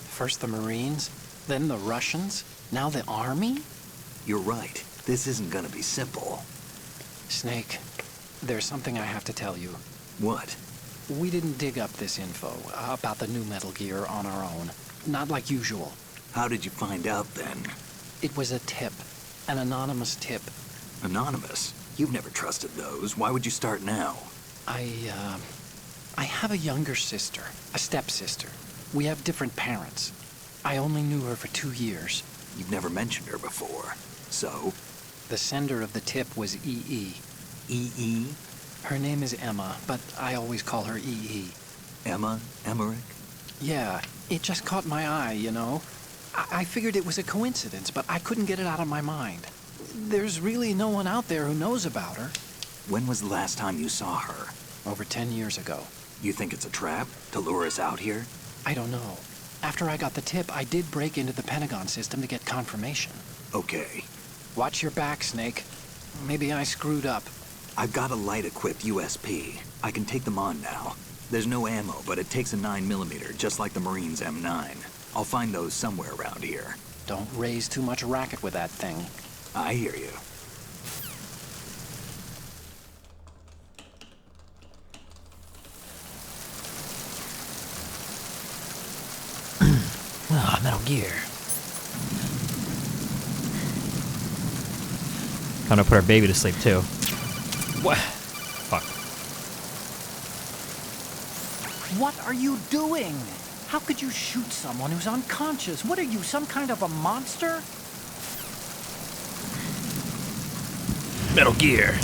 First the Marines, then the Russians, now the Army? You're right. This isn't gonna be simple. Snake, there's something I have to tell you. What? We didn't dig up this info about the new Metal Gear on our own. Not like usual. How did you find out then? It was a tip. An anonymous tip. Anonymous? You've never trusted those. Why would you start now? I have a younger sister, a stepsister. We have different parents. I only knew her for 2 years. You've never mentioned her before. So? The sender of the tip was EE. EE? Her name is Emma, but I always call her EE. Emma? Emmerich? Yeah, it just caught my eye, you know? I figured it was a coincidence, but I couldn't get it out of my mind. There's really no one out there who knows about her. When was the last time you saw her? Over 10 years ago. You think it's a trap to lure us out here? I don't know. After I got the tip, I did break into the Pentagon system to get confirmation. Okay. Watch your back, Snake. Maybe I screwed up. I've got a light-equipped USP. I can take them on now. There's no ammo, but it takes a 9mm, just like the Marines' M9. I'll find those somewhere around here. Don't raise too much racket with that thing. I hear you. Ah, Metal Gear. Time to put our baby to sleep, too. What? Fuck. What are you doing? How could you shoot someone who's unconscious? What are you, some kind of a monster? Metal Gear.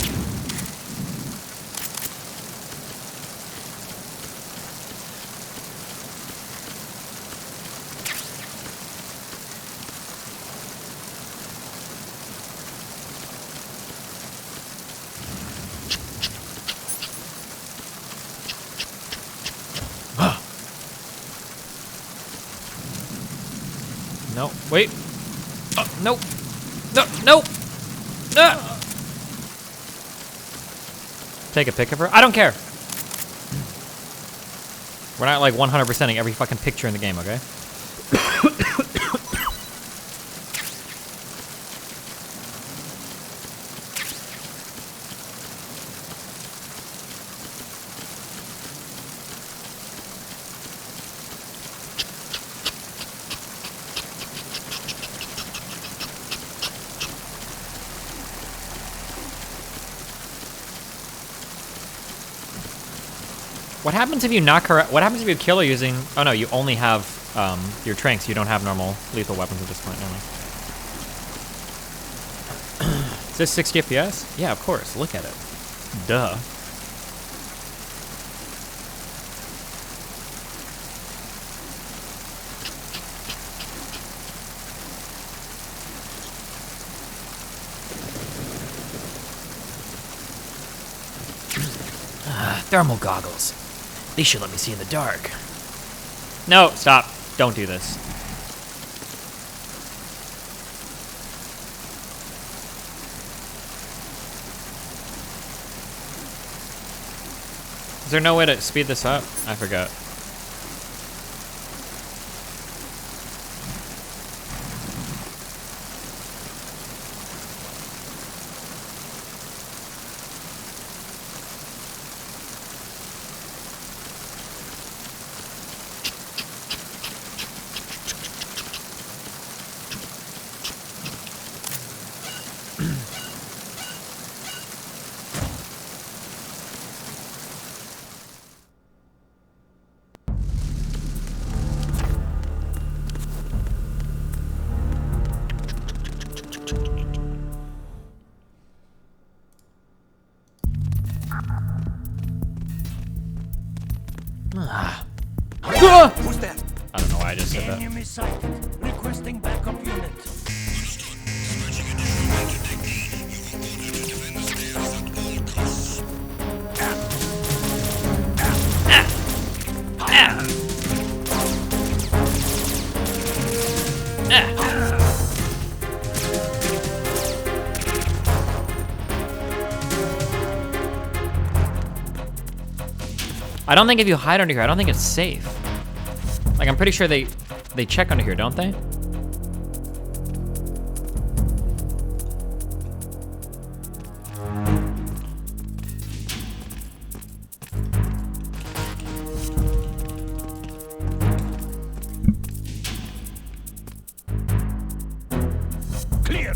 No, wait. No. No, no. Take a pic of her? I don't care. We're not like 100%ing every fucking picture in the game, okay? What happens if you knock her out? What happens if you kill her using... Oh no, you only have your tranks. You don't have normal lethal weapons at this point. No. Is this 60 FPS? Yeah, of course. Look at it. Duh. Thermal goggles. These should let me see in the dark. No, stop. Don't do this. Is there no way to speed this up? I forgot. Who's that? I don't know why I just said that. Enemy sighted. Requesting backup unit. I don't think if you hide under here, I don't think it's safe. Like, I'm pretty sure they check under here, don't they? Clear.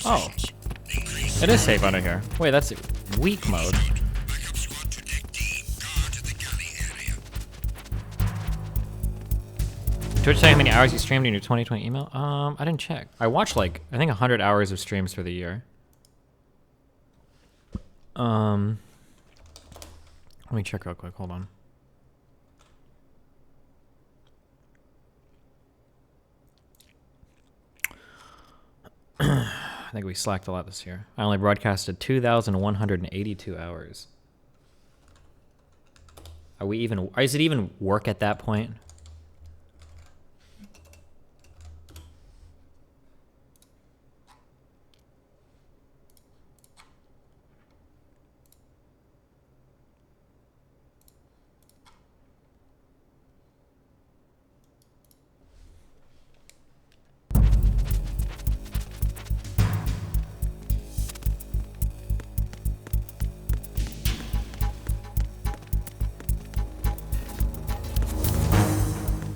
Oh. It is safe under here. Wait, that's weak mode. Twitch saying how many hours you streamed in your 2020 email? I didn't check. I watched like, I think 100 hours of streams for the year. Let me check real quick. Hold on. I think we slacked a lot this year. I only broadcasted 2,182 hours. Are we even? Is it even work at that point?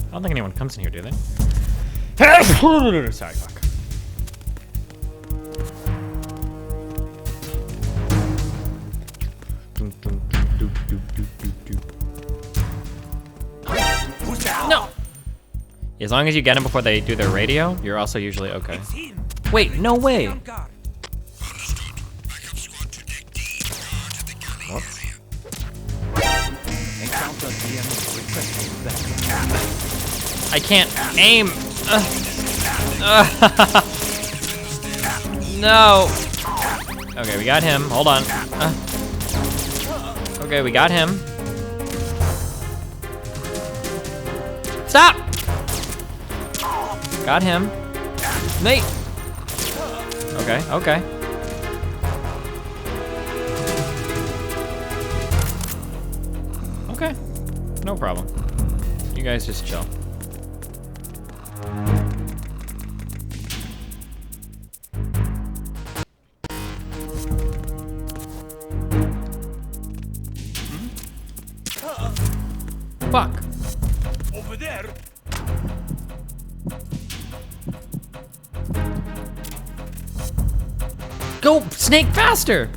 I don't think anyone comes in here, do they? Sorry, fuck. No! As long as you get them before they do their radio, you're also usually okay. Wait, no way! Whoops. I can't aim. No. Okay, we got him. Hold on. Okay, we got him. Stop. Got him. Nate. Okay, okay. Okay. No problem. You guys just chill. Fuck. Over there. Go, Snake, faster!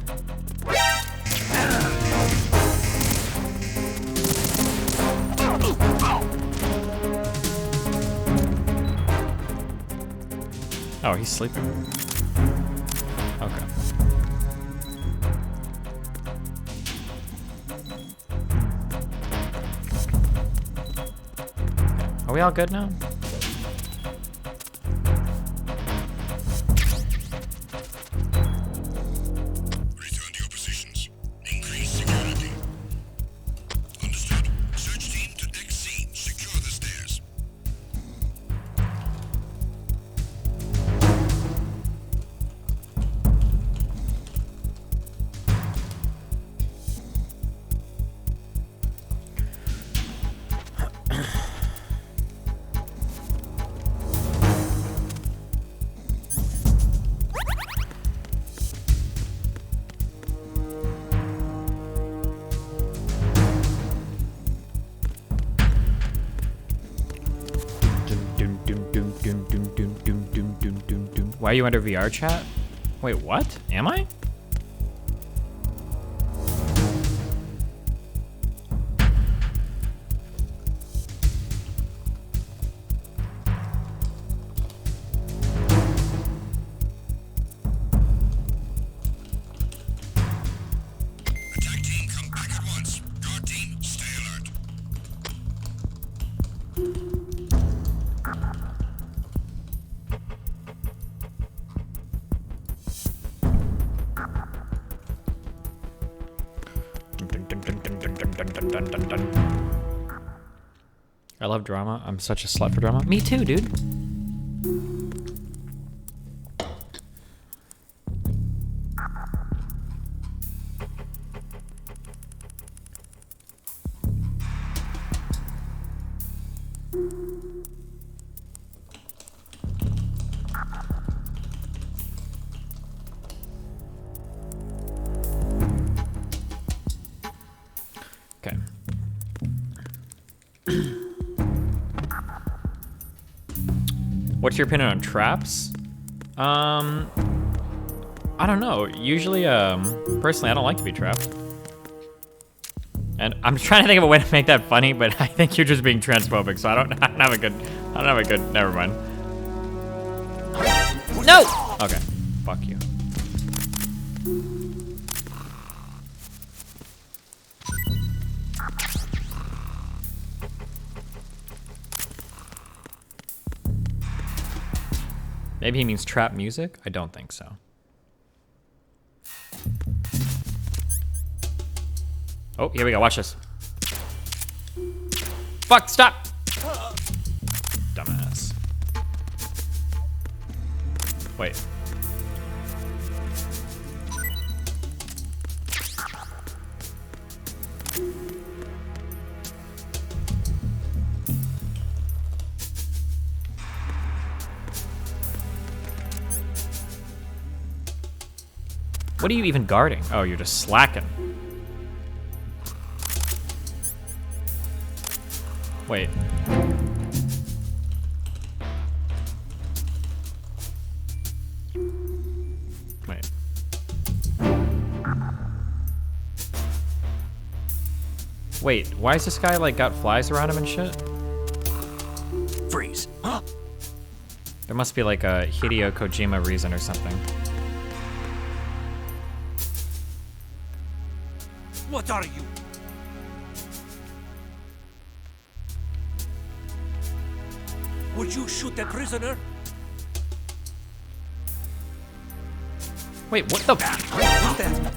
Oh, he's sleeping. Okay. Are we all good now? Return to your positions. Increase security. Understood. Search team to XC. Secure the stairs. Why are you under VR chat? Wait, what? Am I? Attack team, come back at once. Guard team, stay alert. I love drama. I'm such a slut for drama. Me too, dude. Okay. What's your opinion on traps? I don't know. Usually, personally, I don't like to be trapped. And I'm trying to think of a way to make that funny, but I think you're just being transphobic, so I don't have a good, never mind. No! Okay, fuck you. Maybe he means trap music? I don't think so. Oh, here we go. Watch this. Fuck, stop! Dumbass. Wait. What are you even guarding? Oh, you're just slacking. Wait. Wait. Wait, why is this guy like got flies around him and shit? Freeze. Huh? There must be like a Hideo Kojima reason or something. What are you? Would you shoot the prisoner? Wait, what the? Who's that?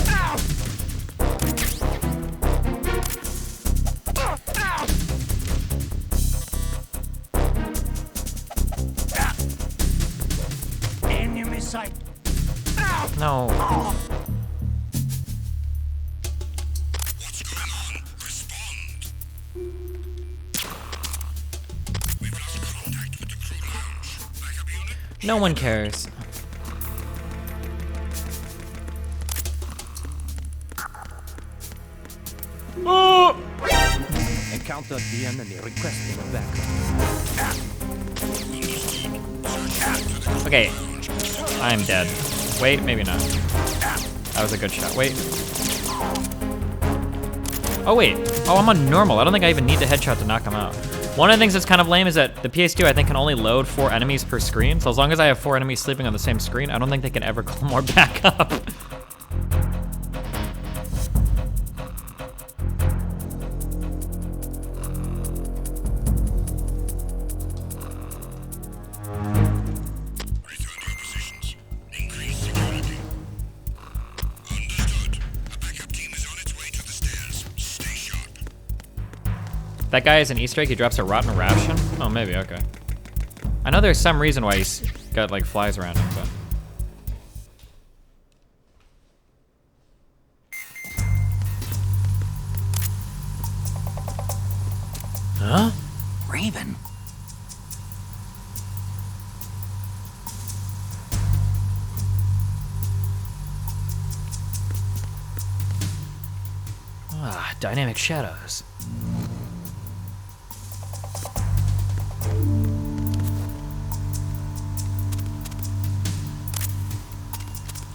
Ow! Enemy sight. Ow! No. Oh. No one cares. Oh! Encounter the enemy requesting backup. Okay, I'm dead. Wait, maybe not. That was a good shot. Wait. Oh wait. Oh, I'm on normal. I don't think I even need the headshot to knock him out. One of the things that's kind of lame is that the PS2 I think can only load 4 enemies per screen. So as long as I have 4 enemies sleeping on the same screen, I don't think they can ever call more back up. That guy is an Easter egg, he drops a rotten ration? Oh, maybe, okay. I know there's some reason why he's got like flies around him, but... Huh? Raven. Ah, dynamic shadows.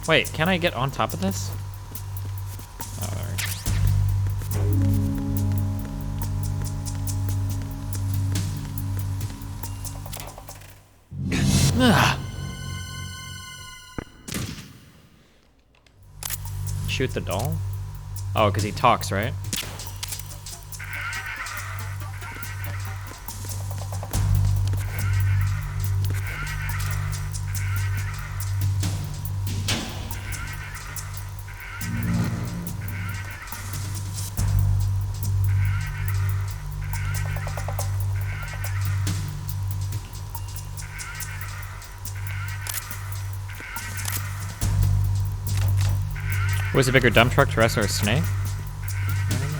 Wait, can I get on top of this? Oh, there we go. Ah. Shoot the doll? Oh, because he talks, right? Was a bigger dump truck to rescue a snake? I don't know.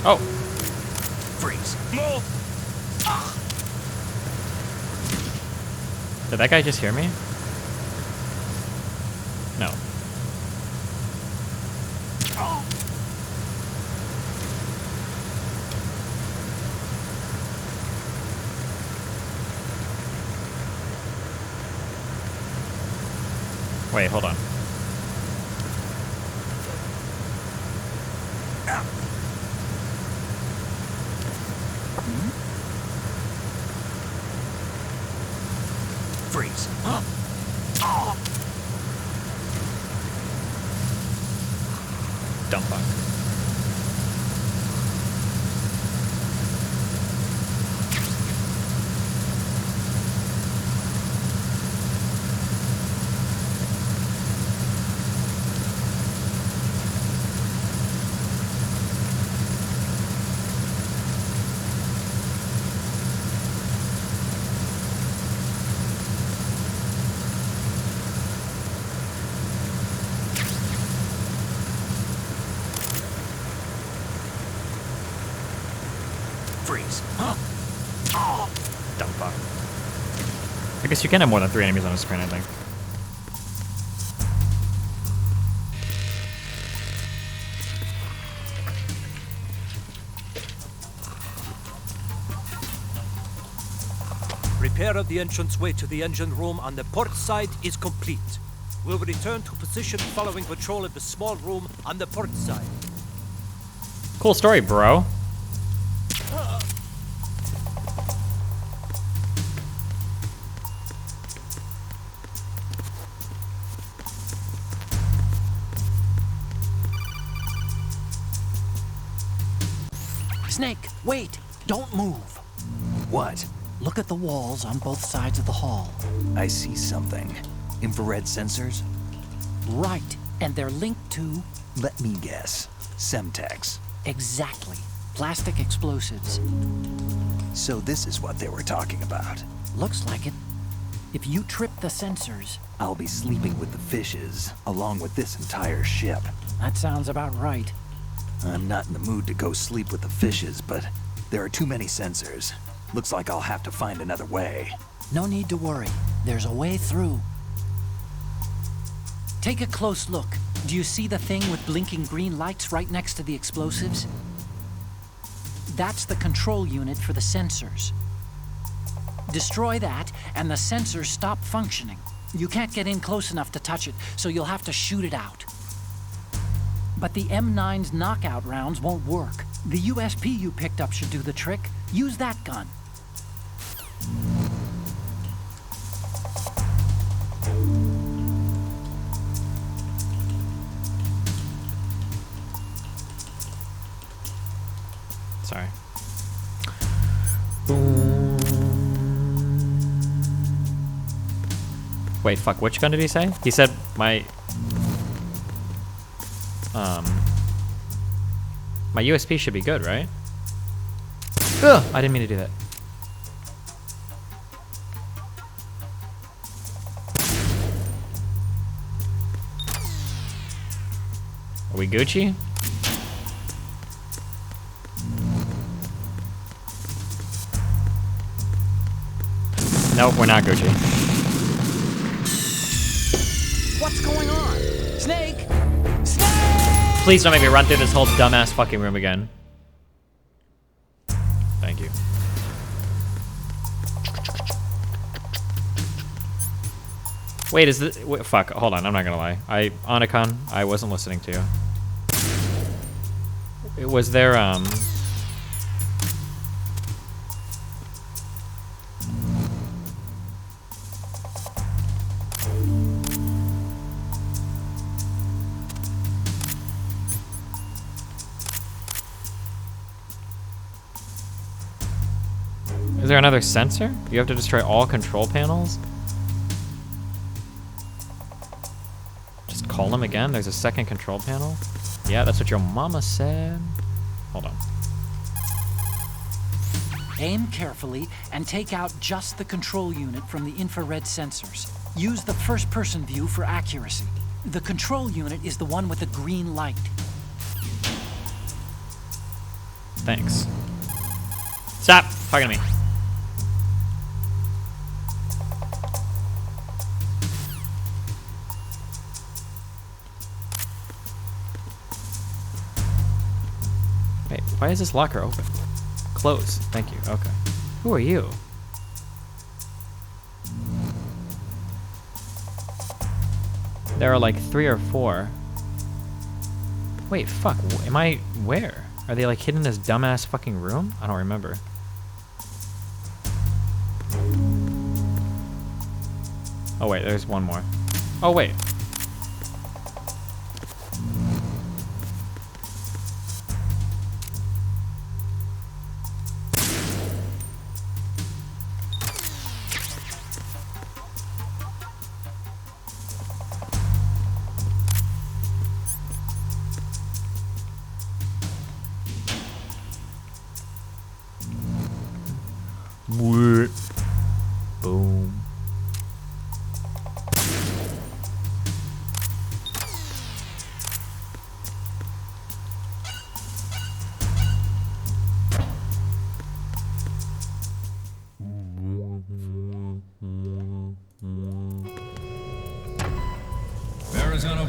Oh! Freeze. Move! Ah. Did that guy just hear me? No. Oh. Wait, hold on. Freeze. Huh? Oh. Dumb fuck. enemies. Dumb fuck. I guess you can have more than 3 enemies on a screen, I think. Repair of the entranceway to the engine room on the port side is complete. We'll return to position following patrol of the small room on the port side. Cool story, bro. Snake, wait! Don't move! What? Look at the walls on both sides of the hall. I see something. Infrared sensors? Right, and they're linked to... Let me guess. Semtex. Exactly. Plastic explosives. So this is what they were talking about. Looks like it. If you trip the sensors... I'll be sleeping with the fishes, along with this entire ship. That sounds about right. I'm not in the mood to go sleep with the fishes, but there are too many sensors. Looks like I'll have to find another way. No need to worry. There's a way through. Take a close look. Do you see the thing with blinking green lights right next to the explosives? That's the control unit for the sensors. Destroy that, and the sensors stop functioning. You can't get in close enough to touch it, so you'll have to shoot it out. But the M9's knockout rounds won't work. The USP you picked up should do the trick. Use that gun. Sorry. Wait, fuck, which gun did he say? He said my USP should be good, right? Ugh, I didn't mean to do that. Are we Gucci? Nope, we're not Gucci. What's going on? Snake! Please don't make me run through this whole dumbass fucking room again. Thank you. Wait, is this... Wait, fuck, hold on, I'm not gonna lie. Onicon, I wasn't listening to you. Was there, Is there another sensor? You have to destroy all control panels? Just call them again? There's a second control panel? Yeah, that's what your mama said. Hold on. Aim carefully and take out just the control unit from the infrared sensors. Use the first-person view for accuracy. The control unit is the one with the green light. Thanks. Stop talking to me. Wait, why is this locker open? Close. Thank you. Okay. Who are you? There are like 3 or 4. Wait, fuck. Am I where? Are they like hidden in this dumbass fucking room? I don't remember. Oh wait, there's one more. Oh wait. Boom.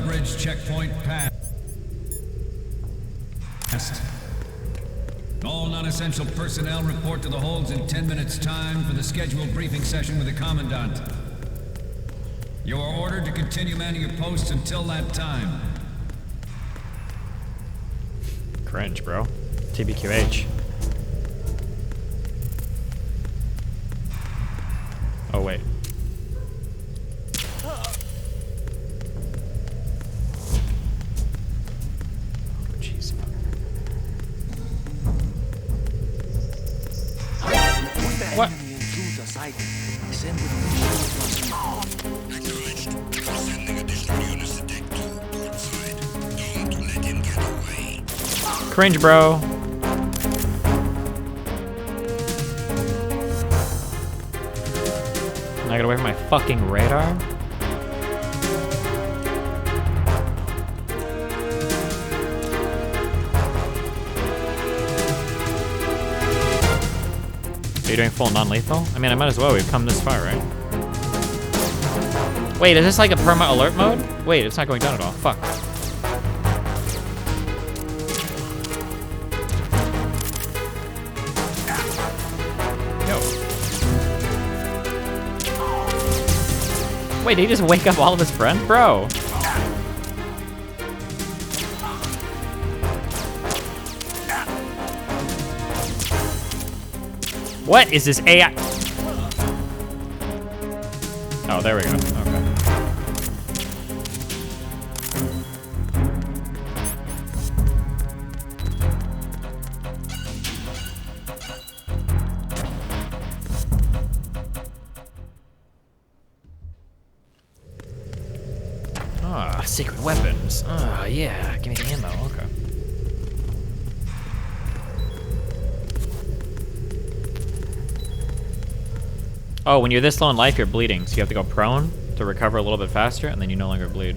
bridge checkpoint passed. All non-essential personnel report to the holds in 10 minutes' time for the scheduled briefing session with the Commandant. You are ordered to continue manning your posts until that time. Cringe, bro. TBQH. Oh, wait. Jeez. What? Cringe, bro. I get away from my fucking radar. Are you doing full non-lethal? I mean, I might as well. We've come this far, right? Wait, is this like a perma alert mode? Wait, it's not going down at all. Fuck. Wait, did he just wake up all of his friends? Bro. What is this AI? Oh, there we go. Okay. Ah, secret weapons. Ah, yeah. Give me the ammo. Okay. Oh, when you're this low in life, you're bleeding, so you have to go prone to recover a little bit faster, and then you no longer bleed.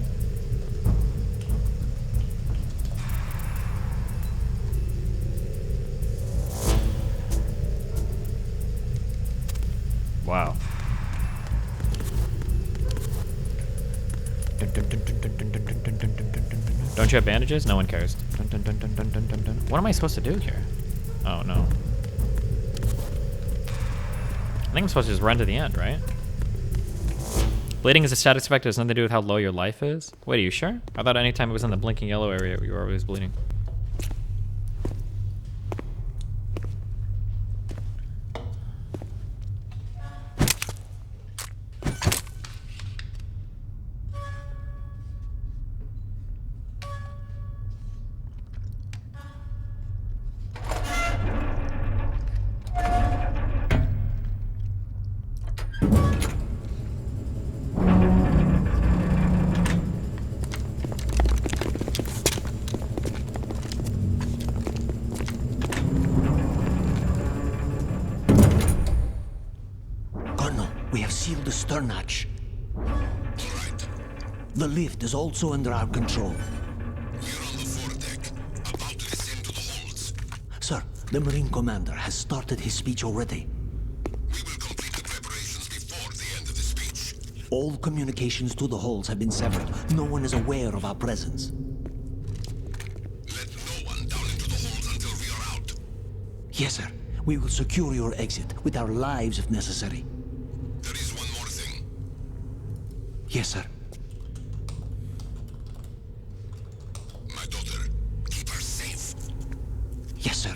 Wow. Don't you have bandages? No one cares. What am I supposed to do here? Oh, no. I think I'm supposed to just run to the end, right? Bleeding is a status effect. It has nothing to do with how low your life is. Wait, are you sure? I thought anytime it was in the blinking yellow area, you were always bleeding. Sealed the stern hatch. The lift is also under our control. We're on the foredeck, about to descend to the holds. Sir, the Marine Commander has started his speech already. We will complete the preparations before the end of the speech. All communications to the holds have been severed. No one is aware of our presence. Let no one down into the holds until we are out. Yes, sir. We will secure your exit with our lives if necessary. There is one more thing. Yes, sir. My daughter, keep her safe. Yes, sir.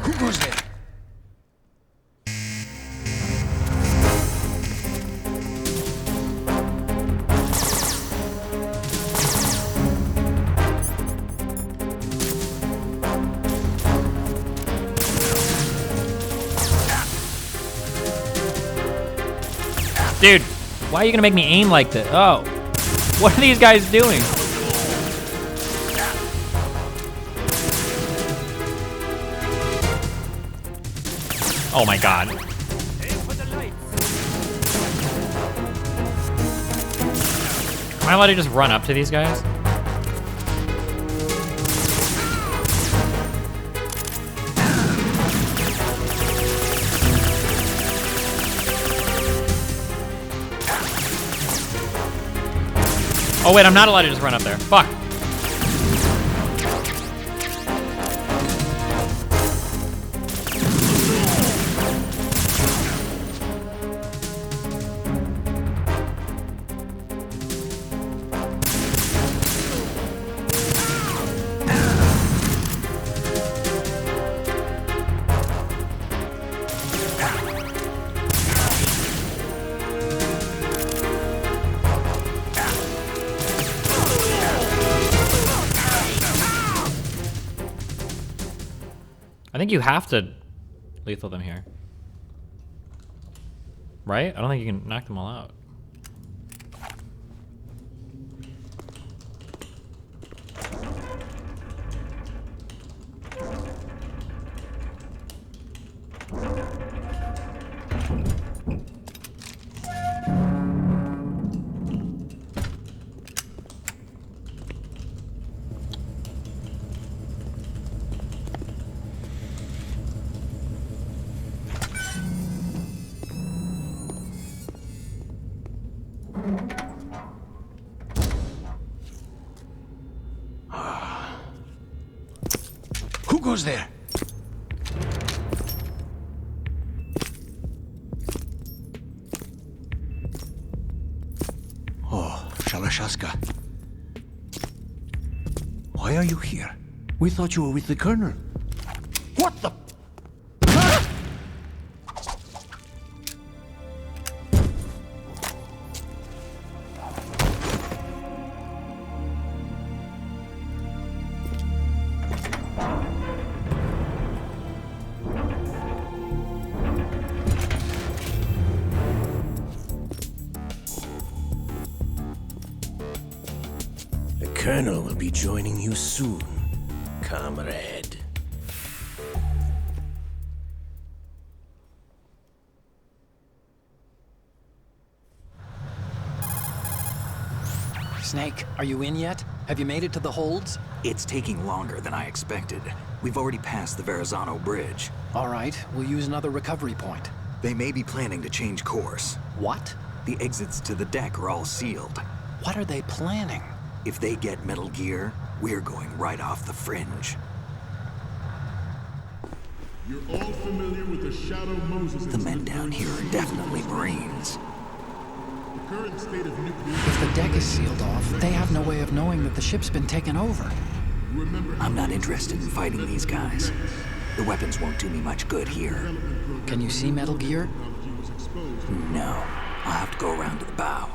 Who goes there? Dude, why are you gonna make me aim like this? Oh, what are these guys doing? Oh my god. I allowed to just run up to these guys? Oh wait, I'm not allowed to just run up there. Fuck. I think you have to lethal them here. Right? I don't think you can knock them all out. Who goes there? Oh, Shalashaska. Why are you here? We thought you were with the Colonel. What the? The Colonel will be joining you soon, comrade. Snake, are you in yet? Have you made it to the holds? It's taking longer than I expected. We've already passed the Verrazano Bridge. All right, we'll use another recovery point. They may be planning to change course. What? The exits to the deck are all sealed. What are they planning? If they get Metal Gear, we're going right off the fringe. You're all familiar with the Shadow Moses. The men down here are definitely Marines. The current state of nuclear. If the deck is sealed off, they have no way of knowing that the ship's been taken over. I'm not interested in fighting these guys. The weapons won't do me much good here. Can you see Metal Gear? No. I'll have to go around to the bow.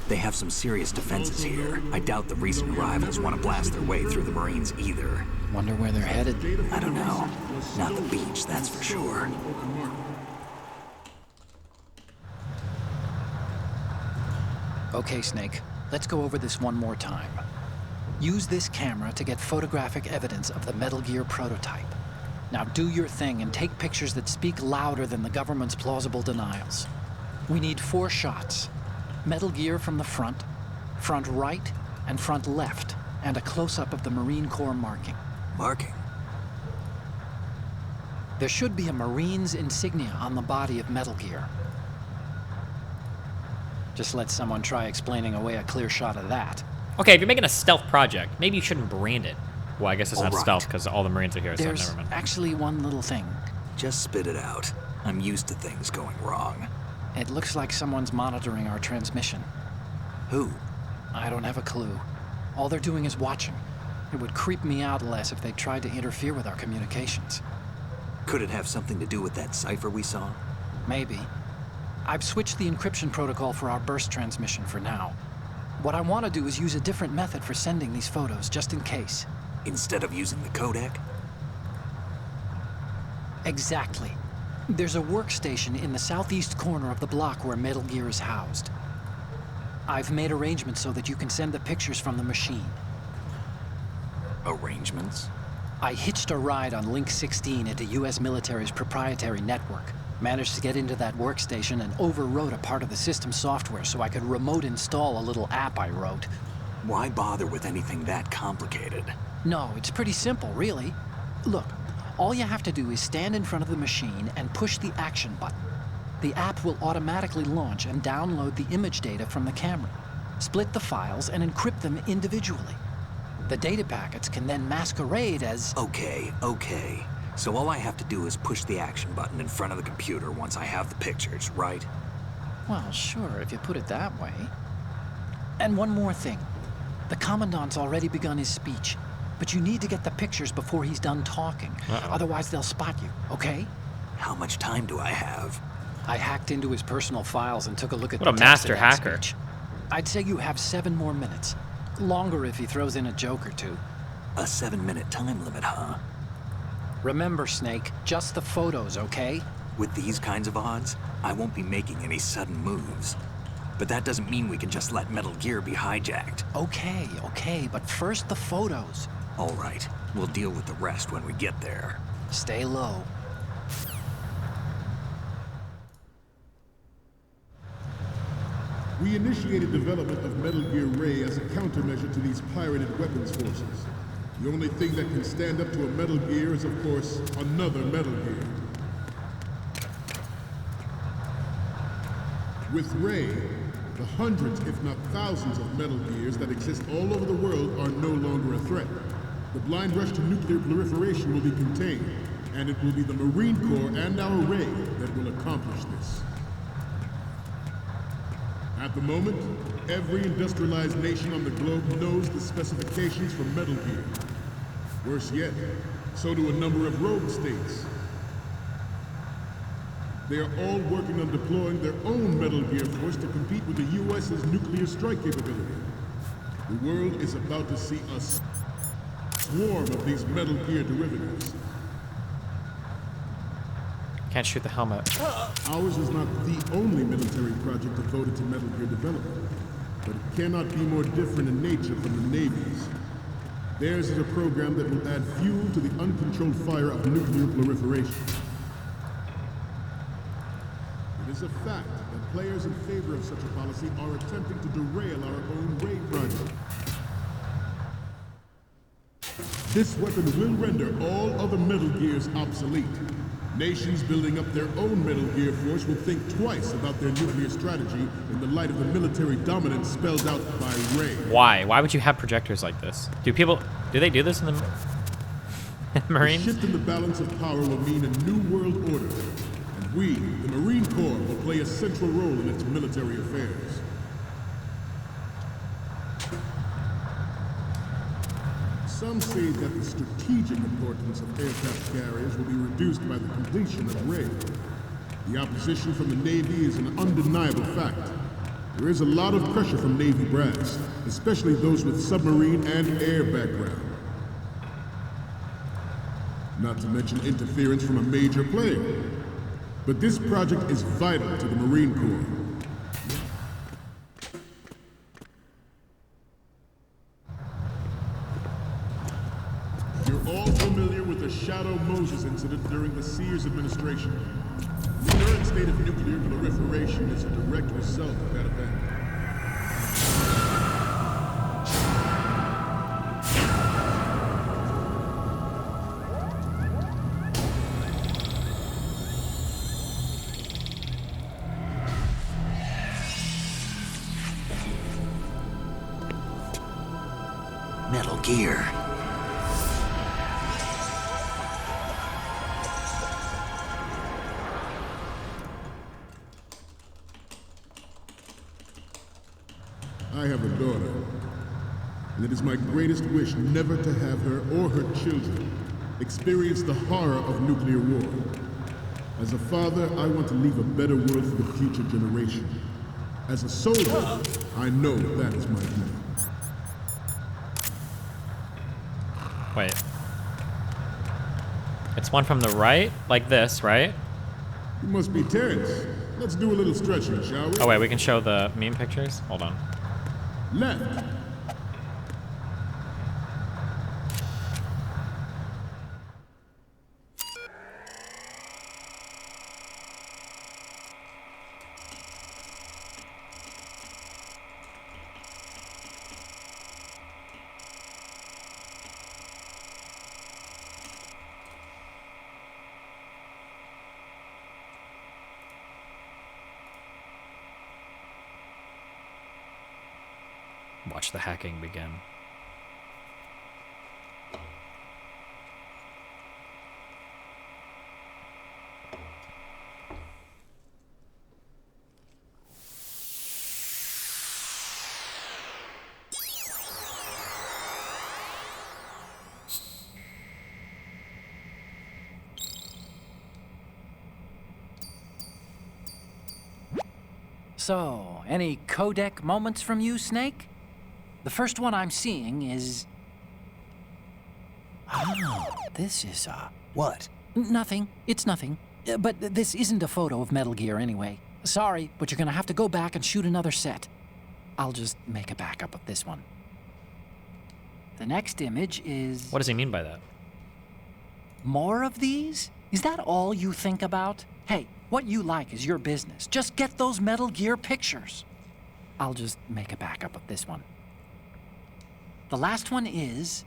They have some serious defenses here. I doubt the recent arrivals want to blast their way through the Marines either. Wonder where they're headed? I don't know. Not the beach, that's for sure. Okay, Snake. Let's go over this one more time. Use this camera to get photographic evidence of the Metal Gear prototype. Now do your thing and take pictures that speak louder than the government's plausible denials. We need 4 shots. Metal Gear from the front right, and front left, and a close-up of the Marine Corps marking. Marking? There should be a Marine's insignia on the body of Metal Gear. Just let someone try explaining away a clear shot of that. Okay, if you're making a stealth project, maybe you shouldn't brand it. Well, I guess it's All not right. stealth because all the Marines are here, There's so never mind. actually one little thing. Just spit it out. I'm used to things going wrong. It looks like someone's monitoring our transmission. Who? I don't have a clue. All they're doing is watching. It would creep me out less if they tried to interfere with our communications. Could it have something to do with that cipher we saw? Maybe. I've switched the encryption protocol for our burst transmission for now. What I want to do is use a different method for sending these photos, just in case. Instead of using the codec? Exactly. There's a workstation in the southeast corner of the block where Metal Gear is housed. I've made arrangements so that you can send the pictures from the machine. Arrangements? I hitched a ride on Link 16 into U.S. military's proprietary network. Managed to get into that workstation and overwrote a part of the system software so I could remote install a little app I wrote. Why bother with anything that complicated? No, it's pretty simple, really. Look, all you have to do is stand in front of the machine and push the action button. The app will automatically launch and download the image data from the camera, split the files, and encrypt them individually. The data packets can then masquerade as... Okay. So all I have to do is push the action button in front of the computer once I have the pictures, right? Well, sure, if you put it that way. And one more thing. The Commandant's already begun his speech, but you need to get the pictures before he's done talking. Otherwise, they'll spot you, okay? How much time do I have? I hacked into his personal files and took a look at What the a master text of that hacker. speech. I'd say you have 7 more minutes. Longer if he throws in a joke or two. A 7-minute time limit, huh? Remember, Snake, just the photos, okay? With these kinds of odds, I won't be making any sudden moves. But that doesn't mean we can just let Metal Gear be hijacked. Okay, but first the photos. All right, we'll deal with the rest when we get there. Stay low. We initiated development of Metal Gear Ray as a countermeasure to these pirated weapons forces. The only thing that can stand up to a Metal Gear is, of course, another Metal Gear. With Ray, the hundreds, if not thousands, of Metal Gears that exist all over the world are no longer a threat. The blind rush to nuclear proliferation will be contained, and it will be the Marine Corps and our Ray that will accomplish this. At the moment, every industrialized nation on the globe knows the specifications for Metal Gear. Worse yet, so do a number of rogue states. They are all working on deploying their own Metal Gear force to compete with the U.S.'s nuclear strike capability. The world is about to see a swarm of these Metal Gear derivatives. Can't shoot the helmet. Ours is not the only military project devoted to Metal Gear development, but it cannot be more different in nature from the Navy's. Theirs is a program that will add fuel to the uncontrolled fire of nuclear proliferation. It is a fact that players in favor of such a policy are attempting to derail our own Ray project. This weapon will render all other Metal Gears obsolete. Nations building up their own Metal Gear force will think twice about their nuclear strategy in the light of the military dominance spelled out by Ray. Why? Why would you have projectors like this? Do they do this in the Marines? The shift in the balance of power will mean a new world order, and we, the Marine Corps, will play a central role in its military affairs. Some say that the strategic importance of aircraft carriers will be reduced by the completion of Ray. The opposition from the Navy is an undeniable fact. There is a lot of pressure from Navy brass, especially those with submarine and air background. Not to mention interference from a major player. But this project is vital to the Marine Corps. You're all familiar with the Shadow Moses incident during the Sears administration. The current state of nuclear proliferation is a direct result of that event. Metal Gear. I have a daughter, and it is my greatest wish never to have her or her children experience the horror of nuclear war. As a father, I want to leave a better world for the future generation. As a soldier, I know that is my duty. Wait. It's one from the right? Like this, right? You must be Terrence. Let's do a little stretching, shall we? Oh wait, we can show the meme pictures? Hold on. Left. Watch the hacking begin. So, any codec moments from you, Snake? The first one I'm seeing is... Oh, this is, What? Nothing. It's nothing. But this isn't a photo of Metal Gear anyway. Sorry, but you're gonna have to go back and shoot another set. I'll just make a backup of this one. The next image is... What does he mean by that? More of these? Is that all you think about? Hey, what you like is your business. Just get those Metal Gear pictures. I'll just make a backup of this one. The last one is...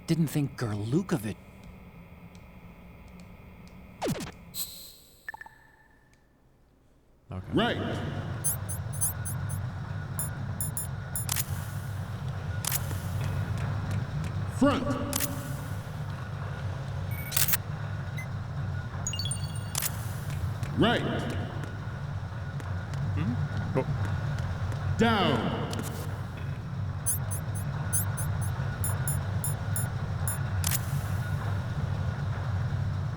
Didn't think Gerlukovic... Okay. Right. Front. Right. Oh. Down.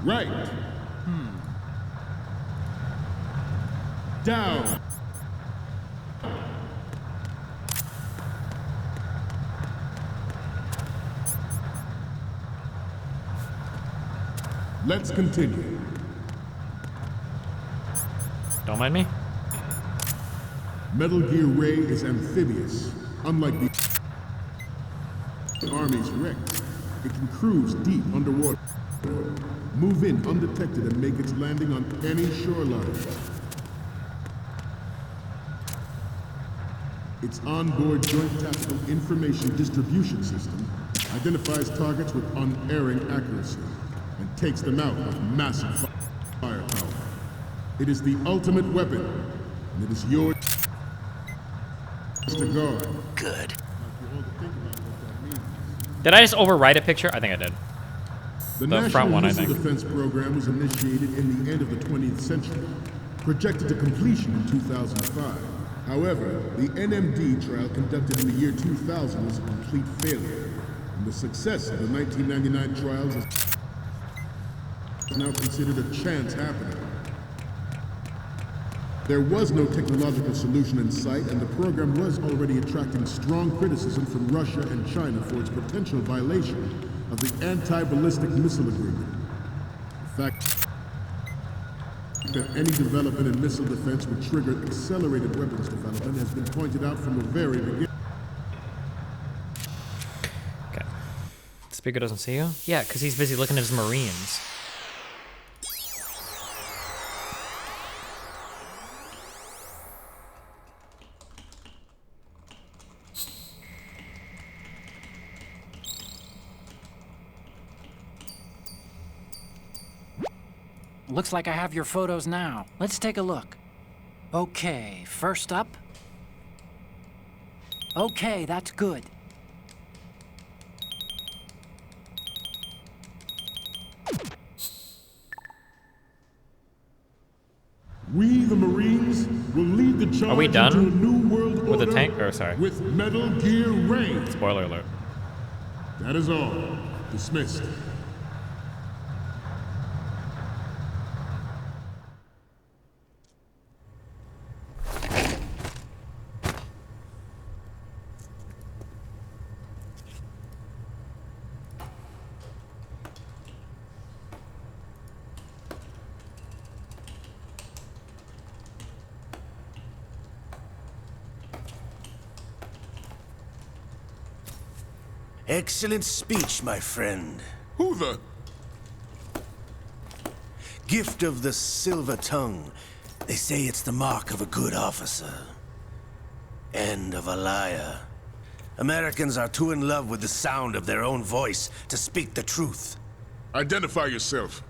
Right. Down. Let's continue. Don't mind me. Metal Gear Ray is amphibious. Unlike the Army's wreck, it can cruise deep underwater, move in undetected, and make its landing on any shoreline. Its onboard Joint Tactical Information Distribution System identifies targets with unerring accuracy and takes them out with massive firepower. It is the ultimate weapon, and it is yours to guard. Good. Did I just overwrite a picture? I think I did. The The National front one, I Missile think. Defense Program was initiated in the end of the 20th century, projected to completion in 2005. However, the NMD trial conducted in the year 2000 was a complete failure, and the success of the 1999 trials is now considered a chance happening. There was no technological solution in sight, and the program was already attracting strong criticism from Russia and China for its potential violation of the Anti-Ballistic Missile Agreement. The fact that any development in missile defense would trigger accelerated weapons development has been pointed out from the very beginning. Okay. Speaker doesn't see you? Yeah, because he's busy looking at his Marines. Looks like I have your photos now. Let's take a look. Okay, first up. Okay, that's good. We, the Marines, will lead the charge Are we done into a new world with the order tank? Or sorry. with Metal Gear Ray. Spoiler alert. That is all. Dismissed. Excellent speech, my friend. Who the? Gift of the silver tongue. They say it's the mark of a good officer. And of a liar. Americans are too in love with the sound of their own voice to speak the truth. Identify yourself.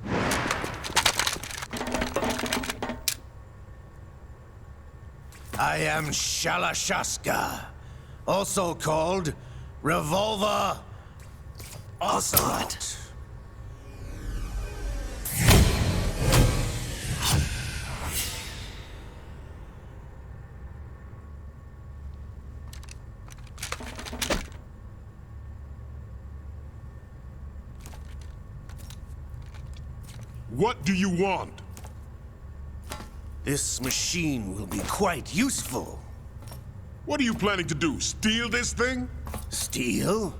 I am Shalashaska, also called Revolver Ocelot. What do you want? This machine will be quite useful. What are you planning to do? Steal this thing? Steal?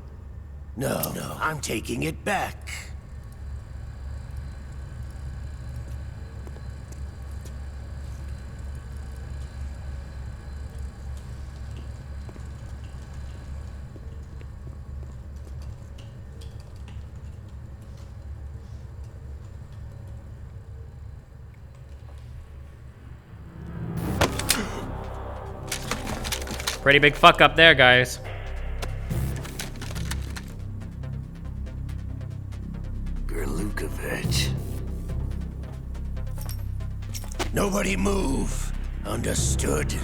No, I'm taking it back. Pretty big fuck up there, guys. Gerlukovich. Nobody move. Understood?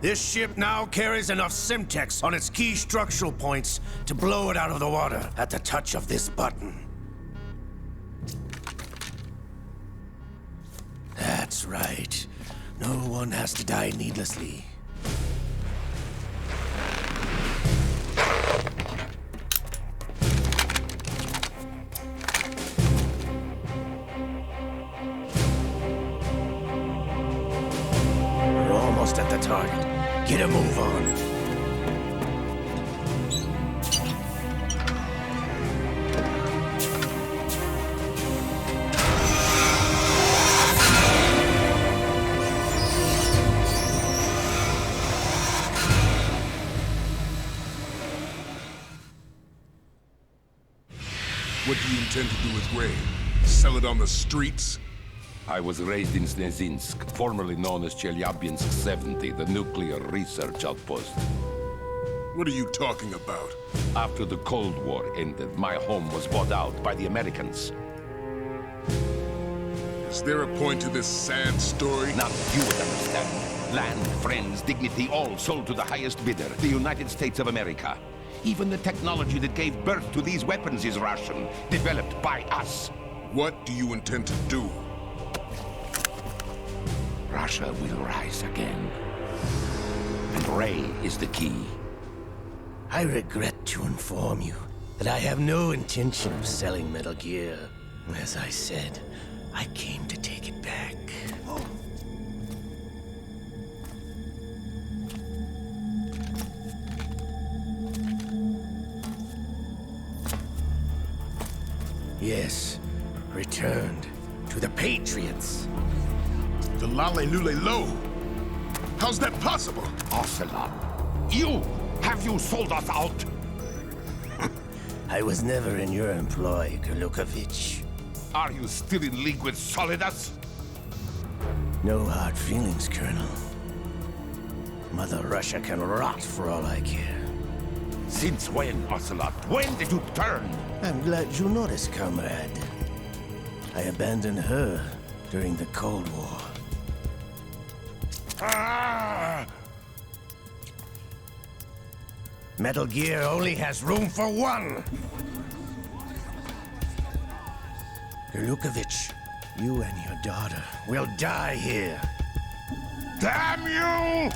This ship now carries enough Simtex on its key structural points to blow it out of the water at the touch of this button. That's right. No one has to die needlessly. We're almost at the target. Get a move on. What do you intend to do with Ray? Sell it on the streets? I was raised in Snezinsk, formerly known as Chelyabinsk 70, the nuclear research outpost. What are you talking about? After the Cold War ended, my home was bought out by the Americans. Is there a point to this sad story? Not you would understand. Land, friends, dignity, all sold to the highest bidder, the United States of America. Even the technology that gave birth to these weapons is Russian, developed by us. What do you intend to do? Russia will rise again. And Ray is the key. I regret to inform you that I have no intention of selling Metal Gear. As I said, I came to take it back. Yes, returned to the Patriots. The Lale Lule Lo? How's that possible? Ocelot, have you sold us out? I was never in your employ, Gerlukovich. Are you still in league with Solidus? No hard feelings, Colonel. Mother Russia can rot for all I care. Since when, Ocelot? When did you turn? I'm glad you noticed, comrade. I abandoned her during the Cold War. Ah! Metal Gear only has room for one! Gerlukovich, you and your daughter will die here. Damn you!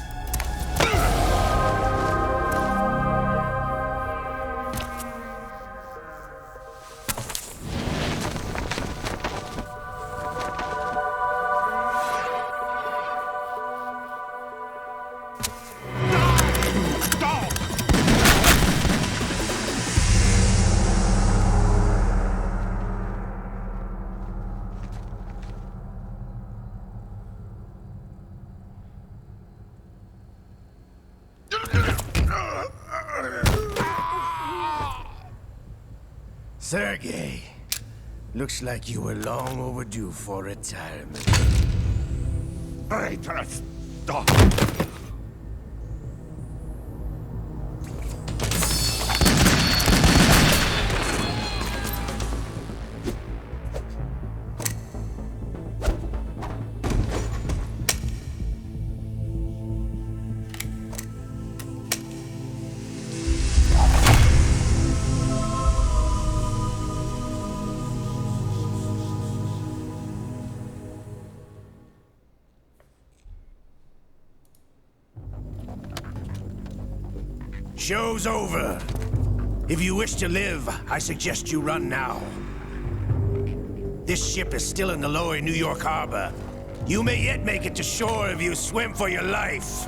Sergei, Looks like you were long overdue for retirement. Traitorous dog! Show's over. If you wish to live, I suggest you run now. This ship is still in the lower New York harbor. You may yet make it to shore if you swim for your life.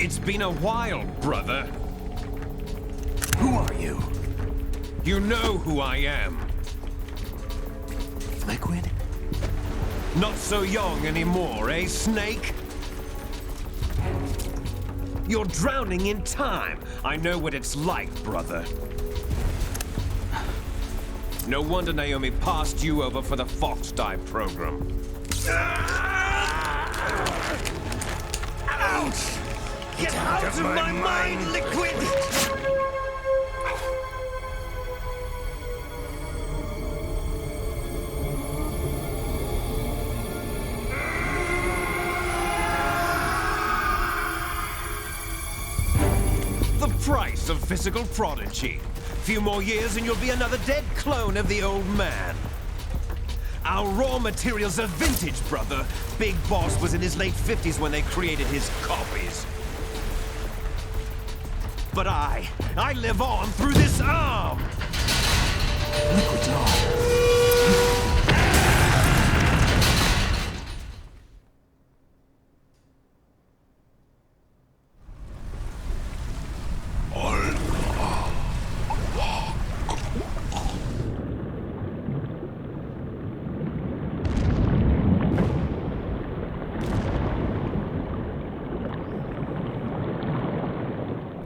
It's been a while, brother. Who are you? You know who I am. Liquid? Not so young anymore, eh, Snake? You're drowning in time. I know what it's like, brother. No wonder Naomi passed you over for the Fox Dive program. Ouch! Get out of my mind, Liquid! The price of physical prodigy. Few more years and you'll be another dead clone of the old man. Our raw materials are vintage, brother. Big Boss was in his late 50s when they created his copies. But I live on through this arm! Liquid's arm.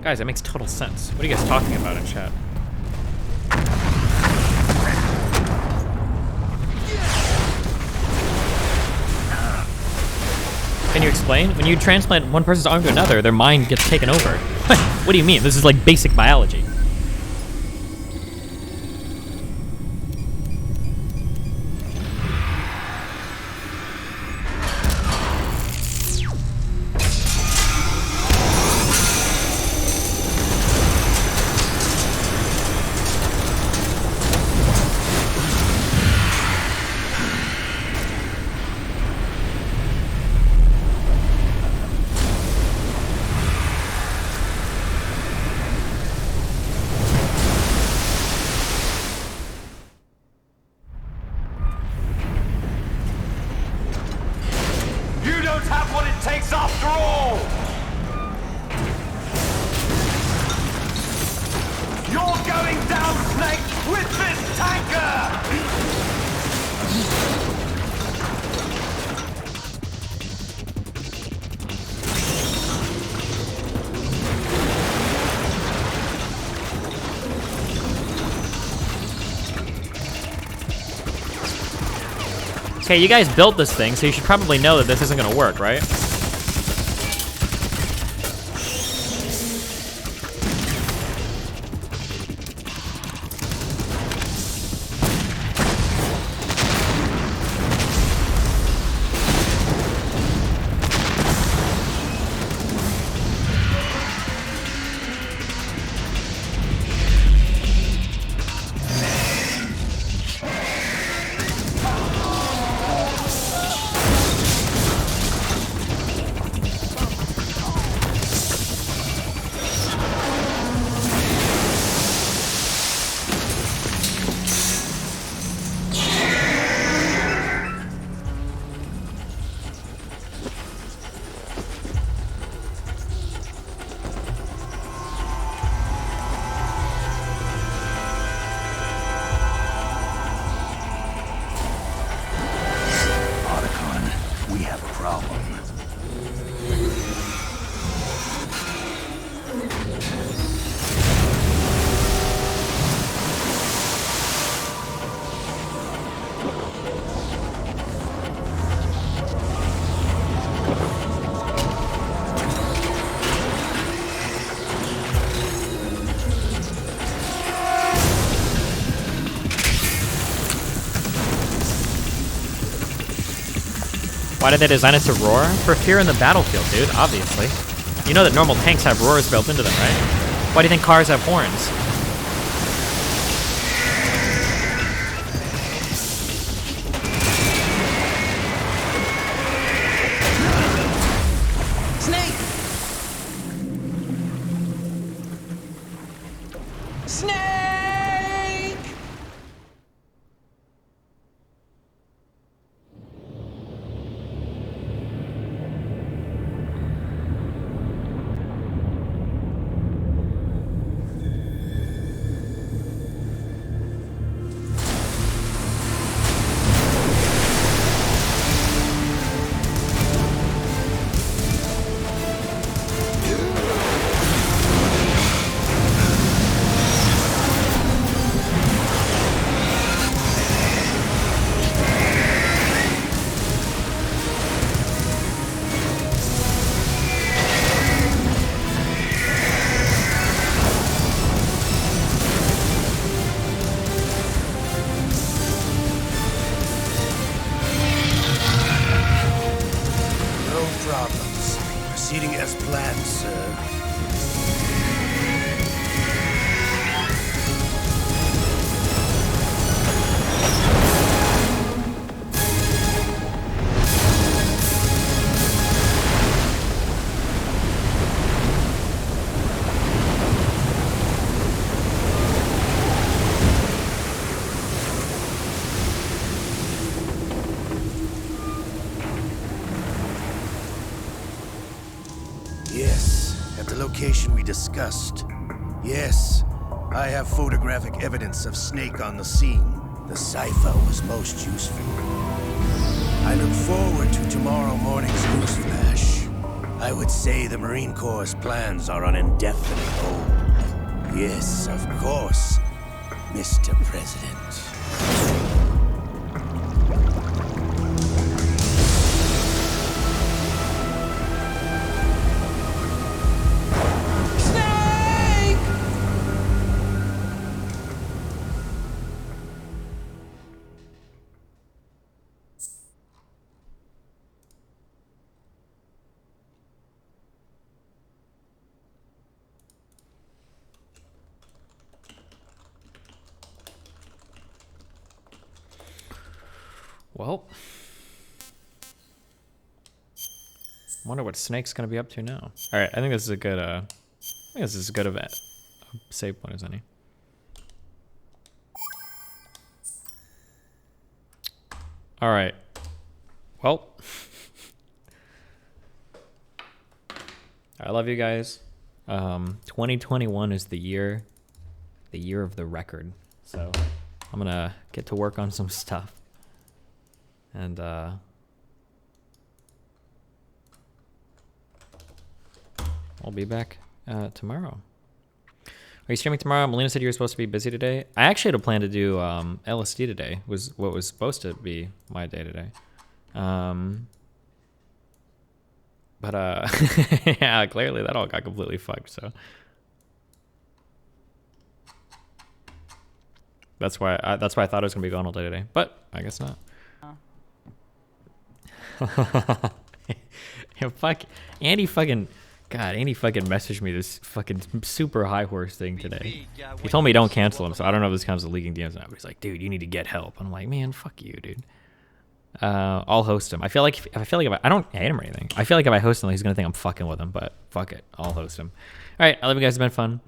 Guys, that makes total sense. What are you guys talking about in chat? Can you explain? When you transplant one person's arm to another, their mind gets taken over. What do you mean? This is like basic biology. Okay, you guys built this thing, so you should probably know that this isn't gonna work, right? Why did they design it to roar? For fear in the battlefield, dude, obviously. You know that normal tanks have roars built into them, right? Why do you think cars have horns? Snake! Snake! No problems. Proceeding as planned, sir. Yes, at the location we discussed. Yes, I have photographic evidence of Snake on the scene. The cipher was most useful. I look forward to tomorrow morning's news flash. I would say the Marine Corps' plans are on indefinite hold. Yes, of course, Mr. President. Well, wonder what Snake's gonna be up to now. All right, I think this is a good. I think this is as good of a save point as any. All right. Well, I love you guys. 2021 is the year of the record. So I'm gonna get to work on some stuff. And I'll be back tomorrow. Are you streaming tomorrow? Melina said you were supposed to be busy today. I actually had a plan to do LSD today. Was what was supposed to be my day today. But yeah, clearly that all got completely fucked. So that's why I thought I was gonna be gone all day today. But I guess not. Yeah, fuck Andy fucking messaged me this fucking super high horse thing today. He told me don't cancel him, so I don't know if this counts as leaking DMs now, but he's like, dude, you need to get help. And I'm like, man, fuck you, dude. I'll host him. I feel like if I don't hate him or anything. I feel like if I host him, he's gonna think I'm fucking with him, but fuck it. I'll host him. Alright, I love you guys, it's been fun.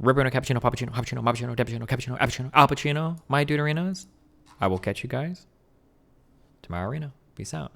Ribberino, cappuccino, pappuccino, cappuccino, mappuccino, cappuccino, cappuccino, appuccino, alpuccino, my dude arenas. I will catch you guys tomorrow arena. Peace out.